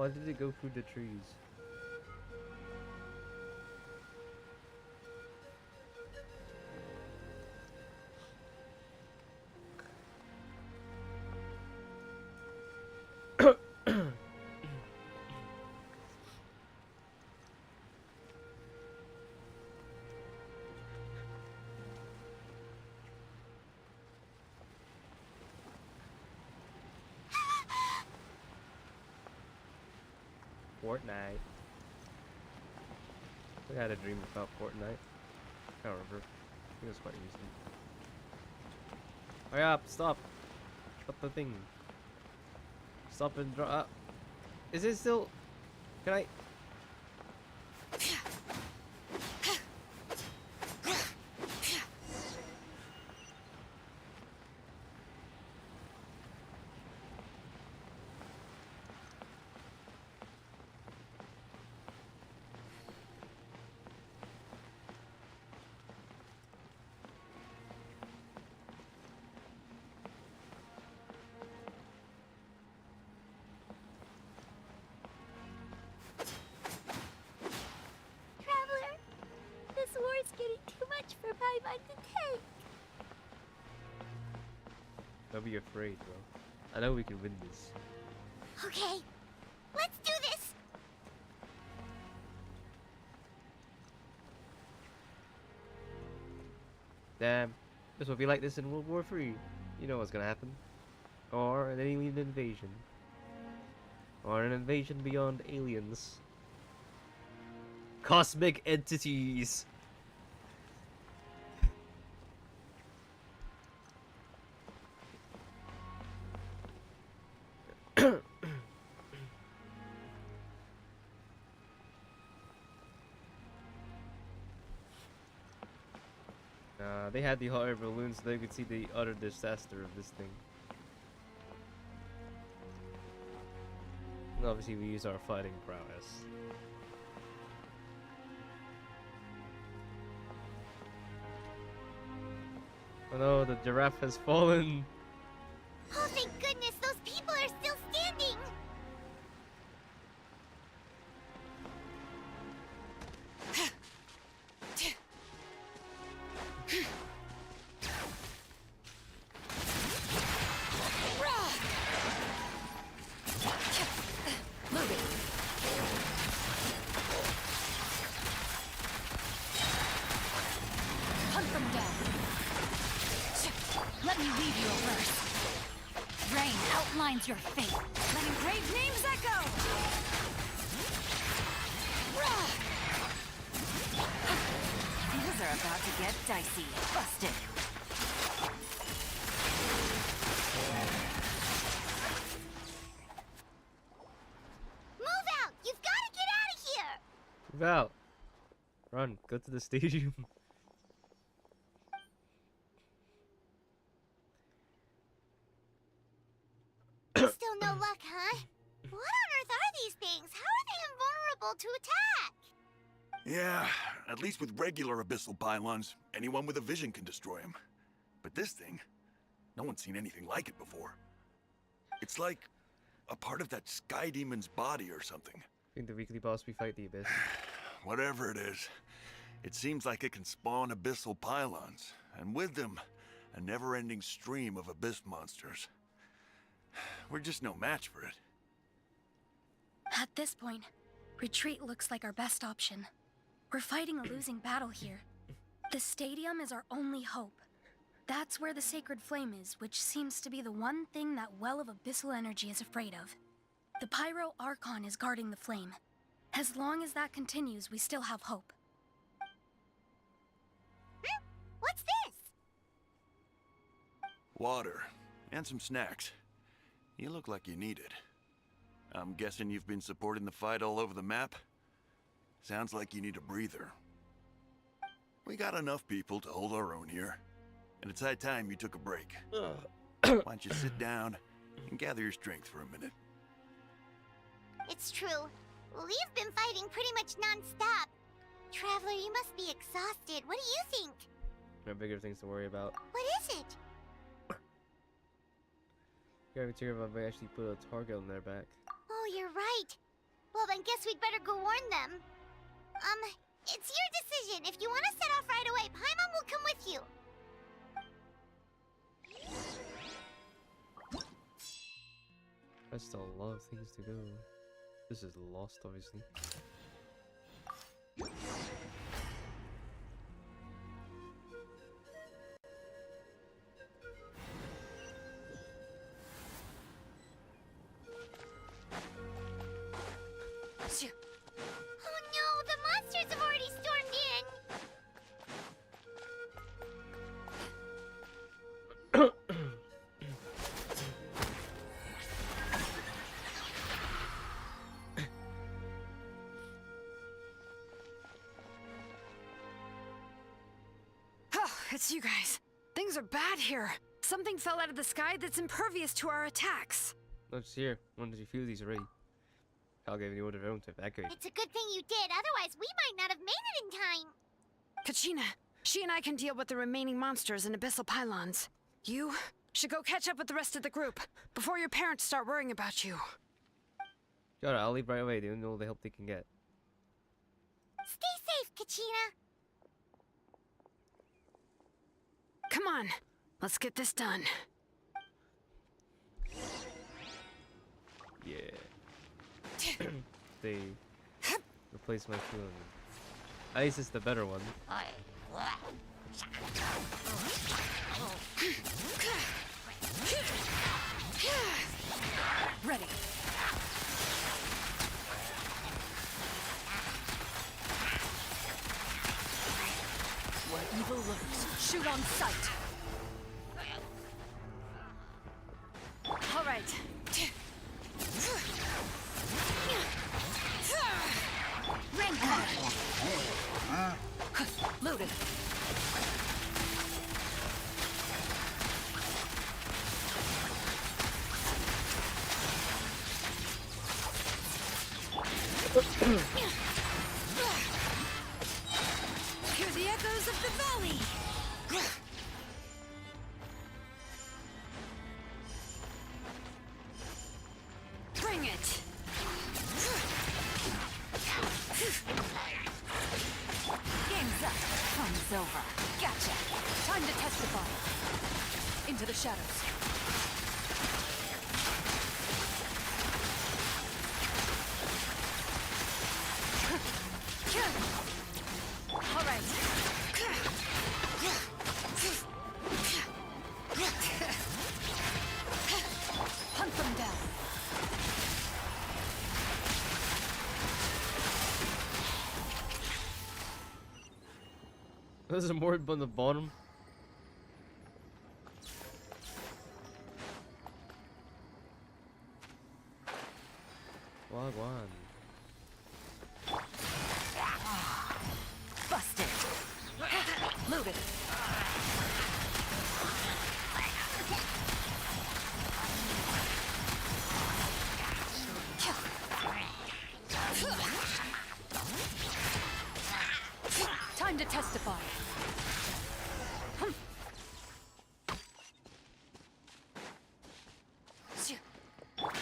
Why did it go through the trees? Fortnite. I had a dream about Fortnite. I can't remember. I think it was quite recent. Hurry up! Stop! Stop the thing! Stop and draw. Is it still? Can I? Traveler, this war's getting too much for my mind to take. Don't be afraid, bro. I know we can win this. Okay, let's do this. Damn, this will be like this in World War III. You know what's gonna happen. Or an alien invasion. Or an invasion beyond aliens. Cosmic entities! They had the hot air balloons so they could see the utter disaster of this thing. And obviously we use our fighting prowess. Oh no, the giraffe has fallen! Oh, thank goodness, those people are still standing. Hunt them down. Let me read your verse. Rain outlines your fate. Let engraved names echo. Things are about to get dicey. Busted. Move out! You've got to get out of here! Move out! Run, go to the stadium. Still no luck, huh? What on earth are these things? How are they invulnerable to attack? Yeah, at least with regular abyssal pylons, anyone with a vision can destroy them. But this thing, no one's seen anything like it before. It's like a part of that sky demon's body or something. In the weekly boss, we fight the abyss. Whatever it is, it seems like it can spawn abyssal pylons, and with them, a never-ending stream of abyss monsters. We're just no match for it. At this point, retreat looks like our best option. We're fighting a losing battle here. The stadium is our only hope. That's where the sacred flame is, which seems to be the one thing that well of abyssal energy is afraid of. The Pyro Archon is guarding the flame. As long as that continues, we still have hope. What's this? Water, and some snacks. You look like you need it. I'm guessing you've been supporting the fight all over the map? Sounds like you need a breather. We got enough people to hold our own here, and it's high time you took a break. Why don't you sit down and gather your strength for a minute? It's true. We've been fighting pretty much non-stop. Traveler, you must be exhausted. What do you think? There are bigger things to worry about. What is it? Gravity I may actually put a target on their back. Oh, you're right. Well, then guess we'd better go warn them. It's your decision. If you want to set off right away, Paimon will come with you. That's still a lot of things to go. This is lost, obviously. Oh no, the monsters have already stormed in. Oh, it's you guys. Things are bad here. Something fell out of the sky that's impervious to our attacks. Let's hear. When did you feel these already? I'll give you order of own to evacuate. It's a good thing you did, otherwise we might not have made it in time. Kachina, she and I can deal with the remaining monsters and abyssal pylons. You should go catch up with the rest of the group before your parents start worrying about you. Got it, I'll leave right away. They don't know all the help they can get. Stay safe, Kachina. Come on, let's get this done. Yeah. They replaced my feeling. Ice is the better one. Ready. Where evil lurks, shoot on sight. All right. Rain cover. Loaded. Hear the echoes of the valley. Bring it. Game's up. Fun's over. Gotcha. Time to testify. Into the shadows. All right. Hunt them down. There's a more on the bottom. Wagwan. Busted. Loaded. Time to testify.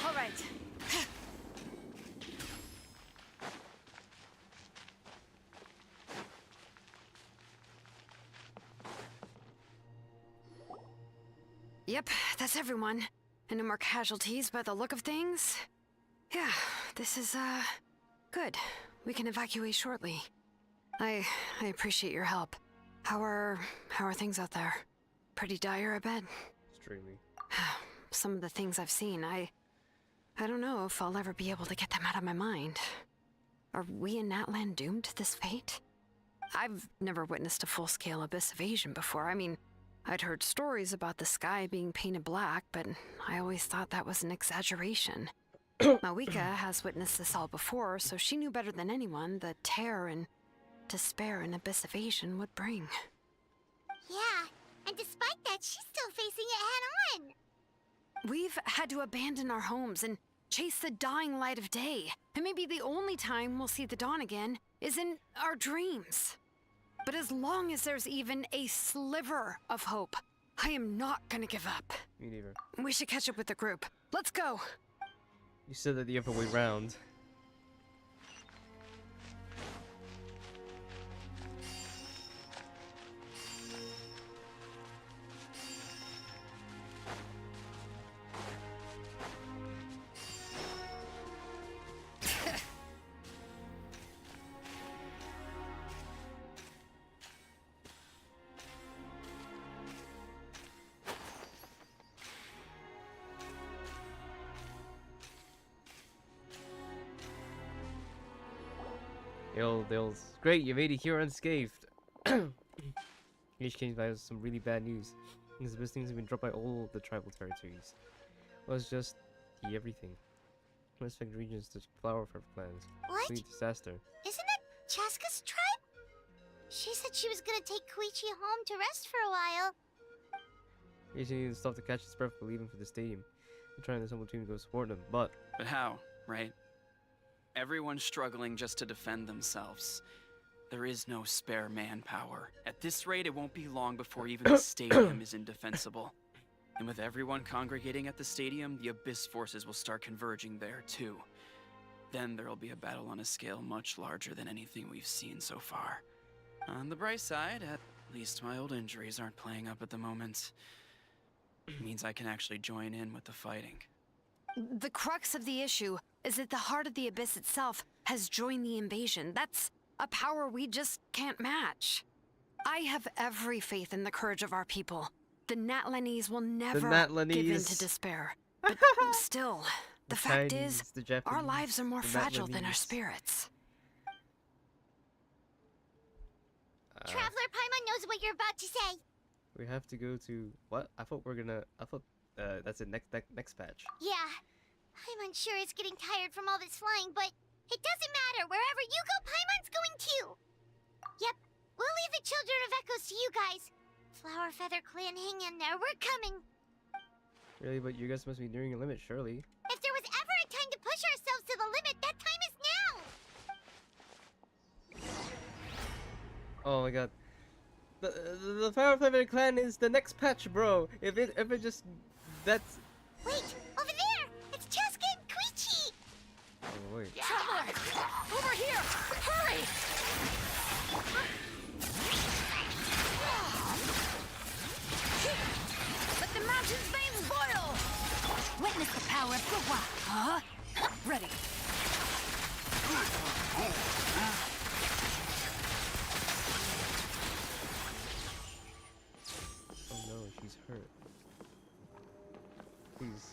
All right. Yep, that's everyone. And no more casualties by the look of things. Yeah, this is, good. We can evacuate shortly. I appreciate your help. How are things out there? Pretty dire, I bet. Extremely. Some of the things I've seen, I don't know if I'll ever be able to get them out of my mind. Are we in Natlan doomed to this fate? I've never witnessed a full-scale abyss invasion before. I mean, I'd heard stories about the sky being painted black, but I always thought that was an exaggeration. Mawika has witnessed this all before, so she knew better than anyone the terror and despair an abyss invasion would bring. Yeah, and despite that, she's still facing it head-on. We've had to abandon our homes and chase the dying light of day. And maybe the only time we'll see the dawn again is in our dreams. But as long as there's even a sliver of hope, I am not gonna give up. Me neither. We should catch up with the group. Let's go! You said that the other way round. Great, you made it here unscathed. HK has some really bad news. These abyss things have been dropped by all the tribal territories. Well, it's just the everything. Let's affect regions to flower for plans. What? Complete disaster. Isn't that Chaska's tribe? She said she was gonna take Koichi home to rest for a while. HK needs stuff to catch his breath for leaving for the stadium. They're trying to assemble a team to go support them, but how, right? Everyone's struggling just to defend themselves. There is no spare manpower. At this rate, it won't be long before even the stadium is indefensible. And with everyone congregating at the stadium, the Abyss forces will start converging there too. Then there'll be a battle on a scale much larger than anything we've seen so far. On the bright side, at least my old injuries aren't playing up at the moment. It means I can actually join in with the fighting. The crux of the issue is that the heart of the Abyss itself has joined the invasion. That's a power we just can't match. I have every faith in the courage of our people. The Natlanese will never give in to despair. But still, the fact Chinese, is, the Japanese, our lives are more the fragile than our Natlanese. spirits. Traveler Paimon knows what you're about to say. We have to go to what? I thought that's the next patch. Yeah, Paimon sure is getting tired from all this flying, but it doesn't matter. Wherever you go, Paimon's going too. Yep, we'll leave the Children of Echoes to you guys. Flower Feather Clan, hang in there. We're coming. Really, but you guys must be nearing a limit, surely. If there was ever a time to push ourselves to the limit, that time is now. Oh my god. The Flower Feather Clan is the next patch, bro. If it just that's. Wait, over there! It's Chaska and Koichi! Oh wait. Traveler! Over here! Hurry! Let the mountain's veins boil! Witness the power of Gugwa! Huh? Ready. Oh no, she's hurt. Please.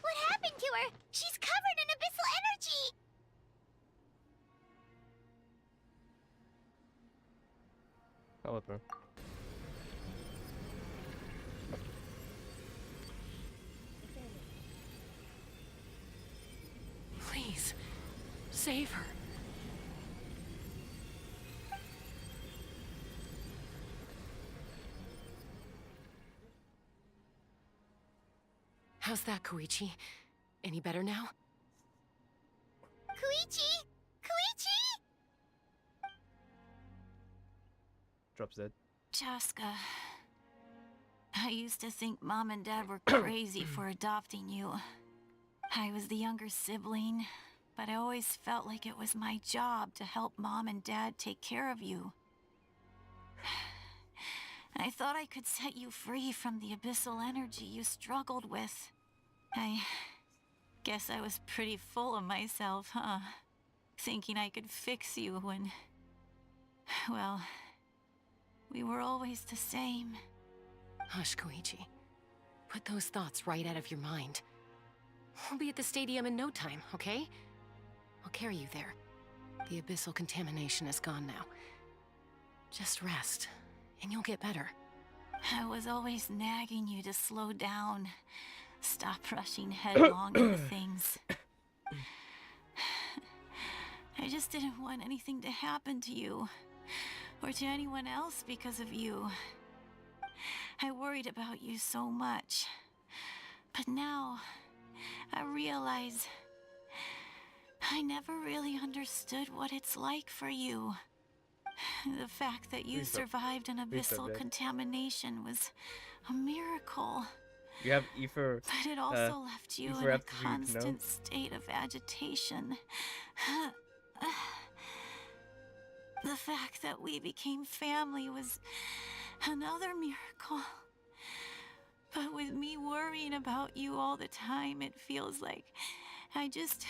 What happened to her? She's covered in abyssal energy! I'll whip her. Please, save her. How's that, Koichi? Any better now? Koichi! Koichi! Drops dead. Chaska, I used to think Mom and Dad were crazy for adopting you. I was the younger sibling, but I always felt like it was my job to help Mom and Dad take care of you. I thought I could set you free from the abyssal energy you struggled with. I guess I was pretty full of myself, huh? Thinking I could fix you when... well, we were always the same. Hush, Koichi. Put those thoughts right out of your mind. We'll be at the stadium in no time, okay? I'll carry you there. The abyssal contamination is gone now. Just rest, and you'll get better. I was always nagging you to slow down. Stop rushing headlong into things. I just didn't want anything to happen to you, or to anyone else because of you. I worried about you so much. But now, I realize I never really understood what it's like for you. The fact that you survived an abyssal contamination was a miracle. You have Ether. But it also left you in a constant state of agitation. The fact that we became family was another miracle. But with me worrying about you all the time, it feels like I just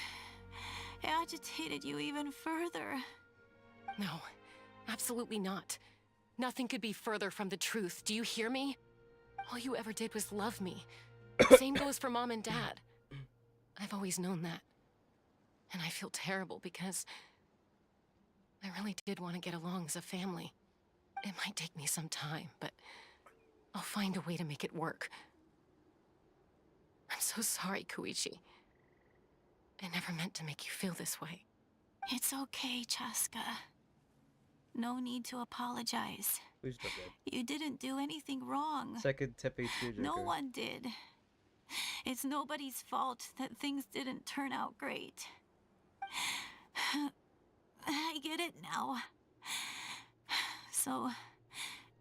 agitated you even further. No, absolutely not. Nothing could be further from the truth. Do you hear me? All you ever did was love me. Same goes for Mom and Dad. I've always known that. And I feel terrible because I really did want to get along as a family. It might take me some time, but I'll find a way to make it work. I'm so sorry, Koichi. I never meant to make you feel this way. It's okay, Chaska. No need to apologize. Who's not dead? You didn't do anything wrong. Second Teppei tearjerker. No one did. It's nobody's fault that things didn't turn out great. I get it now. So,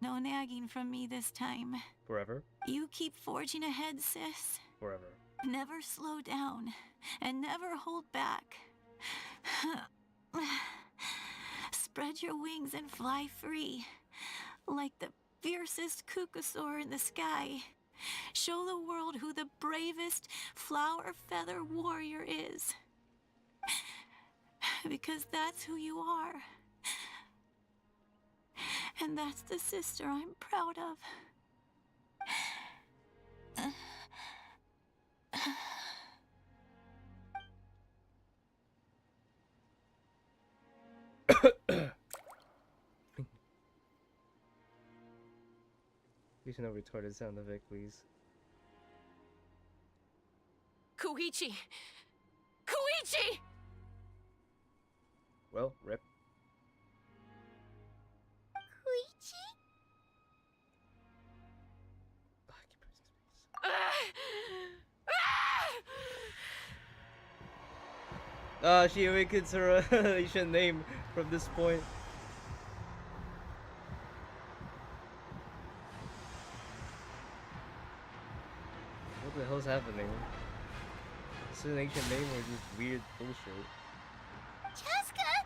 no nagging from me this time. Forever? You keep forging ahead, sis. Forever. Never slow down, and never hold back. Spread your wings and fly free, like the fiercest kukasaur in the sky. Show the world who the bravest flower feather warrior is. Because that's who you are. And that's the sister I'm proud of. Please no retarded sound effect, please. Koichi! Koichi! Well, rip. Koichi? She awakens her Asian name from this point. What the hell's happening? Is this an ancient name or just weird bullshit? Chaska!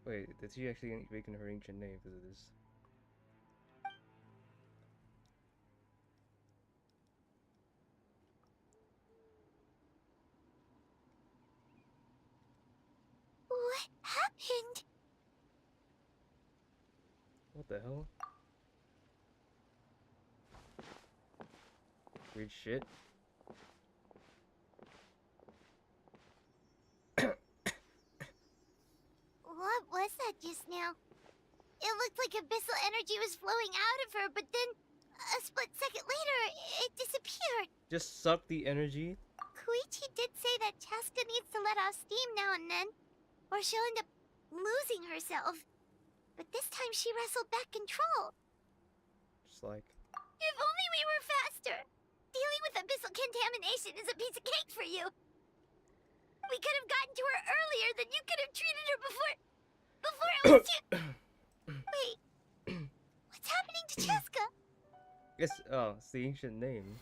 Wait, did she actually awaken her ancient name because of this? What happened? What the hell? Weird shit. What was that just now? It looked like abyssal energy was flowing out of her, but then a split second later, it disappeared. Just suck the energy. Koichi did say that Chaska needs to let off steam now and then, or she'll end up losing herself. But this time she wrestled back control. Just like... If only we were faster! Dealing with abyssal contamination is a piece of cake for you. We could have gotten to her earlier, then you could have treated her before it was too... Wait. What's happening to Chaska? Yes, oh, it's the ancient name.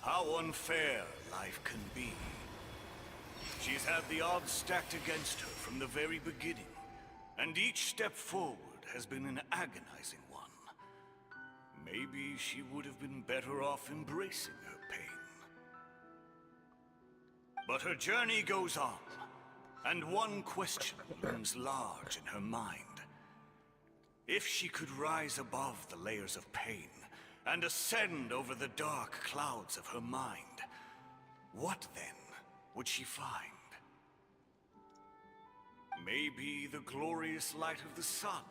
How unfair life can be. She's had the odds stacked against her from the very beginning, and each step forward has been an agonizing one. Maybe she would have been better off embracing her pain. But her journey goes on, and one question looms large in her mind. If she could rise above the layers of pain and ascend over the dark clouds of her mind, what then would she find? Maybe the glorious light of the sun,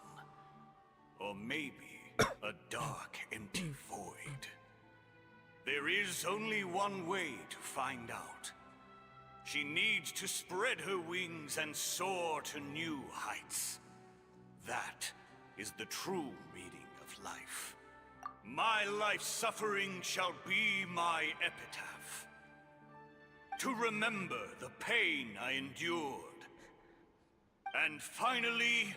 or maybe a dark, empty void. There is only one way to find out. She needs to spread her wings and soar to new heights. That is the true meaning of life. My life's suffering shall be my epitaph. To remember the pain I endured, and finally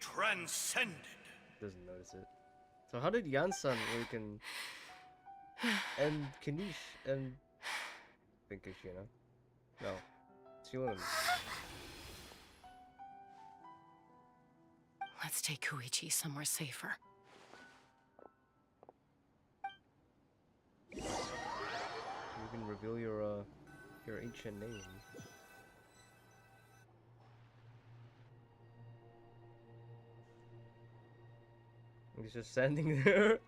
transcended. Doesn't notice it. So how did Yansan awaken and Kanish and Kishina? No. Chilim. Let's take Koichi somewhere safer. You can reveal your ancient name. He's just standing there.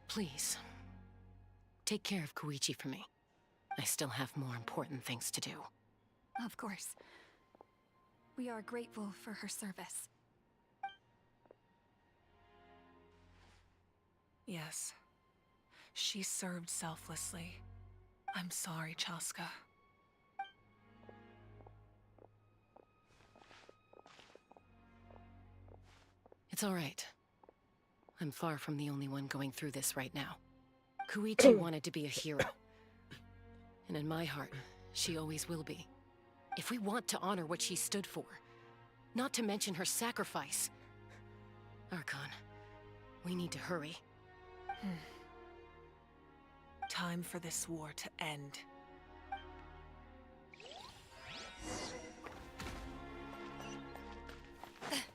Please, take care of Koichi for me. I still have more important things to do. Of course. We are grateful for her service. Yes. She served selflessly. I'm sorry, Chaska. It's all right. I'm far from the only one going through this right now. Koichi wanted to be a hero. And in my heart, she always will be. If we want to honor what she stood for, not to mention her sacrifice. Archon, we need to hurry. Time for this war to end.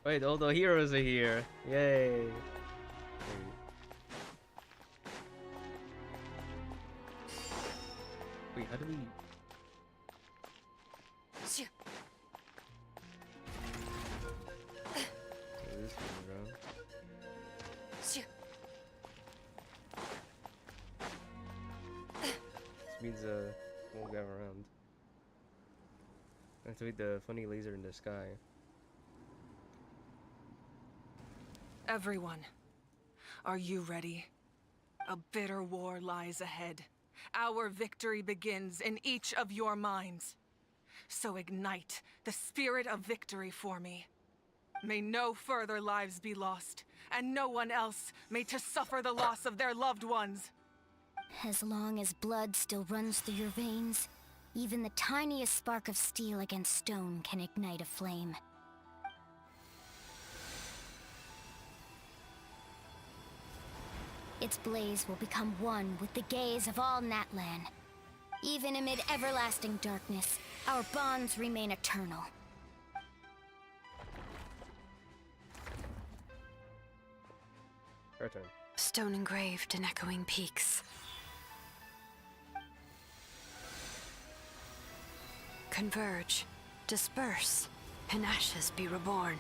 Wait, all the heroes are here. Yay. Wait, how do we... This goes around. This means won't go around. Activate the funny laser in the sky. Everyone, are you ready? A bitter war lies ahead. Our victory begins in each of your minds. So ignite the spirit of victory for me. May no further lives be lost, and no one else may to suffer the loss of their loved ones. As long as blood still runs through your veins, even the tiniest spark of steel against stone can ignite a flame. Its blaze will become one with the gaze of all Natlan. Even amid everlasting darkness, our bonds remain eternal. Our turn. Stone engraved in echoing peaks. Converge, disperse, in ashes be reborn.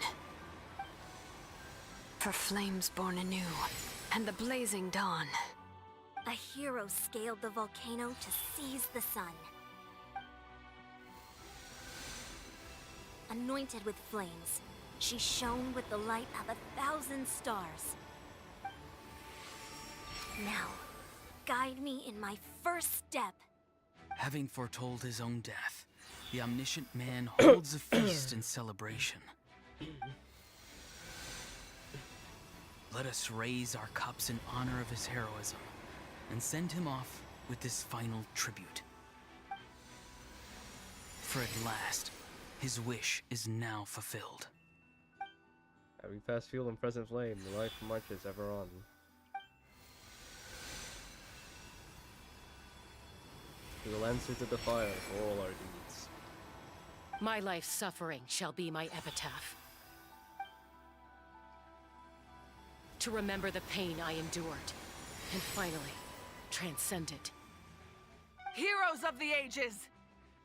For flames born anew, and the blazing dawn. A hero scaled the volcano to seize the sun. Anointed with flames, she shone with the light of 1,000 stars. Now, guide me in my first step. Having foretold his own death, the omniscient man holds a feast in celebration. Let us raise our cups in honor of his heroism, and send him off with this final tribute. For at last, his wish is now fulfilled. Having past fuel and present flame, the life marches ever on. We will answer to the fire for all our deeds. My life's suffering shall be my epitaph. To remember the pain I endured, and finally, transcend it. Heroes of the ages!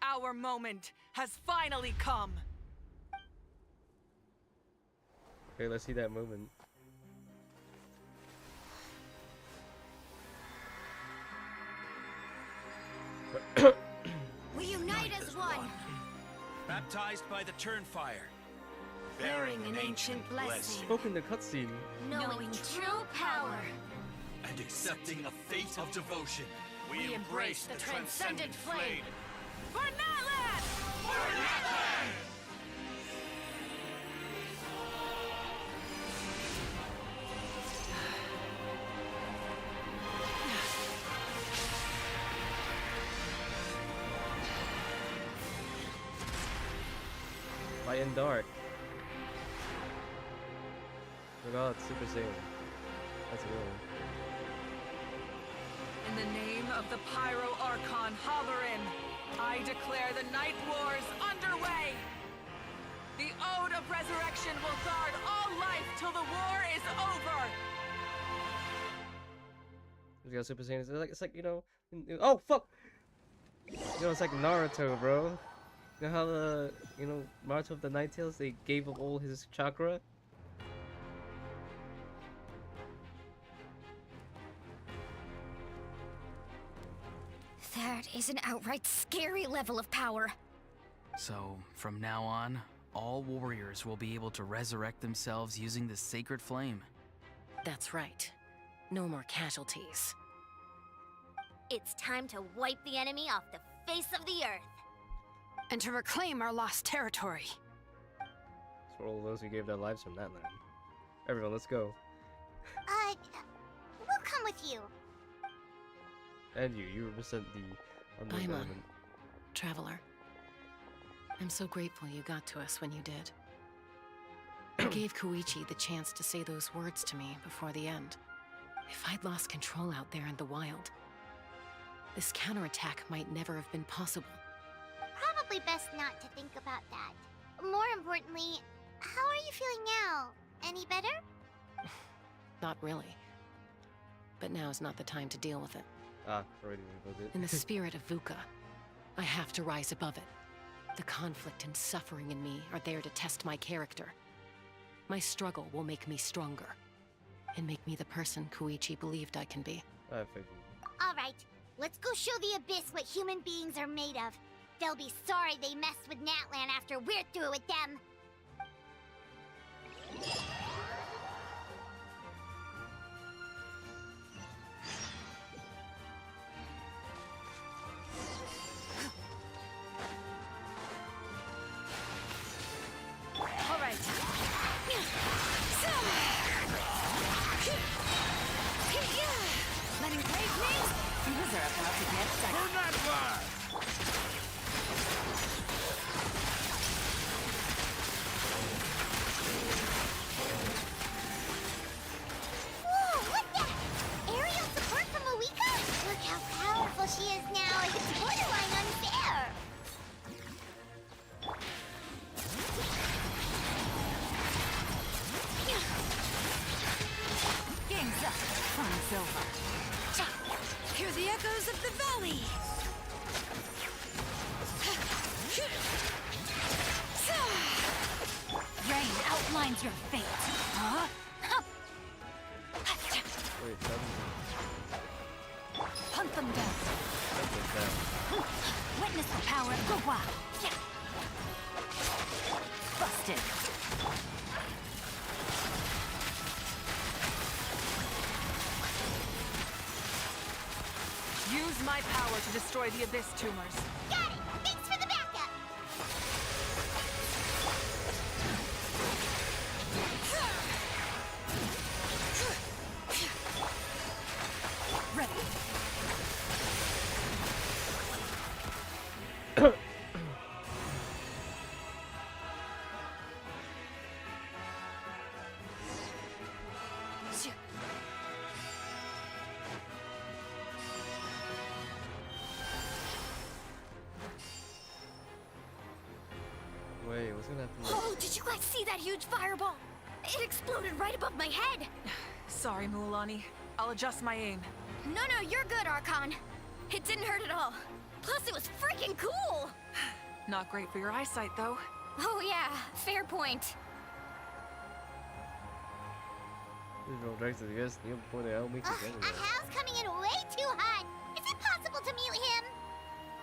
Our moment has finally come! Okay, let's see that moment. We unite as one! Baptized by the Turnfire. Bearing an ancient blessing. Spoke in the cutscene. Knowing true power. And accepting a fate of devotion. We embrace the transcendent flame. For Natlan! For Natlan! Light and dark. Oh god, Super Saiyan. That's a good one. In the name of the Pyro Archon Halloran, I declare the Night Wars underway! The Ode of Resurrection will guard all life till the war is over! You got Super Saiyan. It's like, you know, oh fuck! You know, it's like Naruto, bro. You know how the, you know, Naruto of the Night Tails, they gave up all his chakra? That is an outright scary level of power. So, from now on, all warriors will be able to resurrect themselves using the sacred flame. That's right. No more casualties. It's time to wipe the enemy off the face of the earth. And to reclaim our lost territory. It's for all those who gave their lives from Natlan. Everyone, let's go. We'll come with you. And you represent the Paimon, element. Traveler. I'm so grateful you got to us when you did. You gave Koichi the chance to say those words to me before the end. If I'd lost control out there in the wild, this counterattack might never have been possible. Probably best not to think about that. More importantly, how are you feeling now? Any better? Not really. But now's not the time to deal with it. Ah, already about it. In the spirit of VUCA, I have to rise above it. The conflict and suffering in me are there to test my character. My struggle will make me stronger, and make me the person Koichi believed I can be. I figured. Alright, let's go show the Abyss what human beings are made of. They'll be sorry they messed with Natlan after we're through with them. Alright. Letting brave names? Things are about to get started. Burn that fire! Whoa, look that! Aerial support from Awika? Look how powerful she is now. It's borderline unfair. Game's up. Fun's over. Hear the echoes of the valley. Rain outlines your fate. Huh? Wait, Hunt them down. down. Witness the power of Gugwa. Busted. Use my power to destroy the Abyss tumors. Got it! Thanks for the backup! Ready. Wait, what's gonna happen? Oh, did you guys see that huge fireball? It exploded right above my head. Sorry, Mualani. I'll adjust my aim. No, you're good, Archon. It didn't hurt at all. Plus, it was freaking cool. Not great for your eyesight, though. Oh yeah, fair point. Visual director, you guys need to point it out, make it A how's coming in way too hot. Is it possible to mute him?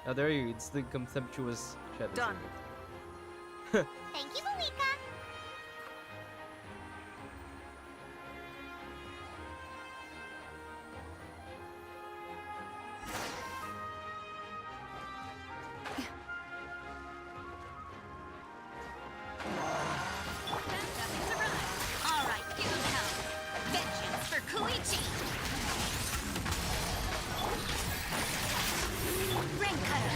Oh, there you. It's the contemptuous chat. Done. Thank you, Malika. Alright, give him hell. Vengeance for Koichi. Ring cutter.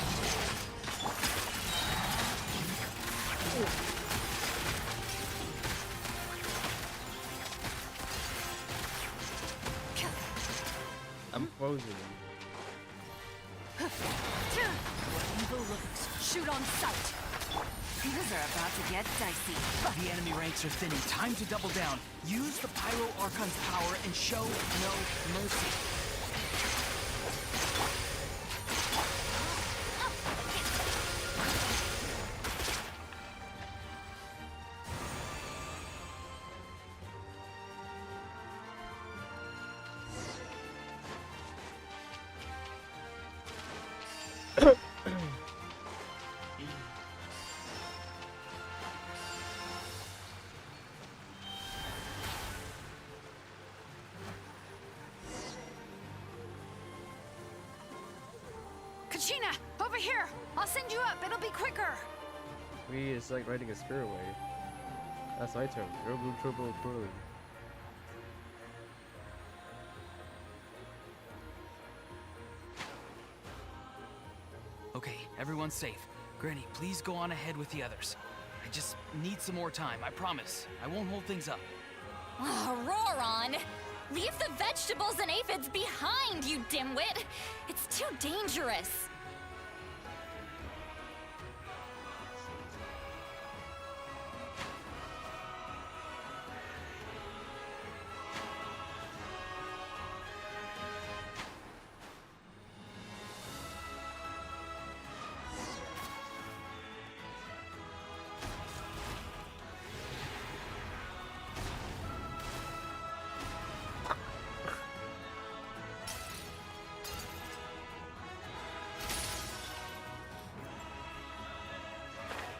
I'm frozen. Evil looks. Shoot on sight. Things are about to get dicey. The enemy ranks are thinning. Time to double down. Use the Pyro Archon's power and show no mercy. Kachina, over here! I'll send you up, it'll be quicker! We is like riding a spirit wave. That's my term. Turbo twirling. Okay, everyone's safe. Granny, please go on ahead with the others. I just need some more time, I promise. I won't hold things up. Oh, Roron! Leave the vegetables and aphids behind, you dimwit! It's too dangerous.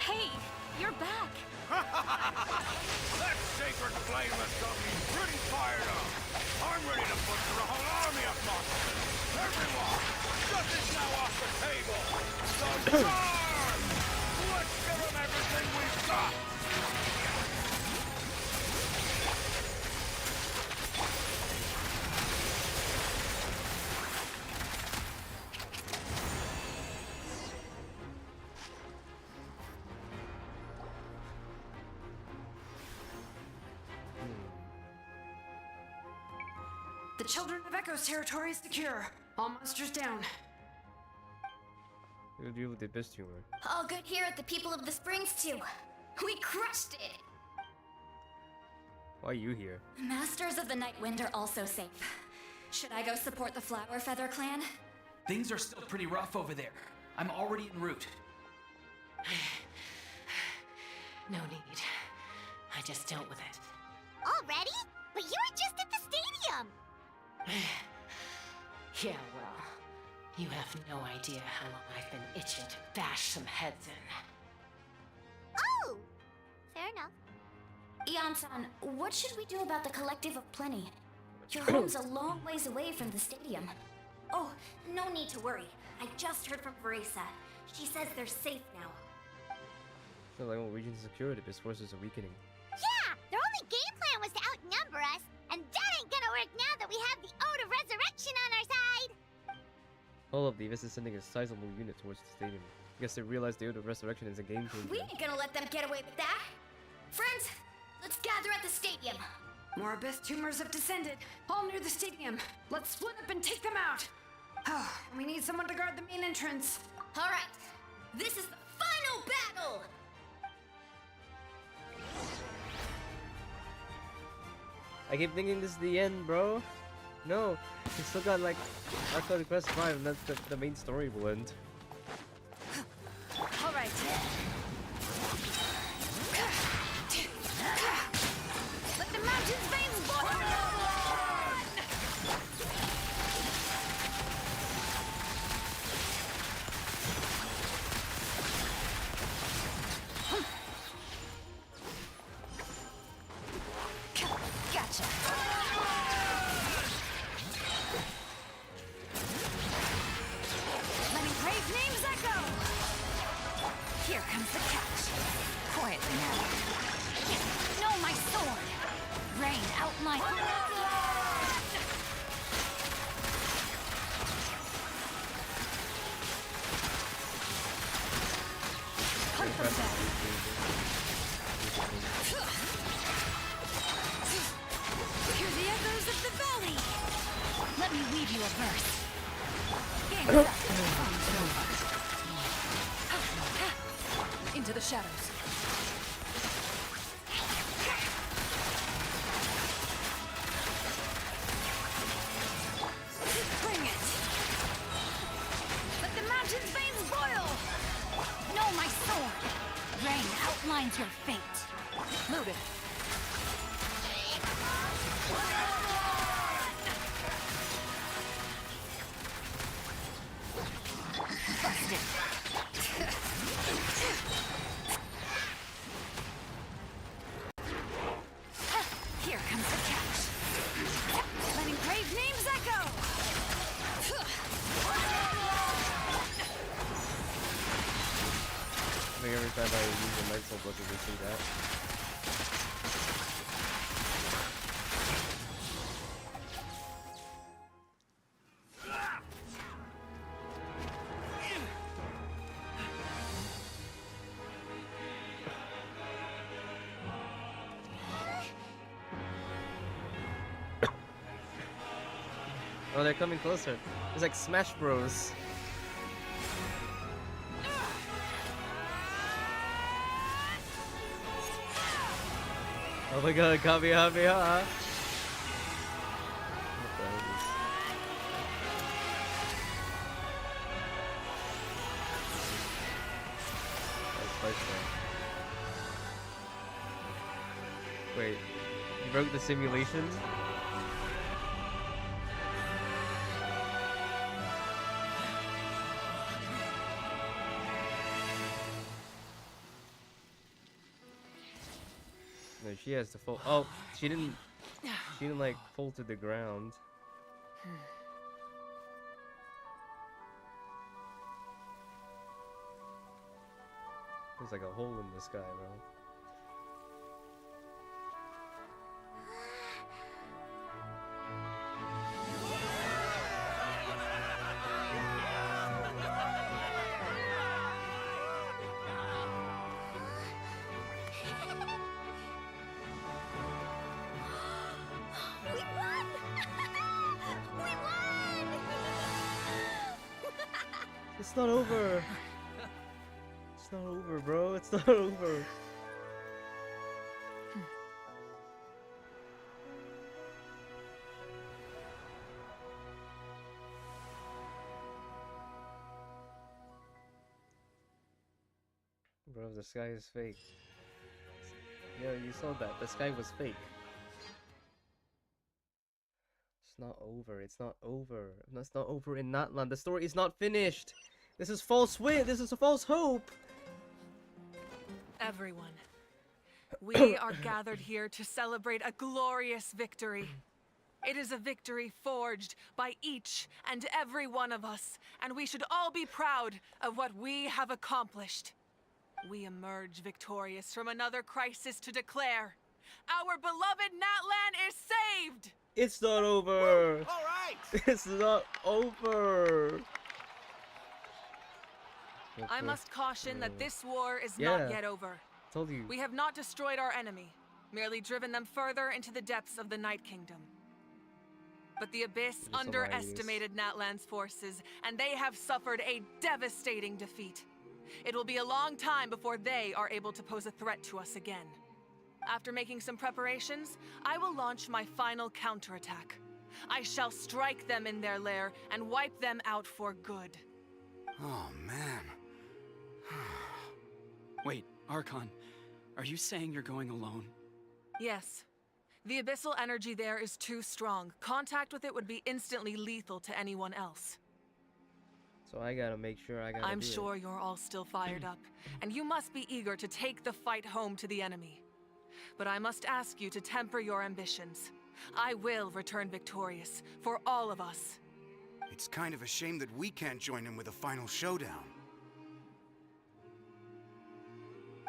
Hey, you're back. That sacred flame has got me pretty fired up. I'm ready to butcher a whole army of monsters. Everyone, justice now off the table. So charge! Let's give them everything we've got. The Children of Echo's territory is secure. All monsters down. We'll deal with the best humor. All good here at the People of the Springs, too. We crushed it! Why are you here? Masters of the Night Wind are also safe. Should I go support the Flower Feather clan? Things are still pretty rough over there. I'm already en route. No need. I just dealt with it. Already? But you were just at the stadium! Yeah, well, you have no idea how long I've been itching to bash some heads in. Oh! Fair enough. Ian-san, what should we do about the Collective of Plenty? Your home's a long ways away from the stadium. Oh, no need to worry. I just heard from Veresa. She says they're safe now. So like when region security, this forces are weakening. Yeah! Their only game plan was to outnumber us, and that ain't gonna work now that we have the Ode of Resurrection on our side! All of the Abyss is sending a sizable unit towards the stadium. I guess they realize the Ode of Resurrection is a game changer. We ain't gonna let them get away with that. Friends, let's gather at the stadium. More Abyss tumors have descended, all near the stadium. Let's split up and take them out. Oh, we need someone to guard the main entrance. All right, this is the final battle! I keep thinking this is the end, bro. No, we still got like Arcade Quest 5 and that's the main story will end. All right. Let the mountain's veins boil! Gotcha. Letting brave names echo! Here comes the catch. Quietly now. No, my sword! Rain out my blood! Hunt them down. Hear the echoes of the valley! Let me weave you a verse. Into the shadows. Bring it! Let the mountain's veins boil! Know my sword! Rain outlines your fate. Loaded. Busted. Here comes the catch. Letting brave names echo! I think every time I use a Night Soul book, I see that. Oh, they're coming closer. It's like Smash Bros. Oh my god, Kamehameha! What the hell is this? That's first one. Wait, you broke the simulation? No, she has to fall. Oh, she didn't like fall to the ground. There's like a hole in the sky, bro. It's not over. It's not over, bro. It's not over. Bro, the sky is fake. Yeah, you saw that. The sky was fake. It's not over. It's not over. It's not over in Natlan. The story is not finished. This is false wit. This is a false hope. Everyone, we are gathered here to celebrate a glorious victory. It is a victory forged by each and every one of us, and we should all be proud of what we have accomplished. We emerge victorious from another crisis to declare, our beloved Natlan is saved! It's not over. All right. It's not over. I must caution that this war is Yeah. not yet over. Told you. We have not destroyed our enemy, merely driven them further into the depths of the Night Kingdom. But the Abyss Just a underestimated Natlan's forces, and they have suffered a devastating defeat. It will be a long time before they are able to pose a threat to us again. After making some preparations, I will launch my final counterattack. I shall strike them in their lair and wipe them out for good. Oh, man. Wait, Archon, are you saying you're going alone? Yes. The abyssal energy there is too strong. Contact with it would be instantly lethal to anyone else. So I gotta make sure I gotta I'm do it. sure you're all still fired up, and you must be eager to take the fight home to the enemy. But I must ask you to temper your ambitions. I will return victorious, for all of us. It's kind of a shame that we can't join in with a final showdown.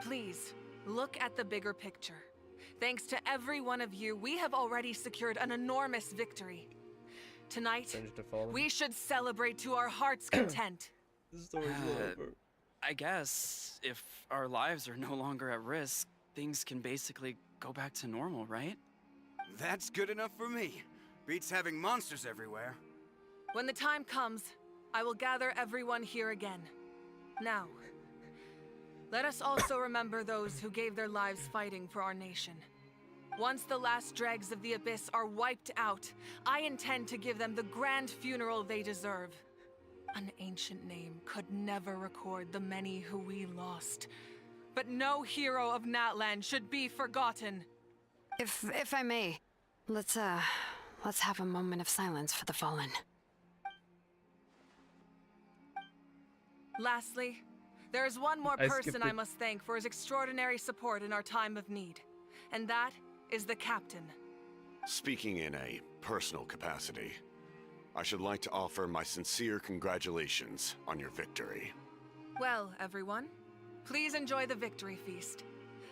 Please, look at the bigger picture. Thanks to every one of you, we have already secured an enormous victory. Tonight, we should celebrate to our heart's content. The story's over. I guess if our lives are no longer at risk, things can basically go back to normal, right? That's good enough for me. Beats having monsters everywhere. When the time comes, I will gather everyone here again. Now, let us also remember those who gave their lives fighting for our nation. Once the last dregs of the Abyss are wiped out, I intend to give them the grand funeral they deserve. An ancient name could never record the many who we lost. But no hero of Natlan should be forgotten. If I may, let's have a moment of silence for the fallen. Lastly, there is one more I person skipped I it. must thank for his extraordinary support in our time of need. And that is the captain. Speaking in a personal capacity, I should like to offer my sincere congratulations on your victory. Well, everyone, please enjoy the victory feast.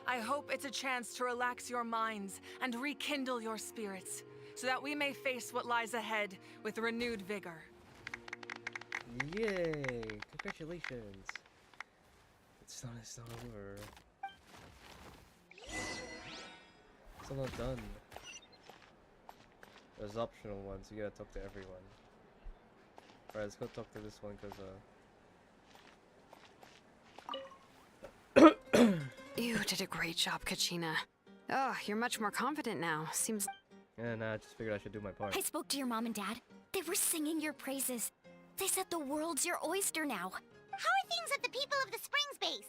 I hope it's a chance to relax your minds and rekindle your spirits, so that we may face what lies ahead with renewed vigor. Yay! Congratulations. It's not over. It's still not done. There's optional ones, you gotta talk to everyone. Alright, let's go talk to this one, cause You did a great job, Kachina. Oh, you're much more confident now. Seems... yeah, nah, I just figured I should do my part. I spoke to your mom and dad. They were singing your praises. They said the world's your oyster now. How are things at the People of the Springs base?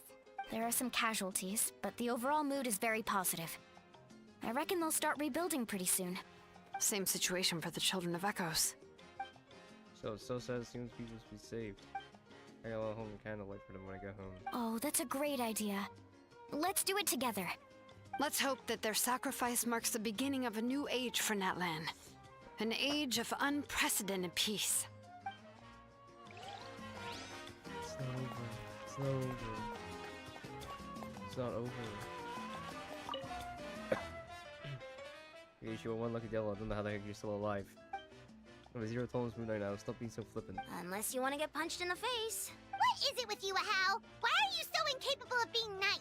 There are some casualties, but the overall mood is very positive. I reckon they'll start rebuilding pretty soon. Same situation for the Children of Echoes. So sad it seems people to be saved. I got a little home candlelight for them when I get home. Oh, that's a great idea. Let's do it together. Let's hope that their sacrifice marks the beginning of a new age for Natlan. An age of unprecedented peace. It's not over. It's not over. It's not over. Okay, you one lucky devil. I don't know how the heck you're still alive. I'm a zero tolerance moon right now. Stop being so flippant. Unless you want to get punched in the face. What is it with you, Ahau? Why are you so incapable of being nice?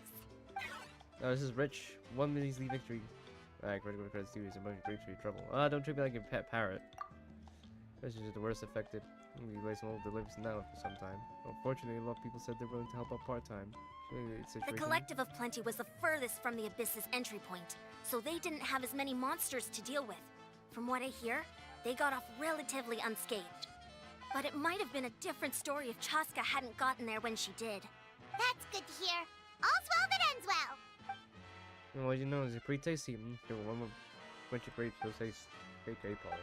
Oh, this is Rich. 1 measly victory. Alright, critical credits due. Some breakthrough trouble. Don't treat me like a pet parrot. This is the worst affected. We waste all the lives now for some time. Unfortunately, a lot of people said they're willing to help out part-time. The Collective of Plenty was the furthest from the Abyss's entry point, so they didn't have as many monsters to deal with. From what I hear, they got off relatively unscathed. But it might have been a different story if Chaska hadn't gotten there when she did. That's good to hear. All's well that ends well. Well, you know, it's pretty tasty. Here, one more bunch of grapes, those taste great grape polish.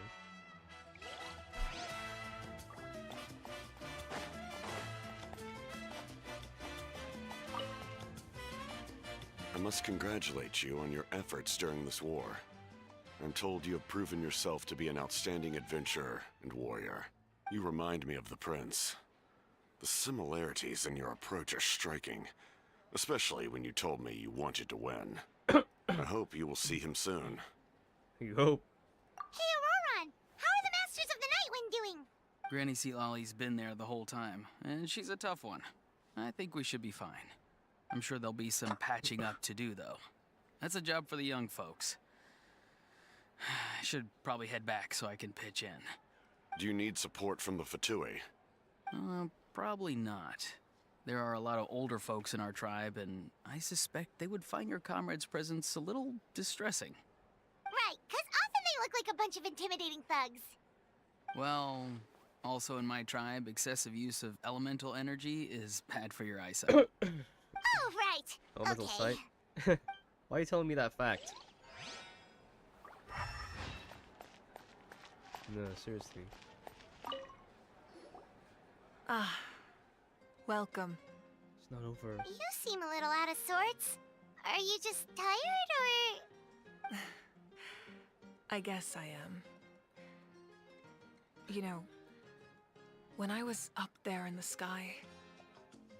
I must congratulate you on your efforts during this war. I'm told you have proven yourself to be an outstanding adventurer and warrior. You remind me of the Prince. The similarities in your approach are striking, especially when you told me you wanted to win. I hope you will see him soon. You hope. Hey, Auroran! How are the Masters of the Nightwind doing? Granny Sealolly's been there the whole time, and she's a tough one. I think we should be fine. I'm sure there'll be some patching up to do, though. That's a job for the young folks. I should probably head back so I can pitch in. Do you need support from the Fatui? Probably not. There are a lot of older folks in our tribe, and I suspect they would find your comrade's presence a little distressing. Right, 'cause often they look like a bunch of intimidating thugs. Well, also in my tribe, excessive use of elemental energy is bad for your eyesight. Oh, right. Elemental Okay. sight? Why are you telling me that fact? No, seriously. Ah, welcome. It's not over. You seem a little out of sorts. Are you just tired, or...? I guess I am. You know, when I was up there in the sky,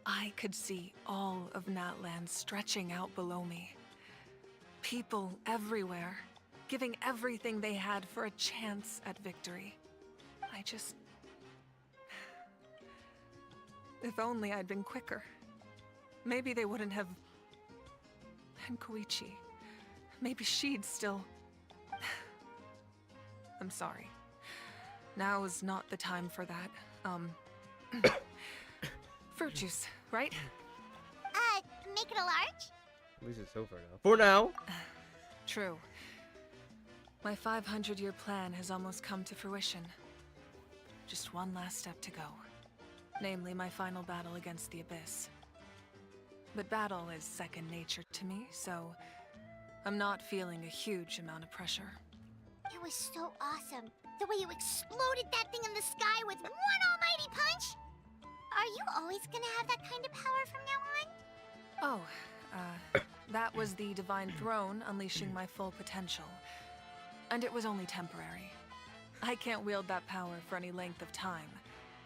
I could see all of Natlan stretching out below me. People everywhere, giving everything they had for a chance at victory. I just... If only I'd been quicker. Maybe they wouldn't have... And Koichi. Maybe she'd still... I'm sorry. Now is not the time for that. Fruit juice, right? Make it a large? At least it's over now. For now! True. My 500-year plan has almost come to fruition. Just one last step to go. Namely, my final battle against the Abyss. But battle is second nature to me, so I'm not feeling a huge amount of pressure. It was so awesome. The way you exploded that thing in the sky with one almighty punch! Are you always gonna have that kind of power from now on? Oh, that was the Divine Throne unleashing my full potential. And it was only temporary. I can't wield that power for any length of time.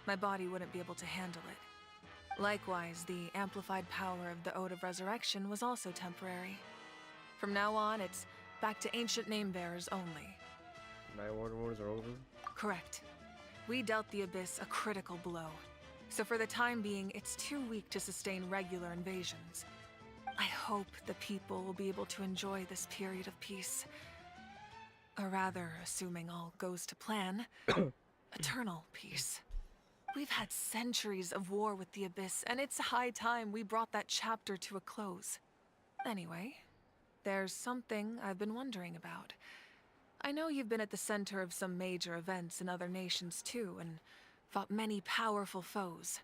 My body wouldn't be able to handle it. Likewise, the amplified power of the Ode of Resurrection was also temporary. From now on, it's back to ancient name-bearers only. My World Wars are over? Correct. We dealt the Abyss a critical blow. So for the time being, it's too weak to sustain regular invasions. I hope the people will be able to enjoy this period of peace. Or rather, assuming all goes to plan, eternal peace. We've had centuries of war with the Abyss, and it's high time we brought that chapter to a close. Anyway, there's something I've been wondering about. I know you've been at the center of some major events in other nations too, and fought many powerful foes.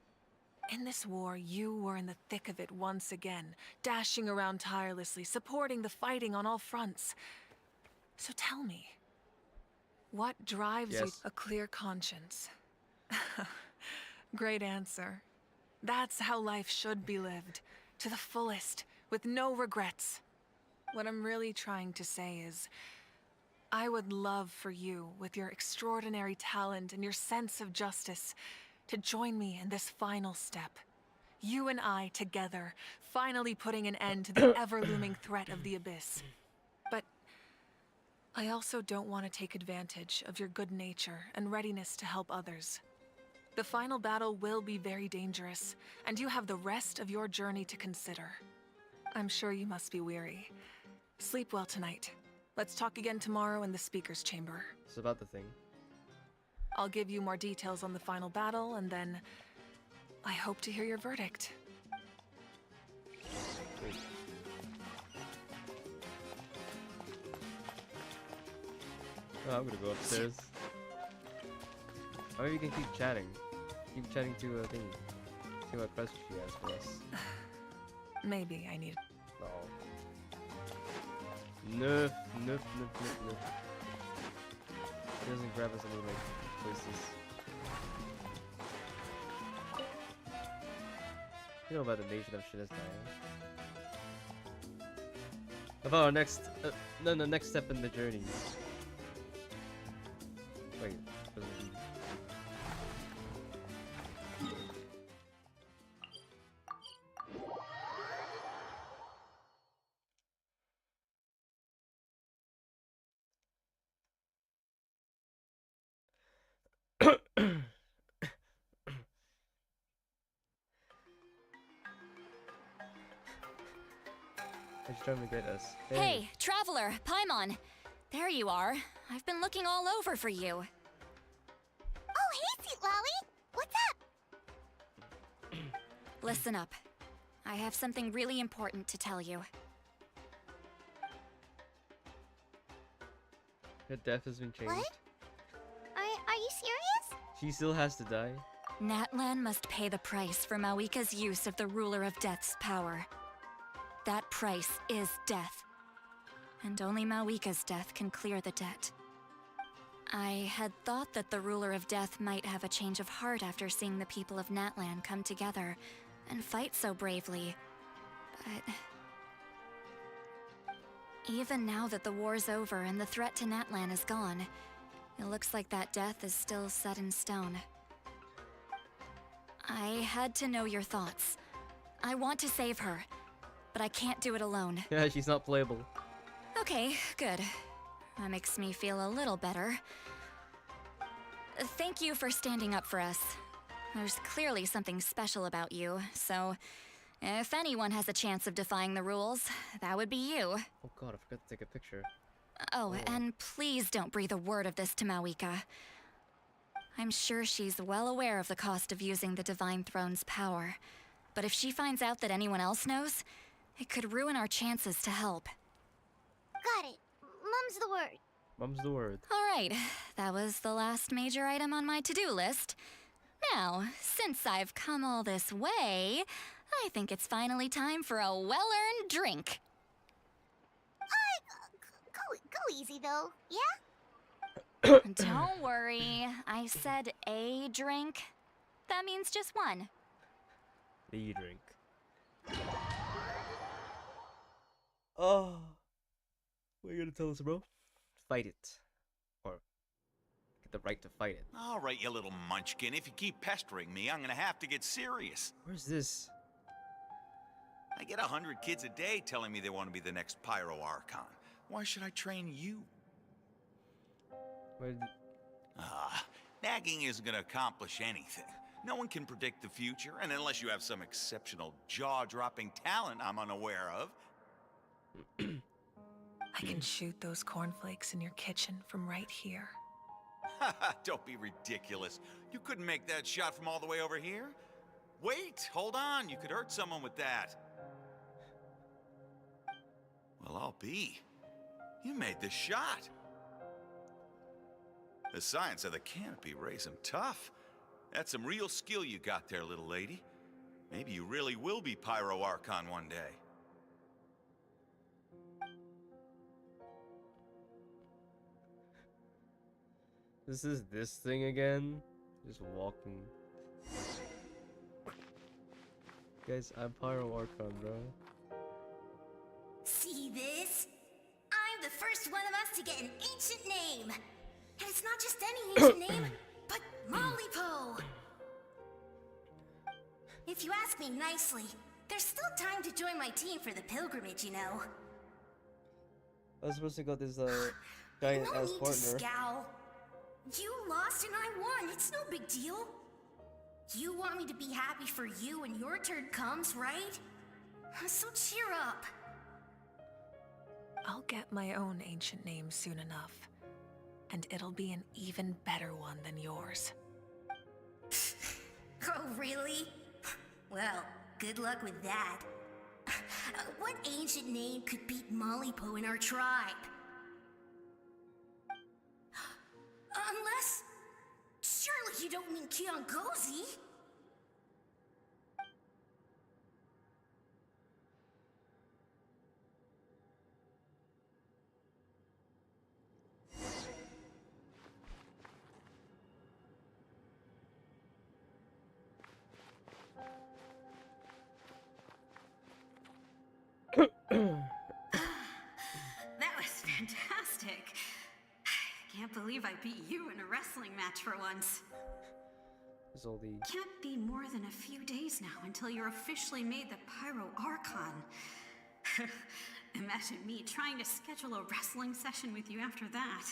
In this war, you were in the thick of it once again, dashing around tirelessly, supporting the fighting on all fronts. So tell me, what drives you? A clear conscience. Great answer. That's how life should be lived, to the fullest, with no regrets. What I'm really trying to say is, I would love for you, with your extraordinary talent and your sense of justice, to join me in this final step. You and I together, finally putting an end to the ever-looming threat of the Abyss. But I also don't want to take advantage of your good nature and readiness to help others. The final battle will be very dangerous, and you have the rest of your journey to consider. I'm sure you must be weary. Sleep well tonight. Let's talk again tomorrow in the speaker's chamber. It's about the thing. I'll give you more details on the final battle, and then I hope to hear your verdict. Oh, I'm gonna go upstairs. Or you can keep chatting. Keep chatting to a thingy. See what question she has for us. Maybe I need... No. Nerf. She doesn't grab us any, like, places. You know about the nation of shit is dying. About our next... the next step in the journey. Wait, what does it mean? She's trying to get us. Hey, traveler, Paimon. There you are. I've been looking all over for you. Oh, hey, Sweet Lolly! What's up? Listen up. I have something really important to tell you. Her death has been changed. What? Are you serious? She still has to die. Natlan must pay the price for Mawika's use of the Ruler of Death's power. That price is death. And only Mawika's death can clear the debt. I had thought that the Ruler of Death might have a change of heart after seeing the people of Natlan come together and fight so bravely. But... even now that the war's over and the threat to Natlan is gone, it looks like that death is still set in stone. I had to know your thoughts. I want to save her, but I can't do it alone. Yeah, she's not playable. Okay, good. That makes me feel a little better. Thank you for standing up for us. There's clearly something special about you, so if anyone has a chance of defying the rules, that would be you. Oh god, I forgot to take a picture. Oh, and please don't breathe a word of this to Mawika. I'm sure she's well aware of the cost of using the Divine Throne's power. But if she finds out that anyone else knows, it could ruin our chances to help. Got it. Mum's the word. Mum's the word. Alright, that was the last major item on my to-do list. Now, since I've come all this way, I think it's finally time for a well-earned drink. Go easy though, yeah? Don't worry, I said a drink. That means just one. The drink. Oh. What are you gonna tell us, bro? Fight it. Or get the right to fight it. All right, you little munchkin. If you keep pestering me, I'm gonna have to get serious. Where's this? I get 100 kids a day telling me they want to be the next Pyro Archon. Why should I train you? Nagging isn't gonna accomplish anything. No one can predict the future, and unless you have some exceptional jaw-dropping talent I'm unaware of. I can shoot those cornflakes in your kitchen from right here. Don't be ridiculous. You couldn't make that shot from all the way over here? Wait, hold on. You could hurt someone with that. Well, I'll be. You made the shot. The science of the canopy raised him tough. That's some real skill you got there, little lady. Maybe you really will be Pyro Archon one day. This is this thing again? Just walking. Guys, I'm Pyro Archon, bro. See this? I'm the first one of us to get an ancient name. And it's not just any ancient name, but Mollypo. If you ask me nicely, there's still time to join my team for the pilgrimage, you know. I was supposed to go this giant No ass need to partner. scowl. You lost and I won. It's no big deal. You want me to be happy for you when your turn comes, right? So cheer up. I'll get my own ancient name soon enough. And it'll be an even better one than yours. Oh, really? Well, good luck with that. What ancient name could beat Mollypo in our tribe? Unless... surely you don't mean Kiangozi? That was fantastic. Can't believe I beat you in a wrestling match for once. There's all the... Can't be more than a few days now until you're officially made the Pyro Archon. Imagine me trying to schedule a wrestling session with you after that.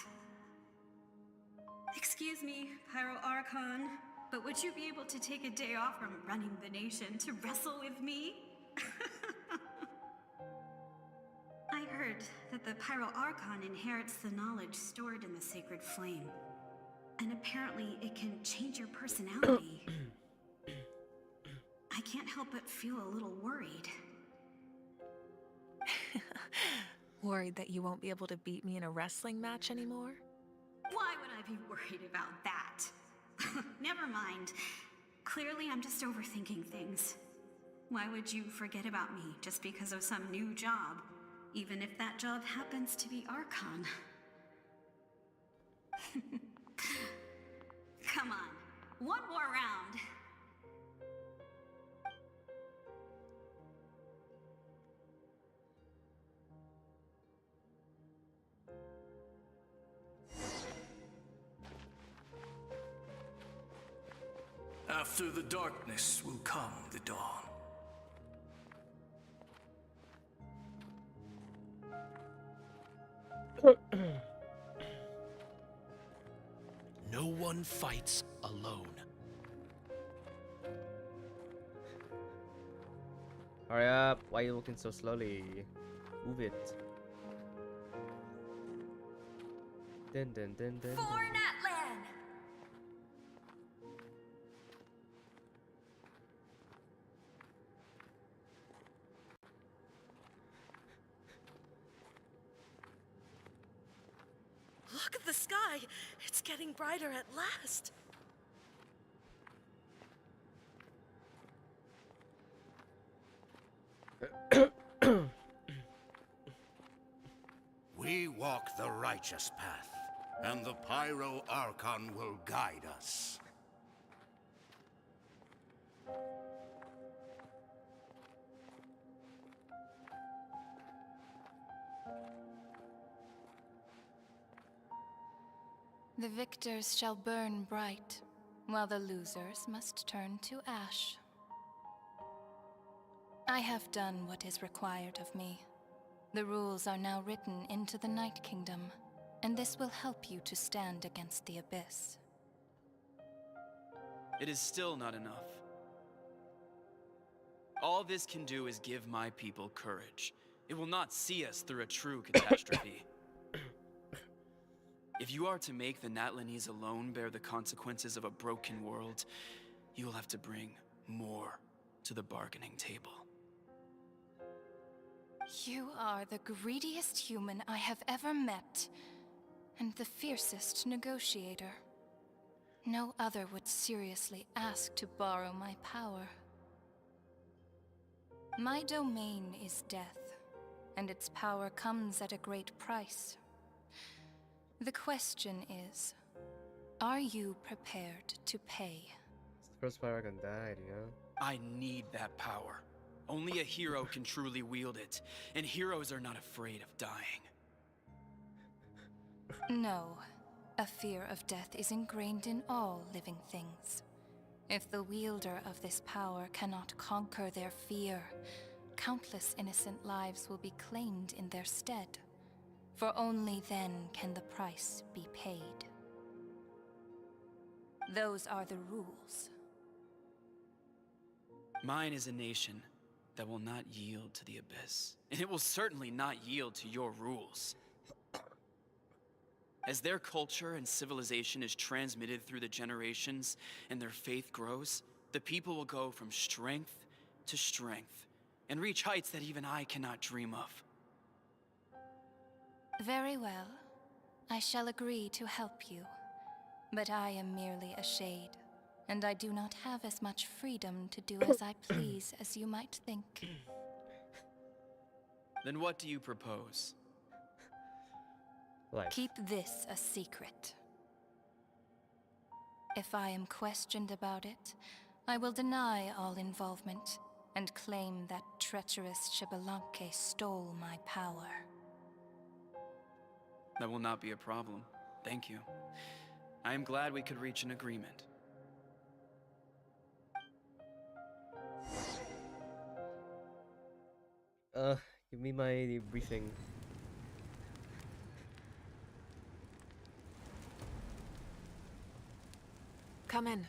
Excuse me, Pyro Archon, but would you be able to take a day off from running the nation to wrestle with me? I heard that the Pyro Archon inherits the knowledge stored in the sacred flame. And apparently it can change your personality. I can't help but feel a little worried. Worried that you won't be able to beat me in a wrestling match anymore? Why would I be worried about that? Never mind. Clearly I'm just overthinking things. Why would you forget about me just because of some new job? Even if that job happens to be Archon. Come on, one more round. After the darkness will come the dawn. No one fights alone. Hurry up! Why are you looking so slowly? Move it. Dun, dun, dun, dun, For dun. Natlan! Look at the sky! It's getting brighter at last! We walk the righteous path, and the Pyro Archon will guide us. The victors shall burn bright, while the losers must turn to ash. I have done what is required of me. The rules are now written into the Night Kingdom, and this will help you to stand against the Abyss. It is still not enough. All this can do is give my people courage. It will not see us through a true catastrophe. If you are to make the Natlanese alone bear the consequences of a broken world, you will have to bring more to the bargaining table. You are the greediest human I have ever met, and the fiercest negotiator. No other would seriously ask to borrow my power. My domain is death, and its power comes at a great price. The question is, are you prepared to pay? It's the first Pyro Archon died, you know? I need that power. Only a hero can truly wield it, and heroes are not afraid of dying. No, a fear of death is ingrained in all living things. If the wielder of this power cannot conquer their fear, countless innocent lives will be claimed in their stead. For only then can the price be paid. Those are the rules. Mine is a nation that will not yield to the Abyss, and it will certainly not yield to your rules. As their culture and civilization is transmitted through the generations and their faith grows, the people will go from strength to strength and reach heights that even I cannot dream of. Very well. I shall agree to help you. But I am merely a shade, and I do not have as much freedom to do as I please as you might think. Then what do you propose? Keep this a secret. If I am questioned about it, I will deny all involvement and claim that treacherous Xbalanque stole my power. That will not be a problem. Thank you. I am glad we could reach an agreement. Give me my briefing. Come in.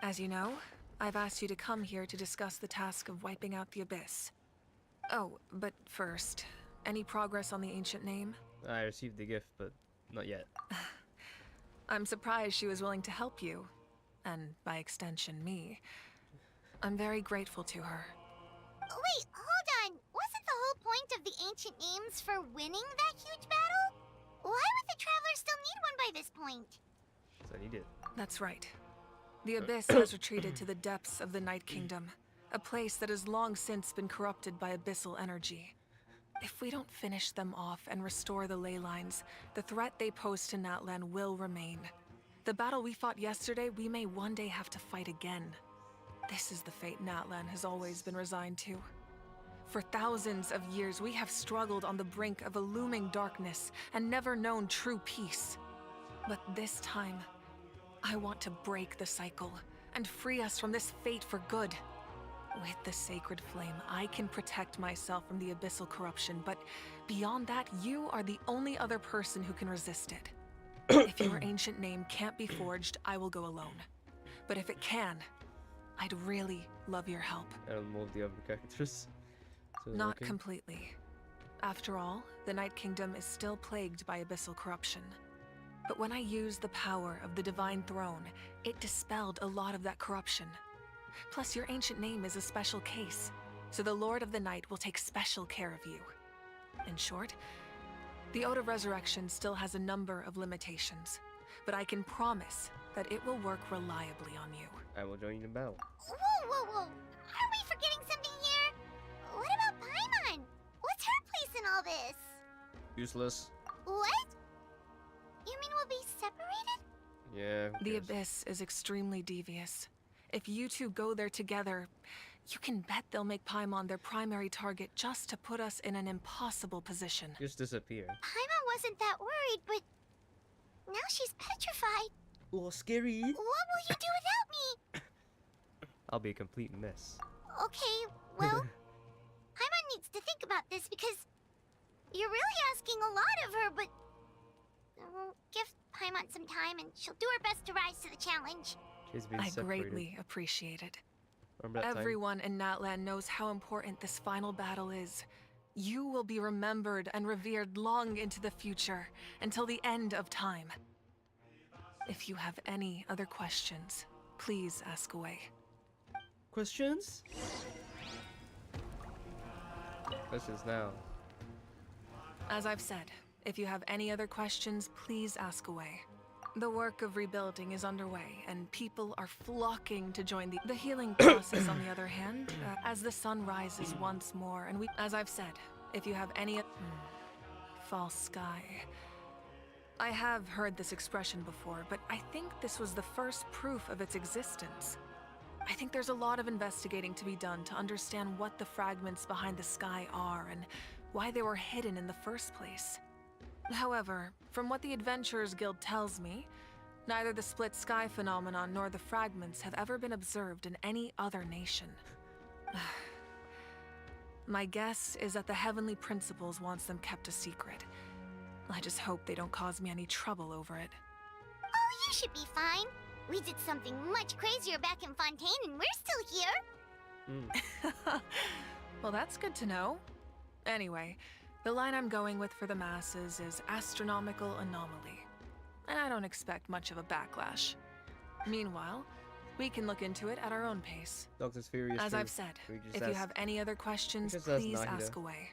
As you know, I've asked you to come here to discuss the task of wiping out the Abyss. Oh, but first, any progress on the ancient name? I received the gift, but not yet. I'm surprised she was willing to help you, and by extension, me. I'm very grateful to her. Wait, hold on. Wasn't the whole point of the ancient names for winning that huge battle? Why would the Travelers still need one by this point? So I need it. That's right. The Abyss has retreated to the depths of the Night Kingdom, a place that has long since been corrupted by abyssal energy. If we don't finish them off and restore the ley lines, the threat they pose to Natlan will remain. The battle we fought yesterday, we may one day have to fight again. This is the fate Natlan has always been resigned to. For thousands of years, we have struggled on the brink of a looming darkness and never known true peace. But this time, I want to break the cycle and free us from this fate for good. With the sacred flame, I can protect myself from the abyssal corruption, but beyond that, you are the only other person who can resist it. If your ancient name can't be forged, I will go alone. But if it can, I'd really love your help. I don't move the other characters. So Not okay. completely. After all, the Night Kingdom is still plagued by abyssal corruption. But when I used the power of the Divine Throne, it dispelled a lot of that corruption. Plus, your ancient name is a special case, so the Lord of the Night will take special care of you. In short, the Ode of Resurrection still has a number of limitations, but I can promise that it will work reliably on you. I will join you in battle. Whoa, whoa, whoa! Are we forgetting something here? What about Paimon? What's her place in all this? Useless. What? You mean we'll be separated? Yeah. The Abyss is extremely devious. If you two go there together, you can bet they'll make Paimon their primary target just to put us in an impossible position. Just disappear. Paimon wasn't that worried, but now she's petrified. Oh, scary. What will you do without me? I'll be a complete mess. Okay, well, Paimon needs to think about this because you're really asking a lot of her, but give Paimon some time and she'll do her best to rise to the challenge. She's been I separated. greatly appreciate it. Remember that time? Everyone in Natlan knows how important this final battle is. You will be remembered and revered long into the future, until the end of time. If you have any other questions, please ask away. Questions? Questions now. As I've said, if you have any other questions, please ask away. The work of rebuilding is underway, and people are flocking to join the healing process, on the other hand, as the sun rises once more, and as I've said, if you have any false sky. I have heard this expression before, but I think this was the first proof of its existence. I think there's a lot of investigating to be done to understand what the fragments behind the sky are and why they were hidden in the first place. However, from what the Adventurers Guild tells me, neither the split sky phenomenon nor the fragments have ever been observed in any other nation. My guess is that the Heavenly Principles wants them kept a secret. I just hope they don't cause me any trouble over it. Oh, you should be fine. We did something much crazier back in Fontaine and we're still here. Well, that's good to know. Anyway, the line I'm going with for the masses is astronomical anomaly. And I don't expect much of a backlash. Meanwhile, we can look into it at our own pace. Doctor's Furious. As I've said, if you have any other questions, please ask away.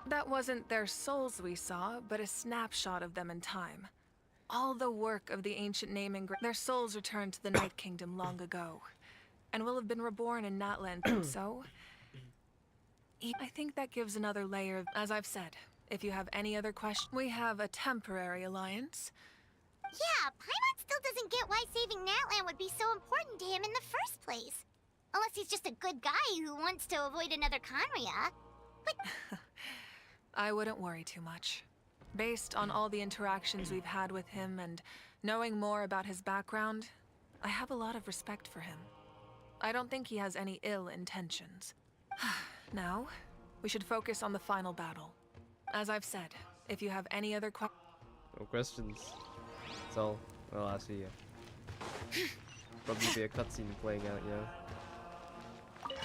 That wasn't their souls we saw, but a snapshot of them in time. All the work of the ancient naming, their souls returned to the Night Kingdom long ago, and will have been reborn in Natlan, so I think that gives another layer of, as I've said, if you have any other questions, we have a temporary alliance. Yeah, Paimon still doesn't get why saving Natlan would be so important to him in the first place. Unless he's just a good guy who wants to avoid another Conria. But I wouldn't worry too much. Based on all the interactions we've had with him and knowing more about his background, I have a lot of respect for him. I don't think he has any ill intentions. Now, we should focus on the final battle. As I've said, if you have any other No questions. That's all. Well, I'll see you. Probably be a cutscene playing out, you know?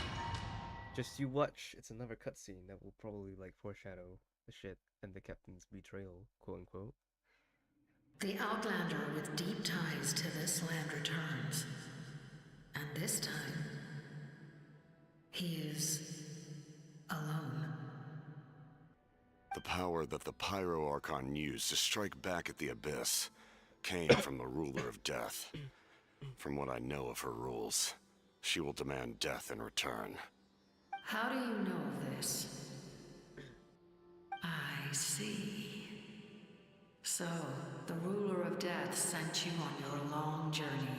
Just you watch. It's another cutscene that will probably, like, foreshadow the shit and the captain's betrayal, quote unquote. The Outlander with deep ties to this land returns. And this time, he is alone. The power that the Pyro Archon used to strike back at the Abyss came from the Ruler of Death. From what I know of her rules, she will demand death in return. How do you know this? I see. So, the Ruler of Death sent you on your long journey.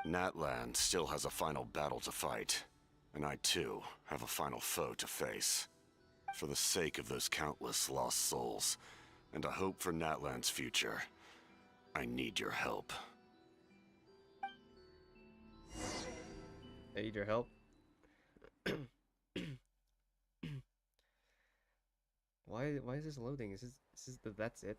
Natlan still has a final battle to fight, and I too have a final foe to face. For the sake of those countless lost souls, and a hope for Natlan's future, I need your help. I need your help. Why is this loading? Is this that's it?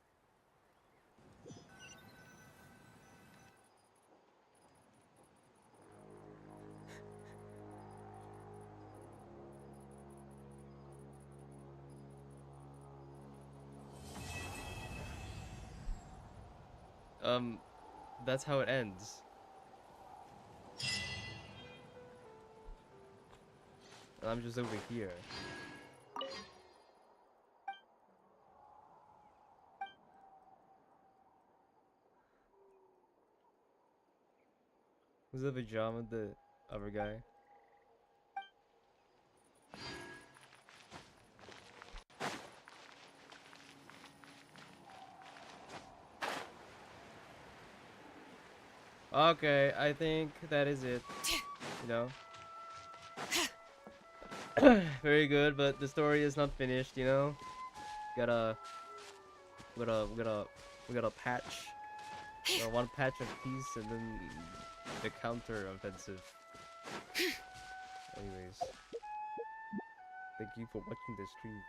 that's how it ends. I'm just over here. Was the pajama the other guy? Okay, I think that is it. You know? Very good, but the story is not finished, you know? We gotta patch. One patch of peace and then the counter offensive. Anyways. Thank you for watching this stream.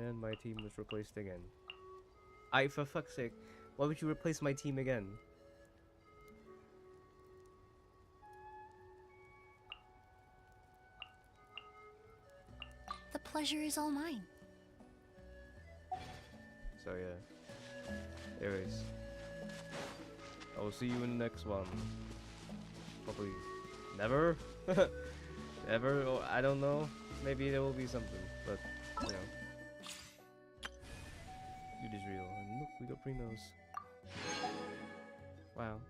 And my team was replaced again. For fuck's sake, why would you replace my team again? The pleasure is all mine. So yeah. Anyways. I will see you in the next one. Probably never? Ever? Or I don't know. Maybe there will be something, but you know. It is real. And look, we got Primos. Wow.